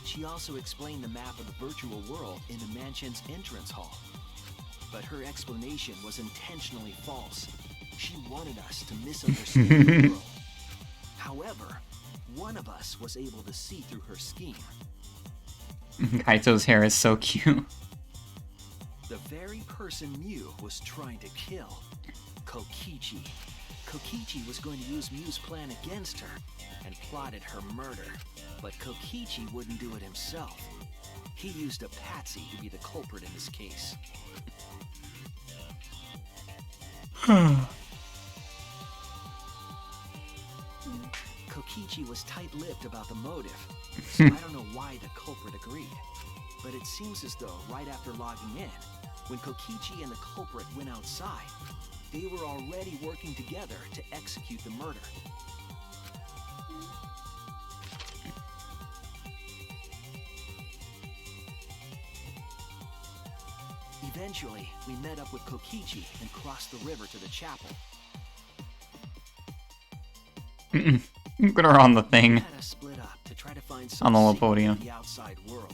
She also explained the map of the virtual world in the mansion's entrance hall. But her explanation was intentionally false. She wanted us to misunderstand the world. However, one of us was able to see through her scheme. Kaito's hair is so cute. The very person Mew was trying to kill. Kokichi. Kokichi was going to use Mew's plan against her and plotted her murder. But Kokichi wouldn't do it himself. He used a patsy to be the culprit in this case. Kokichi was tight-lipped about the motive, so I don't know why the culprit agreed. But But it seems as though right after logging in, when Kokichi and the culprit went outside, they were already working together to execute the murder. Eventually, we met up with Kokichi and crossed the river to the chapel. Put her on the thing. We had us split up to try to find some On the little secret podium. of the outside world.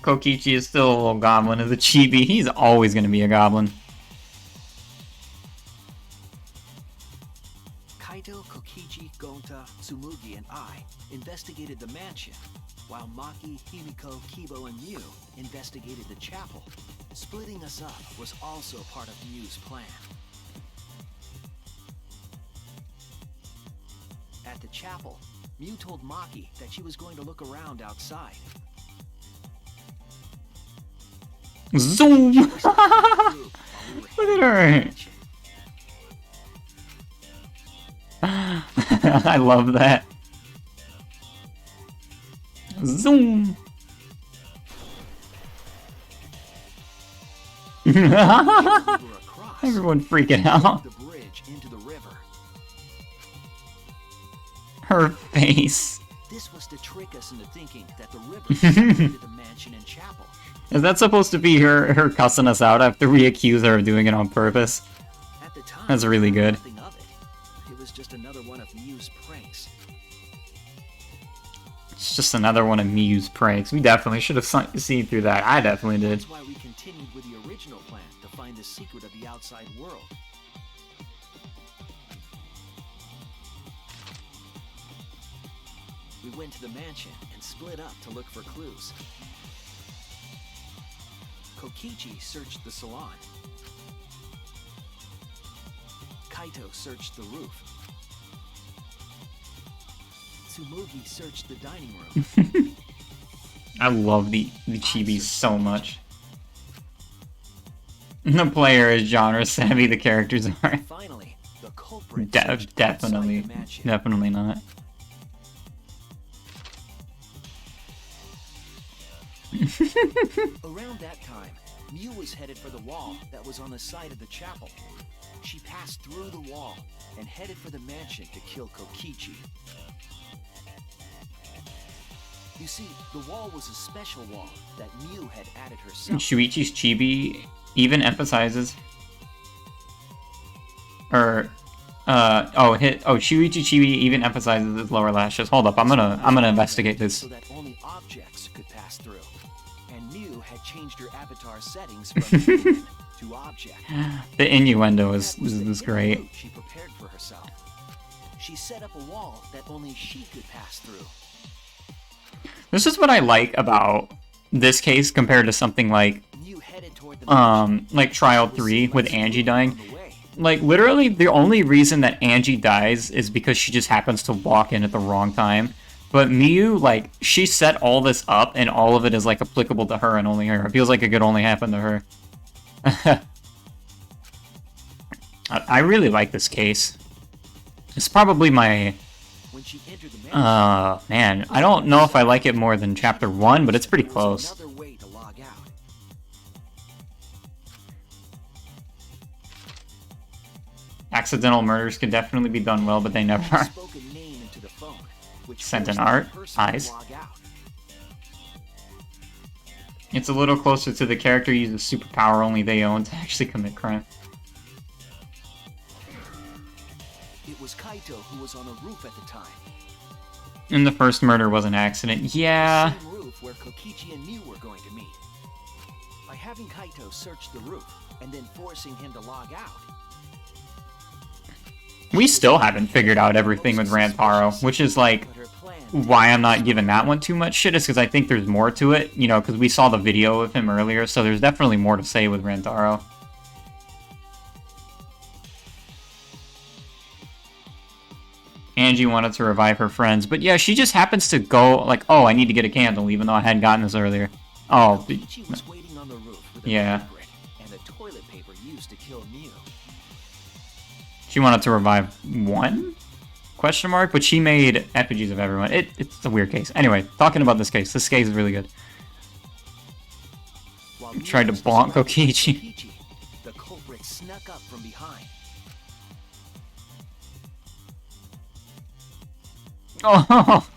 Kokichi is still a little goblin as a chibi. He's always going to be a goblin. Kaito, Kokichi, Gonta, Tsumugi, and I investigated the mansion, while Maki, Himiko, Kibo, and Mew investigated the chapel. Splitting us up was also part of Mew's plan. At the chapel, Mew told Maki that she was going to look around outside. Zoom! Look at her! I love that. Zoom! Everyone freaking out. The bridge into the river. Her face. This was to trick us into thinking that the river separated the mansion and chapel. Is that supposed to be her cussing us out after we accuse her of doing it on purpose? At the time, That's really good. nothing of it. It was just another one of Mew's pranks. It's just another one of Mew's pranks. We definitely should have seen through that. I definitely did. That's why we continued with the original plan to find the secret of the outside world. We went to the mansion and split up to look for clues. Kokichi searched the salon. Kaito searched the roof. Tsumugi searched the dining room. I love the chibi so much. The player is genre savvy, the characters are. Finally, the culprit searched Definitely, outside the mansion. definitely not. Around that time, Mew was headed for the wall that was on the side of the chapel. She passed through the wall and headed for the mansion to kill Kokichi. You see, the wall was a special wall that Mew had added herself. Shuichi's chibi even emphasizes, Shuichi chibi even emphasizes his lower lashes. Hold up, I'm gonna investigate this. So that only objects could pass through. And Mew had changed her avatar settings from human to object. The innuendo is That was the hidden great. route she prepared for herself. She set up a wall that only she could pass through. This is what I like about this case compared to something like Mew headed toward the like Trial 3 with Angie dying. on the way. Like, literally, the only reason that Angie dies is because she just happens to walk in at the wrong time. But Miyu, like, she set all this up, and all of it is, like, applicable to her and only her. It feels like it could only happen to her. I really like this case. It's probably my... When she entered the mansion, man, I don't know if I like it more than Chapter 1, but it's pretty there was close. another way to log out. Accidental murders could definitely be done well, but they never She are. spoke a name into the phone, which Sent an forced the art, person to eyes. log out. It's a little closer to the character uses superpower only they own to actually commit crime. It was Kaito who was on the roof at the time. And the first murder was an accident. Yeah. The same roof where Kokichi and Mew were going to meet. By having Kaito search the roof and then forcing him to log out, We still haven't figured out everything with Rantaro, which is like but her plan why I'm not giving that one too much shit, is because I think there's more to it, you know, because we saw the video of him earlier, so there's definitely more to say with Rantaro. Angie wanted to revive her friends, but yeah, she just happens to go like, oh, I need to get a candle, even though I hadn't gotten this earlier. Oh, Kokichi was waiting on the roof with a Yeah. culprit and the toilet paper used to kill Mew. she wanted to revive one? Question mark? But she made effigies of everyone. It's a weird case. Anyway, talking about this case is really good. While Tried to Mew was bonk distracted by Kokichi. Kokichi, the culprit snuck up from behind. Oh,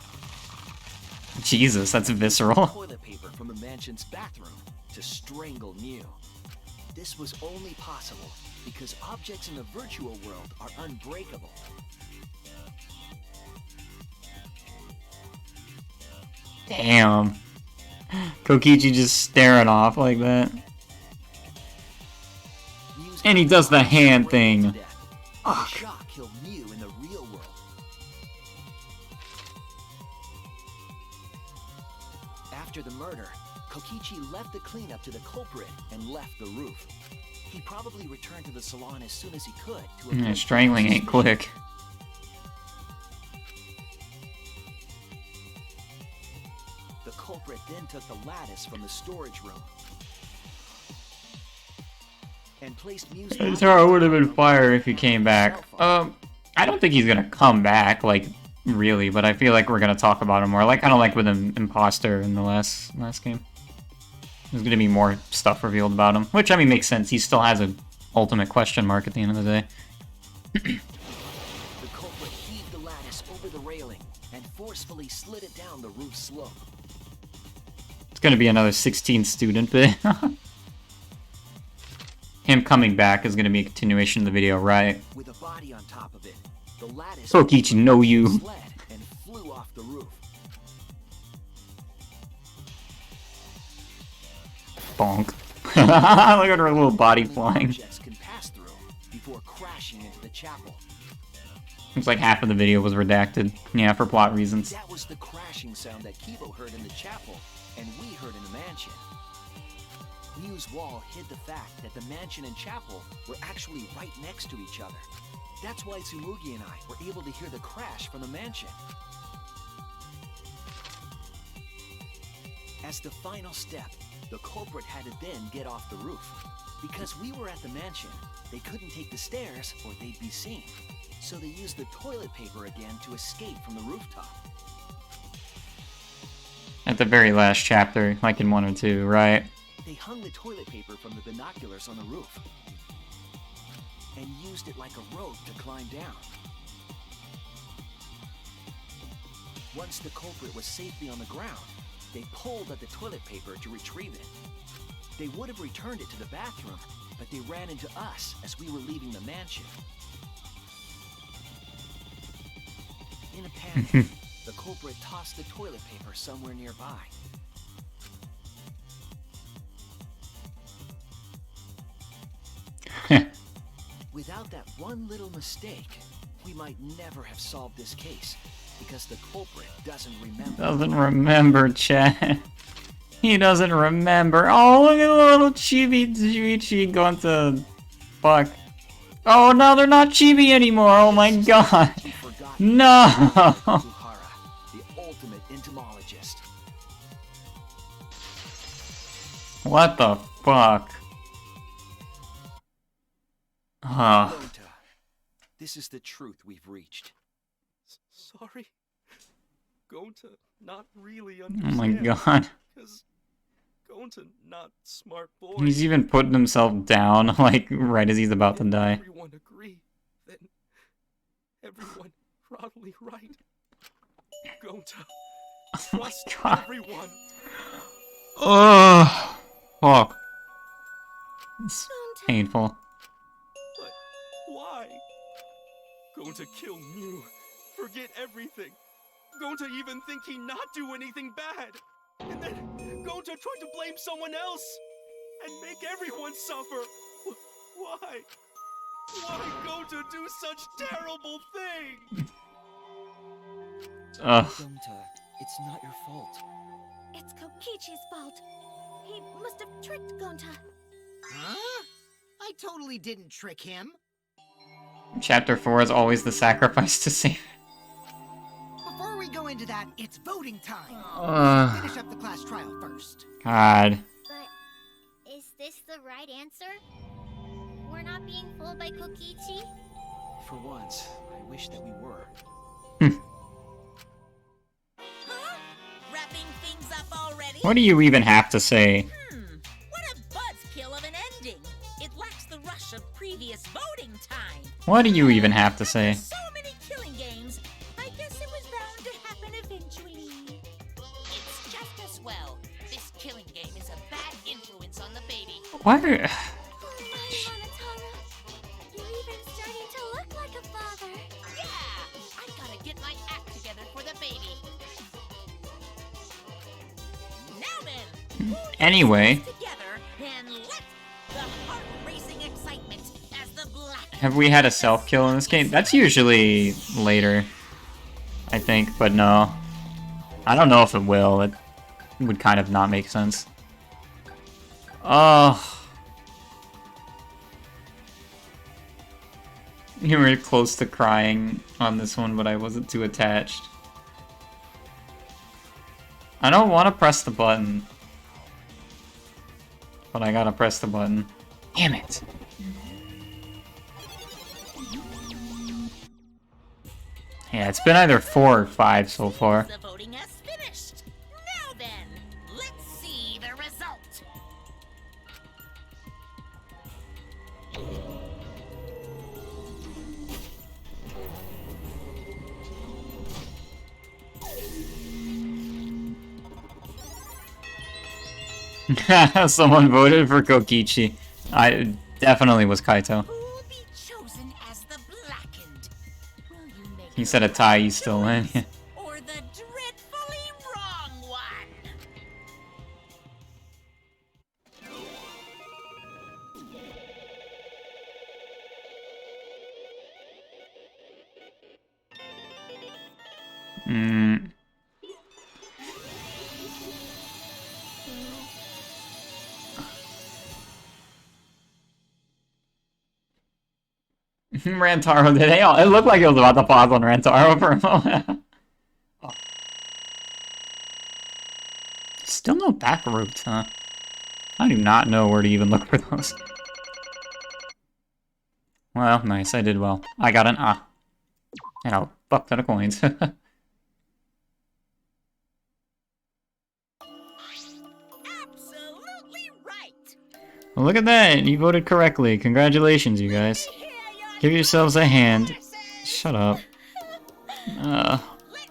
Jesus, that's visceral. Toilet paper from the mansion's bathroom to strangle Mew. This was only possible because objects in the virtual world are unbreakable. Damn. Kokichi just staring off like that. Mew's And he does the hand to thing. death. The Fuck. shock killed Mew in the real world. After the murder, Kokichi left the cleanup to the culprit and left the roof. He probably returned to the salon as soon as he could to avoid Strangling ain't suspicion. quick. The culprit then took the lattice from the storage room and placed Mew's body His heart would have been on fire the if he came back. cell phone. I don't think he's gonna come back, like, really, but I feel like we're gonna talk about him more. Like, kind of like with an imposter in the last game. There's gonna be more stuff revealed about him, which, I mean, makes sense. He still has an ultimate question mark at the end of the day. The culprit heaved the lattice over the railing and forcefully slid it down the roof slope. It's gonna be another 16 student bit. Him coming back is gonna be a continuation of the video, right? With a body on top of it, the lattice Kokichi, know you. sled and flew off the roof. Bonk. Look at her little body Only flying. objects can pass through before crashing into the chapel. Looks like half of the video was redacted. Yeah, for plot reasons. That was the crashing sound that Kibo heard in the chapel, and we heard in the mansion. Mew's wall hid the fact that the mansion and chapel were actually right next to each other. That's why Tsumugi and I were able to hear the crash from the mansion. As the final step, the culprit had to then get off the roof. Because we were at the mansion, they couldn't take the stairs or they'd be seen. So they used the toilet paper again to escape from the rooftop. At the very last chapter, like in 1 or 2, right? They hung the toilet paper from the binoculars on the roof and used it like a rope to climb down. Once the culprit was safely on the ground, they pulled at the toilet paper to retrieve it. They would have returned it to the bathroom, but they ran into us as we were leaving the mansion. In a panic, the culprit tossed the toilet paper somewhere nearby. Without that one little mistake, we might never have solved this case, because the culprit doesn't remember. Doesn't remember, chat. He doesn't remember. Oh, look at the little chibi going to... Fuck. Oh, no, they're not chibi anymore. Oh my god. No! Zuhara, the ultimate entomologist. What the fuck? Huh. Gonta, this is the truth we've reached. Sorry. Gonta not really Oh my understand. god. Because Gonta not smart boy. He's even putting himself down, like, right as he's about to If die. everyone agree, then everyone probably right. Gonta, Oh my trust god. everyone. Ugh. Fuck. It's Gonta. painful. But why? Gonta kill Mew. Forget everything. Gonta even think he not do anything bad. And then Gonta try to blame someone else and make everyone suffer. Why? Why Gonta do such terrible things? Ugh. Gonta, it's not your fault. It's Kokichi's fault. He must have tricked Gonta. Huh? I totally didn't trick him. Chapter 4 is always the sacrifice to save. Before we go into that, it's voting time. Finish up the class trial first. God. But is this the right answer? We're not being fooled by Kokichi? For once, I wish that we were. Huh? Wrapping things up already? What do you even have to say? What a What do you even have to say? So many killing games. I guess it was bound to happen eventually. It's just as well. This killing game is a bad influence on the baby. Why? You're even starting to look like a father. Yeah, I gotta get my act together for the baby. Now then, Anyway, together and let the heart-racing excitement as the black. have we had a self-kill in this game? That's usually later, I think, but no. I don't know if it will. It would kind of not make sense. Oh. You were close to crying on this one, but I wasn't too attached. I don't want to press the button. But I gotta press the button. Damn it! Yeah, it's been either 4 or 5 so far. The voting has finished. Now then, let's see the result. Someone voted for Kokichi. I definitely was Kaito. Who will be chosen as the blackened? Will you make He the said a tie, right you still win. choice or the dreadfully wrong one? Mm. Rantaro, did they all? It looked like it was about to pause on Rantaro for a moment. Oh. Still no back routes, huh? I do not know where to even look for those. Well, nice, I did well. I got an A. And a fuck ton of coins. Absolutely right. Well, look at that, you voted correctly. Congratulations, you guys. Give yourselves a hand. Shut up. Let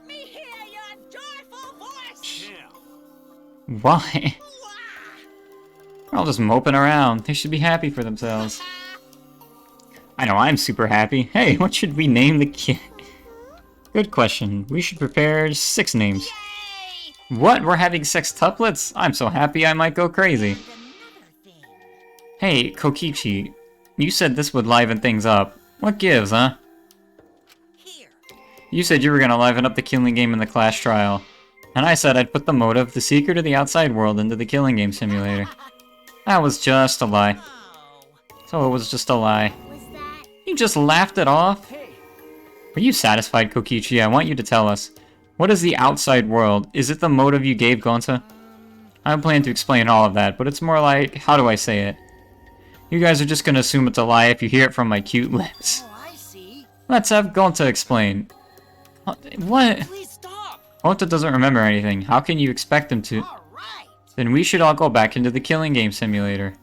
me hear your joyful voice. Why? They're all just moping around. They should be happy for themselves. I know, I'm super happy. Hey, what should we name the kid? Good question. We should prepare 6 names. Yay! What? We're having sextuplets? I'm so happy I might go crazy. And another thing. Hey, Kokichi. You said this would liven things up. What gives, huh? Here. You said you were gonna liven up the killing game in the Clash Trial. And I said I'd put the motive, the secret of the outside world, into the killing game simulator. That was just a lie. Oh. So it was just a lie. Was that? You just laughed it off? Hey, Are you satisfied, Kokichi? I want you to tell us. What is the outside world? Is it the motive you gave Gonta? I don't plan to explain all of that, but it's more like, how do I say it? You guys are just gonna assume it's a lie if you hear it from my cute lips. Oh, I see. Let's have Gonta explain. What? please stop. Gonta doesn't remember anything. How can you expect him to? All right. Then we should all go back into the killing game simulator.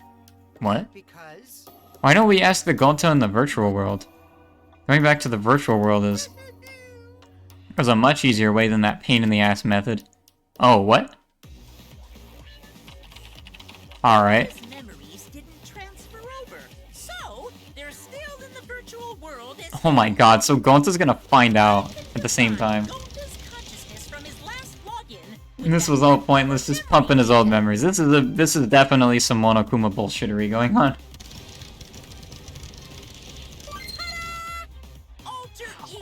What? Because Why don't we ask the Gonta in the virtual world? Going back to the virtual world is... There's a much easier way than that pain-in-the-ass method. Oh, what? Alright. His memories didn't transfer over, so they're still in the virtual world. As Oh my god, so Gonta's gonna find out at the same time. Gonta's consciousness from his last login. And this was all pointless, just pumping his old memories. This is definitely some Monokuma bullshittery going on.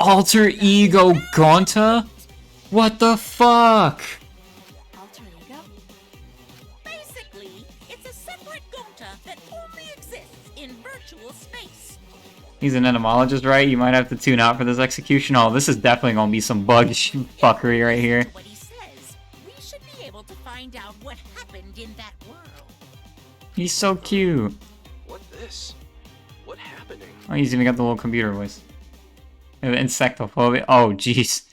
Alter Ego Gonta? What the fuck? Alter ego? Basically, it's a separate Gonta that only exists in virtual space. He's an entomologist, right? You might have to tune out for this execution. Oh, this is definitely gonna be some bug fuckery right here. What he says, we should be able to find out what happened in that world. He's so cute. What this? What happening? Oh, he's even got the little computer voice. Insectophobia. Oh, jeez.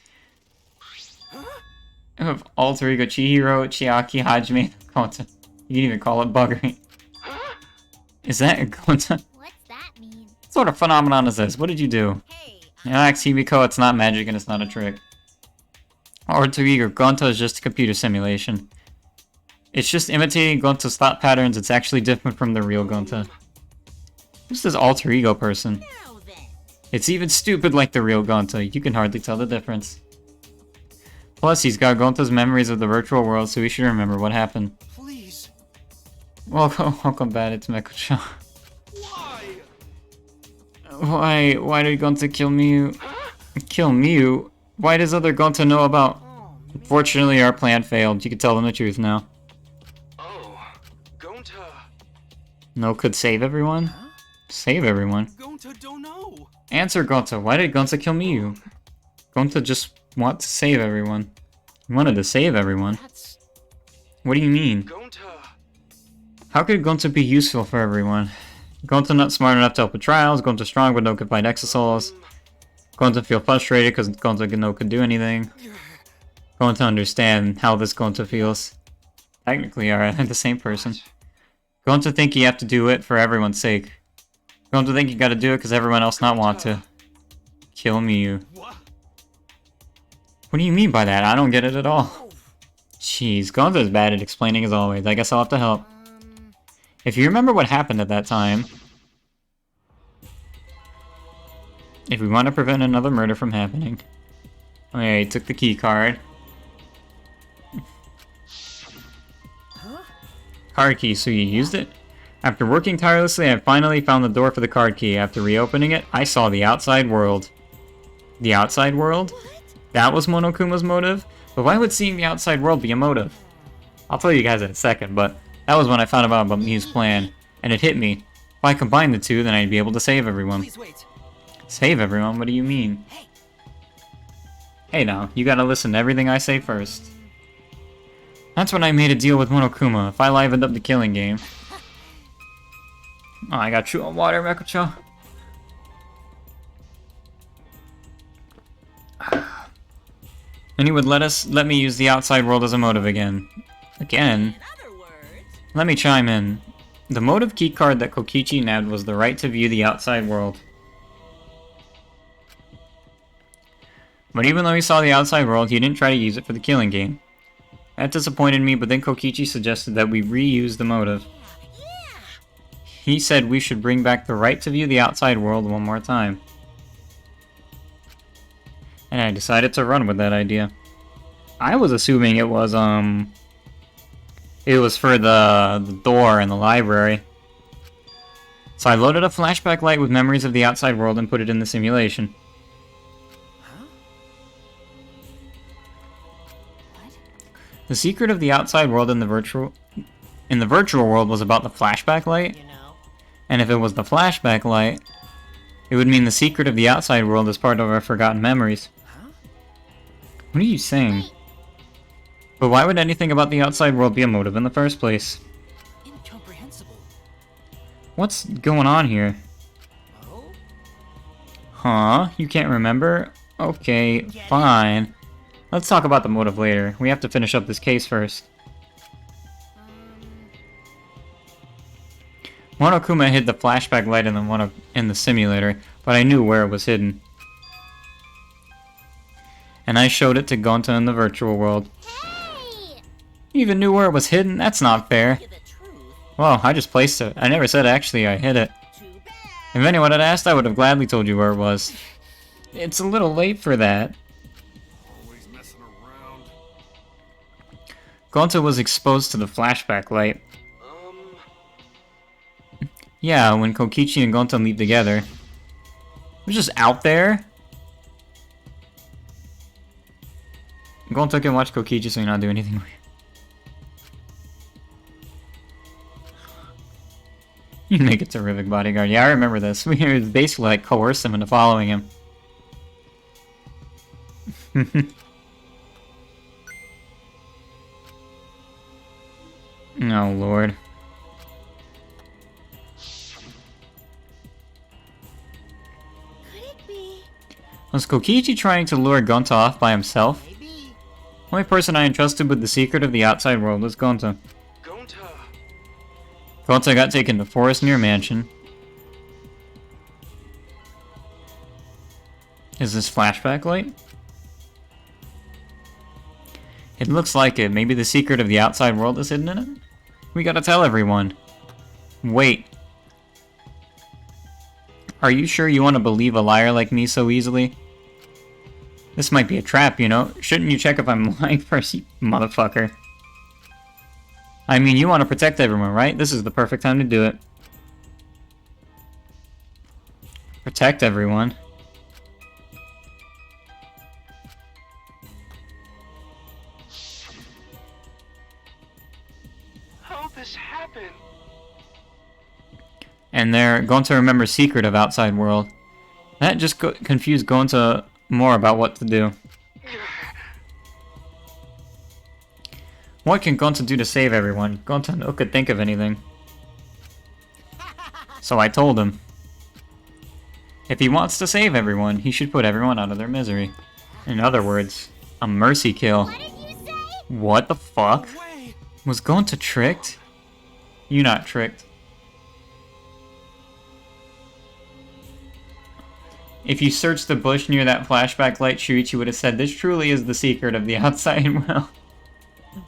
Alter Ego Chihiro, Chiaki, Hajime, Gonta. You can even call it buggery. Is that a Gonta? What's that mean? What sort of phenomenon is this? What did you do? Hey, Alex Himiko, it's not magic and it's not a trick. Or to Igor, Gonta is just a computer simulation. It's just imitating Gonta's thought patterns. It's actually different from the real Gonta. Who's this alter ego person? now then. It's even stupid like the real Gonta. You can hardly tell the difference. Plus, he's got Gonta's memories of the virtual world, so he should remember what happened. Please. Welcome back, it's Meko-chan. Why? Why did Gonta kill Miu? Kill Miu? Why does other Gonta know about? Unfortunately, our plan failed. You can tell them the truth now. Oh, Gonta. No could save everyone? Save everyone? Gonta don't know. Answer Gonta, why did Gonta kill Miu? Gonta just wants to save everyone. He wanted to save everyone. That's What do you mean? Gonta. How could Gonta be useful for everyone? Gonta not smart enough to help with trials, Gonta strong but no could fight Exosouls. Gonta feel frustrated because Gonta no could do anything. Gonta understand how this Gonta feels. Technically, are the same person. Gonta think you have to do it for everyone's sake. Gonta think you gotta do it because everyone else not want to. Kill Miu. What? What do you mean by that? I don't get it at all. Jeez, Gonta's bad at explaining as always. I guess I'll have to help. If you remember what happened at that time... If we want to prevent another murder from happening... Okay, took the key card. Card key, so you used it? After working tirelessly, I finally found the door for the card key. After reopening it, I saw the outside world. The outside world? That was Monokuma's motive? But why would seeing the outside world be a motive? I'll tell you guys in a second, but that was when I found out about Miu's plan. And it hit me. If I combined the two, then I'd be able to save everyone. Please wait. Save everyone? What do you mean? Hey now, you gotta listen to everything I say first. That's when I made a deal with Monokuma. If I livened up the killing game... Oh, I got chew on water, Meko-chan. Then he would let me use the outside world as a motive again. Again? In other words, Let me chime in. The motive keycard that Kokichi nabbed was the right to view the outside world. But even though he saw the outside world, he didn't try to use it for the killing game. That disappointed me, but then Kokichi suggested that we reuse the motive. He said we should bring back the right to view the outside world one more time. And I decided to run with that idea. I was assuming it was for the door in the library. So I loaded a flashback light with memories of the outside world and put it in the simulation. The secret of the outside world in the virtual world was about the flashback light. you know. And if it was the flashback light, it would mean the secret of the outside world is part of our forgotten memories. What are you saying? But why would anything about the outside world be a motive in the first place? Incomprehensible. What's going on here? Oh? Huh? You can't remember? Okay, fine. Let's talk about the motive later. We have to finish up this case first. Monokuma hid the flashback light in the simulator, but I knew where it was hidden. And I showed it to Gonta in the virtual world. Hey! You even knew where it was hidden? That's not fair. Tell you the truth, Well, I just placed it. I never said actually I hid it. too bad. If anyone had asked, I would have gladly told you where it was. It's a little late for that. Always messing around. Gonta was exposed to the flashback light. Yeah, when Kokichi and Gonta leave together. It was just out there. Gonta can watch Kokichi so you're not doing anything weird. You make a terrific bodyguard. Yeah, I remember this. We were basically like coerced him into following him. Oh, Lord. Could it be? Was Kokichi trying to lure Gonta off by himself? Maybe. Only person I entrusted with the secret of the outside world was Gonta. Gonta. Gonta got taken to Forest near Mansion. Is this flashback light? It looks like it. Maybe the secret of the outside world is hidden in it? We gotta tell everyone. Wait. Are you sure you want to believe a liar like me so easily? This might be a trap, you know? Shouldn't you check if I'm lying first, you motherfucker? I mean, you want to protect everyone, right? This is the perfect time to do it. Protect everyone. How'd this happen? And they're going to remember secret of outside world. That just confused Gonta more about what to do. What can Gonta do to save everyone? Gonta no could think of anything. So I told him. If he wants to save everyone, he should put everyone out of their misery. In other words, a mercy kill. What did you say? What the fuck? Wait. Was Gonta tricked? You not tricked. If you searched the bush near that flashback light, Shuichi would have said, "This truly is the secret of the outside world."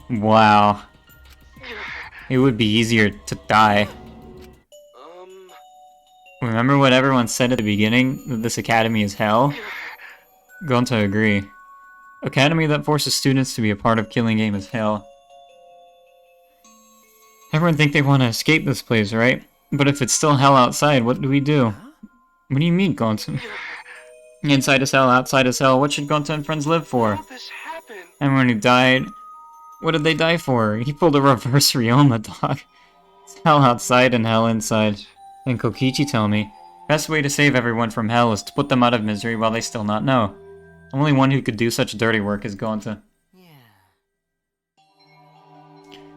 Wow. It would be easier to die. Remember what everyone said at the beginning? That this academy is hell? Gonta agree. Academy that forces students to be a part of Killing Game is hell. Everyone think they want to escape this place, right? But if it's still hell outside, what do we do? What do you mean, Gonta? Inside is hell, outside is hell. What should Gonta and friends live for? How'd this happen? Everyone who died, what did they die for? He pulled a reverse Ryoma, dog. It's hell outside and hell inside. And Kokichi tell me, best way to save everyone from hell is to put them out of misery while they still not know. The only one who could do such dirty work is Gonta. Yeah.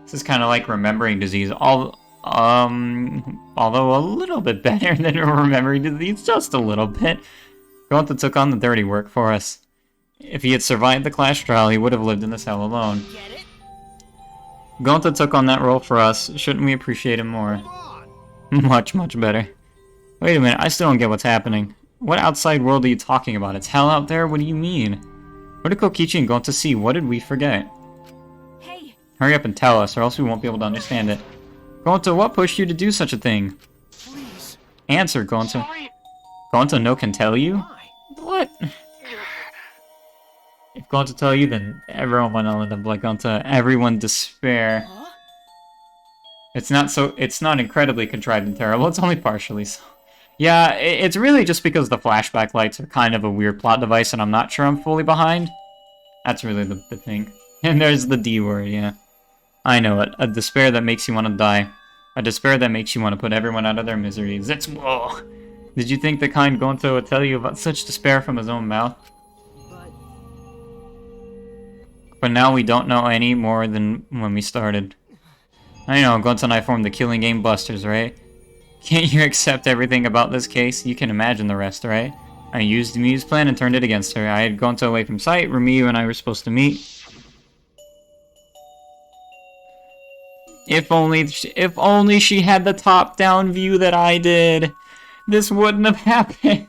This is kind of like remembering disease. Although a little bit better than remembering disease, just a little bit. Gonta took on the dirty work for us. If he had survived the Clash trial, he would have lived in this hell alone. Get it? Gonta took on that role for us. Shouldn't we appreciate him more? Much, much better. Wait a minute, I still don't get what's happening. What outside world are you talking about? It's hell out there? What do you mean? What did Kokichi and Gonta see? What did we forget? Hey, Hurry up and tell us, or else we won't be able to understand it. Gonta, what pushed you to do such a thing? Please. Answer, Gonta. Sorry. Gonta no can tell you? Why? What? If Gonta tell you, then everyone will end up like Gonta. Everyone despair. Huh? It's not incredibly contrived and terrible, it's only partially so. Yeah, it's really just because the flashback lights are kind of a weird plot device and I'm not sure I'm fully behind. That's really the thing. And there's the D word, yeah. I know it. A despair that makes you want to die. A despair that makes you want to put everyone out of their miseries. It's whoa. Did you think the kind Gonta would tell you about such despair from his own mouth? But now we don't know any more than when we started. I know, Gonta and I formed the Killing Game Busters, right? Can't you accept everything about this case? You can imagine the rest, right? I used Miu's plan and turned it against her. I had Gonta away from sight, where Miu and I were supposed to meet. If only she had the top-down view that I did, this wouldn't have happened.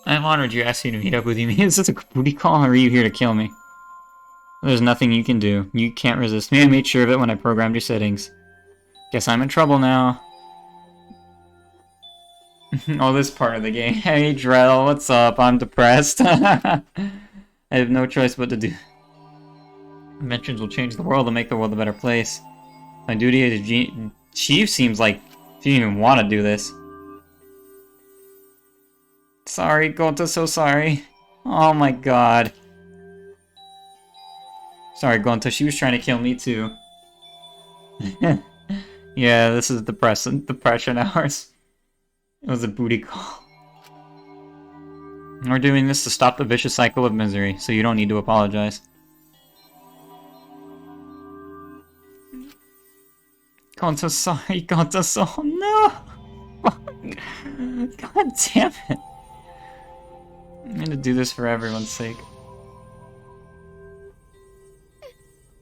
I'm honored you asked me to meet up with you. Is this a booty call, or are you here to kill me? There's nothing you can do. You can't resist me. I made sure of it when I programmed your settings. Guess I'm in trouble now. Oh, this part of the game. Hey, Drell, what's up? I'm depressed. I have no choice but to do. Inventions will change the world and make the world a better place. My duty as chief seems like she didn't even want to do this. Sorry, Gonta, so sorry. Oh my god. Sorry, Gonta, she was trying to kill me too. Yeah, this is depression hours. It was a booty call. We're doing this to stop the vicious cycle of misery, so you don't need to apologize. Gonta, sorry, Gonta, so no! God damn it. I'm gonna do this for everyone's sake.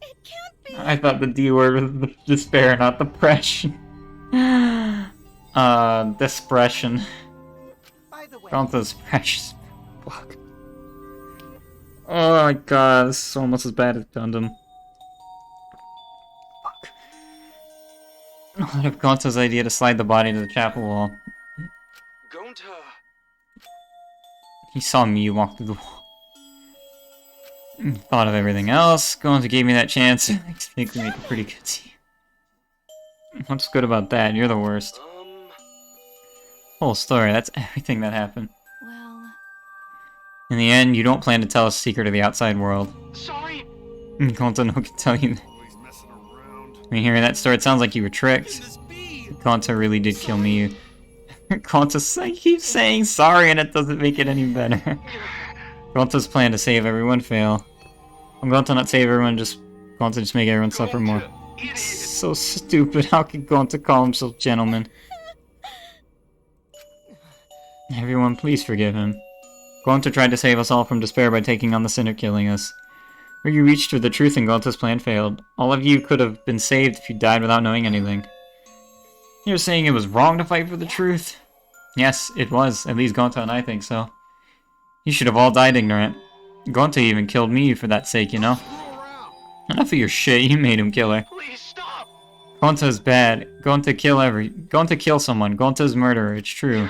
It can't be. I thought the D word was the despair, not depression. Desperation. Gonta's precious. Fuck. Oh my god, this is almost as bad as Gundam. Fuck. What if Gonta's idea to slide the body to the chapel wall? Gonta. He saw me walk through the wall. Thought of everything else. Gonta gave me that chance. I think we make a pretty good team. What's good about that? You're the worst. Whole story, that's everything that happened. Well... In the end, you don't plan to tell a secret to the outside world. Sorry. Gonta no can tell you. When you hear that story, it sounds like you were tricked. Gonta really did kill me. Gonta keeps saying sorry and it doesn't make it any better. Gonta's plan to save everyone fail. I'm Gonta not save everyone, Gonta just make everyone suffer more. So stupid, how could Gonta call himself gentleman? Everyone, please forgive him. Gonta tried to save us all from despair by taking on the sin of killing us. Where you reached for the truth and Gonta's plan failed. All of you could have been saved if you died without knowing anything. You're saying it was wrong to fight for the truth? Yes, it was. At least Gonta and I think so. You should have all died ignorant. Gonta even killed me for that sake, you know? Enough of your shit, you made him kill her. Please stop. Gonta's bad. Gonta kill someone. Gonta's murderer, it's true.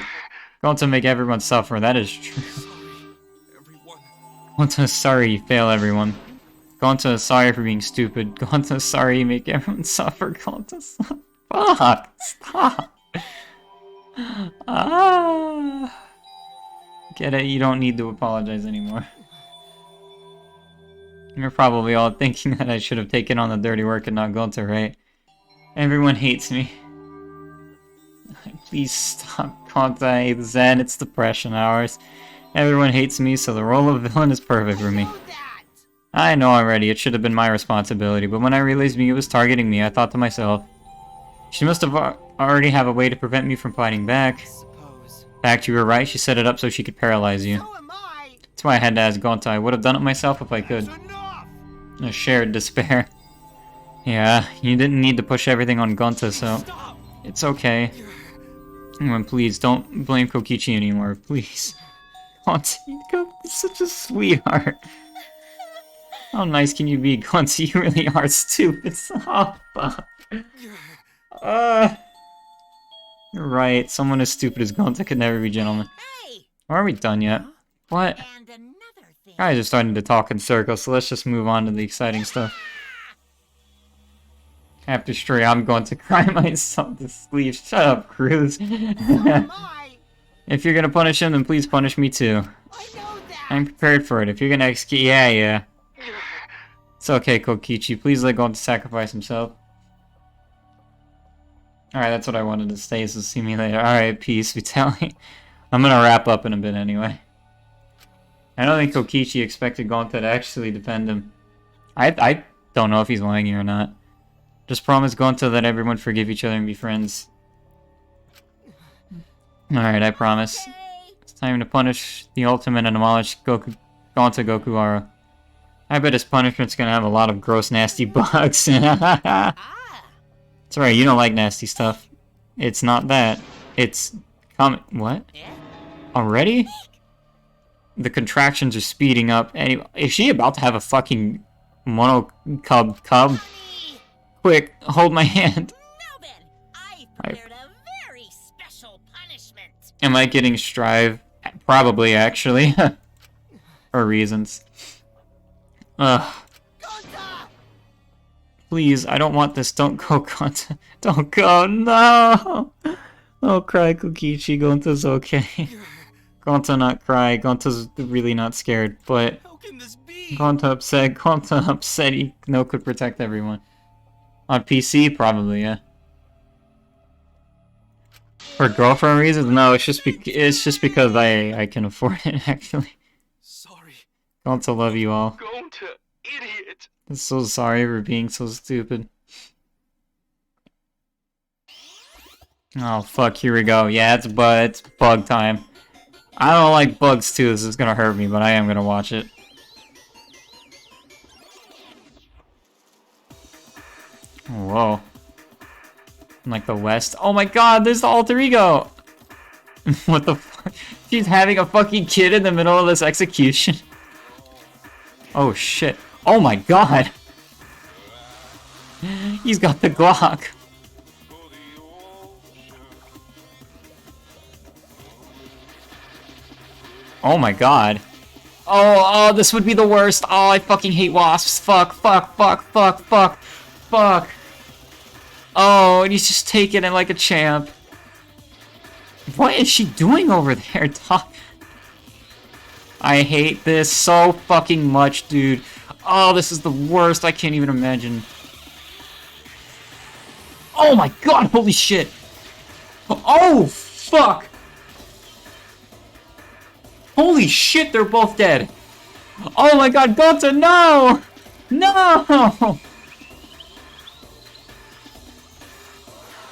Gonta make everyone suffer, that is true. Gonta is sorry you fail everyone. Gonta is sorry for being stupid. Gonta is sorry you make everyone suffer. Gonta fuck! Stop! Get it? You don't need to apologize anymore. You're probably all thinking that I should have taken on the dirty work and not Gonta, right? Everyone hates me. Please stop, Gonta. I hate Zen. It's depression hours. Everyone hates me, so the role of villain is perfect for me. I know already, it should have been my responsibility, but when I realized Miyu was targeting me, I thought to myself, she must have already have a way to prevent me from fighting back. Fact, you were right, she set it up so she could paralyze you. That's why I had to ask Gonta. I would have done it myself if I could. A shared despair. Yeah, you didn't need to push everything on Gonta, so it's okay. Everyone, please, don't blame Kokichi anymore, please. Gonta, you're such a sweetheart. How nice can you be, Gonta? You really are stupid. Oh, fuck. You're right. Someone as stupid as Gonta could never be gentleman. Hey! Are we done yet? What? And another thing. Guys are starting to talk in circles, so let's just move on to the exciting stuff. After Stray, I'm going to cry myself to sleep. Shut up, Cruz. If you're gonna punish him, then please punish me too. I'm prepared for it. If you're gonna execute, yeah. It's okay, Kokichi. Please let Gonta sacrifice himself. Alright, that's what I wanted to say, so see me later. Alright, peace, Vitaly. I'm gonna wrap up in a bit anyway. I don't think Kokichi expected Gonta to actually defend him. I don't know if he's lying here or not. Just promise Gonta that everyone forgive each other and be friends. Alright, I promise. It's time to punish the ultimate and demolish Gonta Gokuara. I bet his punishment's gonna have a lot of gross, nasty bugs. It's alright, you don't like nasty stuff. It's not that. It's... What? Already? The contractions are speeding up. Anyway, is she about to have a fucking mono cub? Quick, hold my hand. Now then, I prepared a very special punishment. Am I getting Strive? Probably, actually. For reasons. Ugh. Please, I don't want this. Don't go, Gonta. Don't go, no! Don't cry, Kokichi. Gonta's okay. Gonta not cry. Gonta's really not scared, but... Gonta upset. He could protect everyone. On PC? Probably, yeah. For girlfriend reasons? No, it's just because I can afford it, actually. Sorry. Gonta love you all. Gonta, idiot. I'm so sorry for being so stupid. Oh fuck, here we go. Yeah, it's bug time. I don't like bugs too, this is gonna hurt me, but I am gonna watch it. Whoa. Like the West. Oh my god, there's the alter ego! What the fuck? She's having a fucking kid in the middle of this execution. Oh shit. Oh my god. He's got the Glock. Oh my god. Oh, this would be the worst. Oh, I fucking hate wasps. Fuck. Oh, and he's just taking it like a champ. What is she doing over there, Doc? I hate this so fucking much, dude. Oh, this is the worst. I can't even imagine. Oh my god, holy shit. Oh, fuck. Holy shit, they're both dead. Oh my god, Gonta, no! No!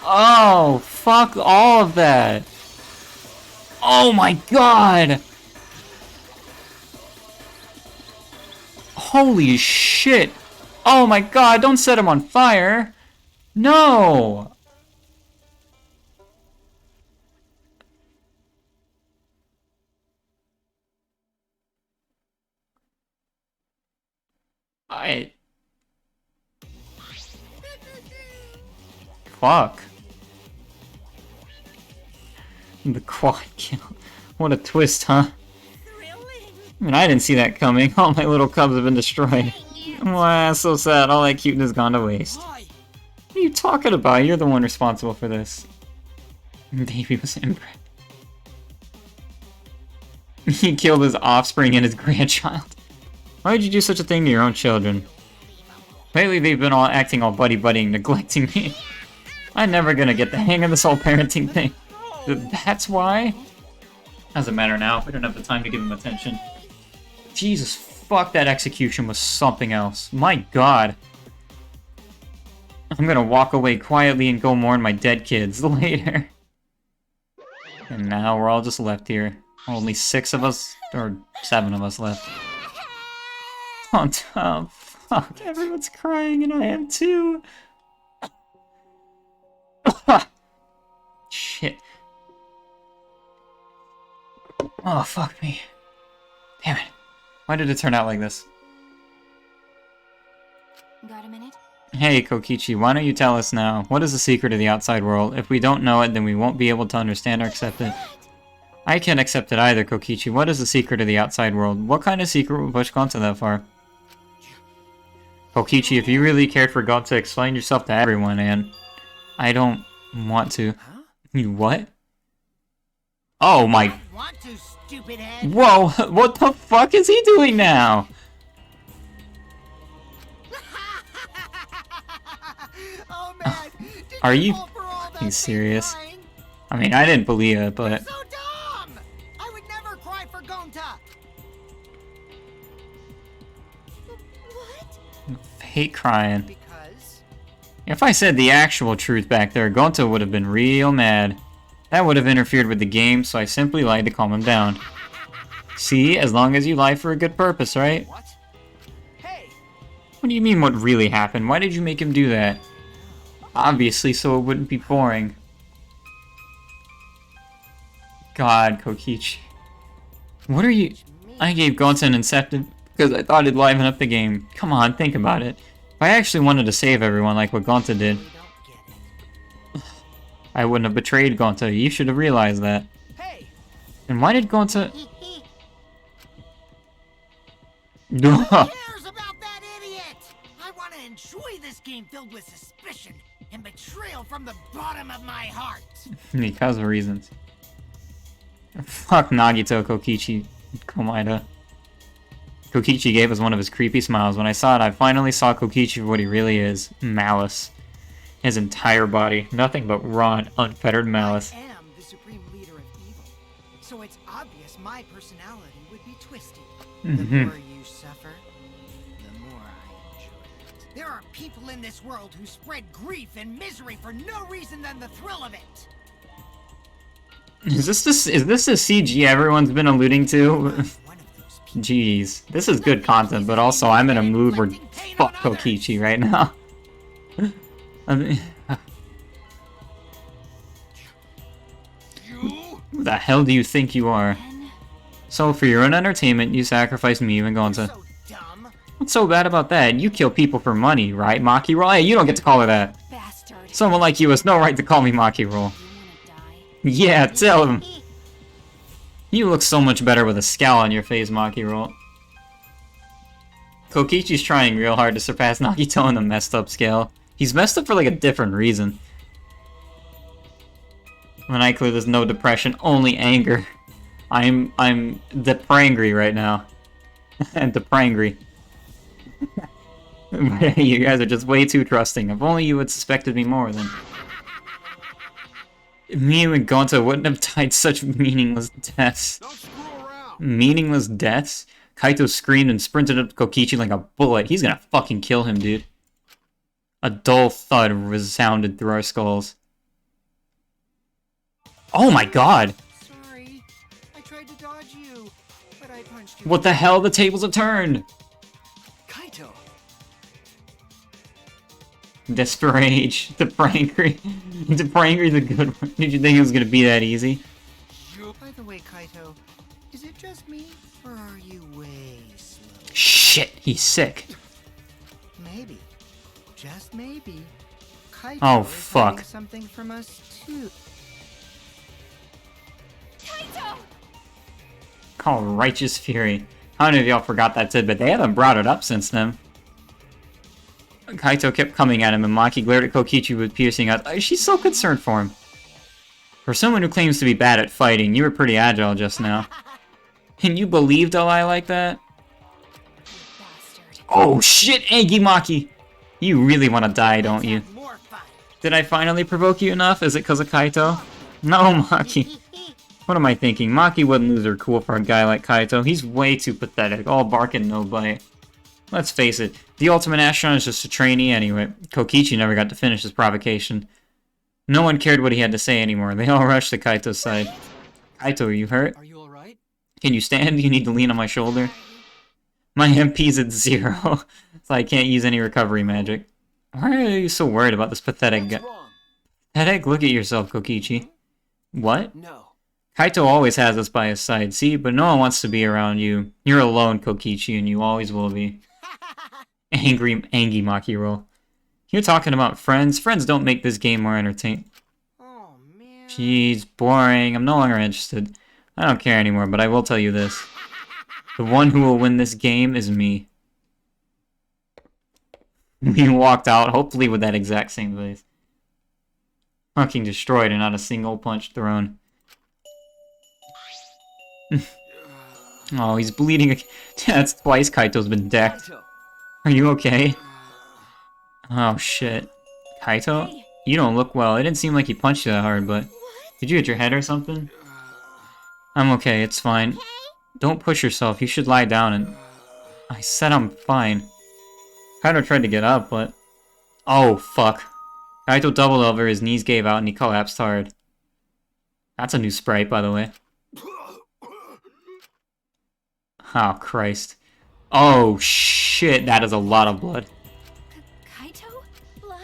Oh, fuck all of that. Oh my god! Holy shit! Oh my god, don't set him on fire! No! Fuck. The quad kill. What a twist, huh? I mean, I didn't see that coming. All my little cubs have been destroyed. Wow, so sad. All that cuteness gone to waste. What are you talking about? You're the one responsible for this. Baby was inbred. He killed his offspring and his grandchild. Why would you do such a thing to your own children? Lately, they've been all acting all buddy-buddy and neglecting me. I'm never gonna get the hang of this whole parenting thing. That's why? Doesn't matter now. We don't have the time to give him attention. Jesus, fuck, that execution was something else. My god. I'm gonna walk away quietly and go mourn my dead kids later. And now we're all just left here. Only 6 of us, or 7 of us left. On top. Fuck, everyone's crying and I am too. Shit. Oh, fuck me. Damn it. Why did it turn out like this? Got a minute? Hey, Kokichi, why don't you tell us now? What is the secret of the outside world? If we don't know it, then we won't be able to understand or accept it. I can't accept it either, Kokichi. What is the secret of the outside world? What kind of secret would push Gonta that far? Kokichi, if you really cared for Gonta, explain yourself to everyone, and I don't want to. Huh? You what? Oh my... I want to, stupid head. Whoa, what the fuck is he doing now? Oh man, did Are you fall for all that fucking serious? crying? I mean, I didn't believe it, but... So dumb! I would never cry for Gonta. What? hate crying. Because If I said the actual truth back there, Gonta would have been real mad. That would have interfered with the game, so I simply lied to calm him down. See, as long as you lie for a good purpose, right? What? Hey! What do you mean what really happened? Why did you make him do that? Obviously, so it wouldn't be boring. God, Kokichi. What are you... I gave Gonta an incentive because I thought it'd liven up the game. Come on, think about it. If I actually wanted to save everyone like what Gonta did, we don't get it. I wouldn't have betrayed Gonta. You should have realized that. Hey! And why did Gonta... Who cares about that idiot? I want to enjoy this game filled with suspicion and betrayal from the bottom of my heart. Because of reasons. Fuck Nagito, Kokichi, Komaeda. Kokichi gave us one of his creepy smiles. When I saw it, I finally saw Kokichi for what he really is. Malice. His entire body. Nothing but raw and unfettered malice. I am the supreme leader of evil, so it's obvious my personality would be twisted. The more you suffer, the more I enjoy it. There are people in this world who spread grief and misery for no reason than the thrill of it. Is this the CG everyone's been alluding to? One of those people. Jeez. This is good content, but also I'm in a mood where fuck Kokichi right now. I mean, You? The hell do you think you are? Then So for your own entertainment, you sacrifice me and Gonta. So dumb. What's so bad about that? You kill people for money, right, Maki Roll? Hey, you don't get to call her that. bastard. Someone like you has no right to call me Maki Roll. You wanna die? Yeah, tell him. You look so much better with a scowl on your face, Maki Roll. Kokichi's trying real hard to surpass Nagito on the messed up scale. He's messed up for like a different reason. When I clear, there's no depression, only anger. I'm deprangry right now. And deprangry. You guys are just way too trusting. If only you had suspected me more, then... Me and Gonta wouldn't have died such meaningless deaths. Don't screw around. Meaningless deaths? Kaito screamed and sprinted up to Kokichi like a bullet. He's gonna fucking kill him, dude. A dull thud resounded through our skulls. Oh my god! Sorry. I tried to dodge you, but I punched you. What the hell? The tables have turned! Kaito! Desperate. Deprangry. Deprangry's a good one. Did you think it was gonna be that easy? By the way, Kaito, is it just me, or are you way slow? Shit, he's sick. Maybe, just maybe, Kaito Oh, is fuck. hiding something from us too. Kaito! Oh, righteous fury. How many of y'all forgot that tidbit? They haven't brought it up since then. Kaito kept coming at him, and Maki glared at Kokichi with piercing eyes. She's so concerned for him. For someone who claims to be bad at fighting, you were pretty agile just now. And you believed a lie like that? Bastard. Oh shit, Angie Maki! You really want to die, don't you? More fun. Did I finally provoke you enough? Is it because of Kaito? No, Maki. What am I thinking? Maki wouldn't lose her cool for a guy like Kaito. He's way too pathetic, all bark and no bite. Let's face it, the ultimate astronaut is just a trainee anyway. Kokichi never got to finish his provocation. No one cared what he had to say anymore. They all rushed to Kaito's side. Kaito, are you hurt? Are you alright? Can you stand? You need to lean on my shoulder. My MP's at 0, so I can't use any recovery magic. Why are you so worried about this pathetic guy? What's wrong? Pathetic? Look at yourself, Kokichi. What? No. Kaito always has us by his side, see? But no one wants to be around you. You're alone, Kokichi, and you always will be. Angry Maki roll. You're talking about friends? Friends don't make this game more entertaining. Oh man. Jeez, boring. I'm no longer interested. I don't care anymore, but I will tell you this. The one who will win this game is me. We walked out, hopefully with that exact same face. Fucking destroyed and not a single punch thrown. Oh, he's bleeding. That's twice Kaito's been decked. Kaito. Are you okay? Oh shit. Kaito? Hey. You don't look well. It didn't seem like he punched you that hard, but... Did you hit your head or something? I'm okay, it's fine. Don't push yourself, you should lie down and... I said I'm fine. Kaito tried to get up, but... Oh, fuck. Kaito doubled over, his knees gave out, and he collapsed hard. That's a new sprite, by the way. Oh, Christ. Oh, shit, that is a lot of blood. Kaito? Blood?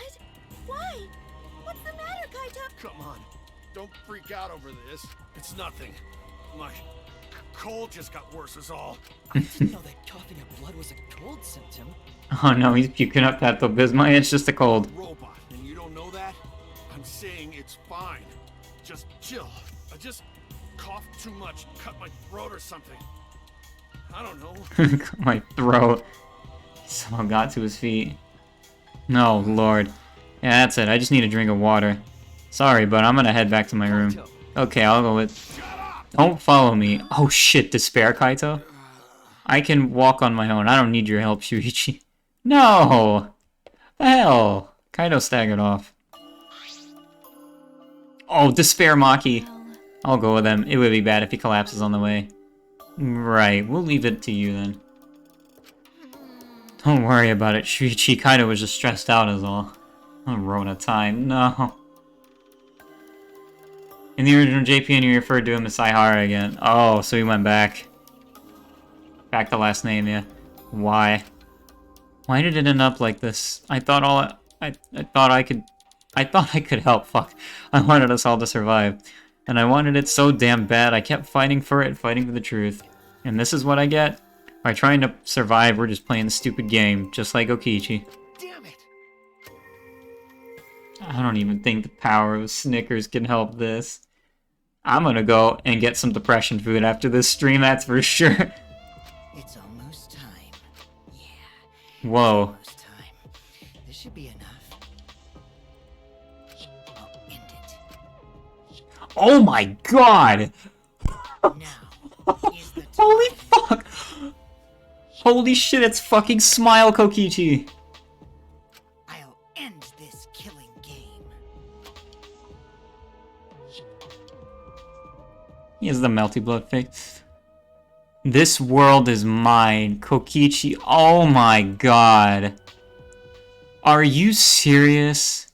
Why? What's the matter, Kaito? Come on. Don't freak out over this. It's nothing. My cold just got worse is all. I didn't know that coughing up blood was a cold symptom. Oh no, he's puking up Pepto-Bismol. It's just a cold. Robot, and you don't know that? I'm saying it's fine. Just chill. I just coughed too much, cut my throat or something. I don't know. My throat. He somehow got to his feet. No, Lord. Yeah, that's it. I just need a drink of water. Sorry, but I'm gonna head back to my room. Kaito. Okay, I'll go with... Don't follow me. Oh shit, despair, Kaito? I can walk on my own. I don't need your help, Shuichi. No! The hell? Kaito staggered off. Oh, despair, Maki. I'll go with him. It would be bad if he collapses on the way. Right, we'll leave it to you then. Don't worry about it, Shuichi. Kaito was just stressed out is all. Oh, Rona time, no. In the original JPN, you referred to him as Saihara again. Oh, so he went back. Back to last name, yeah. Why? Why did it end up like this? I thought I could help. Fuck. I wanted us all to survive. And I wanted it so damn bad, I kept fighting for it, fighting for the truth. And this is what I get? By trying to survive, we're just playing the stupid game, just like Okichi. Damn it! I don't even think the power of Snickers can help this. I'm gonna go and get some depression food after this stream, that's for sure. It's almost time. Yeah. Whoa. Almost time. This should be enough. I'll end it. Oh my god! Now is the time. Holy fuck! Holy shit, it's fucking Smile Kokichi! I'll end this killing game. He has the melty blood face. This world is mine, Kokichi. Oh my god. Are you serious?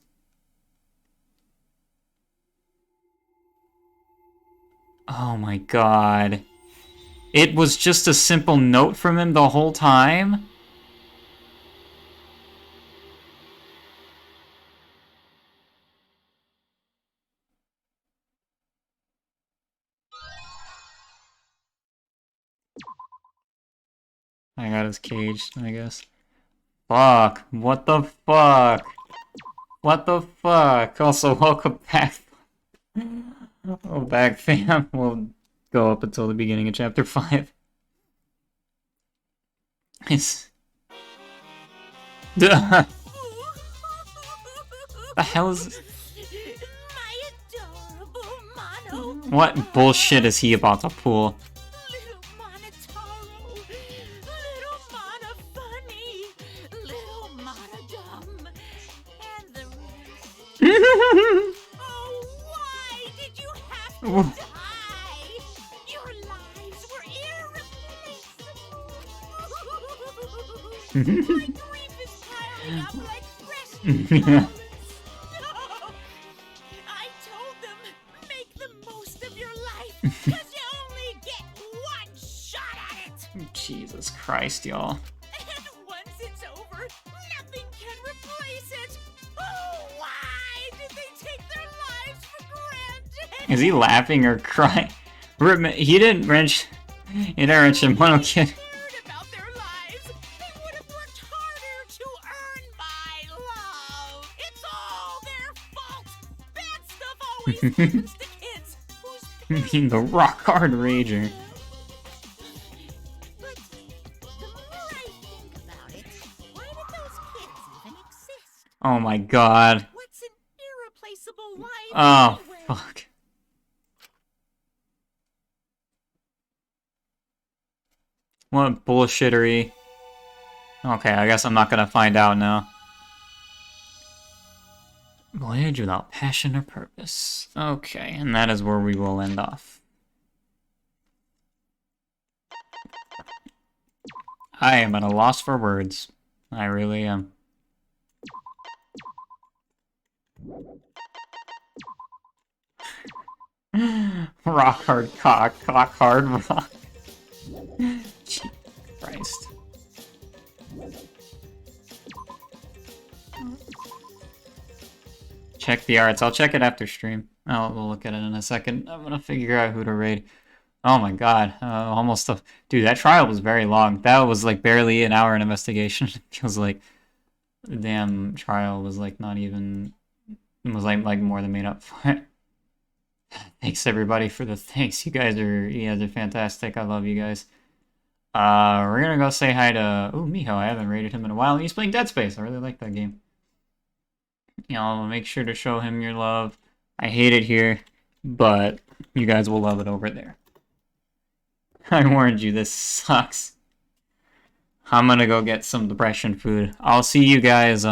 Oh my god. It was just a simple note from him the whole time? I got his cage, I guess. Fuck. What the fuck? What the fuck? Also, welcome back. Oh, back fam. We'll go up until the beginning of chapter 5. It's... The hell is this? My adorable Mono. What bullshit is he about to pull? Little Monotaro. Little Mono funny. Little Mono dumb. And the rest. Oh, why did you have to die? Your lives were irreplaceable. My grief is piling up like fresh diamonds. No! I told them, make the most of your life, because you only get one shot at it. Jesus Christ, y'all. And once it's over, nothing can replace it. Oh, why did they take their lives for granted? Is he laughing or crying? He didn't wrench... He didn't wrench him, Mono Kid. Cared about their lives. They would have worked harder to earn my love. It's all their fault. Bad stuff always happens to kids whose Being the rock hard rager. But the more I think about it, why did those kids even exist? Oh my god. What's an irreplaceable life Oh, anyway? fuck. What bullshittery. Okay, I guess I'm not gonna find out now. Voyage without passion or purpose. Okay, and that is where we will end off. I am at a loss for words. I really am. Rock hard cock hard rock. Jesus Christ. Check the arts. I'll check it after stream. We'll look at it in a second. I'm gonna figure out who to raid. Oh my god. Almost a... Dude, that trial was very long. That was like barely an hour in investigation. It feels like the damn trial was like not even... It was like more than made up for it. Thanks everybody for the thanks. You guys are fantastic. I love you guys. We're gonna go say hi to Miho. I haven't rated him in a while. He's playing Dead Space. I really like that game. You know, make sure to show him your love. I hate it here, but you guys will love it over there. I warned you, this sucks. I'm gonna go get some depression food. I'll see you guys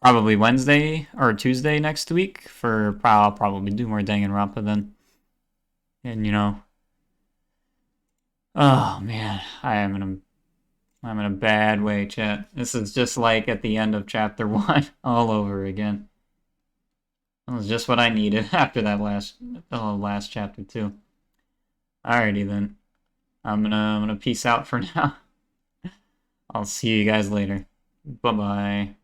probably Wednesday or Tuesday next week for I'll probably do more Danganronpa then. And you know, oh man, I'm in a bad way, chat. This is just like at the end of chapter 1 all over again. That was just what I needed after that last chapter too. Alrighty then. I'm gonna peace out for now. I'll see you guys later. Bye-bye.